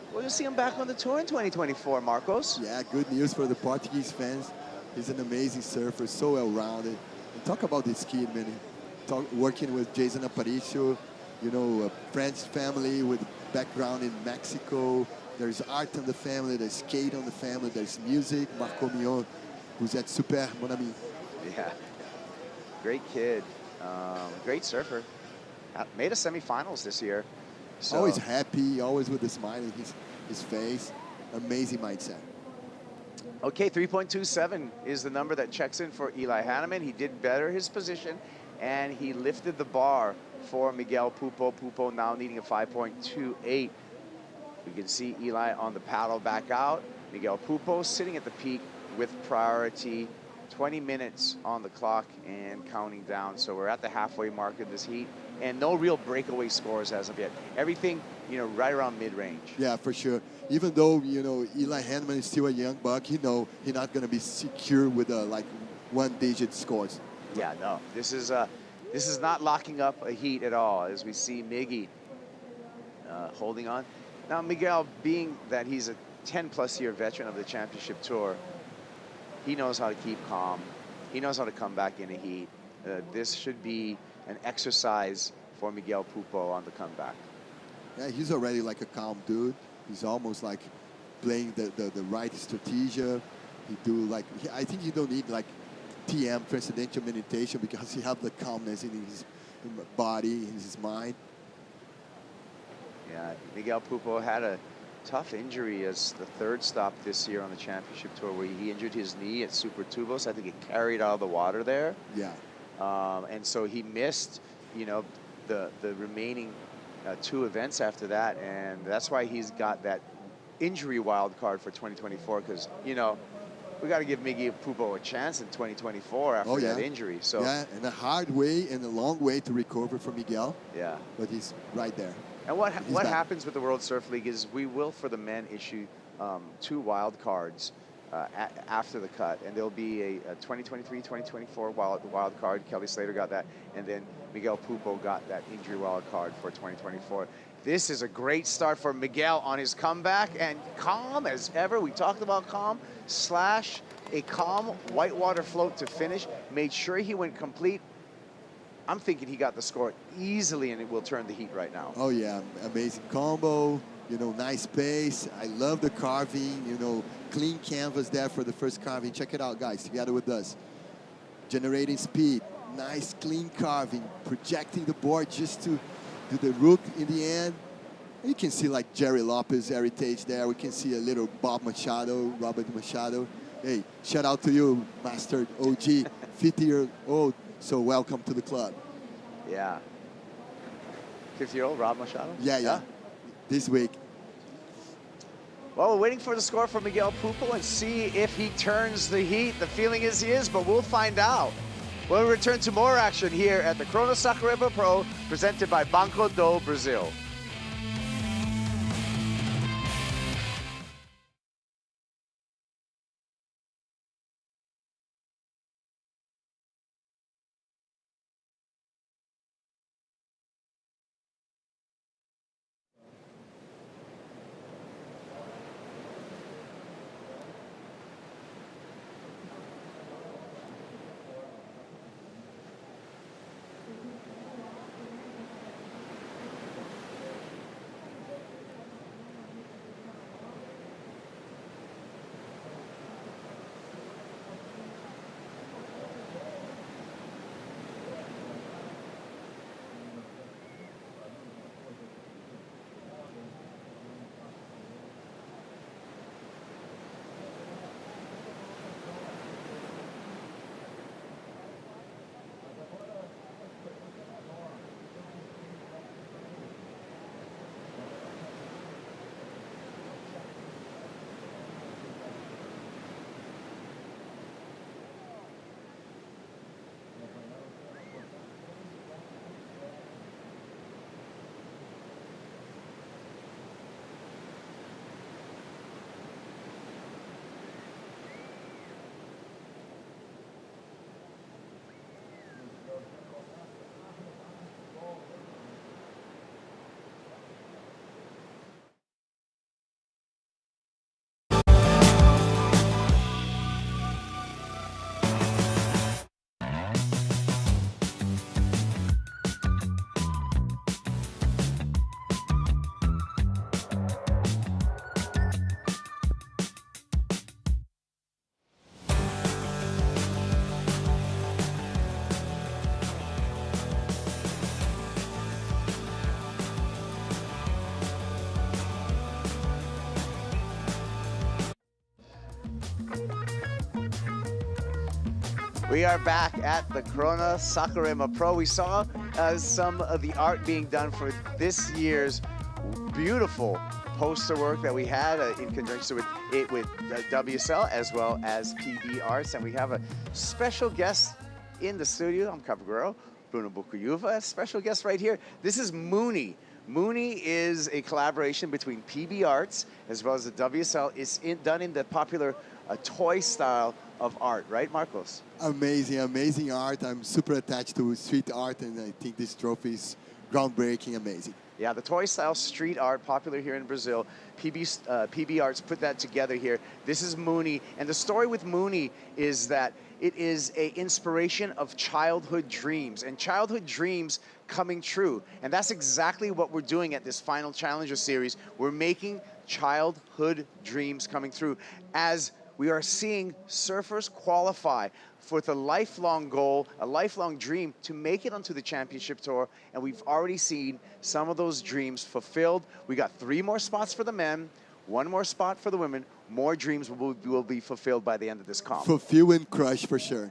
A: We're going to see him back on the tour in 2024, Marcos.
P: Yeah, good news for the Portuguese fans. He's an amazing surfer, so well-rounded. And talk about this kid, man. Working with Jason Aparicio, a French family with background in Mexico. There's art in the family, there's skate on the family, there's music. Marco Mignot, who's at Super, mon ami.
A: Yeah, great kid, great surfer. Made a semifinals this year. So.
P: Always happy, always with a smile in his face. Amazing mindset.
A: Okay, 3.27 is the number that checks in for Eli Hanneman. He did better his position, and he lifted the bar for Miguel Pupo. Pupo now needing a 5.28. We can see Eli on the paddle back out. Miguel Pupo sitting at the peak with priority. 20 minutes on the clock and counting down. So we're at the halfway mark in this heat, and no real breakaway scores as of yet. Everything, right around mid-range.
P: Yeah, for sure. Even though, Eli Hanneman is still a young buck, he's not going to be secure with like one-digit scores.
A: Yeah, no. This is not locking up a heat at all, as we see Miggy holding on. Now, Miguel, being that he's a 10-plus year veteran of the championship tour, he knows how to keep calm. He knows how to come back in a heat. This should be an exercise for Miguel Pupo on the comeback.
P: Yeah, he's already like a calm dude. He's almost like playing the right strategy. I think he don't need like TM, transcendental meditation, because he have the calmness in his body, in his mind.
A: Yeah, Miguel Pupo had a tough injury as the third stop this year on the championship tour, where he injured his knee at Super Tubos. I think it carried out of the water there.
P: Yeah.
A: And so he missed, the remaining 2 events after that, and that's why he's got that injury wild card for 2024, because, we got to give Miguel Pupo a chance in 2024 after that injury. So
P: yeah, and a hard way and a long way to recover for Miguel.
A: Yeah.
P: But he's right there.
A: And what happens with the World Surf League is we will, for the men, issue 2 wild cards after the cut, and there'll be a 2023-2024 wild card. Kelly Slater got that, and then Miguel Pupo got that injury wild card for 2024. This is a great start for Miguel on his comeback, and calm as ever. We talked about calm / a calm whitewater float to finish. Made sure he went complete. I'm thinking he got the score easily, and it will turn the heat right now.
P: Oh yeah, amazing combo. Nice pace. I love the carving. Clean canvas there for the first carving. Check it out, guys, together with us. Generating speed. Nice clean carving. Projecting the board just to do the rook in the end. You can see like Jerry Lopez heritage there. We can see a little Bob Machado, Robert Machado. Hey, shout out to you, Master OG, 50-year-old So welcome to the club.
A: Yeah. 50-year-old Rob Machado?
P: Yeah. This week.
A: Well, we're waiting for the score from Miguel Pupo and see if he turns the heat. The feeling is he is, but we'll find out. We'll return to more action here at the Corona Saquarema Pro, presented by Banco Do Brasil. We are back at the Corona Saquarema Pro. We saw some of the art being done for this year's beautiful poster work that we had in conjunction with WSL as well as PB Arts. And we have a special guest in the studio. I'm Capo Bruno Bucuyuva, a special guest right here. This is Mooney. Mooney is a collaboration between PB Arts as well as the WSL. It's done in the popular toy style of art, right, Marcos?
P: Amazing art. I'm super attached to street art, and I think this trophy is groundbreaking, amazing.
A: Yeah, the toy style street art, popular here in Brazil. PB Arts put that together here. This is Mooney, and the story with Mooney is that it is an inspiration of childhood dreams, and childhood dreams coming true. And that's exactly what we're doing at this final Challenger Series. We're making childhood dreams coming through as we are seeing surfers qualify for the lifelong goal, a lifelong dream to make it onto the championship tour. And we've already seen some of those dreams fulfilled. We got 3 more spots for the men, 1 more spot for the women. More dreams will be fulfilled by the end of this comp.
P: Fulfill and crush for sure.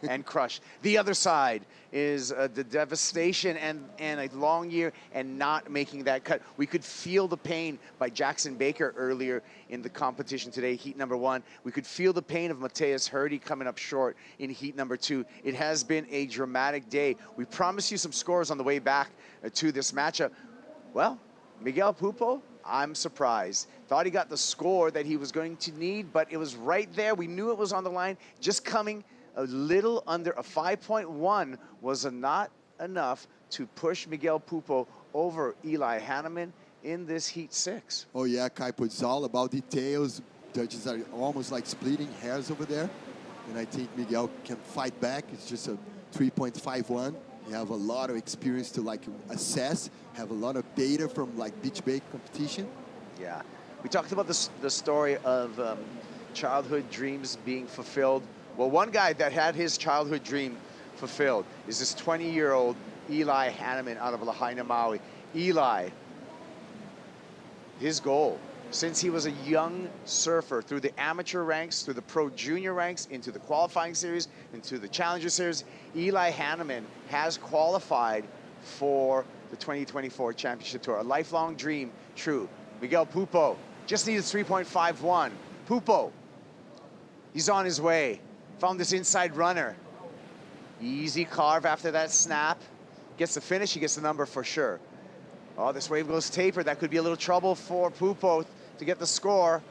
A: And crush. The other side is the devastation and a long year and not making that cut. We could feel the pain by Jackson Baker earlier in the competition today, heat number 1. We could feel the pain of Mateus Hurdy coming up short in heat number 2. It has been a dramatic day. We promised you some scores on the way back to this matchup. Well, Miguel Pupo, I'm surprised. Thought he got the score that he was going to need, but it was right there. We knew it was on the line. Just coming a little under a 5.1 was not enough to push Miguel Pupo over Eli Hanneman in this heat 6.
P: Oh yeah, Kaipo, it's all about details. Judges are almost like splitting hairs over there. And I think Miguel can fight back. It's just a 3.51. You have a lot of experience to like assess, have a lot of data from like beach bake competition.
A: Yeah, we talked about the story of childhood dreams being fulfilled. Well, one guy that had his childhood dream fulfilled is this 20-year-old Eli Hanneman out of Lahaina, Maui. Eli, his goal since he was a young surfer, through the amateur ranks, through the pro junior ranks, into the qualifying series, into the Challenger Series. Eli Hanneman has qualified for the 2024 Championship Tour. A lifelong dream true. Miguel Pupo just needed 3.51. Pupo, he's on his way. Found this inside runner. Easy carve after that snap. Gets the finish, he gets the number for sure. Oh, this wave goes taper. That could be a little trouble for Pupo to get the score.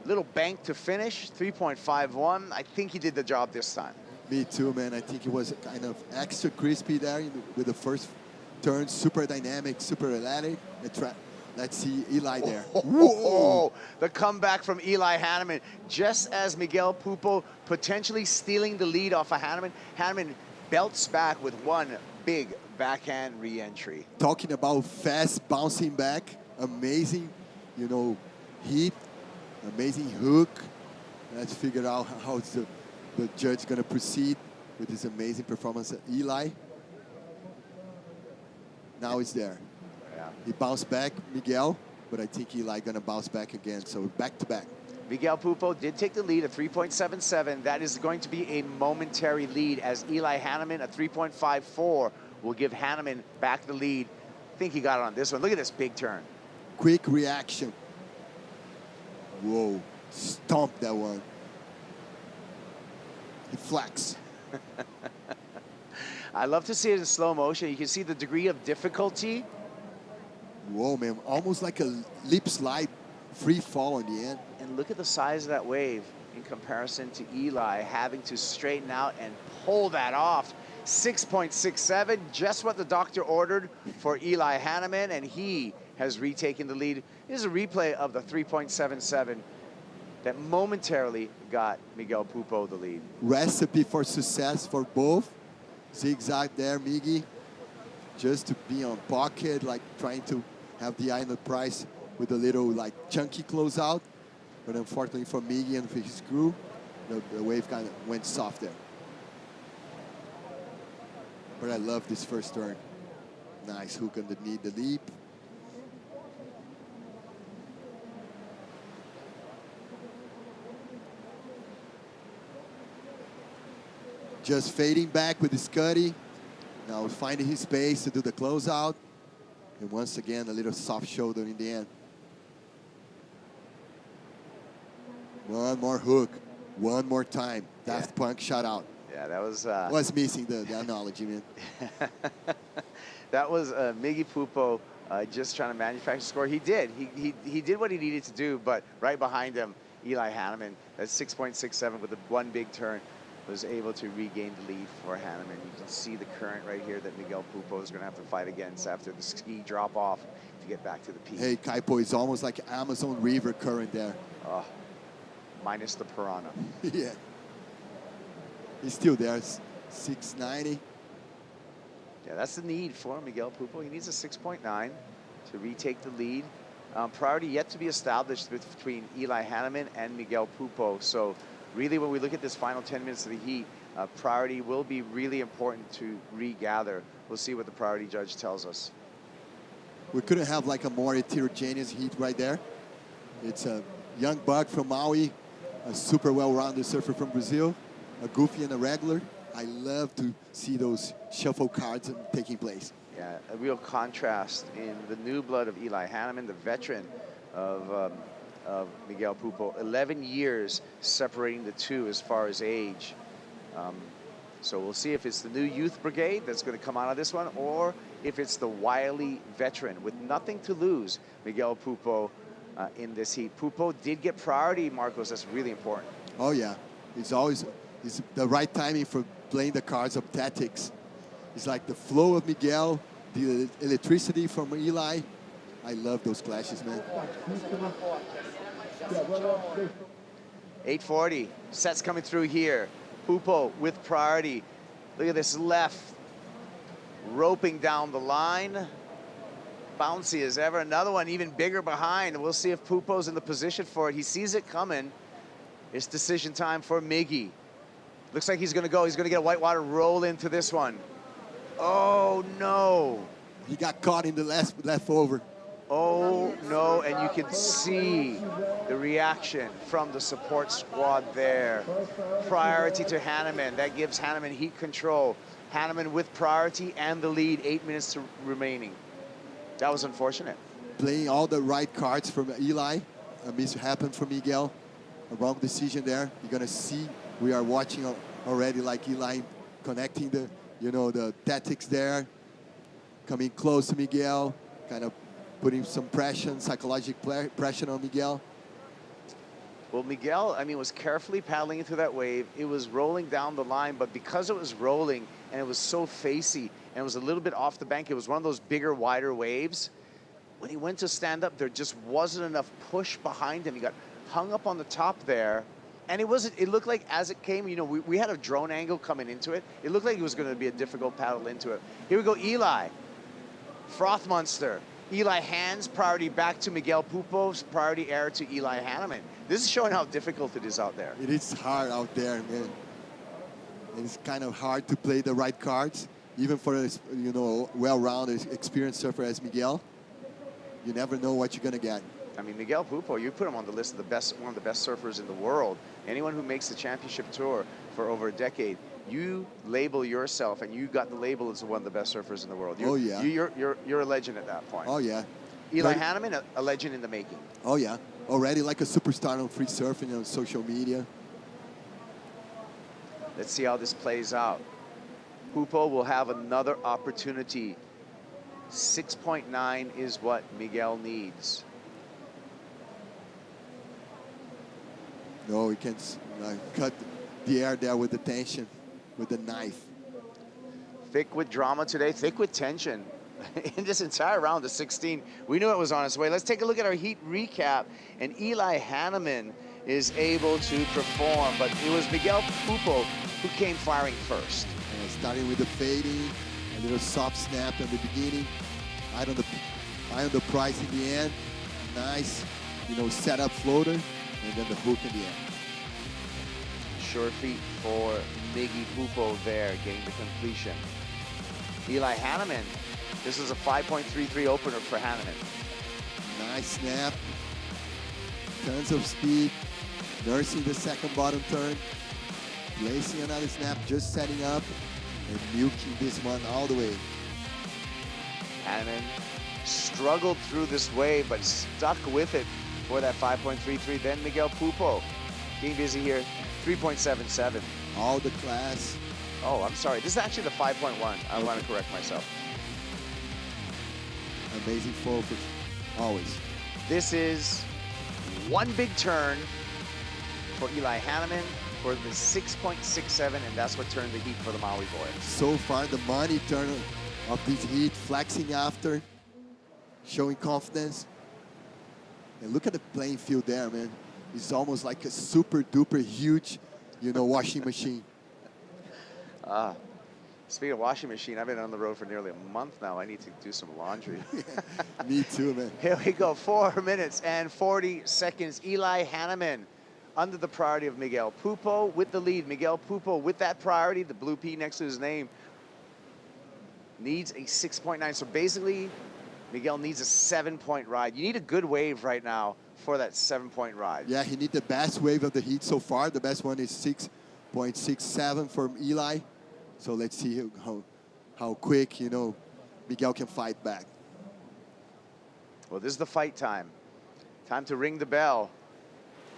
A: Little bank to finish, 3.51. I think he did the job this time.
P: Me too, man. I think it was kind of extra crispy there with the first turn. Super dynamic, super athletic. Let's see Eli there.
A: Whoa! The comeback from Eli Hanneman. Just as Miguel Pupo potentially stealing the lead off of Hanneman, Hanneman belts back with one big backhand re-entry.
P: Talking about fast bouncing back, amazing, you know, hit, amazing hook. Let's figure out how the judge gonna proceed with this amazing performance of Eli. Now it's there.
A: Yeah.
P: He bounced back, Miguel, but I think Eli gonna bounce back again. So back to back.
A: Miguel Pupo did take the lead at 3.77. That is going to be a momentary lead as Eli Hanneman at 3.54 will give Hanneman back the lead. I think he got it on this one. Look at this big turn.
P: Quick reaction. Whoa, stomp that one. He flex.
A: I love to see it in slow motion. You can see the degree of difficulty.
P: Whoa, man, almost like a lip slide, free fall in the end.
A: And look at the size of that wave in comparison to Eli having to straighten out and pull that off. 6.67, just what the doctor ordered for Eli Hanneman, and he has retaken the lead. This is a replay of the 3.77 that momentarily got Miguel Pupo the lead.
P: Recipe for success for both. Zigzag there, Miggy. Just to be on pocket, like trying to have the eye on the price with a little like chunky closeout. But unfortunately for Miggy and for his crew, the wave kind of went soft there. But I love this first turn. Nice hook underneath the leap. Just fading back with his cutty. Now finding his space to do the closeout. And once again, a little soft shoulder in the end. One more hook. One more time. Daft Punk shout out.
A: Yeah, that was...
P: was missing the analogy, man.
A: That was Miggy Pupo just trying to manufacture score. He did. He did what he needed to do, but right behind him, Eli Hanneman, at 6.67 with the one big turn, was able to regain the lead for Hanneman. You can see the current right here that Miguel Pupo is going to have to fight against after the ski drop off to get back to the peak.
P: Hey, Kaipo is almost like Amazon River current there.
A: Oh, minus the piranha.
P: Yeah. He's still there, 690.
A: Yeah, that's the need for Miguel Pupo. He needs a 6.9 to retake the lead. Priority yet to be established between Eli Hanneman and Miguel Pupo. So really, when we look at this final 10 minutes of the heat, priority will be really important to regather. We'll see what the priority judge tells us.
P: We couldn't have like a more heterogeneous heat right there. It's a young buck from Maui, a super well-rounded surfer from Brazil, a goofy and a regular. I love to see those shuffle cards taking place.
A: Yeah, a real contrast in the new blood of Eli Hanneman, the veteran of Miguel Pupo. 11 years separating the two as far as age. So we'll see if it's the new youth brigade that's going to come out of this one, or if it's the wily veteran with nothing to lose, Miguel Pupo, in this heat. Pupo did get priority, Marcos. That's really important.
P: Oh, yeah. It's always the right timing for playing the cards of tactics. It's like the flow of Miguel, the electricity from Eli. I love those clashes, man.
A: 840, sets coming through here. Pupo with priority. Look at this left, roping down the line. Bouncy as ever. Another one even bigger behind. We'll see if Pupo's in the position for it. He sees it coming. It's decision time for Miggy. Looks like he's gonna go. He's gonna get a whitewater roll into this one. Oh no.
P: He got caught in the left over.
A: Oh no, and you can see the reaction from the support squad there. Priority to Hanneman. That gives Hanneman heat control. Hanneman with priority and the lead, 8 minutes remaining. That was unfortunate.
P: Playing all the right cards from Eli. A miss happened for Miguel. A wrong decision there. You're gonna see, we are watching already like Eli connecting the, the tactics there. Coming close to Miguel, kind of putting some pressure, psychological pressure on Miguel.
A: Well, Miguel, was carefully paddling into that wave. It was rolling down the line, but because it was rolling and it was so facey and it was a little bit off the bank, it was one of those bigger, wider waves. When he went to stand up, there just wasn't enough push behind him. He got hung up on the top there. And it looked like as it came, we had a drone angle coming into it. It looked like it was going to be a difficult paddle into it. Here we go, Eli. Froth Monster. Eli hands priority back to Miguel Pupo, priority error to Eli Hanneman. This is showing how difficult it is out there.
P: It is hard out there, man. It's kind of hard to play the right cards, even for a well-rounded, experienced surfer as Miguel. You never know what you're gonna get.
A: Miguel Pupo, you put him on the list of one of the best surfers in the world. Anyone who makes the championship tour for over a decade, you label yourself, and you got the label as one of the best surfers in the world. You're a legend at that point.
P: Oh yeah.
A: Eli Hanneman, a legend in the making.
P: Oh yeah, already like a superstar on free surfing on social media.
A: Let's see how this plays out. Pupo will have another opportunity. 6.9 is what Miguel needs.
P: No, he can cut the air there with the tension, with the knife.
A: Thick with drama today, thick with tension. In this entire round of 16, we knew it was on its way. Let's take a look at our heat recap. And Eli Hanneman is able to perform, but it was Miguel Pupo who came firing first.
P: And starting with the fading, a little soft snap in the beginning, eye on the price in the end. Nice, setup floater, and then the hook in the end.
A: Sure feet for Miggy Pupo there, getting the completion. Eli Hanneman, this is a 5.33 opener for Hanneman.
P: Nice snap, tons of speed, nursing the second bottom turn, placing another snap, just setting up, and milking this one all the way.
A: Hanneman struggled through this wave, but stuck with it for that 5.33. Then Miguel Pupo, getting busy here, 3.77.
P: All the class.
A: Oh, I'm sorry. This is actually the 5.1. I want to correct myself.
P: Amazing focus, always.
A: This is one big turn for Eli Hanneman for the 6.67, and that's what turned the heat for the Maui boy.
P: So far, the money turn of this heat, flexing after, showing confidence. And look at the playing field there, man. It's almost like a super duper huge, washing machine.
A: Speaking of washing machine, I've been on the road for nearly a month now. I need to do some laundry.
P: Me too, man.
A: Here we go, 4 minutes and 40 seconds. Eli Hanneman under the priority of Miguel Pupo with the lead. Miguel Pupo with that priority, the blue P next to his name, needs a 6.9. So basically, Miguel needs a 7-point ride. You need a good wave right now for that 7-point ride.
P: Yeah, he needs the best wave of the heat so far. The best one is 6.67 from Eli. So let's see how quick, Miguel can fight back.
A: Well, this is the fight time. Time to ring the bell.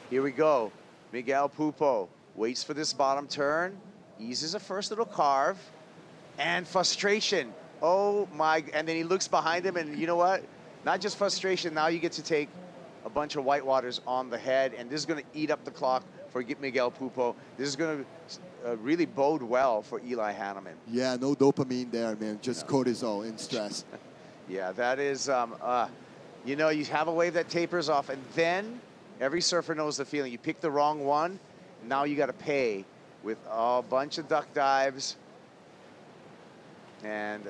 A: Here we go. Miguel Pupo waits for this bottom turn, eases a first little carve, and frustration. Oh my, and then he looks behind him, and you know what? Not just frustration, now you get to take a bunch of white waters on the head, and this is gonna eat up the clock for Miguel Pupo. This is gonna really bode well for Eli Hanneman.
P: Yeah, no dopamine there, man, just cortisol and stress.
A: Yeah, that is, you have a wave that tapers off, and then every surfer knows the feeling. You pick the wrong one, now you gotta pay with a bunch of duck dives, and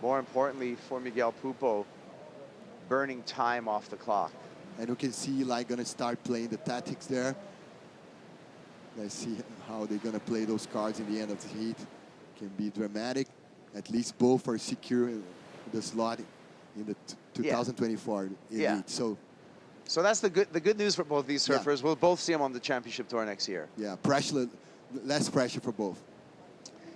A: more importantly for Miguel Pupo, burning time off the clock.
P: And you can see Eli gonna start playing the tactics there. Let's see how they're gonna play those cards in the end of the heat. Can be dramatic. At least both are secure the slot in the 2024 elite.
A: Yeah.
P: So
A: So that's the good news for both these
P: Yeah.
A: surfers. We'll both see them on the championship tour next year.
P: Yeah, less pressure for both.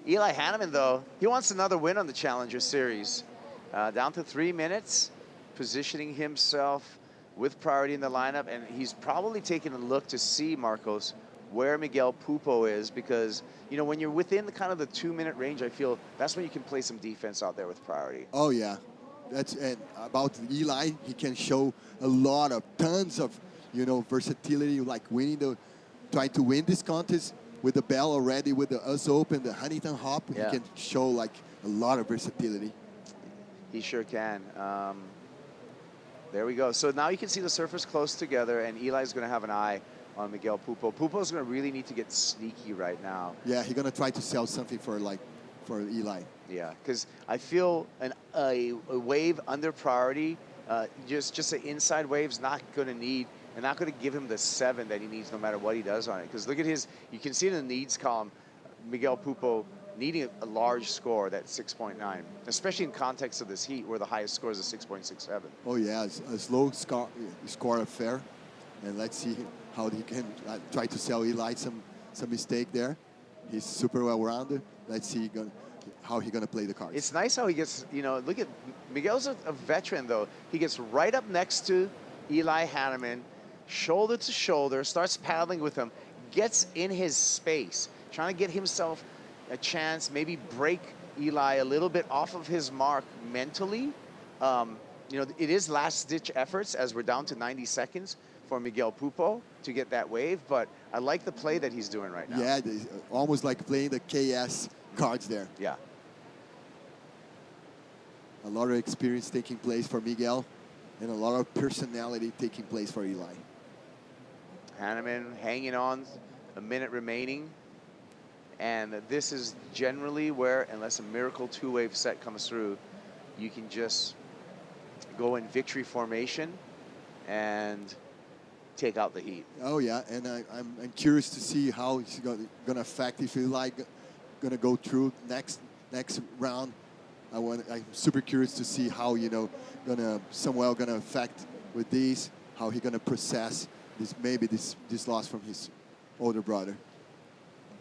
A: Eli Hanneman, though, he wants another win on the Challenger Series. Down to 3 minutes, positioning himself with priority in the lineup, and he's probably taking a look to see, Marcos, where Miguel Pupo is, because, you know, when you're within the kind of the 2-minute range, I feel that's when you can play some defense out there with priority.
P: Oh, yeah. And about Eli, he can show tons of, you know, versatility, like trying to win this contest with the bell already, with the US Open, the Huntington Hop.
A: Yeah.
P: He can show like a lot of versatility.
A: He sure can. There we go. So now you can see the surfers close together, and Eli's going to have an eye on Miguel Pupo. Pupo's going to really need to get sneaky right now.
P: Yeah, he's going to try to sell something for Eli.
A: Yeah, because I feel a wave under priority, just an inside wave's not going to need, and not going to give him the 7 that he needs no matter what he does on it. Because look at you can see in the needs column, Miguel Pupo needing a large score, that 6.9, especially in context of this heat where the highest score is a 6.67.
P: Oh yeah, a slow score affair, and let's see how he can try to sell Eli some mistake there. He's super well-rounded. Let's see how he's gonna play the cards.
A: It's nice how he gets, you know, look at, Miguel's a veteran though. He gets right up next to Eli Hanneman, shoulder to shoulder, starts paddling with him, gets in his space, trying to get himself a chance, maybe break Eli a little bit off of his mark mentally. You know, it is last-ditch efforts as we're down to 90 seconds for Miguel Pupo to get that wave, but I like the play that he's doing right now.
P: Yeah, almost like playing the KS cards there.
A: Yeah.
P: A lot of experience taking place for Miguel, and a lot of personality taking place for Eli.
A: Hanneman hanging on, a minute remaining. And this is generally where, unless a miracle 2-wave set comes through, you can just go in victory formation and take out the heat.
P: Oh yeah, and I'm curious to see how it's going to affect if Eli going to go through next round. I'm super curious to see how, you know, Samuel gonna affect with these, how he gonna process this loss from his older brother.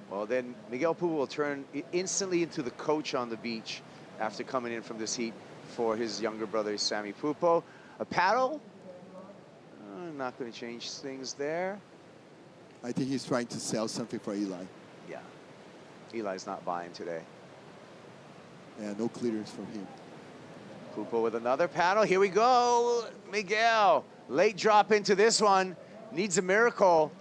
A: Well, then Miguel Pupo will turn instantly into the coach on the beach after coming in from this heat for his younger brother, Sammy Pupo. A paddle, not going to change things there.
P: I think he's trying to sell something for Eli.
A: Yeah, Eli's not buying today.
P: Yeah, no clearance from him.
A: Pupo with another paddle. Here we go. Miguel, late drop into this one. Needs a miracle.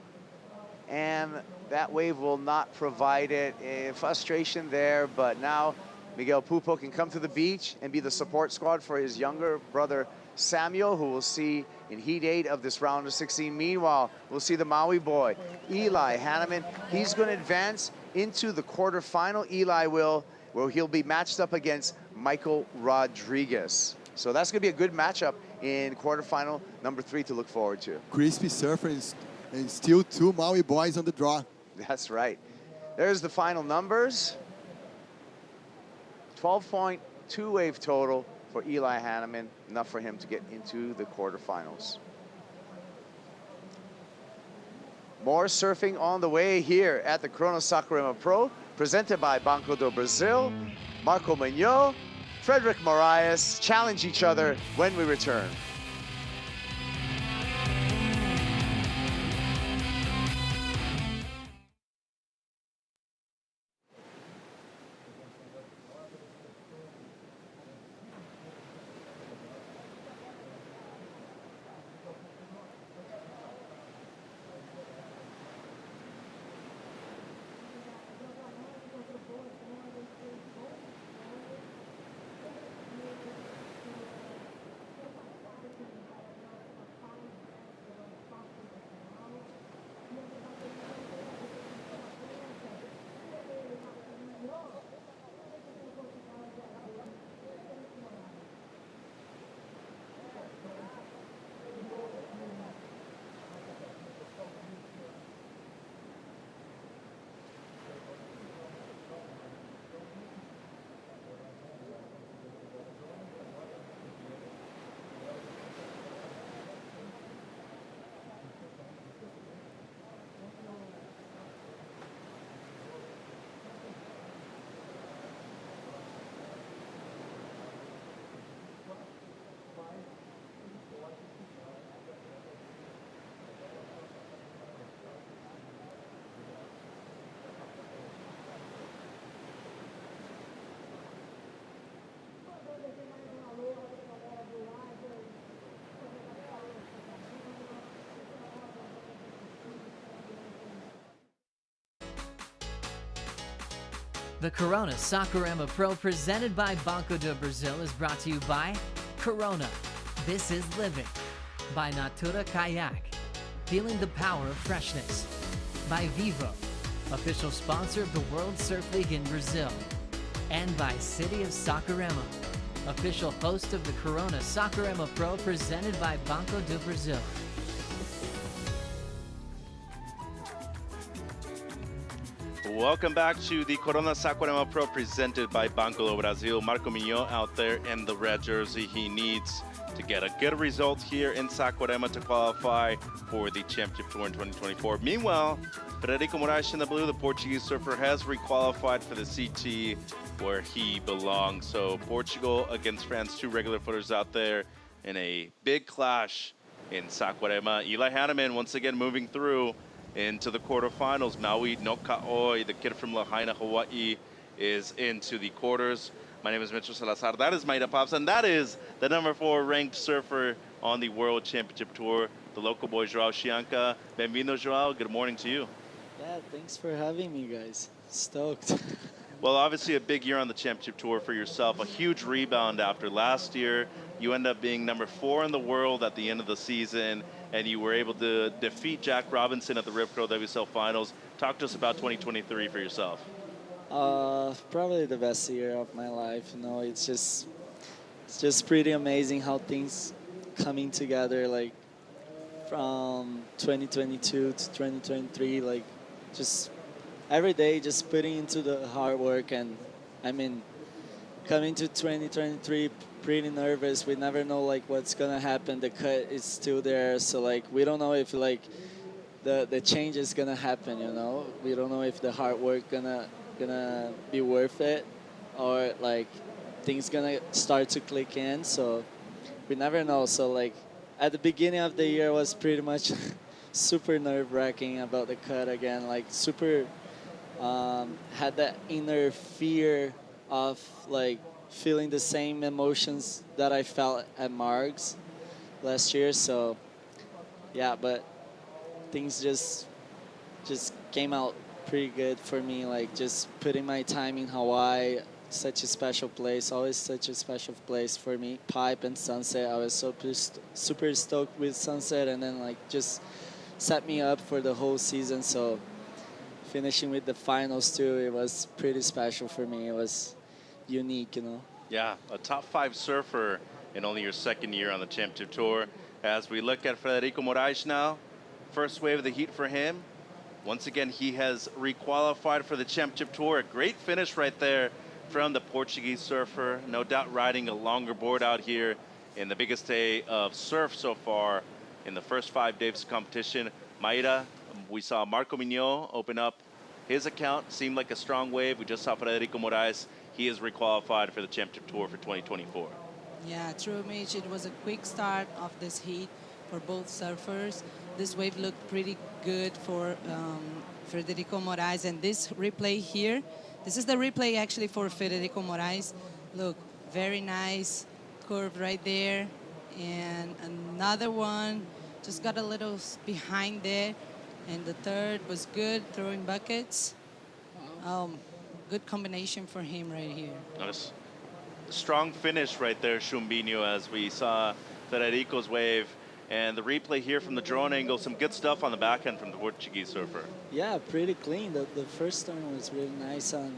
A: And that wave will not provide it. Frustration there, but now Miguel Pupo can come to the beach and be the support squad for his younger brother, Samuel, who we'll see in Heat 8 of this round of 16. Meanwhile, we'll see the Maui boy, Eli Hanneman. He's going to advance into the quarterfinal. Eli will, where he'll be matched up against Michael Rodriguez. So that's going to be a good matchup in quarterfinal number 3 to look forward to.
P: Crispy surfer and still 2 Maui boys on the draw.
A: That's right. There's the final numbers. 12.2 wave total for Eli Hanneman, enough for him to get into the quarterfinals. More surfing on the way here at the Corona Saquarema Pro, presented by Banco do Brasil. Marco Mignot, Frederick Moraes challenge each other when we return.
G: The Corona Saquarema Pro presented by Banco do Brasil is brought to you by Corona, This is Living, by Natura Kayak, feeling the power of freshness, by Vivo, official sponsor of the World Surf League in Brazil, and by City of Saquarema, official host of the Corona Saquarema Pro presented by Banco do Brasil.
R: Welcome back to the Corona Saquarema Pro presented by Banco Do Brasil. Marco Mignon out there in the red jersey. He needs to get a good result here in Saquarema to qualify for the Championship Tour in 2024. Meanwhile, Frederico Moraes in the blue, the Portuguese surfer, has requalified for the CT where he belongs. So Portugal against France, two regular footers out there in a big clash in Saquarema. Eli Hanneman once again moving through into the quarterfinals. Maui Noka'oi, the kid from Lahaina, Hawaii, is into the quarters. My name is Mitchell Salazar. That is Maida Pops, and that is the number 4 ranked surfer on the World Championship Tour, the local boy, Joao Chianca. Benvindo, Joao. Good morning to you.
H: Yeah, thanks for having me, guys. Stoked.
R: Well, obviously a big year on the Championship Tour for yourself, a huge rebound after last year. You end up being number 4 in the world at the end of the season, and you were able to defeat Jack Robinson at the Rip Curl WSL Finals. Talk to us about 2023 for yourself.
H: Probably the best year of my life. You know, it's just pretty amazing how things coming together, like from 2022 to 2023, like just every day just putting into the hard work. And I mean, coming to 2023, pretty nervous. We never know like what's gonna happen. The cut is still there, so like we don't know if like the change is gonna happen. You know, we don't know if the hard work gonna be worth it, or like things gonna start to click in. So we never know. So like at the beginning of the year was pretty much super nerve-wracking about the cut again. Like super had that inner fear of like feeling the same emotions that I felt at Margs last year. So yeah, but things just came out pretty good for me. Like just putting my time in Hawaii, such a special place, always such a special place for me. Pipe and Sunset, I was super stoked with Sunset, and then like just set me up for the whole season. So finishing with the finals too, it was pretty special for me. It was unique, you know.
R: Yeah, a top 5 surfer in only your second year on the Championship Tour. As we look at Frederico Moraes now, first wave of the heat for him. Once again, he has requalified for the Championship Tour. A great finish right there from the Portuguese surfer. No doubt riding a longer board out here in the biggest day of surf so far in the first 5 days of competition. Maida, we saw Marco Mignon open up his account. Seemed like a strong wave. We just saw Frederico Moraes. He is requalified for the Championship Tour for 2024.
O: Yeah, true, Mitch. It was a quick start of this heat for both surfers. This wave looked pretty good for Frederico Moraes. And this replay here, this is the replay actually for Frederico Moraes. Look, very nice curve right there. And another one just got a little behind there. And the third was good, throwing buckets. Good combination for him right here.
R: Nice. Strong finish right there, Chumbinho, as we saw Federico's wave. And the replay here from the drone angle, some good stuff on the back end from the Portuguese surfer.
H: Yeah, pretty clean. The first turn was really nice. And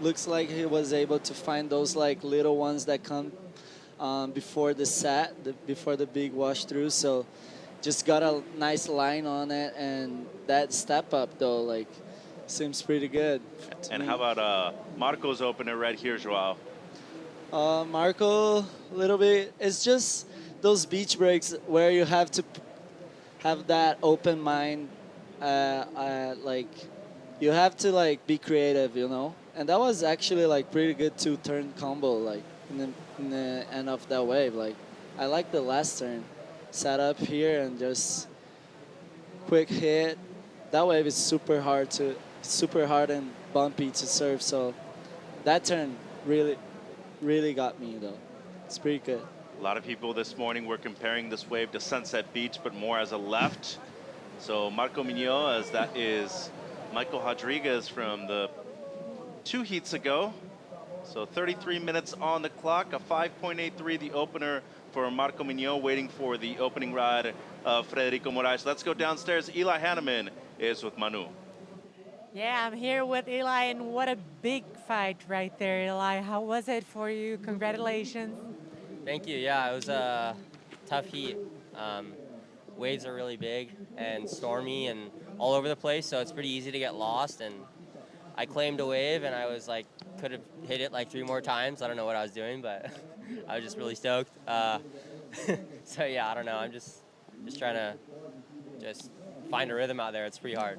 H: looks like he was able to find those like little ones that come before the set, before the big wash through. So just got a nice line on it. And that step up though, like, seems pretty good.
R: And how about Marco's opener right here, Joao?
H: Marco, a little bit. It's just those beach breaks where you have to have that open mind. Like you have to like be creative, you know. And that was actually like pretty good 2-turn combo, like in the end of that wave. Like I like the last turn, set up here and just quick hit. That wave is super hard and bumpy to surf. So that turn really got me though. It's pretty good.
R: A lot of people this morning were comparing this wave to Sunset Beach, but more as a left. So Marco Mignon, as that is Michael Rodriguez from the 2 heats ago. So 33 minutes on the clock, a 5.83 the opener for Marco Mignon, waiting for the opening ride of Frederico Moraes. Let's go downstairs. Eli Hanneman is with Manu.
E: Yeah, I'm here with Eli, and what a big fight right there, Eli. How was it for you? Congratulations.
I: Thank you. Yeah, it was a tough heat. Waves are really big and stormy and all over the place, so it's pretty easy to get lost. And I claimed a wave, and I was like, could have hit it like 3 more times. I don't know what I was doing, but I was just really stoked. So yeah, I don't know. I'm just trying to just find a rhythm out there. It's pretty hard.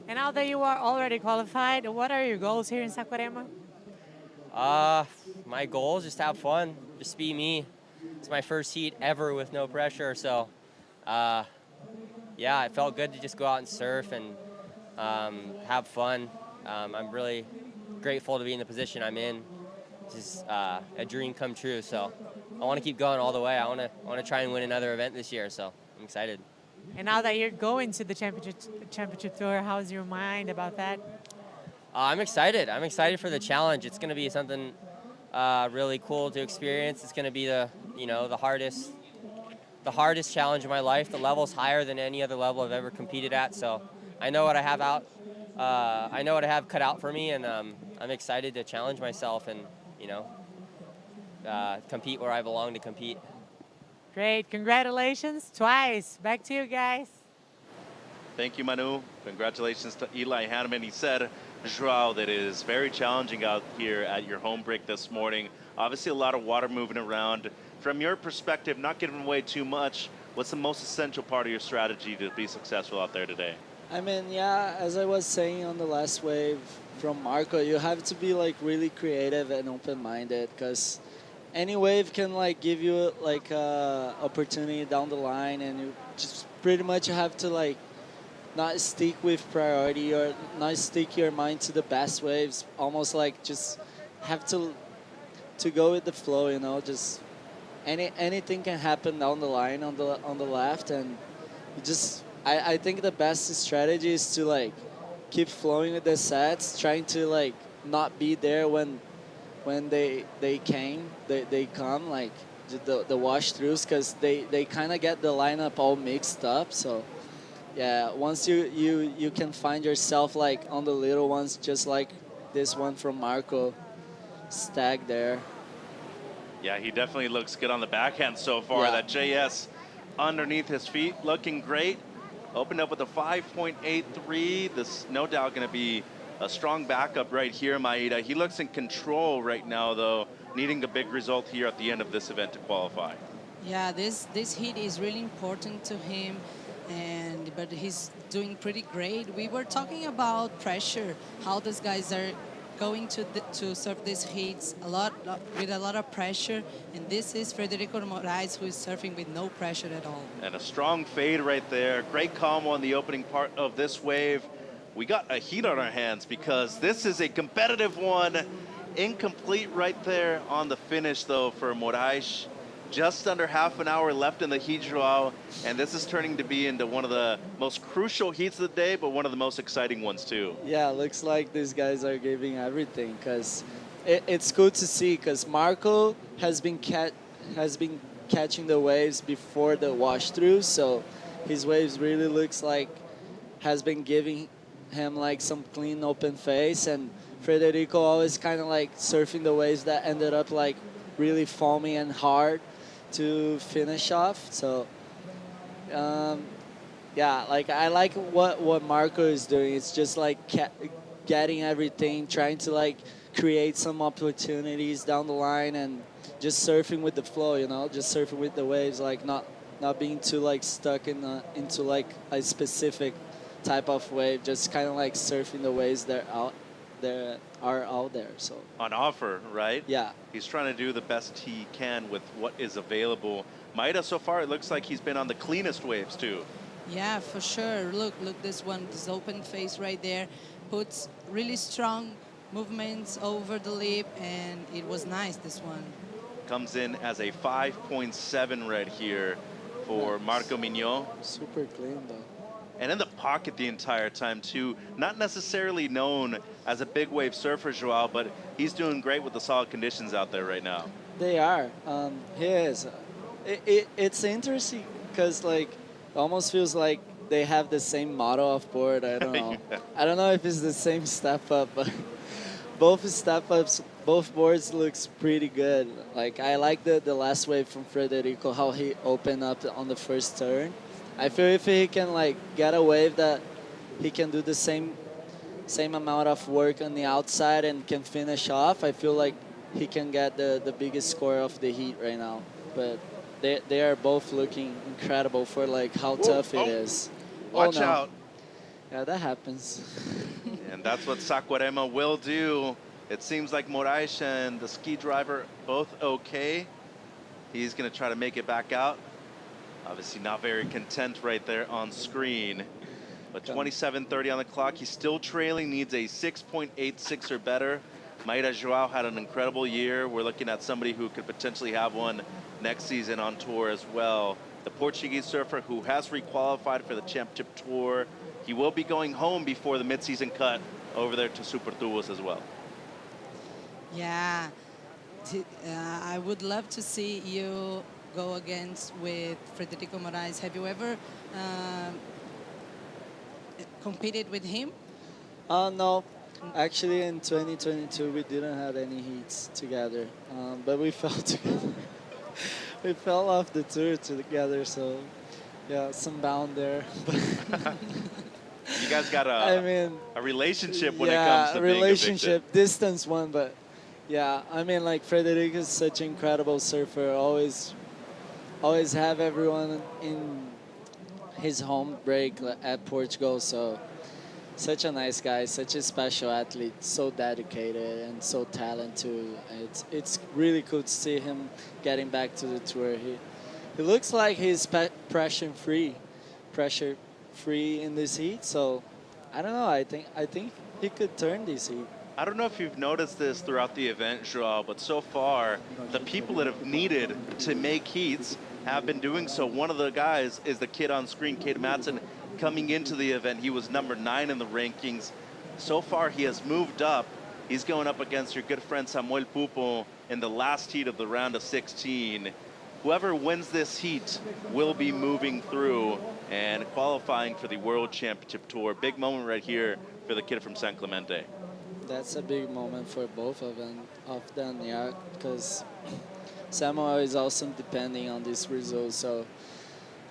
E: And now that you are already qualified, what are your goals here in Saquarema?
I: My goal is just to have fun, just be me. It's my first heat ever with no pressure, so yeah, it felt good to just go out and surf and have fun. I'm really grateful to be in the position I'm in. It's just a dream come true, so I want to keep going all the way. I want to try and win another event this year, so I'm excited.
E: And now that you're going to the championship tour, how's your mind about that?
I: I'm excited. I'm excited for the challenge. It's going to be something really cool to experience. It's going to be the hardest challenge of my life. The level's higher than any other level I've ever competed at. So I know what I have I know what I have cut out for me, and I'm excited to challenge myself and compete where I belong to compete.
E: Great, congratulations twice. Back to you guys.
R: Thank you, Manu. Congratulations to Eli Hanneman. He said, Joao, that it is very challenging out here at your home break this morning. Obviously, a lot of water moving around. From your perspective, not giving away too much, what's the most essential part of your strategy to be successful out there today?
H: I mean, yeah, as I was saying on the last wave from Marco, you have to be like really creative and open-minded, because any wave can like give you like opportunity down the line, and you just pretty much have to like not stick with priority or not stick your mind to the best waves. Almost like just have to go with the flow, you know. Just anything can happen down the line on the left, and you just I think the best strategy is to like keep flowing with the sets, trying to like not be there when they come, like the wash throughs, because they kind of get the lineup all mixed up. So yeah, once you can find yourself like on the little ones, just like this one from Marco, stag there.
R: Yeah, he definitely looks good on the backhand so far.
H: Yeah.
R: That JS underneath his feet looking great. Opened up with a 5.83. This no doubt going to be a strong backup right here, Maeda. He looks in control right now, though, needing a big result here at the end of this event to qualify.
O: Yeah, this heat is really important to him, but he's doing pretty great. We were talking about pressure, how these guys are going to surf these heats with a lot of pressure, and this is Frederico Moraes, who is surfing with no pressure at all.
R: And a strong fade right there. Great combo on the opening part of this wave. We got a heat on our hands because this is a competitive one. Incomplete right there on the finish, though, for Moraes. Just under half an hour left in the heat, Joao, and this is turning to be into one of the most crucial heats of the day, but one of the most exciting ones too.
H: Yeah, looks like these guys are giving everything, because it's good to see, because Marco has been catching the waves before the wash through, so his waves really looks like has been giving him like some clean open face, and Frederico always kind of like surfing the waves that ended up like really foamy and hard to finish off. So yeah, like I like what Marco is doing. It's just like getting everything, trying to like create some opportunities down the line, and just surfing with the flow, you know, just surfing with the waves, like not being too like stuck into like a specific type of wave, just kind of like surfing the waves that are out there. So
R: on offer, right?
H: Yeah.
R: He's trying to do the best he can with what is available. Maeda, so far it looks like he's been on the cleanest waves too.
O: Yeah, for sure. Look, this open face right there puts really strong movements over the lip, and it was nice, this one.
R: Comes in as a 5.7 right here for Marco Mignon.
H: Super clean though.
R: and in the pocket the entire time too. Not necessarily known as a big wave surfer, Joao, but he's doing great with the solid conditions out there right now.
H: They are. He is. It's interesting because like it almost feels like they have the same model of board. I don't know.
R: Yeah.
H: I don't know if it's the same step up, but both step ups, both boards looks pretty good. Like I like the last wave from Frederico, how he opened up on the first turn. I feel if he can like get a wave that he can do the same amount of work on the outside and can finish off, I feel like he can get the biggest score of the heat right now. But they are both looking incredible for like how tough it is.
R: Watch
H: no.
R: out.
H: Yeah, that happens.
R: And that's what Saquarema will do. It seems like Moraes and the ski driver both okay. He's going to try to make it back out. Obviously not very content right there on screen. But 27:30 on the clock. He's still trailing, needs a 6.86 or better. Maida Joao had an incredible year. We're looking at somebody who could potentially have one next season on tour as well. The Portuguese surfer who has requalified for the championship tour. He will be going home before the mid-season cut over there to Super Tubos as well.
O: Yeah, I would love to see you go against with Frederico Moraes. Have you ever competed with him?
H: No. Actually, in 2022, we didn't have any heats together, but we fell together. We fell off the tour together, so yeah, some bound there.
R: You guys got a relationship when it
H: yeah,
R: comes to
H: relationship, distance one, but yeah, I mean, like Frederico is such an incredible surfer. Always have everyone in his home break at Portugal. So such a nice guy, such a special athlete, so dedicated and so talented. It's really cool to see him getting back to the tour. He looks like he's pressure free in this heat. So I don't know. I think he could turn this heat.
R: I don't know if you've noticed this throughout the event, Joao, but so far, the people that have needed to make heats have been doing so. One of the guys is the kid on screen, Cade Madsen. Coming into the event, he was number 9 in the rankings. So far, he has moved up. He's going up against your good friend Samuel Pupo in the last heat of the round of 16. Whoever wins this heat will be moving through and qualifying for the World Championship Tour. Big moment right here for the kid from San Clemente.
H: That's a big moment for both of them, yeah, because Samuel is also depending on this result. So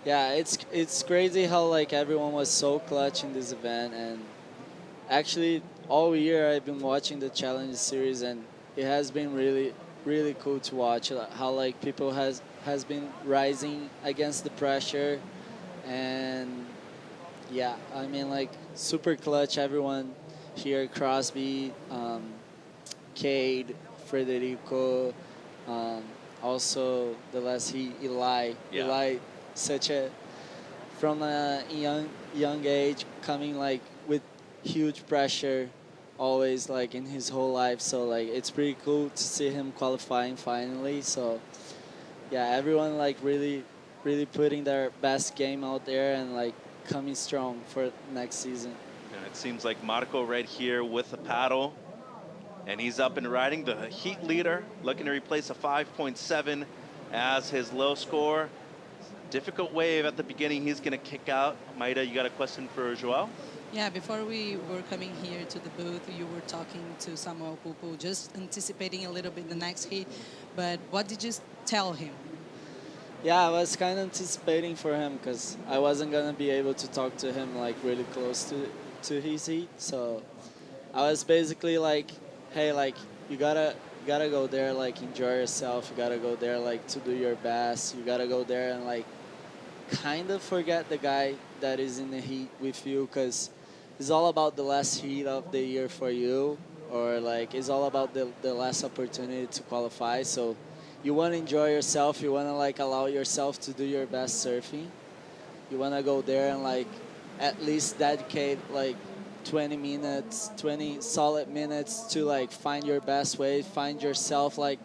H: yeah, it's crazy how like everyone was so clutch in this event, and actually all year I've been watching the Challenger Series, and it has been really cool to watch how like people has been rising against the pressure, and yeah, I mean like super clutch everyone here, Crosby, Cade, Frederico, also the last heat, Eli.
R: Yeah.
H: Eli, from a young age, coming like with huge pressure, always like in his whole life. So like it's pretty cool to see him qualifying finally. So yeah, everyone like really putting their best game out there and like coming strong for next season.
R: And it seems like Marco right here with the paddle, and he's up and riding. The heat leader looking to replace a 5.7 as his low score. Difficult wave at the beginning. He's going to kick out. Maida, you got a question for Joao?
O: Yeah, before we were coming here to the booth, you were talking to Samuel Pupo, just anticipating a little bit the next heat. But what did you tell him?
H: Yeah, I was kind of anticipating for him because I wasn't going to be able to talk to him like really close to his heat. So I was basically like, hey, like you gotta go there, like enjoy yourself. You gotta go there like to do your best. You gotta go there and like kind of forget the guy that is in the heat with you, because it's all about the last heat of the year for you, or like it's all about the last opportunity to qualify. So you want to enjoy yourself. You want to like allow yourself to do your best surfing. You want to go there and like at least dedicate like 20 solid minutes to like find your best way, find yourself like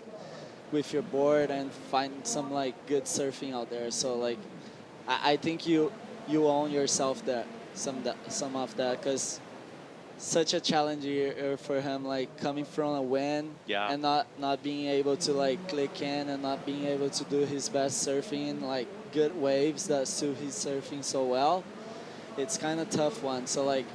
H: with your board, and find some like good surfing out there. So like I think you own yourself some of that, because such a challenging year for him, like coming from a win and not being able to like click in and not being able to do his best surfing, like good waves that suit his surfing so well. It's kind of tough one. So like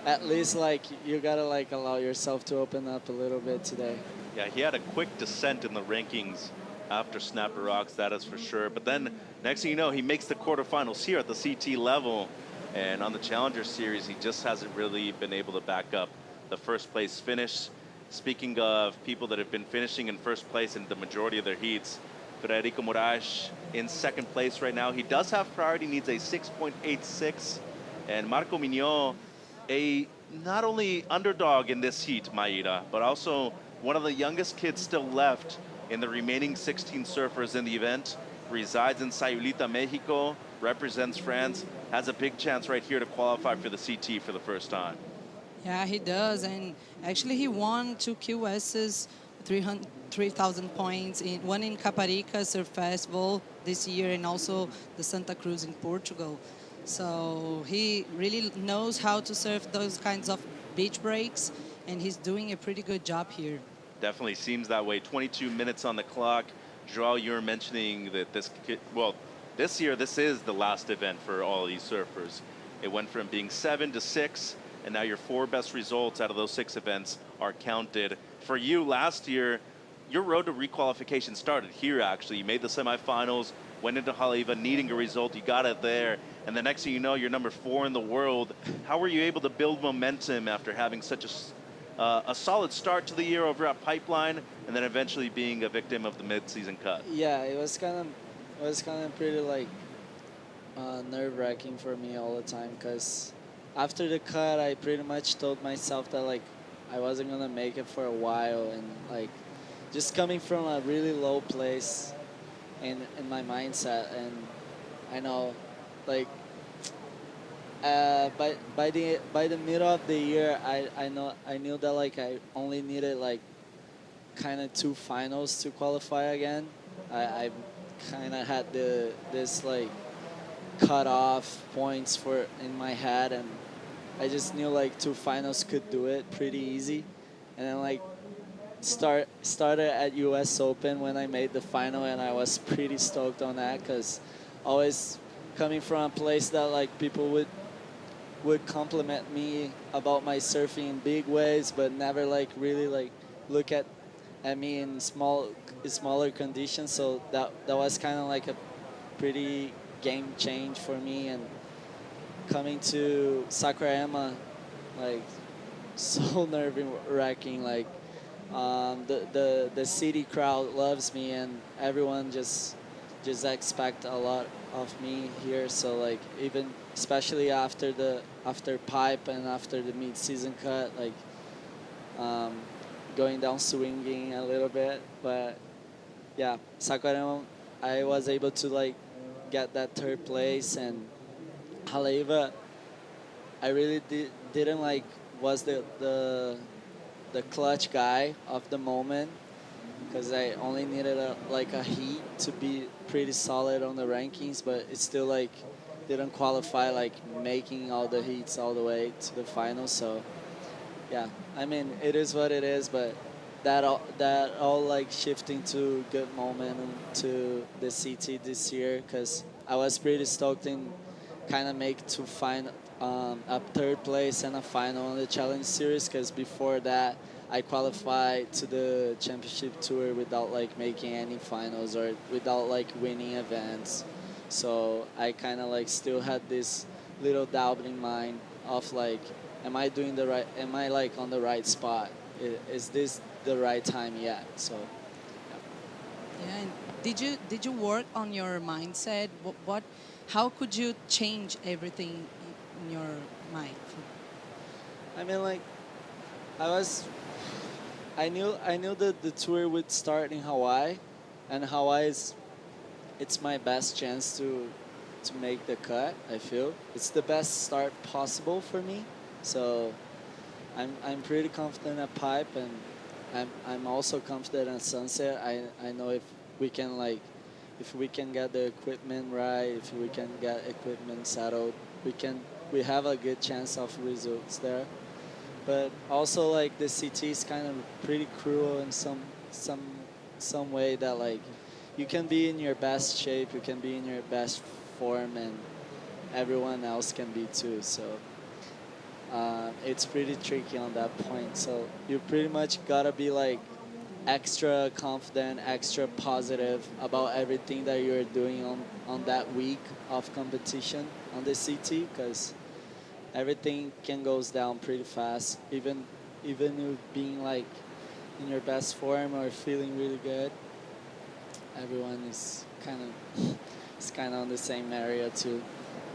H: at least like you gotta like allow yourself to open up a little bit today.
R: Yeah, he had a quick descent in the rankings after Snapper Rocks, that is for sure. But then next thing you know, he makes the quarterfinals here at the CT level. And on the Challenger Series, he just hasn't really been able to back up the first place finish. Speaking of people that have been finishing in first place in the majority of their heats, Federico Moraes in second place right now. He does have priority, needs a 6.86. And Marco Mignon, a not only underdog in this heat, Maida, but also one of the youngest kids still left in the remaining 16 surfers in the event, resides in Sayulita, Mexico, represents France, has a big chance right here to qualify for the CT for the first time.
O: Yeah, he does. And actually, he won 2 QS's, 3,000 points, one in Caparica Surf Festival this year and also the Santa Cruz in Portugal. So he really knows how to surf those kinds of beach breaks, and he's doing a pretty good job here.
R: Definitely seems that way. 22 minutes on the clock. Joao, you were mentioning that this year, this is the last event for all these surfers. It went from being 7 to 6, and now your 4 best results out of those 6 events are counted. For you, last year, your road to requalification started here, actually. You made the semifinals, went into Haleiwa needing a result, you got it there, and the next thing you know, you're number 4 in the world. How were you able to build momentum after having such a solid start to the year over at Pipeline, and then eventually being a victim of the mid-season cut?
H: Yeah, it was kind of pretty like nerve-wracking for me all the time, because after the cut, I pretty much told myself that like I wasn't gonna make it for a while, and like just coming from a really low place in my mindset, and I know like by the middle of the year, I knew that like I only needed like kind of 2 finals to qualify again. I kind of had this like cut off points for in my head, and I just knew like 2 finals could do it pretty easy. And then like started at US Open when I made the final, and I was pretty stoked on that, because always coming from a place that like people would compliment me about my surfing in big ways, but never like really like look at me in smaller conditions. So that was kind of like a pretty game change for me. And coming to Saquarema, like so nerve-wracking. Like the city crowd loves me, and everyone just expect a lot of me here. So like even especially after Pipe and after the mid-season cut, like going down swinging a little bit. But yeah, Saquarema, I was able to like get that 3rd place. And Haleiwa, I really didn't like was the clutch guy of the moment, because I only needed a heat to be pretty solid on the rankings, but it still like didn't qualify, like making all the heats all the way to the final. So yeah, I mean, it is what it is, but that all like shifting to good momentum to the CT this year, because I was pretty stoked in kind of make to find a 3rd place and a final on the Challenge Series, because before that I qualified to the championship tour without like making any finals or without like winning events. So I kind of like still had this little doubt in mind of like, am I like on the right spot? Is this the right time yet? So
O: yeah. And did you work on your mindset? How could you change everything in your mind?
H: I mean, like I knew that the tour would start in Hawaii, and Hawaii it's my best chance to make the cut. I feel it's the best start possible for me. So I'm pretty confident at Pipe, and I'm also confident at Sunset. I know if we can get the equipment right, if we can get equipment settled, we can we have a good chance of results there. But also like the CT is kind of pretty cruel in some way that like you can be in your best shape, you can be in your best form, and everyone else can be too. So it's pretty tricky on that point. So you pretty much gotta be like extra confident, extra positive about everything that you're doing on that week of competition on the CT, because everything can goes down pretty fast. Even you being like in your best form or feeling really good, everyone is kind of on the same area too.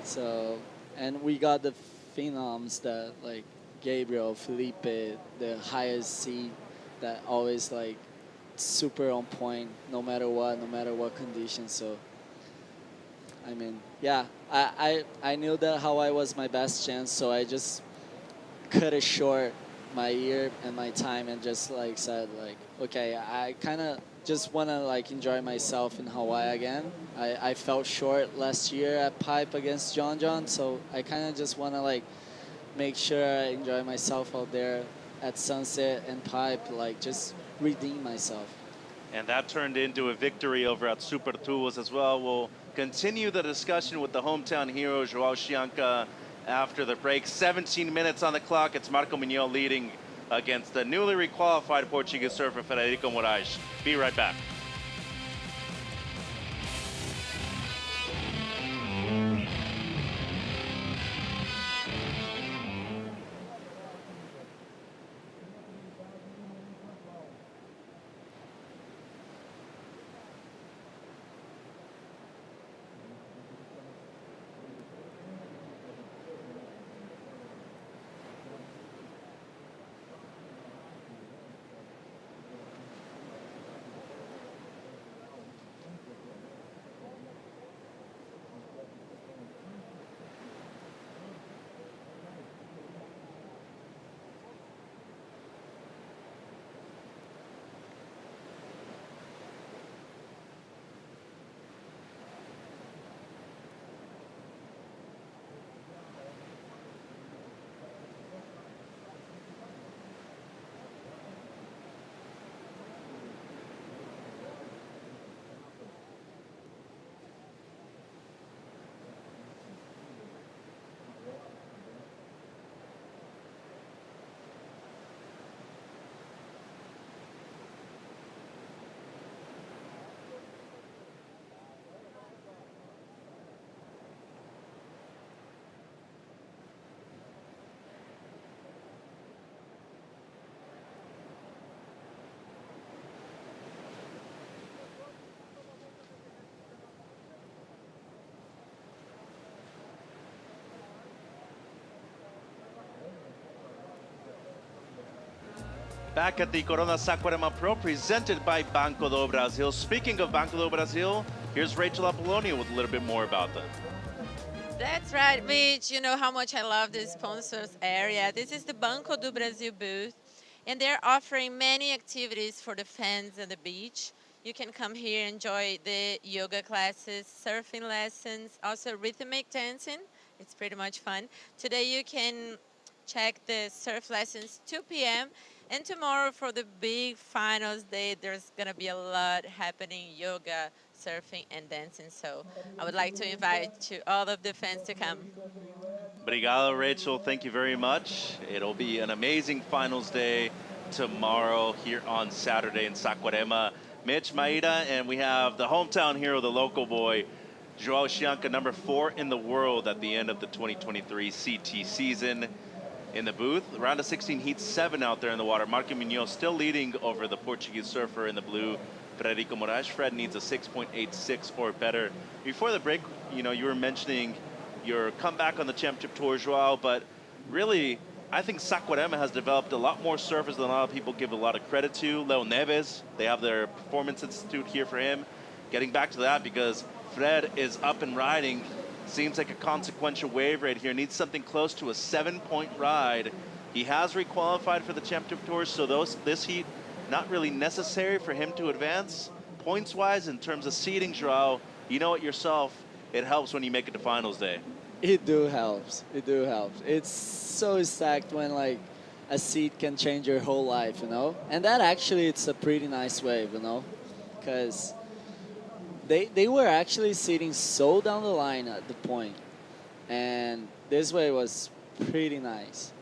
H: So, and we got the phenoms that like Gabriel, Felipe, the highest seed, that always like super on point no matter what condition. So I mean, yeah, I knew that Hawaii was my best chance, so I just cut it short my year and my time and just like said like, okay, I kind of just want to like enjoy myself in Hawaii again. I felt short last year at Pipe against John, so I kind of just want to like make sure I enjoy myself out there at Sunset and Pipe, like just redeem myself.
R: And that turned into a victory over at Super Tools as well. We'll continue the discussion with the hometown hero, Joao Chianca, after the break. 17 minutes on the clock. It's Marco Mignol leading against the newly requalified Portuguese surfer, Frederico Moraes. Be right back. Back at the Corona Saquarema Pro, presented by Banco Do Brasil. Speaking of Banco Do Brasil, here's Rachel Apollonia with a little bit more about them.
C: That's right, Mitch. You know how much I love the sponsors area. This is the Banco do Brasil booth, and they're offering many activities for the fans at the beach. You can come here and enjoy the yoga classes, surfing lessons, also rhythmic dancing. It's pretty much fun. Today you can check the surf lessons 2 p.m. And tomorrow for the big finals day, there's going to be a lot happening, yoga, surfing, and dancing. So I would like to invite all of the fans to come.
R: Obrigado, Rachel. Thank you very much. It'll be an amazing finals day tomorrow here on Saturday in Saquarema. Mitch, Maida, and we have the hometown hero, the local boy, Joao Chianca, number 4 in the world at the end of the 2023 CT season. In the booth, round of 16, heat 7 out there in the water. Marco Mignol still leading over the Portuguese surfer in the blue, Frederico Moraes. Fred needs a 6.86 or better. Before the break, you know, you were mentioning your comeback on the championship tour, Joao, but really, I think Saquarema has developed a lot more surfers than a lot of people give a lot of credit to. Leo Neves, they have their Performance Institute here for him. Getting back to that, because Fred is up and riding. Seems like a consequential wave right here. Needs something close to a 7-point ride. He has requalified for the championship tour, so this heat not really necessary for him to advance. Points-wise, in terms of seeding, Joao, you know it yourself. It helps when you make it to finals day.
H: It do helps. It do helps. It's so stacked when like a seat can change your whole life, you know. And that actually it's a pretty nice wave, you know, because they were actually sitting so down the line at the point, and this wave was pretty nice.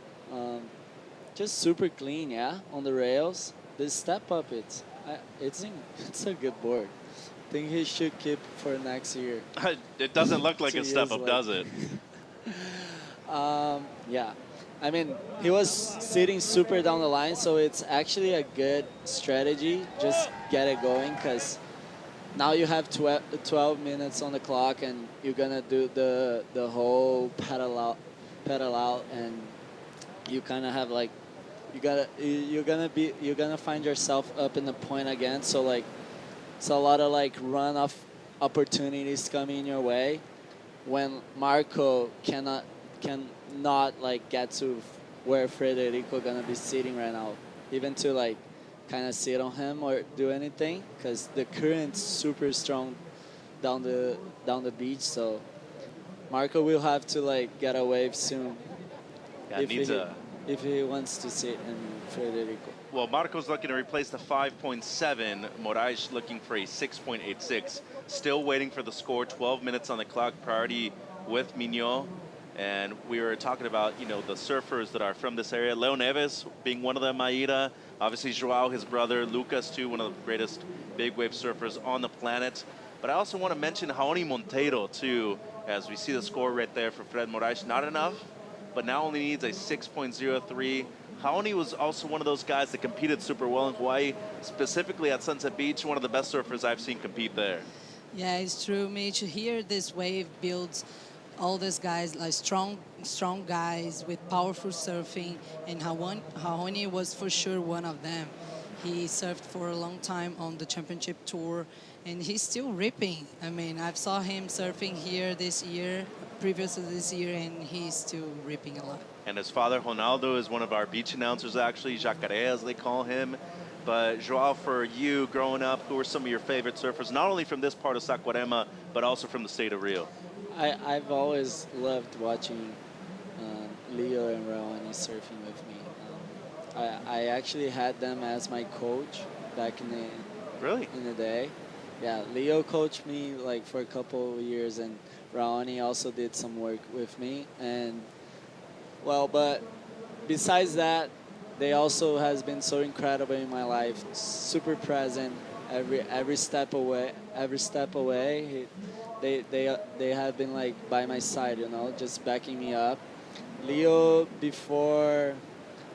H: Just super clean, yeah, on the rails. The step up, it's a good board. I think he should keep for next year.
R: It doesn't look like
H: 2
R: a step
H: years
R: up,
H: later.
R: does it?
H: Yeah, I mean, he was sitting super down the line, so it's actually a good strategy. Just get it going, because now you have 12 minutes on the clock, and you're gonna do the whole pedal out, and you kind of have like you're gonna find yourself up in the point again. So like, it's a lot of like run-off opportunities coming your way when Marco cannot like get to where Federico gonna be sitting right now, even to like kind of sit on him or do anything, because the current's super strong down the beach. So Marco will have to like get a wave soon if he wants to sit in Federico.
R: Well, Marco's looking to replace the 5.7. Moraes looking for a 6.86. Still waiting for the score. 12 minutes on the clock. Priority with Mignot. And we were talking about, you know, the surfers that are from this area. Leo Neves being one of them, Maida. Obviously, Joao, his brother. Lucas, too, one of the greatest big wave surfers on the planet. But I also want to mention Raoni Monteiro, too, as we see the score right there for Fred Moraes. Not enough, but now only needs a 6.03. Raoni was also one of those guys that competed super well in Hawaii, specifically at Sunset Beach, one of the best surfers I've seen compete there.
O: Yeah, it's true, Mitch. Here, this wave builds all these guys, like strong guys with powerful surfing, and Raoni was for sure one of them. He surfed for a long time on the championship tour, and he's still ripping. I mean, I've saw him surfing here this year, previous to this year, and he's still ripping a lot.
R: And his father, Ronaldo, is one of our beach announcers, actually, Jacaré, as they call him. But Joao, for you growing up, who are some of your favorite surfers, not only from this part of Saquarema, but also from the state of Rio?
H: I've always loved watching Leo and Raoni surfing with me. I actually had them as my coach back in the day. Yeah, Leo coached me like for a couple of years, and Raoni also did some work with me. And well, but besides that, they also has been so incredible in my life, super present every step away. They have been like by my side, you know, just backing me up. Leo, before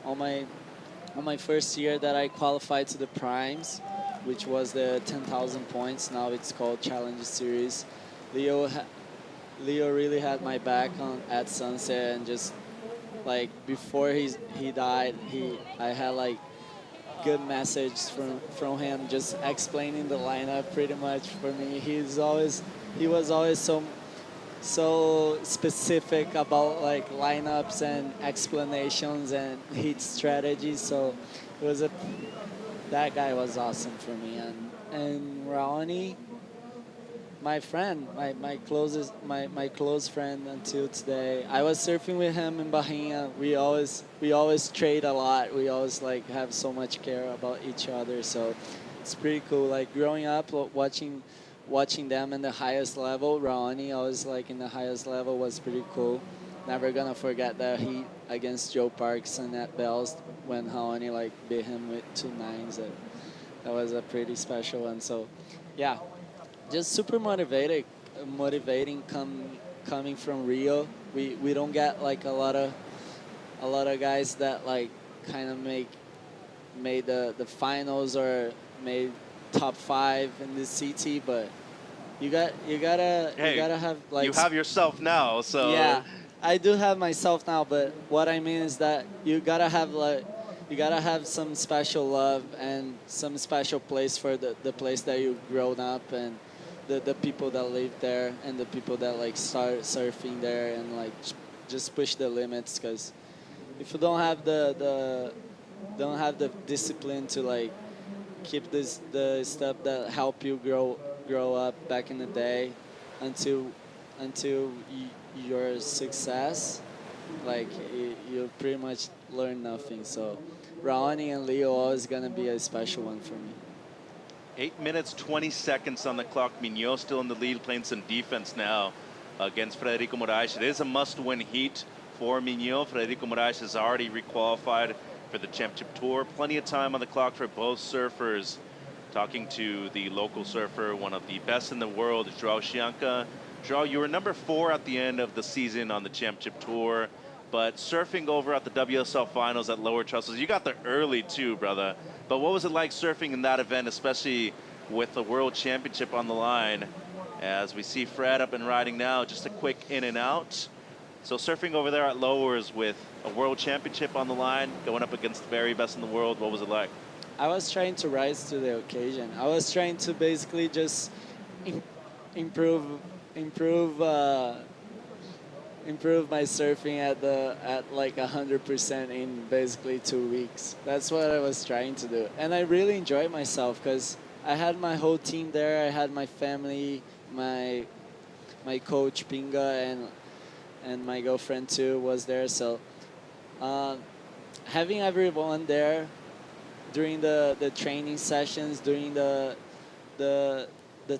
H: on my first year that I qualified to the primes, which was the 10,000 points. Now it's called Challenger Series. Leo really had my back at Sunset, and just like before he died, I had like good message from him, just explaining the lineup pretty much for me. He was always so specific about like lineups and explanations and heat strategies. So that guy was awesome for me. And Raoni, my friend, my close friend until today. I was surfing with him in Bahia. We always trade a lot. We always like have so much care about each other. So it's pretty cool. Like growing up, watching them in the highest level. Raoni always like in the highest level was pretty cool. Never gonna forget that heat against Joe Parks and at Bells when Raoni like beat him with 2 9s. That was a pretty special one. So yeah, just super motivating coming from Rio. We don't get like a lot of guys that like kind of made the finals or made top 5 in the CT, but you gotta have like,
R: you have yourself now, so
H: yeah, I do have myself now, but what I mean is that you gotta have some special love and some special place for the place that you've grown up, and the people that live there, and the people that like start surfing there and like just push the limits. Because if you don't have the discipline to like keep the stuff that help you grow up back in the day until your success, like you pretty much learn nothing. So Raoni and Leo always gonna be a special one for me.
R: 8 minutes, 20 seconds on the clock. Mignot still in the lead, playing some defense now against Frederico Moraes. It is a must-win heat for Mignot. Frederico Moraes has already requalified for the championship tour. Plenty of time on the clock for both surfers. Talking to the local surfer, one of the best in the world, João Chianca. João, you were number 4 at the end of the season on the championship tour, but surfing over at the WSL finals at Lower Trestles, you got there early too, brother. But what was it like surfing in that event, especially with the World Championship on the line? As we see Fred up and riding now, just a quick in and out. So surfing over there at Lowers with a World Championship on the line, going up against the very best in the world, what was it like?
H: I was trying to rise to the occasion. I was trying to basically just improve my surfing at like 100% in basically 2 weeks. That's what I was trying to do, and I really enjoyed myself because I had my whole team there. I had my family, my coach Pinga, and my girlfriend too was there. So having everyone there during the training sessions, during the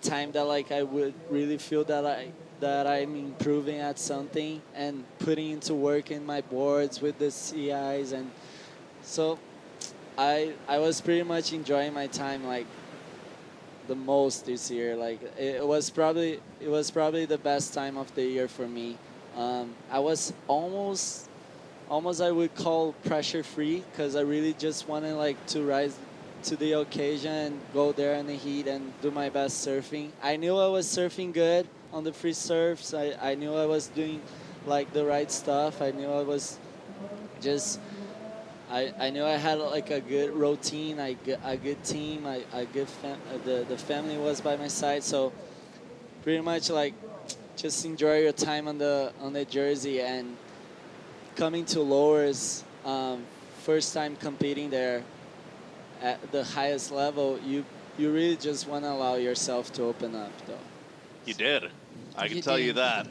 H: time that like I would really feel that I'm improving at something and putting into work in my boards with the CIs, and so I was pretty much enjoying my time like the most this year. Like it was probably the best time of the year for me. I was almost I would call pressure free because I really just wanted like to rise to the occasion and go there in the heat and do my best surfing. I knew I was surfing good on the free surfs. I knew I was doing like the right stuff. I knew I was just I knew I had like a good routine, a good team, the family was by my side. So pretty much like just enjoy your time on the jersey. And coming to Lowers, first time competing there at the highest level, you really just want to allow yourself to open up, though.
R: You did. I can tell you that.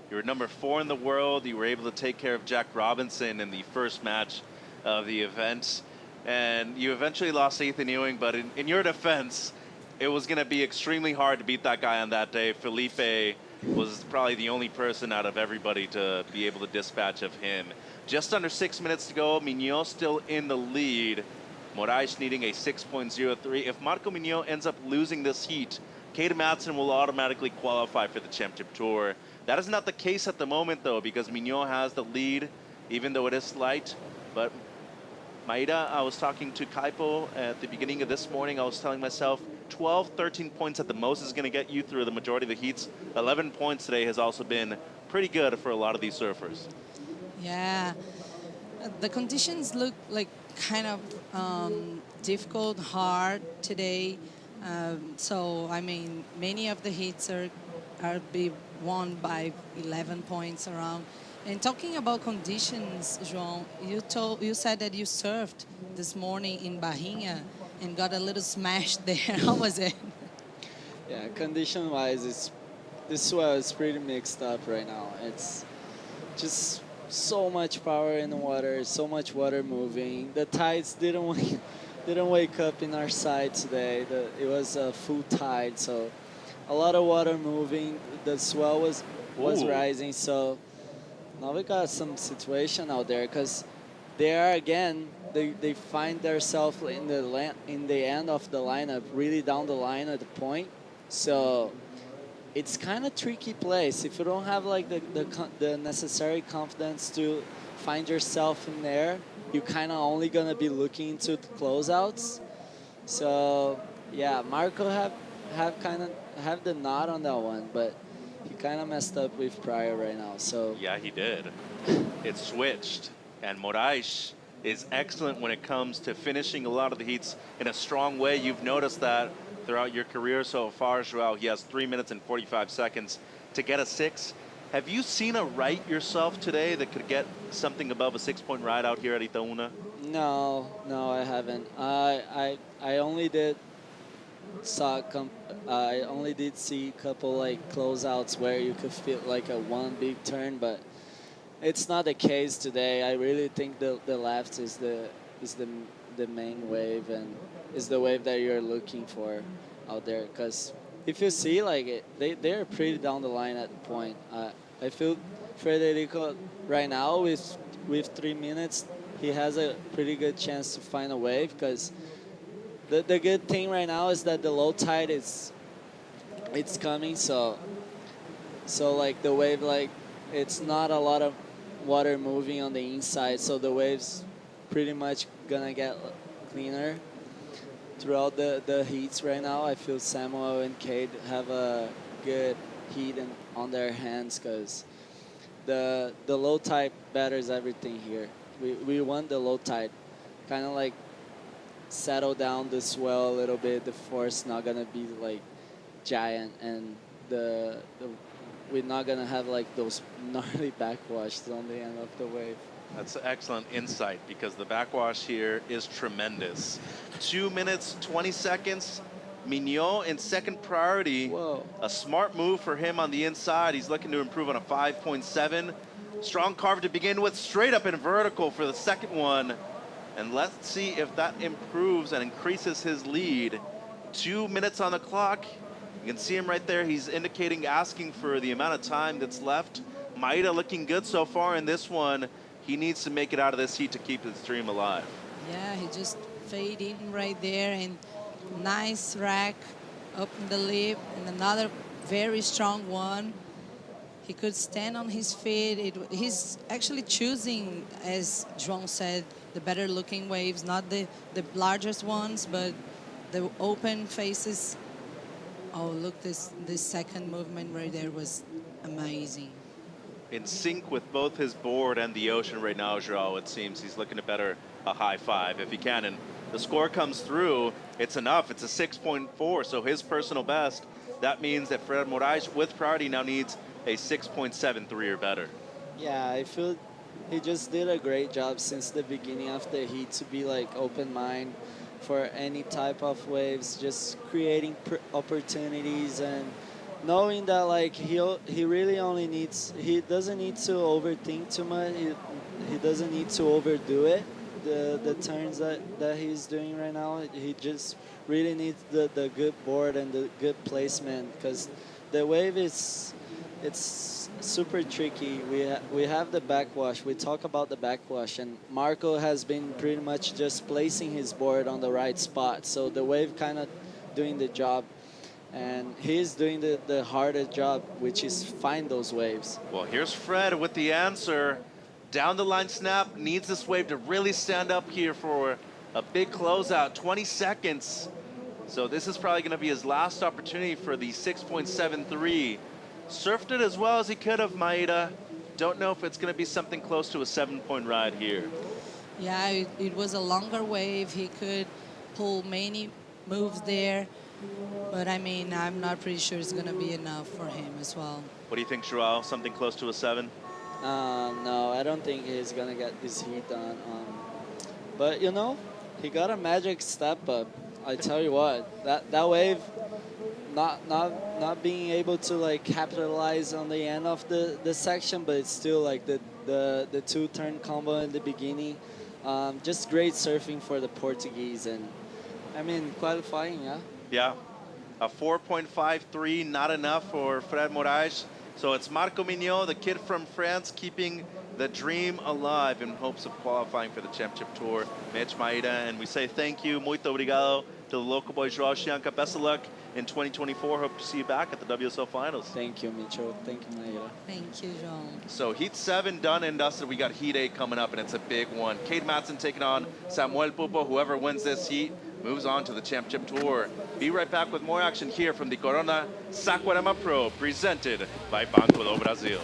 R: You were number 4 in the world. You were able to take care of Jack Robinson in the first match of the event. And you eventually lost Ethan Ewing, but in your defense, it was going to be extremely hard to beat that guy on that day. Felipe was probably the only person out of everybody to be able to dispatch of him. Just under 6 minutes to go. Mignot still in the lead. Moraes needing a 6.03. If Marco Mignot ends up losing this heat, Kate Madsen will automatically qualify for the championship tour. That is not the case at the moment, though, because Mignot has the lead, even though it is slight. But Maida, I was talking to Kaipo at the beginning of this morning. I was telling myself 12, 13 points at the most is going to get you through the majority of the heats. 11 points today has also been pretty good for a lot of these surfers.
O: Yeah, the conditions look like kind of difficult, hard today. So, I mean, many of the heats are be won by 11 points around. And talking about conditions, João, you said that you surfed this morning in Barrinha and got a little smashed there. How was it?
H: Yeah, condition-wise, this swell is pretty mixed up right now. It's just so much power in the water, so much water moving. The tides didn't wake up in our side today. It was a full tide, so a lot of water moving. The swell was rising, so now we got some situation out there because they are again. They find themselves in the end of the lineup, really down the line at the point. So it's kind of tricky place if you don't have like the necessary confidence to find yourself in there. You're kind of only gonna be looking to the closeouts. So yeah, Marco have the nod on that one, but he kind of messed up with Pryor right now. So
R: Yeah, he did. It switched, and Moraes is excellent when it comes to finishing a lot of the heats in a strong way. You've noticed that throughout your career so far, João. He has 3 minutes and 45 seconds to get a 6. Have you seen a ride yourself today that could get something above a 6-point ride out here at Itaúna?
H: No, I haven't. I only did I only did see a couple like closeouts where you could feel like a one big turn, but it's not the case today. I really think the left is the main wave and is the wave that you're looking for out there. Because if you see like they're pretty down the line at the point. I feel Federico right now with 3 minutes, he has a pretty good chance to find a wave because. The good thing right now is that the low tide it's coming, so like the wave, like it's not a lot of water moving on the inside, so the wave's pretty much gonna get cleaner throughout the heats right now. I feel Samuel and Cade have a good heat on their hands because the low tide batters everything here. We want the low tide, kind of like settle down the swell a little bit. The force not gonna be like giant, and we're not gonna have like those gnarly backwashes on the end of the wave.
R: That's excellent insight because the backwash here is tremendous. 2 minutes, 20 seconds. Mignot in second priority.
H: Whoa.
R: A smart move for him on the inside. He's looking to improve on a 5.7. Strong carve to begin with, straight up and vertical for the second one. And let's see if that improves and increases his lead. 2 minutes on the clock. You can see him right there. He's indicating, asking for the amount of time that's left. Maeda looking good so far in this one. He needs to make it out of this heat to keep his dream alive.
O: Yeah, he just faded in right there, and nice rack up in the lip, and another very strong one. He could stand on his feet. He's actually choosing, as João said, the better looking waves, not the largest ones, but the open faces. Oh, look, this second movement right there was amazing.
R: In sync with both his board and the ocean right now, João, it seems he's looking to better a high five if he can. And the score comes through, it's enough. It's a 6.4, so his personal best. That means that Fred Moraes with priority now needs a 6.73 or better.
H: Yeah, I feel he just did a great job since the beginning of the heat to be like open mind for any type of waves, just creating opportunities and knowing that like he really only needs, he doesn't need to overthink too much. He doesn't need to overdo it. The turns that he's doing right now, he just really needs the good board and the good placement because the wave it's super tricky. We have the backwash. We talk about the backwash, and Marco has been pretty much just placing his board on the right spot. So the wave kind of doing the job, and he's doing the hardest job, which is find those waves.
R: Well, here's Fred with the answer. Down the line snap, needs this wave to really stand up here for a big closeout, 20 seconds. So this is probably gonna be his last opportunity for the 6.73. Surfed it as well as he could have, Maeda. Don't know if it's gonna be something close to a 7-point ride here.
O: Yeah, it was a longer wave. He could pull many moves there, but I mean, I'm not pretty sure it's gonna be enough for him as well.
R: What do you think, João? Something close to a 7?
H: No, I don't think he's gonna get this heat done. But you know, he got a magic step up. I tell you what, that wave, not being able to like capitalize on the end of the section, but it's still like the two-turn combo in the beginning. Just great surfing for the Portuguese, and I mean qualifying, yeah.
R: Yeah, a 4.53, not enough for Fred Moraes. So it's Marco Mignot, the kid from France, keeping the dream alive in hopes of qualifying for the championship tour. Mitch Maeda, and we say thank you, muito obrigado, to the local boy João Chianca. Best of luck in 2024. Hope to see you back at the WSL Finals.
H: Thank you, Mitchell. Thank you, Maeda.
O: Thank you, João.
R: So Heat 7 done and dusted. We got Heat 8 coming up, and it's a big one. Cade Matson taking on Samuel Pupo. Whoever wins this heat moves on to the championship tour. Be right back with more action here from the Corona Saquarema Pro, presented by Banco Do Brasil.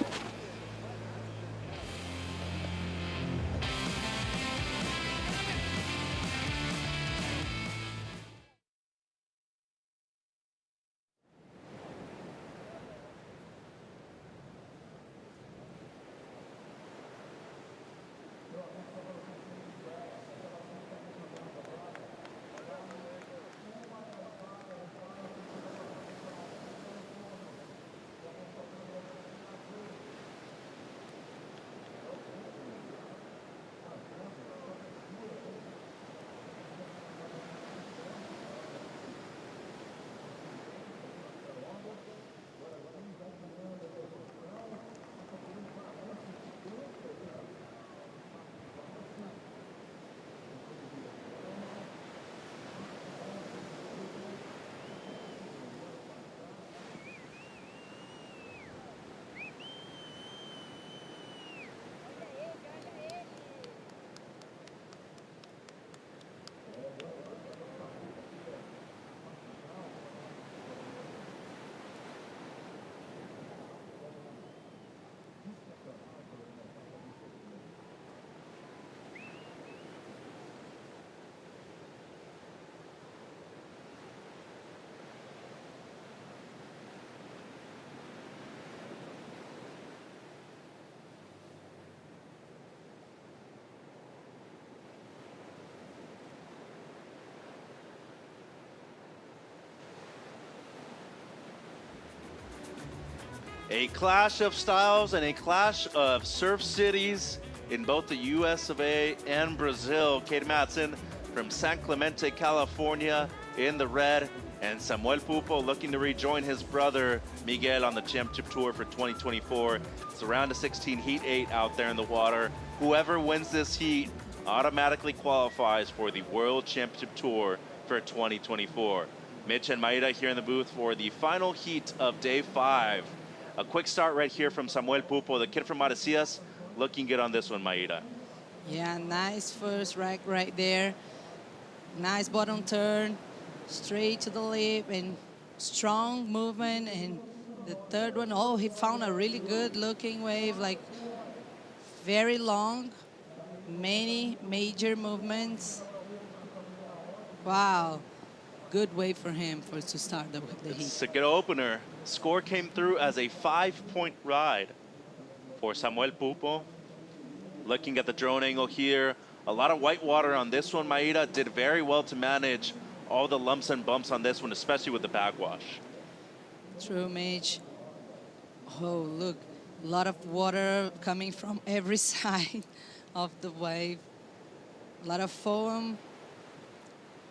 R: A clash of styles and a clash of surf cities in both the US of A and Brazil. Kate Matson from San Clemente, California in the red, and Samuel Pupo looking to rejoin his brother Miguel on the championship tour for 2024. It's a round of 16, heat 8 out there in the water. Whoever wins this heat automatically qualifies for the World Championship Tour for 2024. Mitch and Maida here in the booth for the final heat of day 5. A quick start right here from Samuel Pupo, the kid from Maresias, looking good on this one, Maida.
O: Yeah, nice first rack right there. Nice bottom turn, straight to the lip, and strong movement. And the third one, oh, he found a really good looking wave, like very long, many major movements. Wow, good wave for him to start the heat.
R: It's a good opener. Score came through as a 5-point ride for Samuel Pupo. Looking at the drone angle here, a lot of white water on this one. Maida did very well to manage all the lumps and bumps on this one, especially with the backwash.
O: True, Mitch. Oh, look, a lot of water coming from every side of the wave. A lot of foam,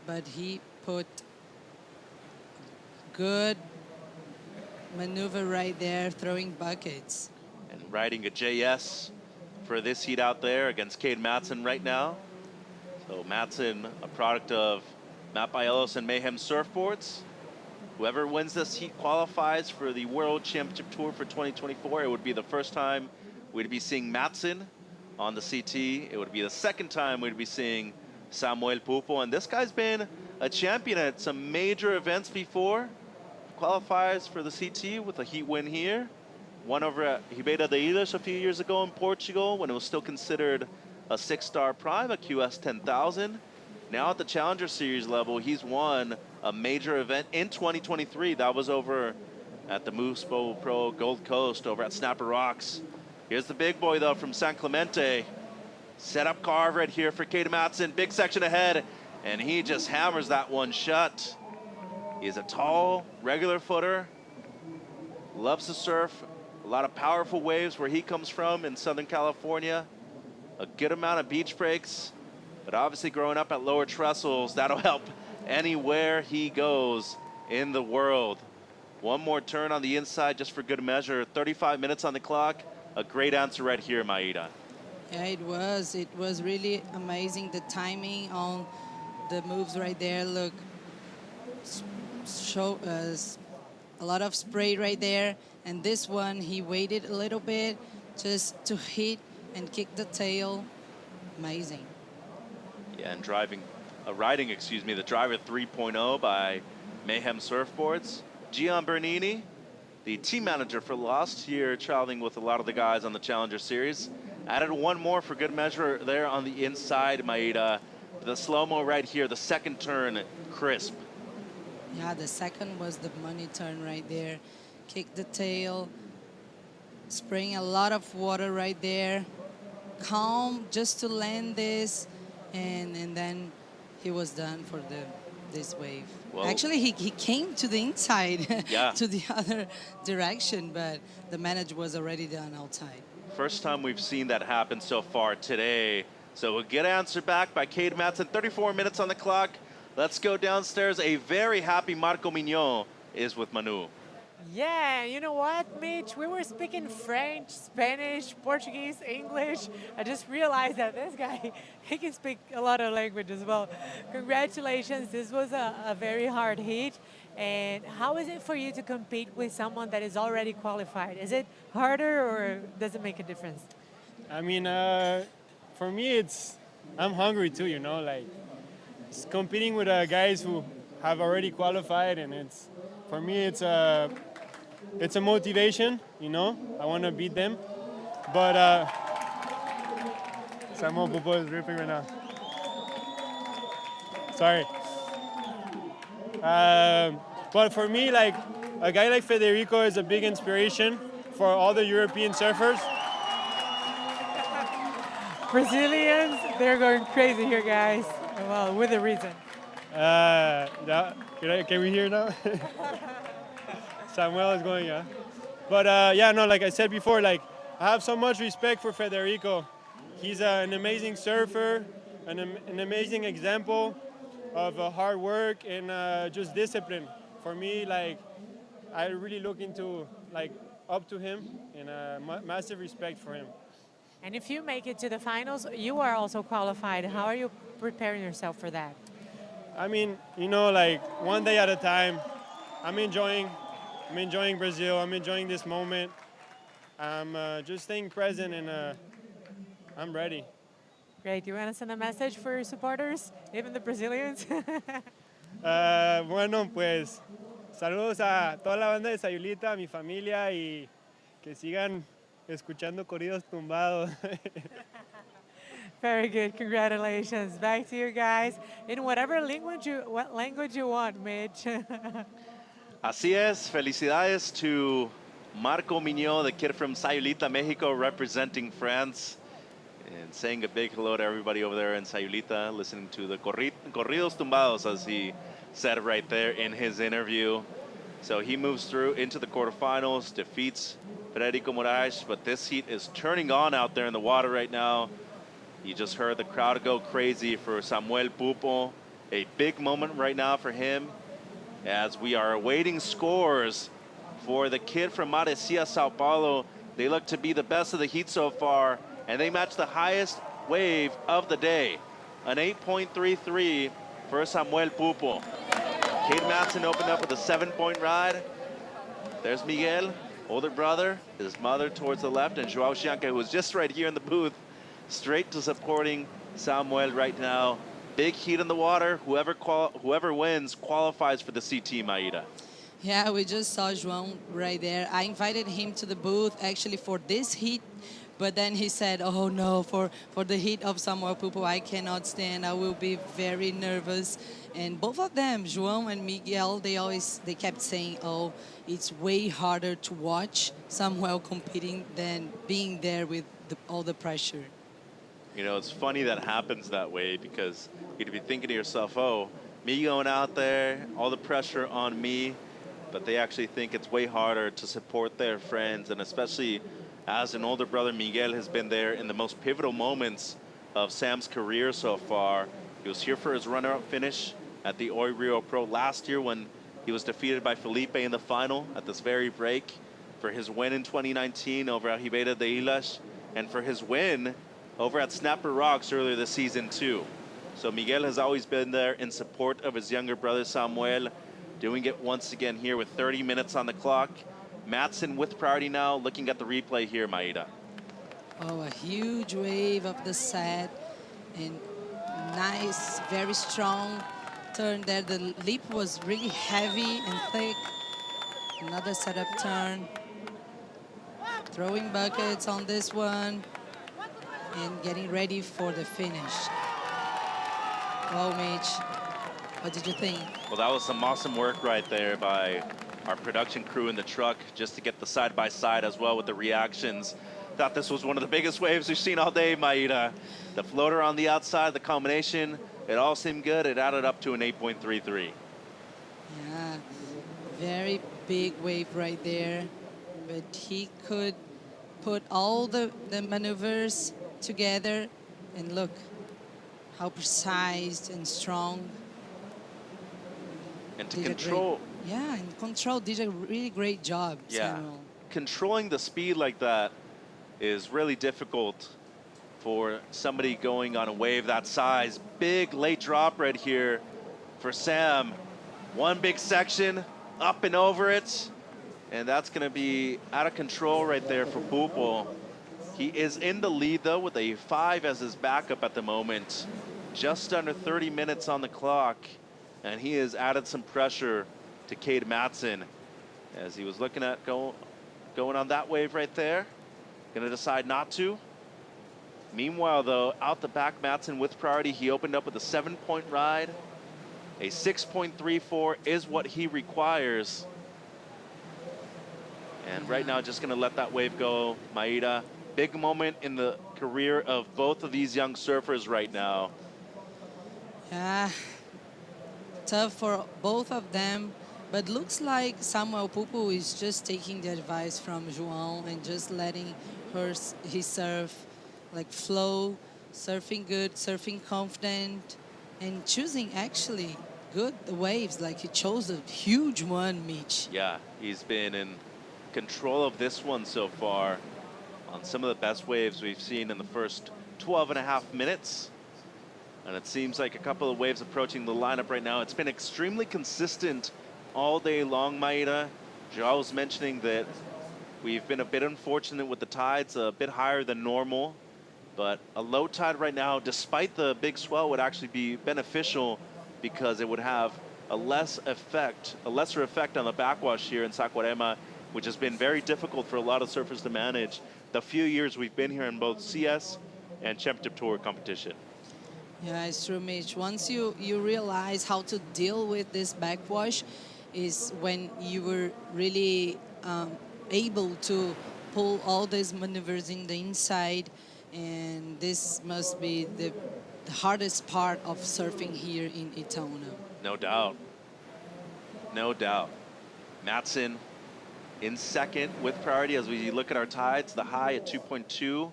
O: but he put good maneuver right there, throwing buckets.
R: And riding a JS for this heat out there against Cade Matson right now. So Matson, a product of Matt Bielos and Mayhem Surfboards. Whoever wins this heat qualifies for the World Championship Tour for 2024. It would be the first time we'd be seeing Matson on the CT. It would be the second time we'd be seeing Samuel Pupo. And this guy's been a champion at some major events before. Qualifies for the CT with a heat win here. Won over at Ribeira de Ilhas a few years ago in Portugal when it was still considered a 6-star prime, a QS 10,000. Now at the Challenger Series level, he's won a major event in 2023. That was over at the Muspo Pro Gold Coast over at Snapper Rocks. Here's the big boy though from San Clemente. Set up carve right here for Cade Matson. Big section ahead, and he just hammers that one shut. He's a tall, regular footer. Loves to surf. A lot of powerful waves where he comes from in Southern California. A good amount of beach breaks. But obviously growing up at lower trestles, that'll help anywhere he goes in the world. One more turn on the inside just for good measure. 35 minutes on the clock. A great answer right here, Maida.
O: Yeah, it was. It was really amazing, the timing on the moves right there. Look, show us a lot of spray right there. And this one, he waited a little bit just to hit and kick the tail. Amazing.
R: Yeah, and riding the driver 3.0 by Mayhem Surfboards. Gian Bernini, the team manager for Lost here, traveling with a lot of the guys on the Challenger Series. Added one more for good measure there on the inside, Maida. The slow-mo right here, the second turn, crisp.
O: Yeah, the second was the money turn right there. Kick the tail, spraying a lot of water right there. Calm just to land this, and then he was done for this wave. Well, actually, he came to the inside,
R: yeah.
O: to the other direction, but the manage was already done outside.
R: First time we've seen that happen so far today. So a good answer back by Cade Matson. 34 minutes on the clock. Let's go downstairs. A very happy Marco Mignon is with Manu.
E: Yeah, you know what, Mitch? We were speaking French, Spanish, Portuguese, English. I just realized that this guy, he can speak a lot of language as well. Congratulations. This was a very hard heat. And how is it for you to compete with someone that is already qualified? Is it harder or does it make a difference?
J: I mean, for me, I'm hungry too, you know, like it's competing with guys who have already qualified, and for me, it's a motivation, you know. I want to beat them, but Samuel Pupo is ripping right now. Sorry. But for me, like a guy like Federico is a big inspiration for all the European surfers.
E: Brazilians, they're going crazy here, guys. Well, with a reason.
J: Yeah, can we hear now? Samuel is going, yeah. But yeah, no, like I said before, like I have so much respect for Federico. He's an amazing surfer, an amazing example of hard work and just discipline. For me, like I really look into like up to him and massive respect for him.
E: And if you make it to the finals, you are also qualified. How are you preparing yourself for that?
J: I mean, you know, like one day at a time. I'm enjoying Brazil. I'm enjoying this moment. I'm just staying present and I'm ready.
E: Great. You want to send a message for your supporters, even the Brazilians?
J: Bueno, pues saludos a toda la banda de Sayulita, a mi familia y que sigan escuchando corridos tumbados.
E: Very good. Congratulations. Back to you guys in whatever language you want, Mitch.
R: Así es. Felicidades to Marco Miño, the kid from Sayulita, Mexico, representing France. And saying a big hello to everybody over there in Sayulita, listening to the corridos tumbados, as he said right there in his interview. So he moves through into the quarterfinals, defeats Federico Moraes, but this heat is turning on out there in the water right now. You just heard the crowd go crazy for Samuel Pupo. A big moment right now for him, as we are awaiting scores for the kid from Marecia, Sao Paulo. They look to be the best of the heat so far, and they match the highest wave of the day, an 8.33 for Samuel Pupo. Cade Matson opened up with a 7-point ride. There's Miguel, older brother, his mother towards the left, and Joao Chianca, who was just right here in the booth, straight to supporting Samuel right now. Big heat in the water. Whoever wins qualifies for the CT, Maida.
O: Yeah, we just saw João right there. I invited him to the booth actually for this heat, but then he said, oh no, for the heat of Samuel Pupo, I cannot stand. I will be very nervous. And both of them, João and Miguel, they kept saying, oh, it's way harder to watch Samuel competing than being there with all the pressure.
R: You know, it's funny that happens that way, because you'd be thinking to yourself, oh, me going out there, all the pressure on me, but they actually think it's way harder to support their friends, and especially as an older brother, Miguel has been there in the most pivotal moments of Sam's career so far. He was here for his runner-up finish at the Oi Rio Pro last year when he was defeated by Felipe in the final at this very break, for his win in 2019 over at Ribera de Ilas, and for his win over at Snapper Rocks earlier this season too. So Miguel has always been there in support of his younger brother Samuel, doing it once again here with 30 minutes on the clock. Matson with priority now, looking at the replay here, Maida.
O: Oh, a huge wave of the set, and nice, very strong turn there. The leap was really heavy and thick. Another setup turn. Throwing buckets on this one and getting ready for the finish. Oh, Mitch, what did you think?
R: Well, that was some awesome work right there by our production crew in the truck, just to get the side-by-side as well with the reactions. Thought this was one of the biggest waves we've seen all day, Maida. The floater on the outside, the combination, it all seemed good. It added up to an 8.33.
O: Yeah, very big wave right there. But he could put all the maneuvers together, and look how precise and strong.
R: And to control.
O: Yeah, and control did a really great job,
R: Yeah,
O: Samuel.
R: controlling the speed like that is really difficult for somebody going on a wave that size. Big late drop right here for Sam. One big section, up and over it. And that's going to be out of control right there for Pupo. He is in the lead, though, with a 5 as his backup at the moment. Just under 30 minutes on the clock. And he has added some pressure to Cade Matson, as he was looking at going on that wave right there. Going to decide not to. Meanwhile, though, out the back, Matson with priority. He opened up with a 7-point ride. A 6.34 is what he requires. And right now, just going to let that wave go, Maida. Big moment in the career of both of these young surfers right now.
O: Yeah, tough for both of them, But looks like Samuel Pupo is just taking the advice from João and just letting his surf like flow, surfing good, surfing confident, and choosing actually good waves. Like he chose a huge one, Mitch.
R: Yeah, he's been in control of this one so far on some of the best waves we've seen in the first 12 and a half minutes. And it seems like a couple of waves approaching the lineup right now. It's been extremely consistent all day long, Maeda. João was mentioning that we've been a bit unfortunate with the tides, a bit higher than normal. But a low tide right now, despite the big swell, would actually be beneficial because it would have a lesser effect on the backwash here in Saquarema, which has been very difficult for a lot of surfers to manage the few years we've been here in both CS and Championship Tour competition.
O: Yeah, it's true, Mitch. Once you realize how to deal with this backwash is when you were really able to pull all these maneuvers in the inside, and this must be the hardest part of surfing here in Itaúna.
R: No doubt. No doubt. Matson in second with priority as we look at our tides. The high at 2.2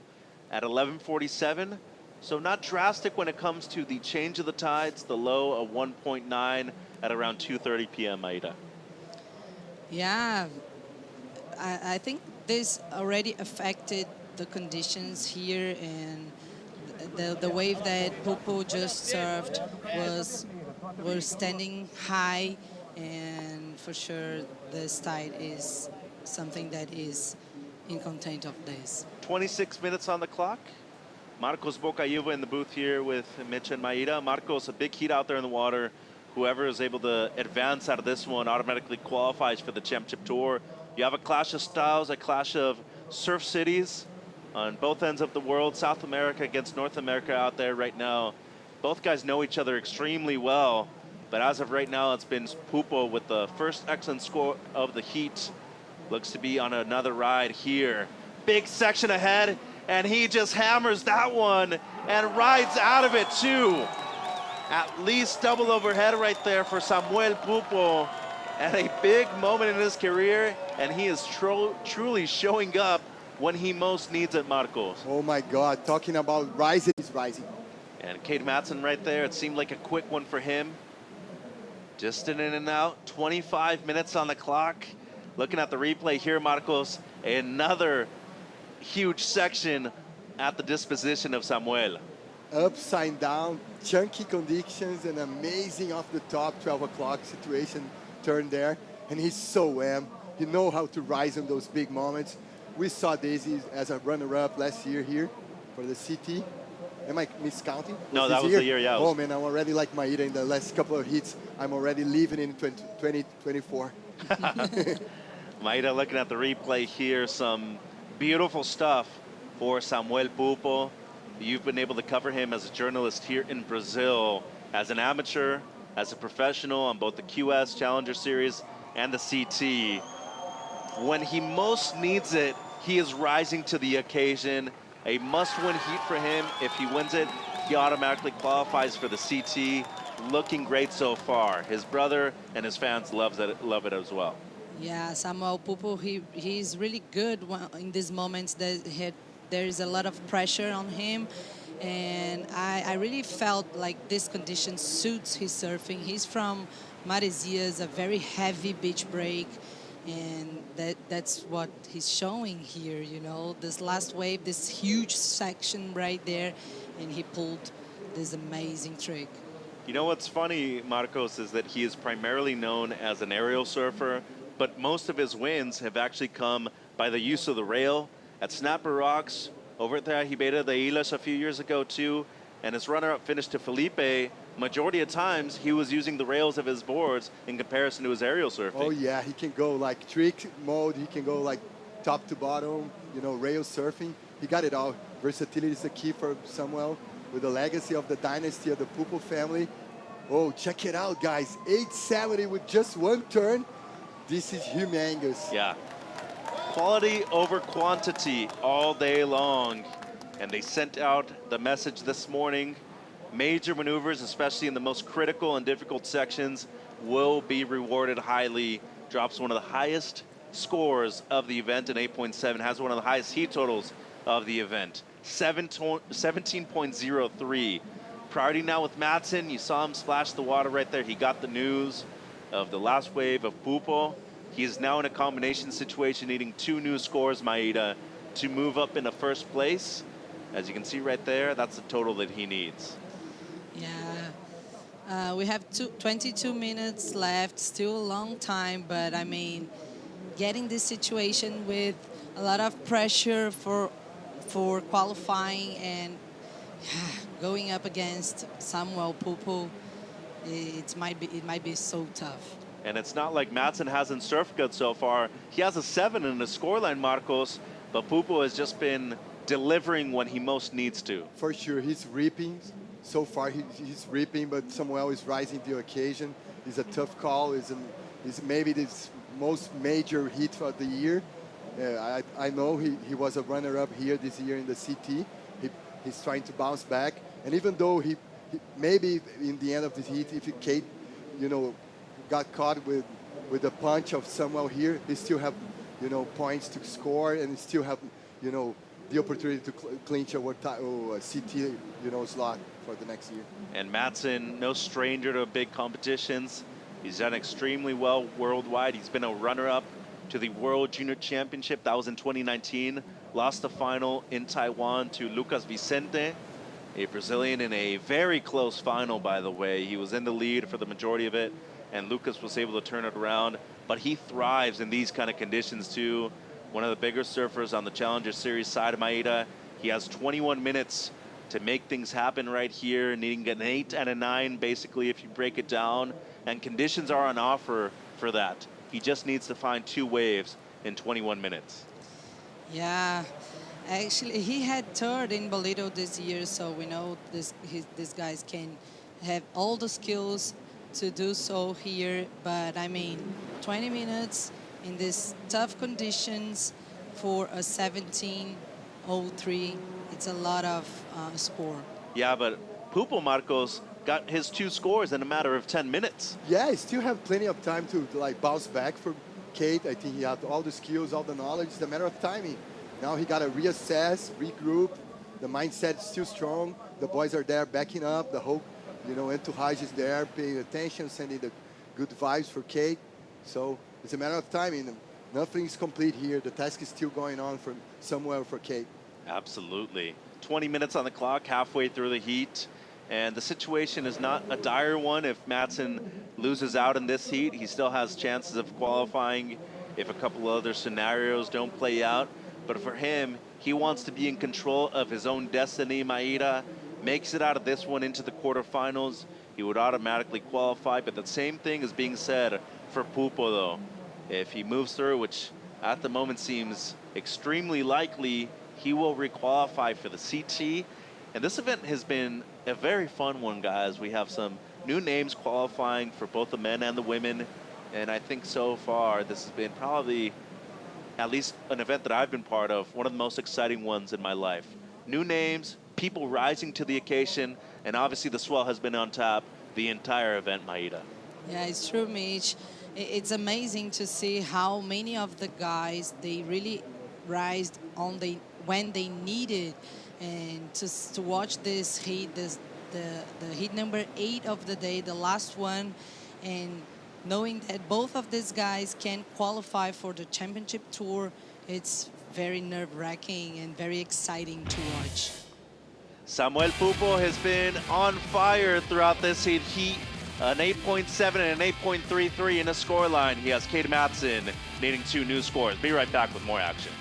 R: at 11:47. So not drastic when it comes to the change of the tides. The low of 1.9 at around 2:30 p.m. Maeda.
O: Yeah, I think this already affected the conditions here, and the wave that Pupo just surfed was standing high, and for sure this tide is something that is in content of this.
R: 26 minutes on the clock. Marcos Bocaiuva in the booth here with Mitch and Maeda. Marcos, a big heat out there in the water. Whoever is able to advance out of this one automatically qualifies for the Championship Tour. You have a clash of styles, a clash of surf cities on both ends of the world. South America against North America out there right now. Both guys know each other extremely well, but as of right now, it's been Pupo with the first excellent score of the heat. Looks to be on another ride here. Big section ahead, and he just hammers that one and rides out of it too. At least double overhead right there for Samuel Pupo at a big moment in his career, and he is truly showing up when he most needs it, Marcos.
P: Oh my God, talking about rising, he's rising.
R: And Cade Matson right there, it seemed like a quick one for him. Just in and out, 25 minutes on the clock. Looking at the replay here, Marcos, another huge section at the disposition of Samuel.
P: Upside down, chunky conditions, and amazing off the top 12 o'clock situation turn there. And he's so he knows how to rise in those big moments. We saw Daisy as a runner-up last year here for the CT. Am I miscounting?
R: No, that was the year, yeah.
P: Oh man, I'm already like Maeda in the last couple of hits. I'm already leaving in 2024.
R: Maeda looking at the replay here, some beautiful stuff for Samuel Pupo. You've been able to cover him as a journalist here in Brazil, as an amateur, as a professional on both the WSL Challenger Series and the CT. When he most needs it, he is rising to the occasion. A must-win heat for him. If he wins it, he automatically qualifies for the CT. Looking great so far. His brother and his fans love it as well.
O: Yeah, Samuel Pupo, he's really good in these moments that there is a lot of pressure on him, and I really felt like this condition suits his surfing. He's from Maresias, a very heavy beach break, and that's what he's showing here, you know. This last wave, this huge section right there, and he pulled this amazing trick.
R: You know what's funny, Marcos, is that he is primarily known as an aerial surfer, but most of his wins have actually come by the use of the rail. At Snapper Rocks, over at the Ribeira de Ilhas a few years ago too, and his runner-up finish to Felipe, majority of times he was using the rails of his boards in comparison to his aerial surfing.
P: Oh yeah, he can go like trick mode, he can go like top to bottom, you know, rail surfing. He got it all. Versatility is the key for Samuel with the legacy of the dynasty of the Pupo family. Oh, check it out, guys. 870 with just one turn. This is humongous.
R: Yeah. Quality over quantity all day long. And they sent out the message this morning major maneuvers, especially in the most critical and difficult sections, will be rewarded highly. Drops one of the highest scores of the event in 8.7, has one of the highest heat totals of the event, 17.03. Priority now with Madsen. You saw him splash the water right there. He got the news of the last wave of Pupo. He is now in a combination situation, needing 2 new scores, Maeda, to move up into first place. As you can see right there, that's the total that he needs.
O: Yeah. We have 22 minutes left, still a long time, but I mean, getting this situation with a lot of pressure for qualifying and going up against Samuel Pupo, it might be so tough.
R: And it's not like Madsen hasn't surfed good so far. He has a 7 in the scoreline, Marcos, but Pupo has just been delivering when he most needs to.
P: For sure, he's reaping. So far, he's reaping, but Samuel is rising to the occasion. It's a tough call. It's maybe the most major hit of the year. I know he was a runner-up here this year in the CT. He's trying to bounce back. And even though he maybe in the end of the heat, if Kate, got caught with the punch of Samuel here, he still have, points to score and still have, the opportunity to clinch a CT, slot for the next year.
R: And Madsen, no stranger to big competitions. He's done extremely well worldwide. He's been a runner-up to the World Junior Championship. That was in 2019. Lost the final in Taiwan to Lucas Vicente, a Brazilian, in a very close final, by the way. He was in the lead for the majority of it, and Lucas was able to turn it around. But he thrives in these kind of conditions, too. One of the bigger surfers on the Challenger Series side of Maeda. He has 21 minutes to make things happen right here, needing an 8 and a 9, basically, if you break it down. And conditions are on offer for that. He just needs to find 2 waves in 21 minutes.
O: Yeah, actually, he had third in Bolito this year, so we know these guys can have all the skills to do so here. But I mean, 20 minutes in these tough conditions for a 17.03, it's a lot of score.
R: Yeah, but Pupo, Marcos, got his 2 scores in a matter of 10 minutes.
P: Yeah, he still have plenty of time to bounce back for Kate. I think he had all the skills, all the knowledge. It's a matter of timing. Now he got to reassess, regroup. The mindset is still strong. The boys are there backing up. The whole, entourage is there, paying attention, sending the good vibes for Kate. So it's a matter of timing. Nothing's complete here. The task is still going on from somewhere for Kate.
R: Absolutely. 20 minutes on the clock, halfway through the heat. And the situation is not a dire one. If Madsen loses out in this heat, he still has chances of qualifying if a couple other scenarios don't play out. But for him, he wants to be in control of his own destiny. Maeda makes it out of this one into the quarterfinals, he would automatically qualify. But the same thing is being said for Pupo, though. If he moves through, which at the moment seems extremely likely, he will requalify for the CT. And this event has been a very fun one, guys. We have some new names qualifying for both the men and the women. And I think so far, this has been probably, at least an event that I've been part of, one of the most exciting ones in my life. New names, people rising to the occasion, and obviously the swell has been on tap the entire event, Maeda.
O: Yeah, it's true, Mitch. It's amazing to see how many of the guys, they really rised on when they needed. And to watch this heat, the heat number 8 of the day, the last one, and knowing that both of these guys can qualify for the championship tour, it's very nerve-wracking and very exciting to watch.
R: Samuel Pupo has been on fire throughout this heat. An 8.7 and an 8.33 in a scoreline. He has Kate Madsen needing 2 new scores. Be right back with more action.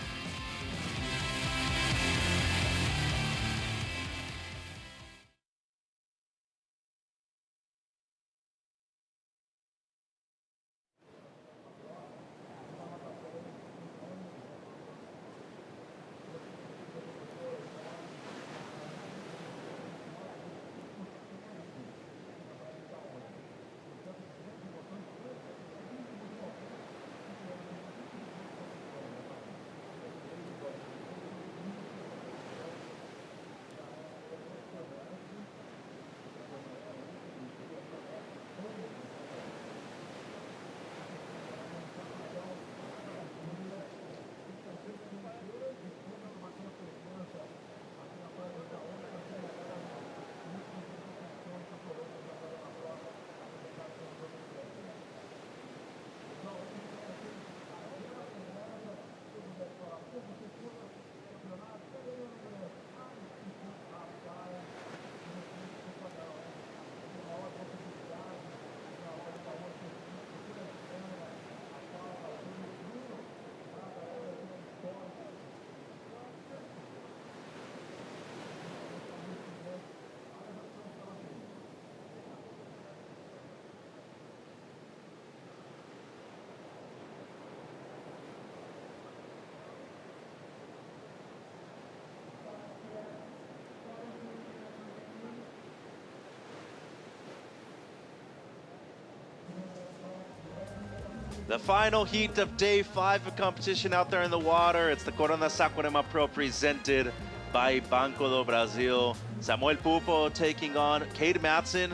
R: The final heat of day 5 of competition out there in the water. It's the Corona Saquarema Pro presented by Banco do Brasil. Samuel Pupo taking on Cade Matson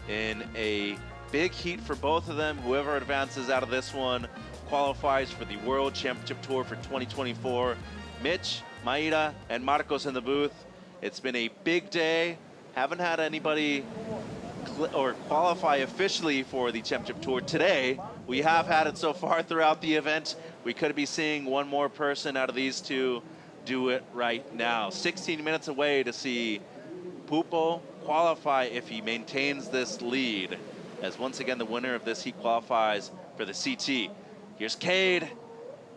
R: in a big heat for both of them. Whoever advances out of this one qualifies for the World Championship Tour for 2024. Mitch, Maida, and Marcos in the booth. It's been a big day. Haven't had anybody or qualify officially for the Championship Tour today. We have had it so far throughout the event. We could be seeing one more person out of these two do it right now. 16 minutes away to see Pupo qualify if he maintains this lead, as once again the winner of this heat qualifies for the CT. Here's Cade,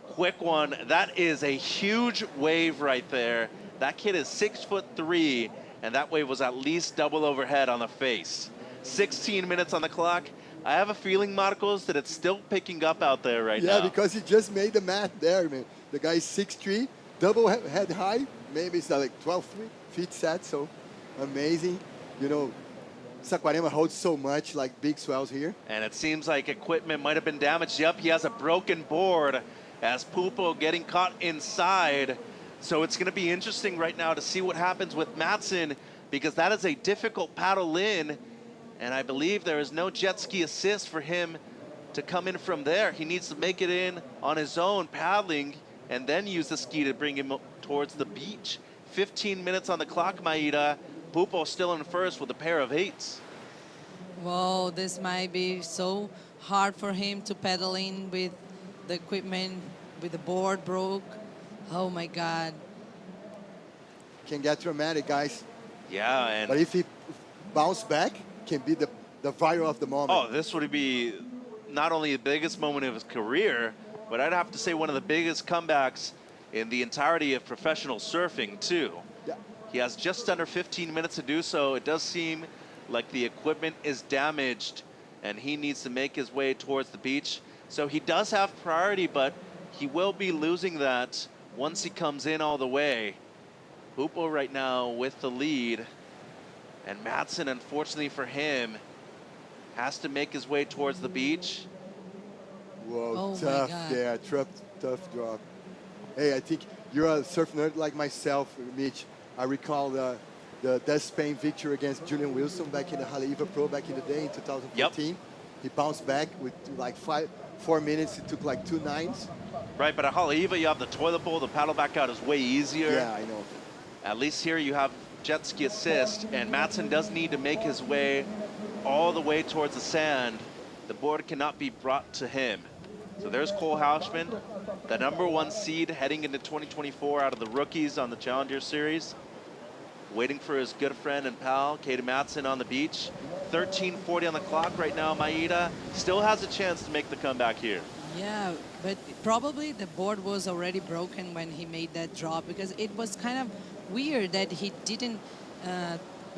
R: quick one. That is a huge wave right there. That kid is 6'3", and that wave was at least double overhead on the face. 16 minutes on the clock. I have a feeling, Marcos, that it's still picking up out there right now.
P: Yeah, because he just made the math there, man. The guy is 6'3", double head high. Maybe it's like 12 feet set, so amazing. You know, Saquarema holds so much, like big swells here.
R: And it seems like equipment might have been damaged. Yep, he has a broken board as Pupo getting caught inside. So it's going to be interesting right now to see what happens with Matson, because that is a difficult paddle in. And I believe there is no jet ski assist for him to come in from there. He needs to make it in on his own, paddling, and then use the ski to bring him towards the beach. 15 minutes on the clock, Maida. Pupo still in first with a pair of 8s.
O: Well, this might be so hard for him to pedal in with the equipment, with the board broke. Oh my God.
P: Can get dramatic, guys.
R: Yeah, and
P: but if he bounce back, can be the viral of the moment.
R: Oh, this would be not only the biggest moment of his career, but I'd have to say one of the biggest comebacks in the entirety of professional surfing, too.
P: Yeah.
R: He has just under 15 minutes to do so. It does seem like the equipment is damaged, and he needs to make his way towards the beach. So he does have priority, but he will be losing that once he comes in all the way. Pupo right now with the lead. And Matson, unfortunately for him, has to make his way towards the beach.
P: Whoa, tough there, tough drop. Hey, I think you're a surf nerd like myself, Mitch. I recall the Spain victory against Julian Wilson back in the Haleiwa Pro back in the day in 2015. Yep. He bounced back with like 4 minutes. It took like 2 9s.
R: Right, but at Haleiwa, you have the toilet bowl. The paddle back out is way easier.
P: Yeah, I know.
R: At least here you have jet ski assist, and Matson does need to make his way all the way towards the sand. The board cannot be brought to him. So there's Cole Houshman, the #1 seed heading into 2024 out of the rookies on the Challenger Series, waiting for his good friend and pal, Cade Matson, on the beach. 13:40 on the clock right now. Maida still has a chance to make the comeback here.
O: Yeah, but probably the board was already broken when he made that drop, because it was kind of weird that he didn't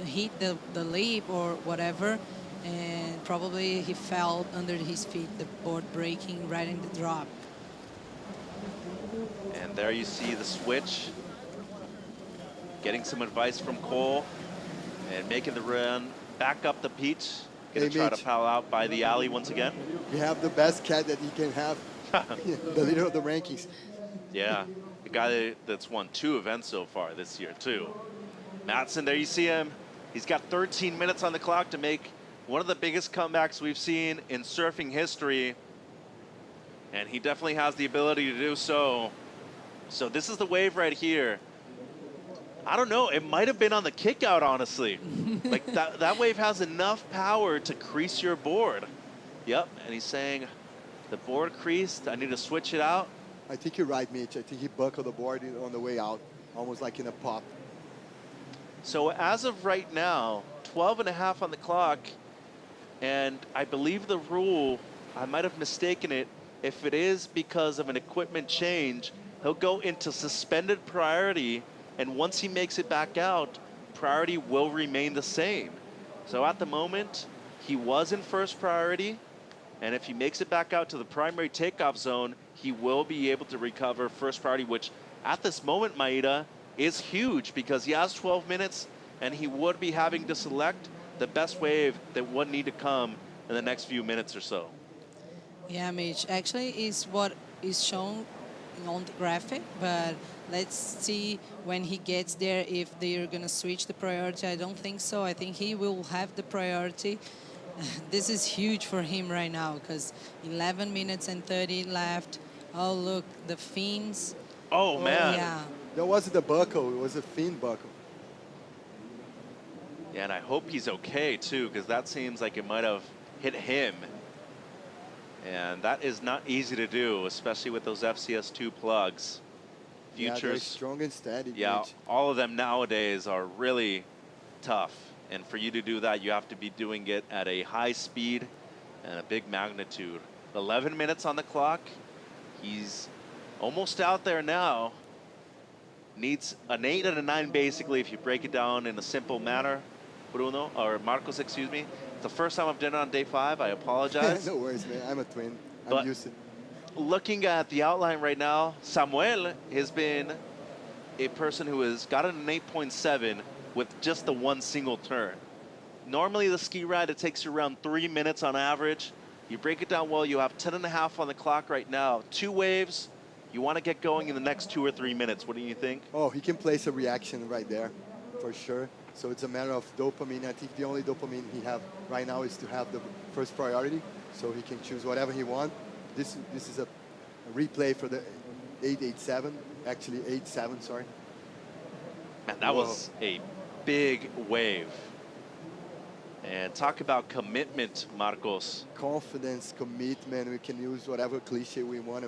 O: hit the lip or whatever, and probably he felt under his feet, the board breaking right in the drop.
R: And there you see the switch. Getting some advice from Cole and making the run back up the beach. Gonna try to pal out by the alley once again.
P: We have the best cat that he can have, the leader of the rankings.
R: Yeah, the guy that's won 2 events so far this year, too. Matson, there you see him. He's got 13 minutes on the clock to make one of the biggest comebacks we've seen in surfing history. And he definitely has the ability to do so. So this is the wave right here. I don't know, it might have been on the kick out, honestly. Like that wave has enough power to crease your board. Yep, and he's saying, the board creased, I need to switch it out.
P: I think you're right, Mitch. I think he buckled the board on the way out, almost like in a pop.
R: So as of right now, 12.5 on the clock, and I believe the rule, I might have mistaken it, if it is because of an equipment change, he'll go into suspended priority, and once he makes it back out, priority will remain the same. So at the moment, he was in first priority, and if he makes it back out to the primary takeoff zone, he will be able to recover first priority, which at this moment, Maida, is huge because he has 12 minutes and he would be having to select the best wave that would need to come in the next few minutes or so.
O: Yeah, Mitch. Actually, is what is shown on the graphic, but let's see when he gets there if they're gonna switch the priority. I don't think so. I think he will have the priority. This is huge for him right now because 11 minutes and 30 left. Oh, look, the fins.
R: Oh, man.
O: Yeah.
P: That wasn't the buckle, it was a fin buckle.
R: Yeah, and I hope he's okay too, because that seems like it might have hit him. And that is not easy to do, especially with those FCS2 plugs.
P: Yeah, they're
R: Futures,
P: strong and steady.
R: yeah,
P: Mitch.
R: all of them nowadays are really tough. And for you to do that, you have to be doing it at a high speed and a big magnitude. 11 minutes on the clock. He's almost out there now. Needs an 8 and a 9 basically if you break it down in a simple manner. Bruno, or Marcos, excuse me. It's the first time I've done it on day 5. I apologize.
P: No worries, man. I'm a twin.
R: But
P: I'm used to it.
R: looking at the outline right now, Samuel has been a person who has gotten an 8.7 with just the one single turn. Normally the ski ride, it takes you around 3 minutes on average. You break it down well, you have 10 and a half on the clock right now. 2 waves, you want to get going in the next 2 or 3 minutes. What do you think?
P: Oh, he can place a reaction right there, for sure. So it's a matter of dopamine. I think the only dopamine he have right now is to have the first priority, so he can choose whatever he wants. This is a replay for the 887, actually 87, sorry.
R: Man, that was a big wave. And talk about commitment, Marcos.
P: Confidence, commitment, we can use whatever cliche we want.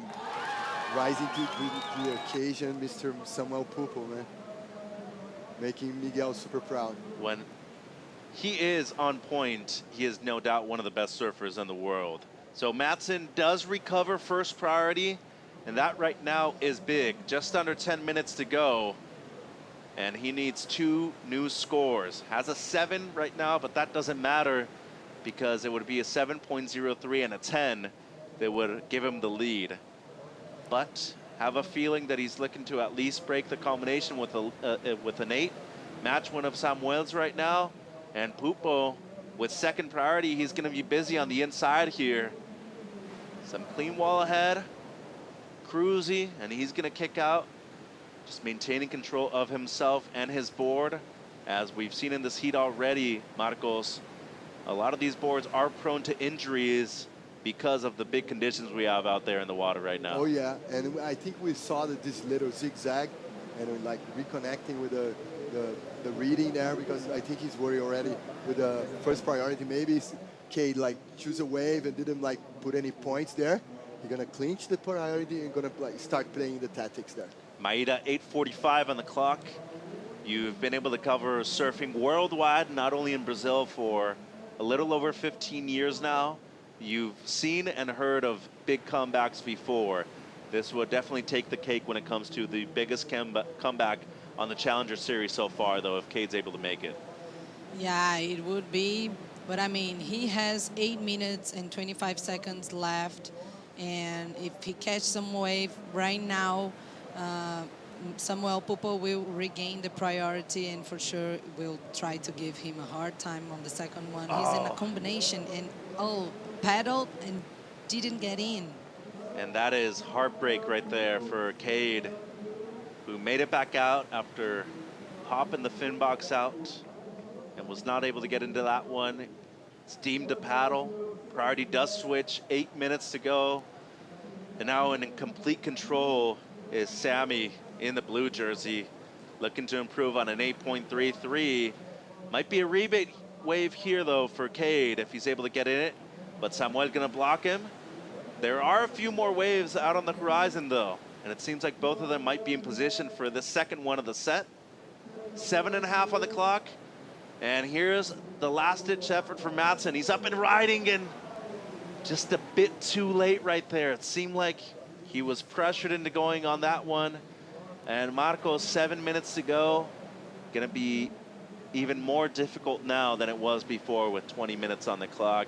P: Rising to the occasion, Mr. Samuel Pupo, man. Making Miguel super proud.
R: When he is on point, he is no doubt one of the best surfers in the world. So Matson does recover first priority, and that right now is big. Just under 10 minutes to go, and he needs 2 new scores. Has a 7 right now, but that doesn't matter because it would be a 7.03 and a 10 that would give him the lead. But have a feeling that he's looking to at least break the combination with an 8. Match one of Samuel's right now. And Pupo, with second priority, he's going to be busy on the inside here. Some clean wall ahead. Cruisy, and he's going to kick out. Just maintaining control of himself and his board. As we've seen in this heat already, Marcos, a lot of these boards are prone to injuries because of the big conditions we have out there in the water right now.
P: Oh yeah, and I think we saw that this little zigzag and like reconnecting with the reading there, because I think he's worried already with the first priority. Maybe Cade like choose a wave and didn't like put any points there. He's gonna clinch the priority and gonna like start playing the tactics there.
R: Maida, 8:45 on the clock. You've been able to cover surfing worldwide, not only in Brazil, for a little over 15 years now. You've seen and heard of big comebacks before. This would definitely take the cake when it comes to the biggest comeback on the Challenger Series so far, though, if Cade's able to make it.
O: Yeah, it would be. But I mean, he has 8 minutes and 25 seconds left. And if he catches some wave right now, Samuel Pupo will regain the priority and for sure will try to give him a hard time on the second one. He's in a combination and, paddled and didn't get in.
R: And that is heartbreak right there for Cade, who made it back out after popping the fin box out and was not able to get into that one. It's deemed a paddle. Priority does switch, 8 minutes to go. And now in complete control is Sammy in the blue jersey, looking to improve on an 8.33. Might be a rebate wave here, though, for Cade if he's able to get in it. But Samuel's going to block him. There are a few more waves out on the horizon, though. And it seems like both of them might be in position for the second one of the set. 7.5 on the clock. And here's the last-ditch effort for Matson. He's up and riding, and just a bit too late right there. It seemed like he was pressured into going on that one. And Marcos, 7 minutes to go. Going to be even more difficult now than it was before with 20 minutes on the clock.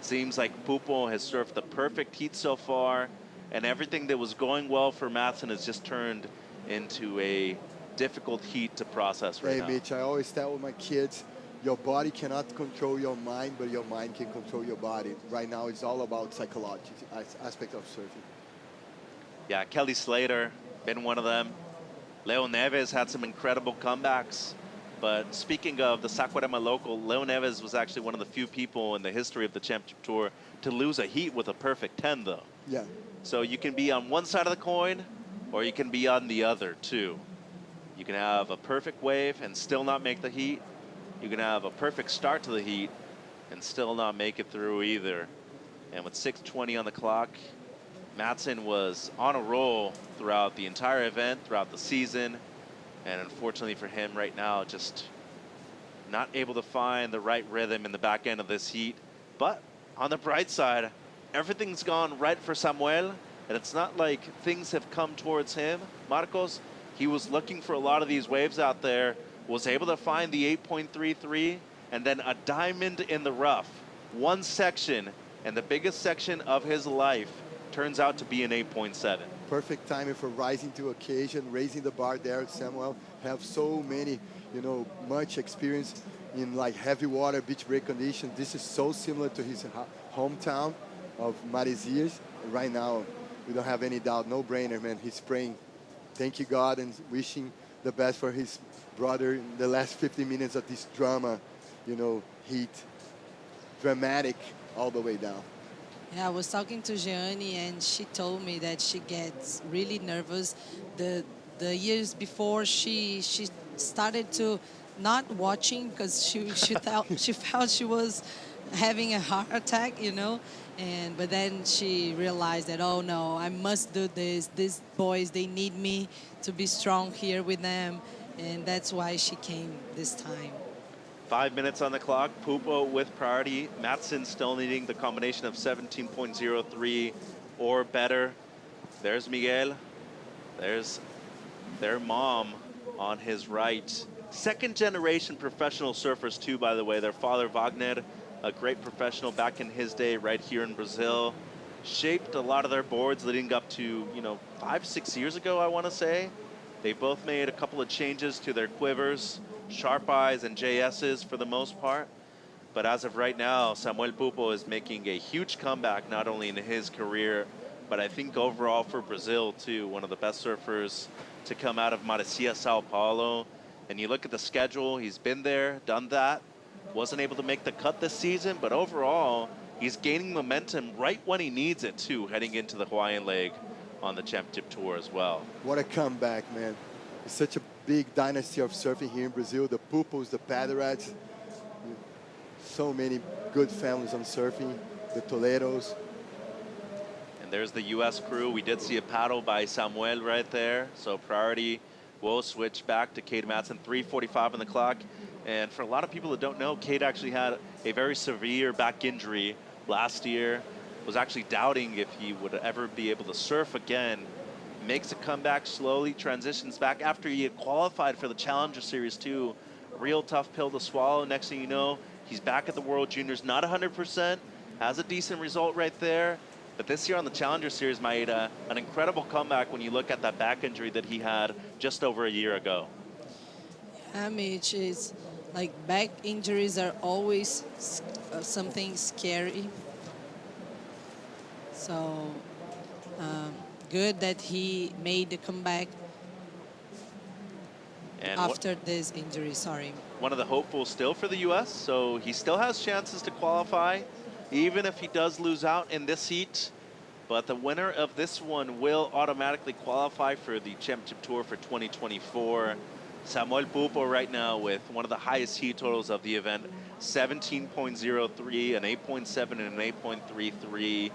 R: Seems like Pupo has surfed the perfect heat so far, and everything that was going well for Matson has just turned into a difficult heat to process right now.
P: Hey, Mitch, I always tell my kids, your body cannot control your mind, but your mind can control your body. Right now, it's all about psychology aspect of surfing.
R: Yeah, Kelly Slater, been one of them. Leo Neves had some incredible comebacks. But speaking of the Saquarema local, Leo Neves was actually one of the few people in the history of the Championship Tour to lose a heat with a perfect 10, though.
P: Yeah.
R: So you can be on one side of the coin, or you can be on the other, too. You can have a perfect wave and still not make the heat. You can have a perfect start to the heat and still not make it through either. And with 6:20 on the clock, Matson was on a roll throughout the entire event, throughout the season. And unfortunately for him right now, just not able to find the right rhythm in the back end of this heat. But on the bright side, everything's gone right for Samuel. And it's not like things have come towards him. Marcos, he was looking for a lot of these waves out there, was able to find the 8.33, and then a diamond in the rough. One section, and the biggest section of his life, turns out to be an 8.7.
P: Perfect timing for rising to occasion, raising the bar there. Samuel have so many, much experience in like heavy water, beach break conditions. This is so similar to his hometown of Maresias. Right now, we don't have any doubt, no brainer, man. He's praying, thank you God, and wishing the best for his brother in the last 50 minutes of this drama, heat, dramatic all the way down.
O: Yeah, I was talking to Gianni, and she told me that she gets really nervous. The years before, she started to not watching because she felt she was having a heart attack, but then she realized that, oh no, I must do this. These boys, they need me to be strong here with them, and that's why she came this time.
R: 5 minutes on the clock. Pupo with priority. Matson still needing the combination of 17.03 or better. There's Miguel. There's their mom on his right. Second generation professional surfers too, by the way. Their father Wagner, a great professional back in his day right here in Brazil. Shaped a lot of their boards leading up to, 5-6 years ago, I want to say. They both made a couple of changes to their quivers. Sharp eyes and JS's for the most part. But as of right now, Samuel Pupo is making a huge comeback, not only in his career, but I think overall for Brazil too. One of the best surfers to come out of Maresias, Sao Paulo. And you look at the schedule, he's been there, done that. Wasn't able to make the cut this season, but overall, he's gaining momentum right when he needs it too, heading into the Hawaiian leg on the Championship Tour as well.
P: What a comeback, man. It's such a big dynasty of surfing here in Brazil. The Pupos, the Paddlerats, so many good families on surfing, the Toledos.
R: And there's the U.S. crew. We did see a paddle by Samuel right there. So priority will switch back to Cade Matson, 3:45 on the clock. And for a lot of people that don't know, Cade actually had a very severe back injury last year. Was actually doubting if he would ever be able to surf again. Makes a comeback slowly, transitions back after he had qualified for the Challenger Series too. A real tough pill to swallow. Next thing you know, he's back at the World Juniors, not 100%, has a decent result right there. But this year on the Challenger Series made an incredible comeback when you look at that back injury that he had just over a year ago.
O: Yeah, Mitch, it's like back injuries are always something scary. So, good that he made the comeback
R: And
O: after this injury, sorry.
R: One of the hopefuls still for the U.S., so he still has chances to qualify, even if he does lose out in this heat. But the winner of this one will automatically qualify for the Championship Tour for 2024. Samuel Pupo right now with one of the highest heat totals of the event, 17.03, an 8.7, and an 8.33.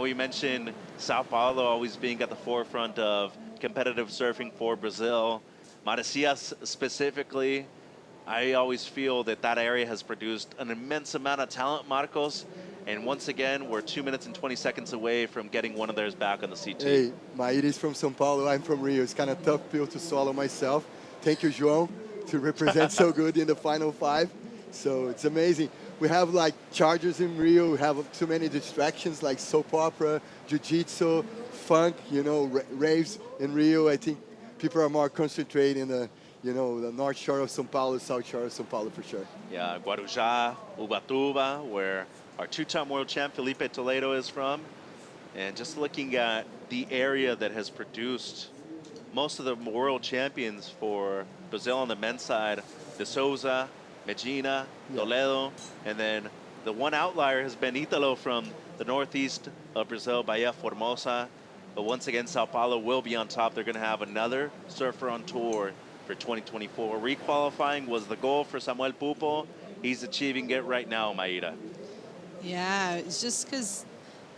R: We mentioned Sao Paulo always being at the forefront of competitive surfing for Brazil. Maresias specifically, I always feel that area has produced an immense amount of talent, Marcos. And once again, we're 2 minutes and 20 seconds away from getting one of theirs back on the CT.
P: Hey, Maíra is from São Paulo, I'm from Rio. It's kind of tough pill to swallow myself. Thank you, João, to represent so good in the final 5. So it's amazing. We have like chargers in Rio. We have too many distractions like soap opera, jiu-jitsu, funk, raves in Rio. I think people are more concentrated you know, the North Shore of São Paulo, South Shore of São Paulo for sure.
R: Yeah, Guarujá, Ubatuba, where our two-time world champ Felipe Toledo is from. And just looking at the area that has produced most of the world champions for Brazil on the men's side, De Souza, Medina, Toledo, and then the one outlier has been Italo from the northeast of Brazil, Bahia Formosa. But once again, Sao Paulo will be on top. They're going to have another surfer on tour for 2024. Requalifying was the goal for Samuel Pupo. He's achieving it right now, Maida.
O: Yeah, it's just because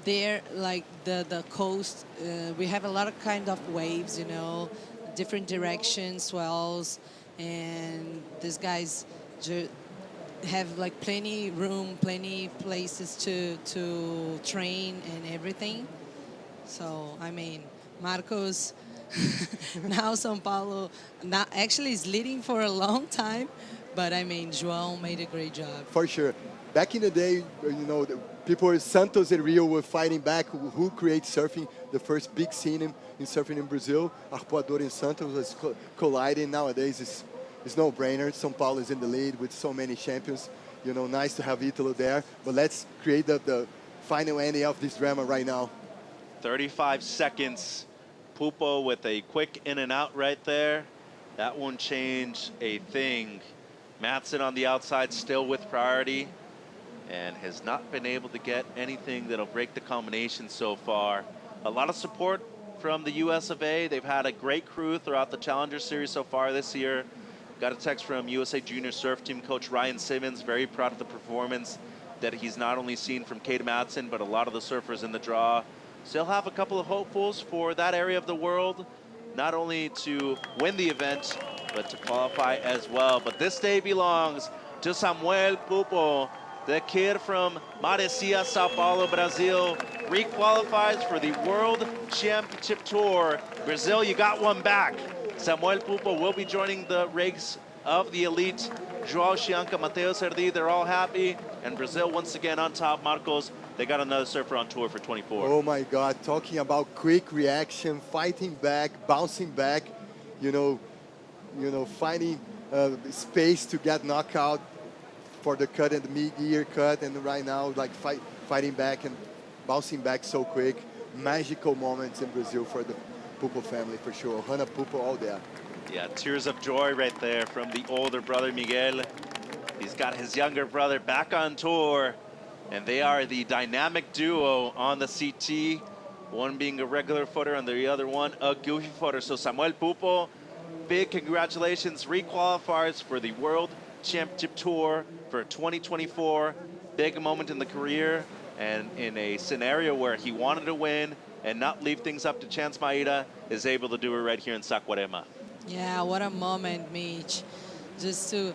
O: there, like the coast, we have a lot of kind of waves, you know, different directions, swells, and these guys have like plenty room, plenty places to train and everything. So, I mean, Marcos, now São Paulo, now actually is leading for a long time, but I mean, João made a great job.
P: For sure. Back in the day, you know, the people, Santos and Rio were fighting back who creates surfing. The first big scene in surfing in Brazil, Arpoador and Santos was colliding. Nowadays, it's no-brainer. São Paulo is in the lead with so many champions. You know, nice to have Italo there. But let's create the final ending of this drama right now.
R: 35 seconds. Pupo with a quick in and out right there. That won't change a thing. Matson on the outside still with priority and has not been able to get anything that'll break the combination so far. A lot of support from the US of A. They've had a great crew throughout the Challenger Series so far this year. Got a text from USA Junior Surf Team coach Ryan Simmons, very proud of the performance that he's not only seen from Kate Matson, but a lot of the surfers in the draw. Still have a couple of hopefuls for that area of the world, not only to win the event, but to qualify as well. But this day belongs to Samuel Pupo, the kid from Marecia, Sao Paulo, Brazil, requalifies for the World Championship Tour. Brazil, you got one back. Samuel Pupo will be joining the ranks of the elite. João Chianca, Mateo Serdi, they're all happy. And Brazil once again on top. Marcos, they got another surfer on tour for 24.
P: Oh my God, talking about quick reaction, fighting back, bouncing back, you know, finding space to get knocked out for the cut and the mid-ear cut, and right now like fighting back and bouncing back so quick. Magical moments in Brazil for the Pupo family for sure. Hana Pupo all there.
R: Yeah, tears of joy right there from the older brother Miguel. He's got his younger brother back on tour, and they are the dynamic duo on the CT. One being a regular footer and the other one a goofy footer. So Samuel Pupo, big congratulations, requalifiers for the World Championship Tour for 2024. Big moment in the career, and in a scenario where he wanted to win and not leave things up to chance, Maida is able to do it right here in Saquarema.
O: Yeah, what a moment, Mitch. Just to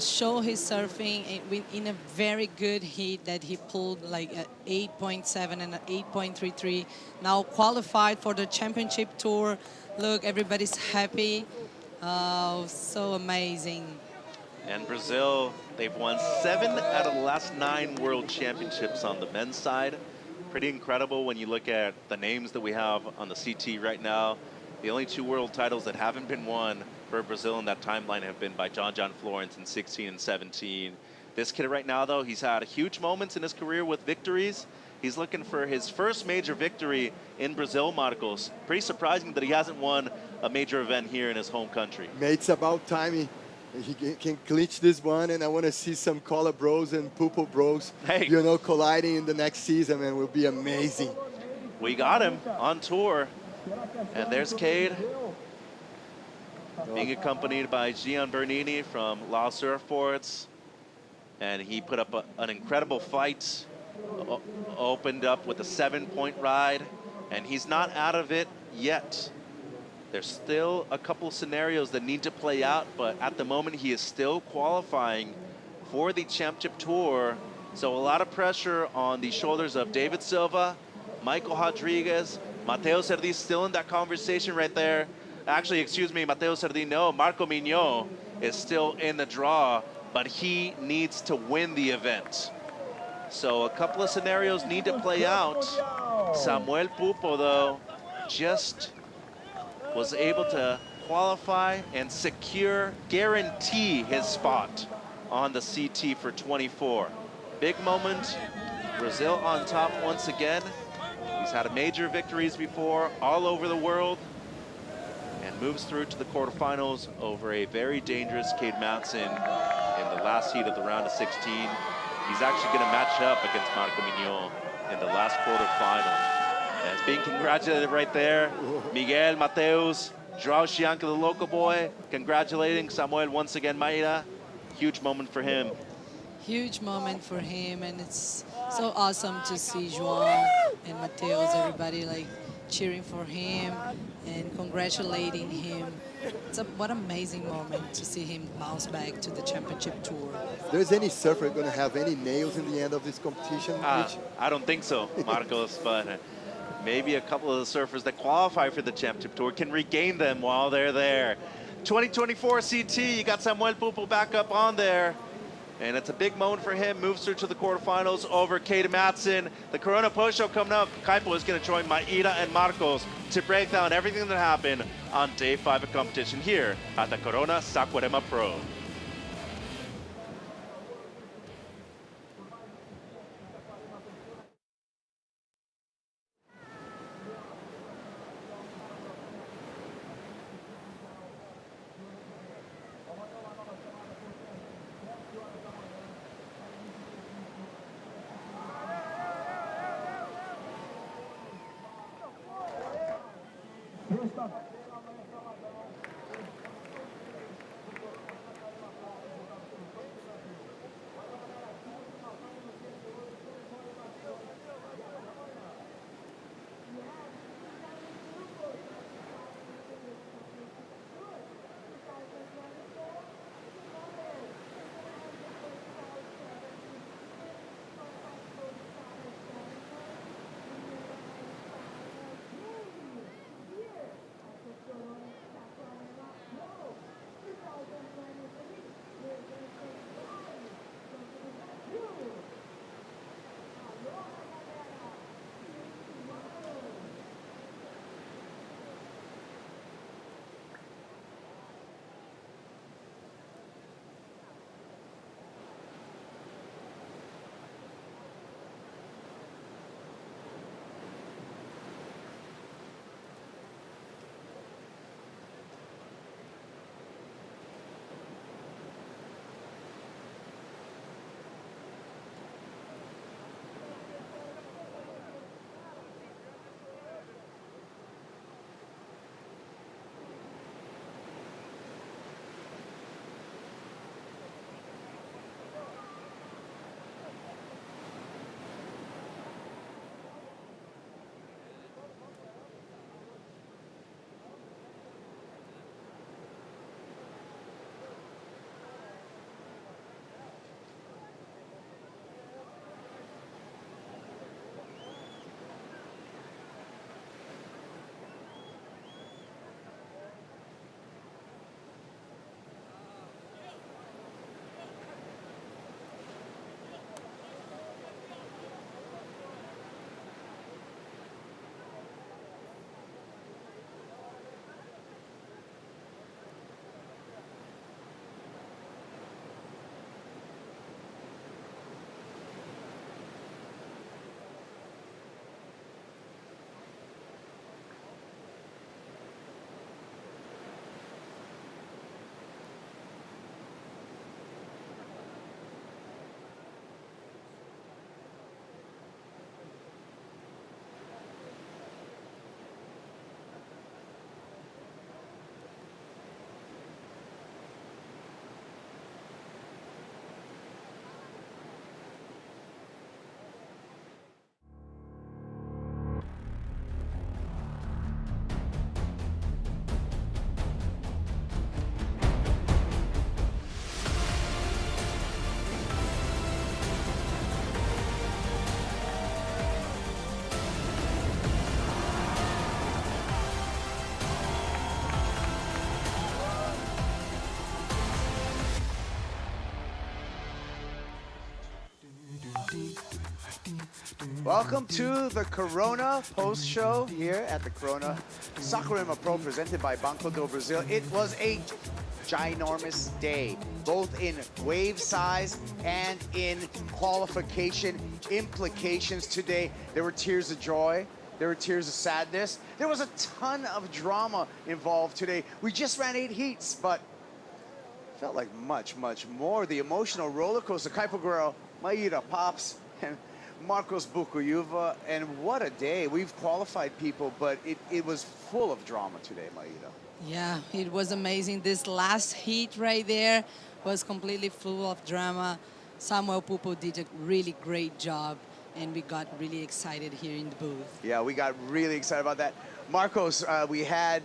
O: show his surfing in a very good heat that he pulled like an 8.7 and an 8.33. Now qualified for the championship tour. Look, everybody's happy. Oh, so amazing.
R: And Brazil, they've won 7 out of the last 9 world championships on the men's side. Pretty incredible when you look at the names that we have on the CT right now. The only 2 world titles that haven't been won for Brazil in that timeline have been by John Florence in 16 and 17. This kid right now, though, he's had huge moments in his career with victories. He's looking for his first major victory in Brazil, Marcos. Pretty surprising that he hasn't won a major event here in his home country.
P: Mate, it's about time he can clinch this one, and I want to see some Cola Bros and Pupo Bros, you know, colliding in the next season, man. It will be amazing.
R: We got him on tour. And there's Cade, being accompanied by Gian Bernini from La Surfboards. And he put up an incredible fight, opened up with a 7-point ride, and he's not out of it yet. There's still a couple scenarios that need to play out, but at the moment he is still qualifying for the championship tour. So a lot of pressure on the shoulders of David Silva, Michael Rodriguez, Mateo Serdi still in that conversation right there. Actually, excuse me, Mateo Serdi, no, Marco Mignot is still in the draw, but he needs to win the event. So a couple of scenarios need to play out. Samuel Pupo, though, just was able to qualify and secure, guarantee his spot on the CT for 24. Big moment. Brazil on top once again. He's had major victories before all over the world and moves through to the quarterfinals over a very dangerous Cade Matson in the last heat of the round of 16. He's actually going to match up against Marco Mignon in the last quarterfinal. And it's being congratulated right there. Miguel Mateus, João Chianca, the local boy, congratulating Samuel once again, Maida. Huge moment for him.
O: Huge moment for him, and it's so awesome to see João and Mateus, everybody like cheering for him and congratulating him. What an amazing moment to see him bounce back to the championship tour.
P: If there's any surfer going to have any nails in the end of this competition?
R: I don't think so, Marcos, but maybe a couple of the surfers that qualify for the championship tour can regain them while they're there. 2024 CT, you got Samuel Pupo back up on there. And it's a big moment for him. Moves through to the quarterfinals over Cade Matson. The Corona Post Show coming up. Kaipo is going to join Maida and Marcos to break down everything that happened on day 5 of competition here at the Corona Saquarema Pro.
A: Welcome to the Corona post-show here at the Corona Saquarema Pro presented by Banco Do Brasil. It was a ginormous day, both in wave size and in qualification implications today. There were tears of joy. There were tears of sadness. There was a ton of drama involved today. We just ran 8 heats, but felt like much, much more. The emotional roller coaster, Kaipo Guerrero, Maíra, Pops, and Marcos Bukuyuva, and what a day. We've qualified people, but it was full of drama today, Maíra.
O: Yeah, it was amazing. This last heat right there was completely full of drama. Samuel Pupo did a really great job, and we got really excited here in the booth.
A: Yeah, we got really excited about that. Marcos, we had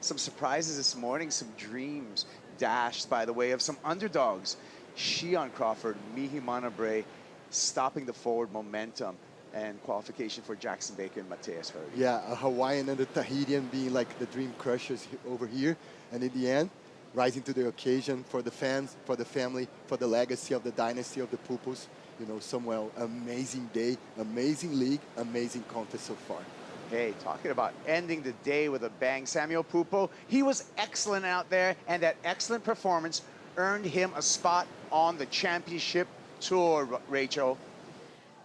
A: some surprises this morning, some dreams dashed by the way of some underdogs. Shion Crawford, Mihi Manabre, stopping the forward momentum and qualification for Jackson Baker and Mateus Hurd.
P: Yeah, a Hawaiian and a Tahitian being like the dream crushers over here. And in the end, rising to the occasion for the fans, for the family, for the legacy of the dynasty of the Pupos. You know, Samuel, amazing day, amazing league, amazing contest so far.
A: Hey, talking about ending the day with a bang, Samuel Pupo, he was excellent out there, and that excellent performance earned him a spot on the championship tour, Rachel.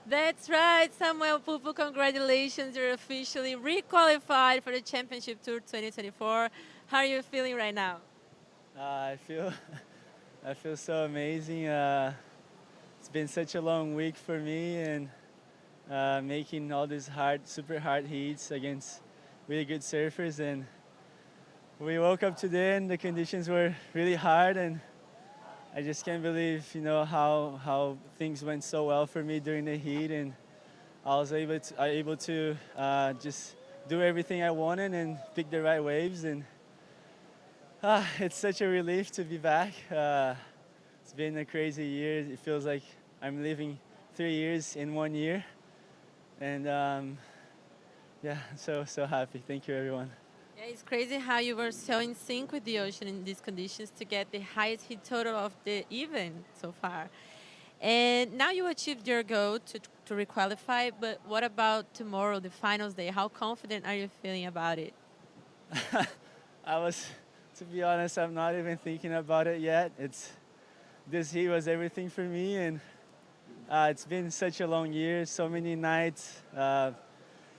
C: That's right, Samuel Pupo, congratulations. You're officially re-qualified for the Championship Tour 2024. How are you feeling right now?
D: I feel so amazing. It's been such a long week for me, and making all these super hard heats against really good surfers. And we woke up today and the conditions were really hard, and I just can't believe, you know, how things went so well for me during the heat, and I was able to just do everything I wanted and pick the right waves, and it's such a relief to be back. It's been a crazy year. It feels like I'm living 3 years in 1 year, and yeah, so happy. Thank you, everyone.
C: Yeah, it's crazy how you were so in sync with the ocean in these conditions to get the highest heat total of the event so far. And now you achieved your goal to requalify, but what about tomorrow, the finals day? How confident are you feeling about it?
D: To be honest, I'm not even thinking about it yet. This heat was everything for me, and it's been such a long year, so many nights,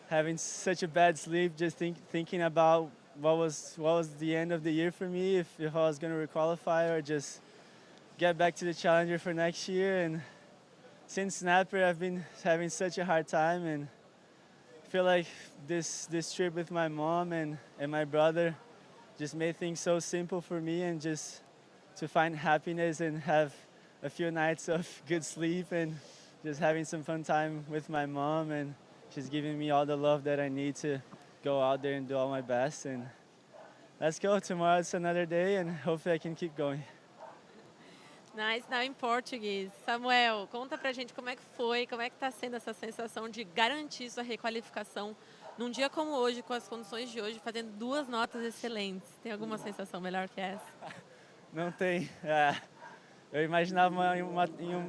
D: having such a bad sleep, just thinking about what was the end of the year for me, if I was going to requalify or just get back to the Challenger for next year. And since Snapper, I've been having such a hard time, and I feel like this trip with my mom and my brother just made things so simple for me, and just to find happiness and have a few nights of good sleep and just having some fun time with my mom, and she's giving me all the love that I need to go out there and do all my best. And let's go. Tomorrow it's another day, and hopefully I can keep going.
C: Nice. Now em português. Samuel, conta pra gente como é que tá sendo essa sensação de garantir sua requalificação num dia como hoje, com as condições de hoje, fazendo 2 notas excelentes. Tem alguma sensação melhor que essa?
D: Não tem. Eu imaginava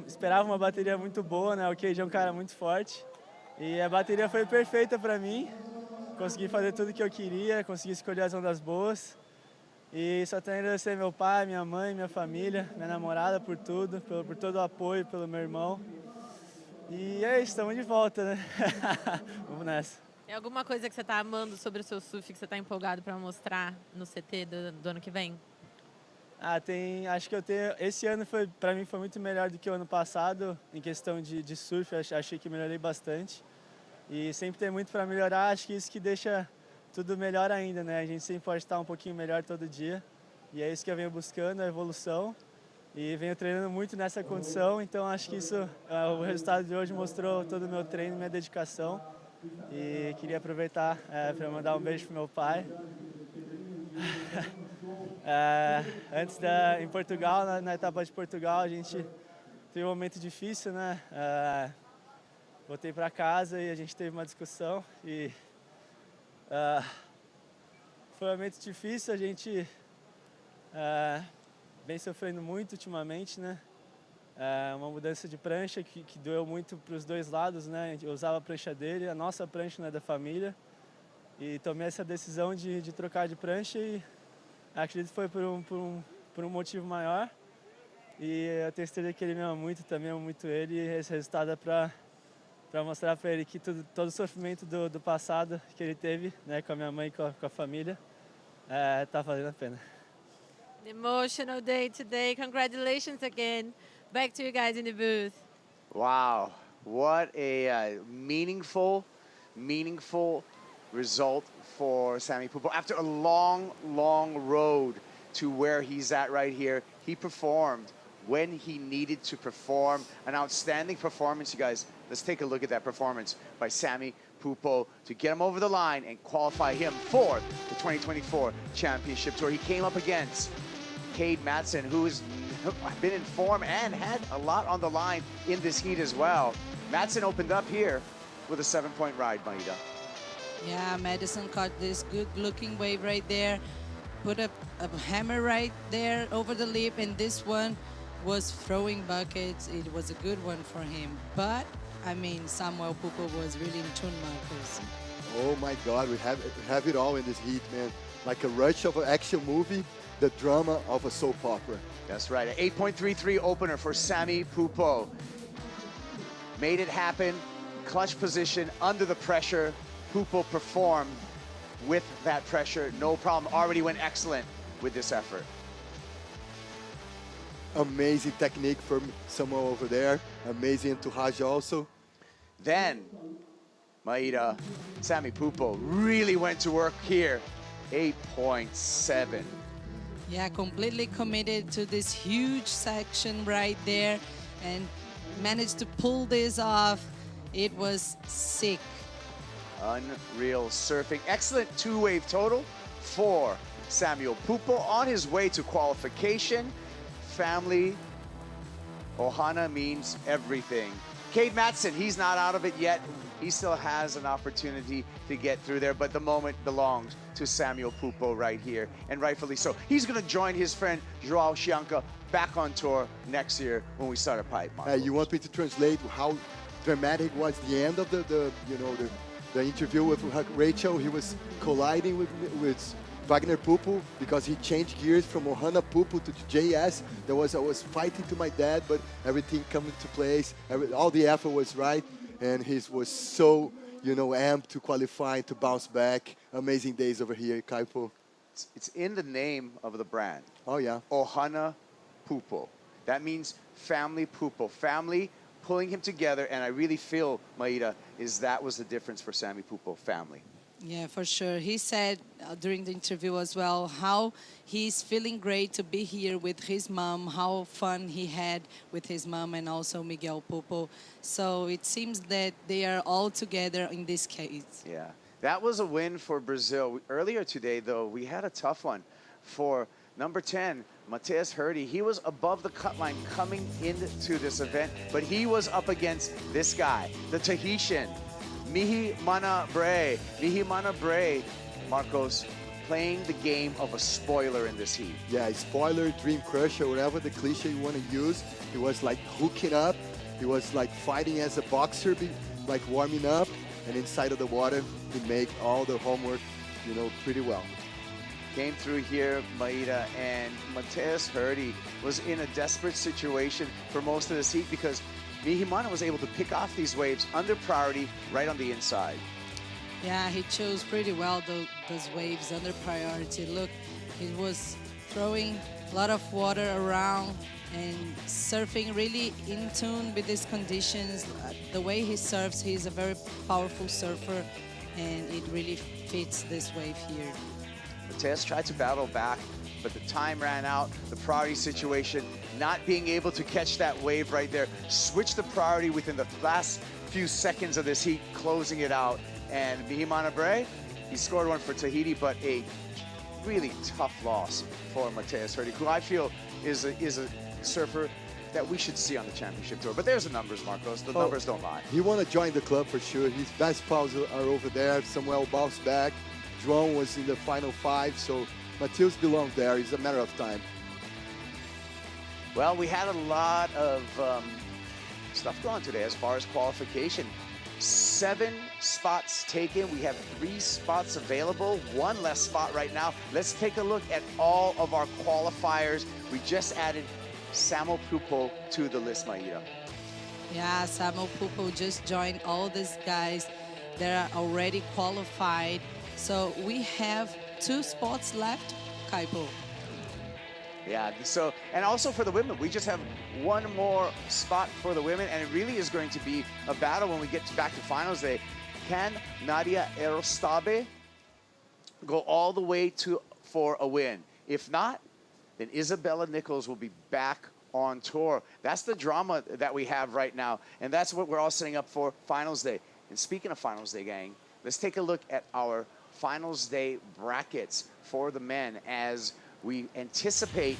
D: esperava uma bateria muito boa, né? O Cage é um cara muito forte. E a bateria foi perfeita para mim. Consegui fazer tudo que eu queria, consegui escolher as ondas boas. E só tenho a agradecer meu pai, minha mãe, minha família, minha namorada por tudo, por todo o apoio, pelo meu irmão. E é isso, estamos de volta, né? Vamos nessa.
C: Tem alguma coisa que você está amando sobre o seu surf que você está empolgado para mostrar no CT do ano que vem?
D: Acho que esse ano para mim foi muito melhor do que o ano passado em questão de surf. Achei que melhorei bastante, e sempre tem muito para melhorar. Acho que isso que deixa tudo melhor ainda, né? A gente sempre pode estar um pouquinho melhor todo dia, e é isso que eu venho buscando, a evolução, e venho treinando muito nessa condição. Então acho que isso, o resultado de hoje mostrou todo o meu treino, minha dedicação, e queria aproveitar para mandar um beijo pro meu pai. Em Portugal, na etapa de Portugal, a gente teve um momento difícil, né? Voltei para casa e a gente teve uma discussão, e foi um momento difícil. A gente vem sofrendo muito ultimamente, né? É uma mudança de prancha que doeu muito para os dois lados, né? Eu usava a prancha dele, a nossa prancha, né, da família. E tomei essa decisão de trocar de prancha e acredito que foi por um motivo maior. E eu tenho certeza que ele me ama muito, também amo muito ele. E esse resultado é para mostrar para ele que todo o sofrimento do passado que ele teve, né, com a minha mãe e com a família, tá valendo a pena.
C: An emotional day today. Congratulations again. Back to you guys in the booth.
A: Wow, what a meaningful result for Sammy Pupo. After a long road to where he's at right here, he performed when he needed to perform. An outstanding performance, you guys. Let's take a look at that performance by Sammy Pupo to get him over the line and qualify him for the 2024 Championship Tour. He came up against Cade Matson, who has been in form and had a lot on the line in this heat as well. Matson opened up here with a 7-point ride, Maida.
O: Yeah, Madison caught this good-looking wave right there, put a hammer right there over the lip, and this one was throwing buckets. It was a good one for him. But, I mean, Samuel Pupo was really in tune, Marcos.
P: Oh my God, we have it all in this heat, man. Like a rush of an action movie, the drama of a soap opera.
A: That's right, an 8.33 opener for Sammy Pupo. Made it happen, clutch position, under the pressure. Pupo performed with that pressure, no problem. Already went excellent with this effort.
P: Amazing technique from Samuel over there. Amazing entourage also.
A: Then, Maida, Sammy Pupo really went to work here. 8.7.
O: Yeah, completely committed to this huge section right there and managed to pull this off. It was sick.
A: Unreal surfing. Excellent two-wave total for Samuel Pupo on his way to qualification. Family, Ohana means everything. Cade Matson, he's not out of it yet. He still has an opportunity to get through there, but the moment belongs to Samuel Pupo right here, and rightfully so. He's going to join his friend Joao Chianca back on tour next year when we start a pipe.
P: You want me to translate how dramatic was the end of the interview with Rachel? He was colliding with Wagner Pupo because he changed gears from Ohana Pupo to JS. I was fighting to my dad, but everything came into place. All the effort was right, and he was so, amped to qualify, to bounce back. Amazing days over here, Kaipo.
A: It's in the name of the brand.
P: Oh, yeah.
A: Ohana Pupo. That means family Pupo. Family pulling him together, and I really feel, Maida, that was the difference for Sammy Pupo, family.
O: Yeah, for sure. He said during the interview as well how he's feeling great to be here with his mom, how fun he had with his mom and also Miguel Pupo. So it seems that they are all together in this case.
A: Yeah, that was a win for Brazil. Earlier today, though, we had a tough one for number 10, Mateus Herdy. He was above the cut line coming into this event, but he was up against this guy, the Tahitian, Mihi Mana Bray. Mihi Mana Bray, Marcos, playing the game of a spoiler in this heat.
P: Yeah, spoiler, dream crusher, whatever the cliche you want to use. He was like hooking up. He was like fighting as a boxer, like warming up. And inside of the water, he made all the homework, pretty well.
A: Came through here, Maida, and Mateus Herdy was in a desperate situation for most of this heat because Mihimana was able to pick off these waves under priority right on the inside.
O: Yeah, he chose pretty well those waves under priority. Look, he was throwing a lot of water around and surfing really in tune with these conditions. The way he surfs, he's a very powerful surfer, and it really fits this wave here.
A: Mateus tried to battle back, but the time ran out, the priority situation, not being able to catch that wave right there. Switched the priority within the last few seconds of this heat, closing it out. And Mihimana Bray, he scored one for Tahiti, but a really tough loss for Mateus Herdy, who I feel is a surfer that we should see on the championship tour. But there's the numbers, Marcos. The numbers don't lie.
P: He want to join the club for sure. His best pals are over there. Samuel bounced back. João was in the final 5, so Mateus belongs there. It's a matter of time.
A: Well, we had a lot of stuff going today as far as qualification. 7 spots taken. We have 3 spots available. 1 less spot right now. Let's take a look at all of our qualifiers. We just added Samuel Pupo to the list, Maida.
O: Yeah, Samuel Pupo just joined all these guys that are already qualified. So we have 2 spots left, Kaipo.
A: Yeah, so, and also for the women, we just have 1 more spot for the women, and it really is going to be a battle when we get back to finals day. Can Nadia Erostabe go all the way for a win? If not, then Isabella Nichols will be back on tour. That's the drama that we have right now, and that's what we're all setting up for finals day. And speaking of finals day, gang, let's take a look at our finals day brackets for the men as we anticipate.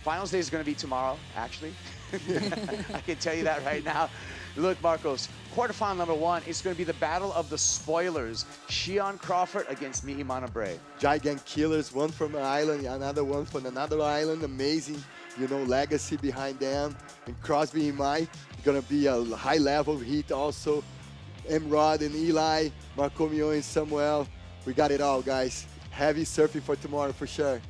A: Finals day is going to be tomorrow, actually. I can tell you that right now. Look, Marcos, quarterfinal number 1 is going to be the battle of the spoilers. Shion Crawford against Mihimana Bray.
P: Giant killers, one from an island, another one from another island. Amazing, you know, legacy behind them. And Crosby and Mai, going to be a high level heat also. Emrod and Eli, Marco Mion and Samuel. We got it all, guys. Heavy surfing for tomorrow for sure.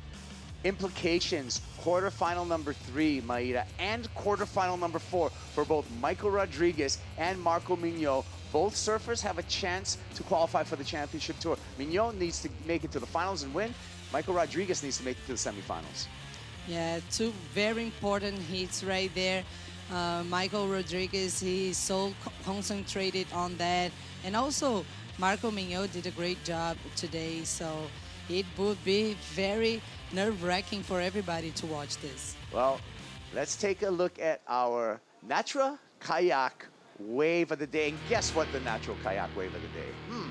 A: Implications, quarterfinal number 3, Maida, and quarterfinal number 4 for both Michael Rodriguez and Marco Mignot. Both surfers have a chance to qualify for the championship tour. Mignot needs to make it to the finals and win. Michael Rodriguez needs to make it to the semifinals.
O: Yeah, 2 very important hits right there. Michael Rodriguez, he's so concentrated on that. And also, Marco Mignot did a great job today, so it would be very nerve-wracking for everybody to watch this.
A: Well, let's take a look at our Natural Kayak Wave of the Day. And guess what the Natural Kayak Wave of the Day?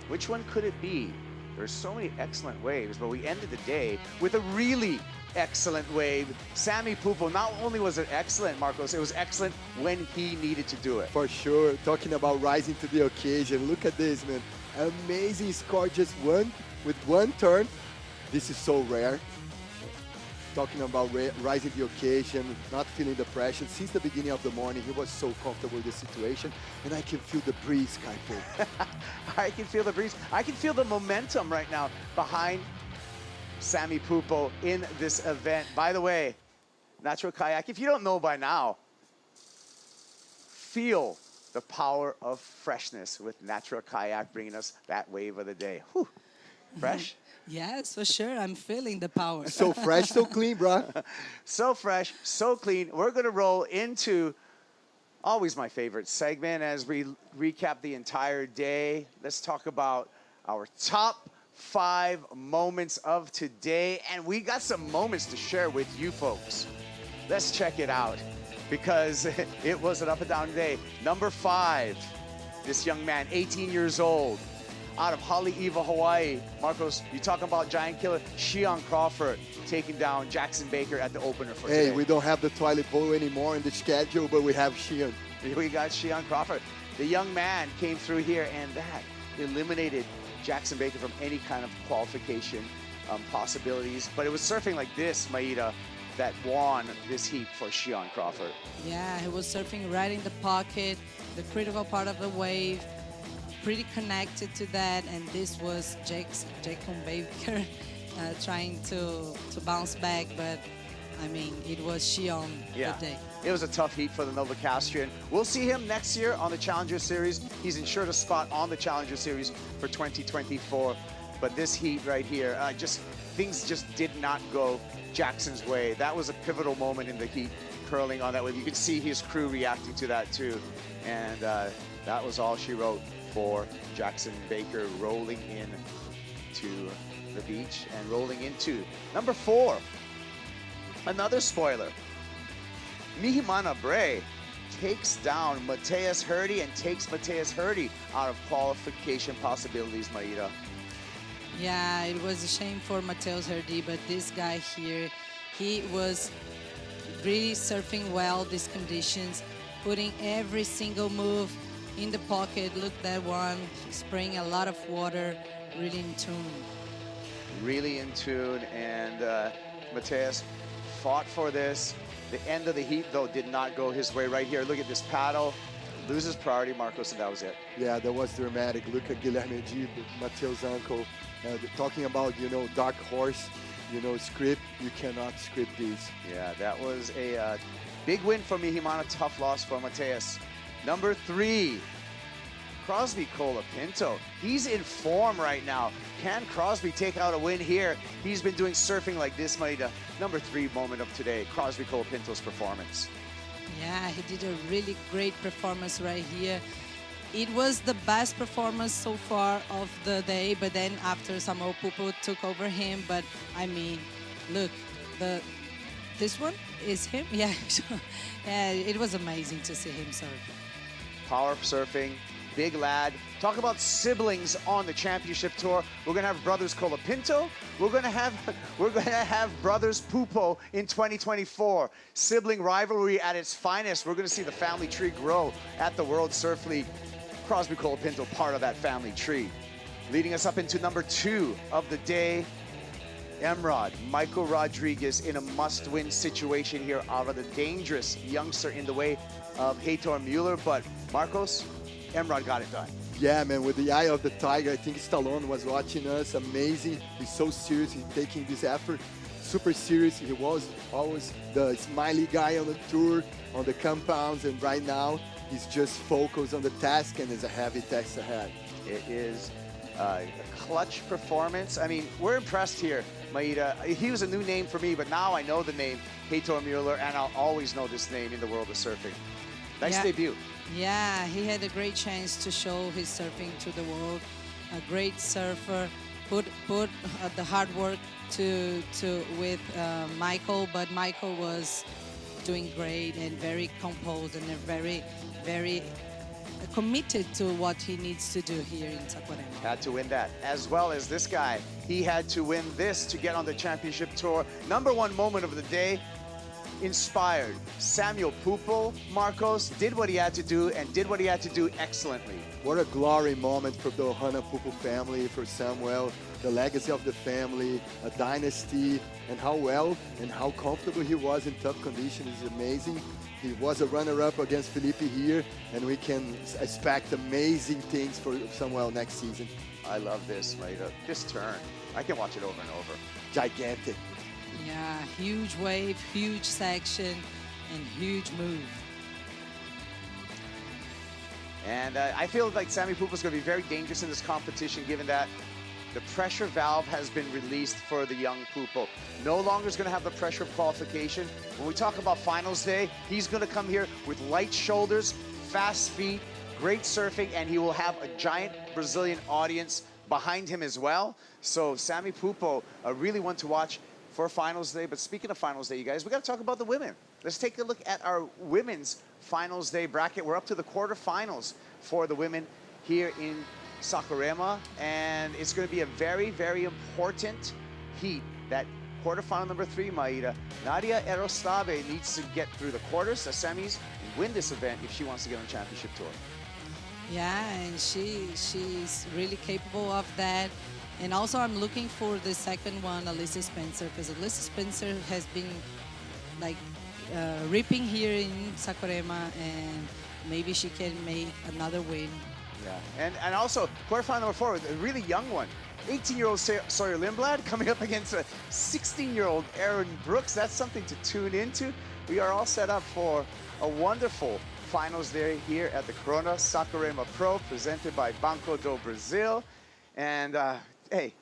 A: Which one could it be? There's so many excellent waves, but we ended the day with a really excellent wave. Sammy Pupo, not only was it excellent, Marcos, it was excellent when he needed to do it.
P: For sure. Talking about rising to the occasion. Look at this, man. Amazing score, just with 1 turn. This is so rare. Talking about rising the occasion, not feeling the pressure. Since the beginning of the morning, he was so comfortable with the situation. And I can feel the breeze, Kaipo.
A: I can feel the breeze. I can feel the momentum right now behind Sammy Pupo in this event. By the way, Natural Kayak, if you don't know by now, feel the power of freshness with Natural Kayak bringing us that wave of the day. Whew. Fresh?
O: Yes, for sure. I'm feeling the power.
P: So fresh, so clean, bro.
A: So fresh, so clean. We're going to roll into always my favorite segment as we recap the entire day. Let's talk about our top 5 moments of today. And we got some moments to share with you folks. Let's check it out because it was an up and down day. Number 5, this young man, 18 years old, out of Haleiwa, Hawaii. Marcos, you talking about giant killer, Shion Crawford taking down Jackson Baker at the opener for today.
P: Hey, we don't have the toilet bowl anymore in the schedule, but we have Shion.
A: We got Shion Crawford. The young man came through here, and that eliminated Jackson Baker from any kind of qualification possibilities. But it was surfing like this, Maida, that won this heat for Shion Crawford.
O: Yeah, he was surfing right in the pocket, the critical part of the wave, pretty connected to that, and this was Jacob Baker trying to bounce back, but I mean, it was Shion today.
A: It was a tough heat for the Novocastrian. We'll see him next year on the Challenger Series. He's ensured a spot on the Challenger Series for 2024. But this heat right here, things just did not go Jackson's way. That was a pivotal moment in the heat, curling on that wave. You could see his crew reacting to that too. And that was all she wrote for Jackson Baker, rolling in to the beach and rolling into number 4. Another spoiler. Mihimana Bray takes down Mateus Hurdy and takes Mateus Hurdy out of qualification possibilities, Maida.
O: Yeah, it was a shame for Mateus Hurdy, but this guy here, he was really surfing well these conditions, putting every single move in the pocket. Look, that one, spraying a lot of water, really in tune. Really in tune,
A: and Mateus fought for this. The end of the heat, though, did not go his way right here. Look at this paddle. Loses priority, Marcos, and that was it.
P: Yeah, that was dramatic. Look at Guilherme G, Mateus' uncle, talking about, dark horse, script. You cannot script these.
A: Yeah, that was a big win for Mihimana, tough loss for Mateus. Number 3, Crosby Colapinto. He's in form right now. Can Crosby take out a win here? He's been doing surfing like this, Maida. Number 3 moment of today, Crosby Colapinto's performance.
O: Yeah, he did a really great performance right here. It was the best performance so far of the day, but then after Samuel Pupo took over him. But I mean, look, this one is him. Yeah, yeah, it was amazing to see him surf.
A: Power surfing, big lad. Talk about siblings on the championship tour. We're gonna have brothers Colapinto. We're gonna have brothers Pupo in 2024. Sibling rivalry at its finest. We're gonna see the family tree grow at the World Surf League. Crosby Colapinto, part of that family tree. Leading us up into number 2 of the day, Emrod, Michael Rodriguez in a must-win situation here out of the dangerous youngster in the way of Heitor Mueller. But Marcos, Emrod got it done.
P: Yeah, man, with the eye of the tiger. I think Stallone was watching us. Amazing. He's so serious. He's taking this effort super serious. He was always the smiley guy on the tour, on the compounds, and right now he's just focused on the task, and there's a heavy task ahead.
A: It is a clutch performance. I mean, we're impressed here, Maida. He was a new name for me, but now I know the name, Heitor Mueller, and I'll always know this name in the world of surfing. Nice debut.
O: Yeah, he had a great chance to show his surfing to the world. A great surfer, put the hard work with Michael, but Michael was doing great and very composed and very, very committed to what he needs to do here in Saquarema.
A: Had to win that, as well as this guy. He had to win this to get on the championship tour. Number 1 moment of the day, inspired. Samuel Pupo, Marcos, did what he had to do and did what he had to do excellently.
P: What a glory moment for the Ohana Pupo family, for Samuel, the legacy of the family, a dynasty, and how well and how comfortable he was in tough conditions is amazing. He was a runner-up against Felipe here, and we can expect amazing things for Samuel next season.
A: I love this, Maida. This turn, I can watch it over and over.
P: Gigantic.
O: Yeah, huge wave, huge section, and huge move.
A: And I feel like Sammy Pupo is going to be very dangerous in this competition, given that the pressure valve has been released for the young Pupo. No longer is going to have the pressure of qualification. When we talk about finals day, he's going to come here with light shoulders, fast feet, great surfing, and he will have a giant Brazilian audience behind him as well. So Sammy Pupo, really one to watch for finals day. But speaking of finals day, you guys, we got to talk about the women. Let's take a look at our women's finals day bracket. We're up to the quarterfinals for the women here in Saquarema, and it's going to be a very, very important heat. That quarterfinal number 3, Maida. Nadia Erostabe needs to get through the quarters, the semis, and win this event if she wants to get on the championship tour.
O: Yeah, and she's really capable of that. And also I'm looking for the second one, Alyssa Spencer, because Alyssa Spencer has been like ripping here in Saquarema, and maybe she can make another win.
A: Yeah, and also quarterfinal number 4, a really young one. 18-year-old Sawyer Lindblad coming up against a 16-year-old Aaron Brooks. That's something to tune into. We are all set up for a wonderful finals day here at the Corona Saquarema Pro, presented by Banco Do Brasil. And hey,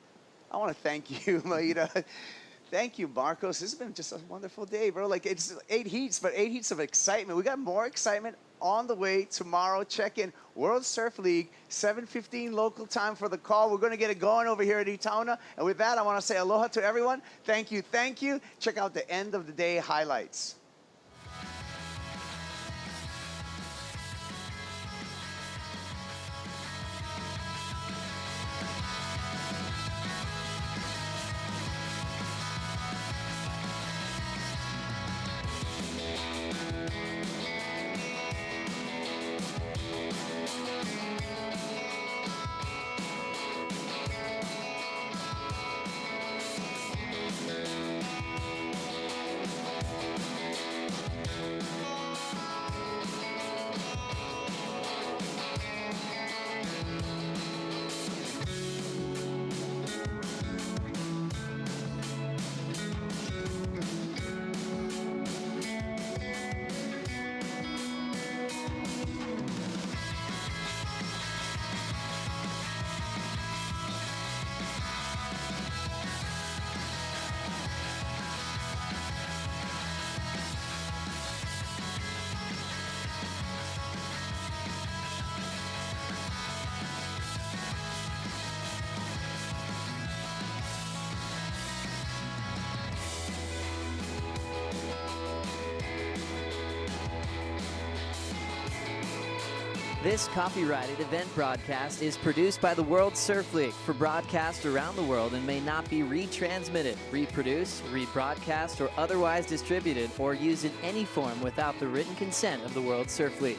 A: I want to thank you, Maida. Thank you, Marcos. This has been just a wonderful day, bro. Like, it's 8 heats, but 8 heats of excitement. We got more excitement on the way tomorrow. Check in World Surf League, 7:15 local time for the call. We're going to get it going over here at Itaúna. And with that, I want to say aloha to everyone. Thank you, thank you. Check out the end of the day highlights.
V: This copyrighted event broadcast is produced by the World Surf League for broadcast around the world and may not be retransmitted, reproduced, rebroadcast, or otherwise distributed or used in any form without the written consent of the World Surf League.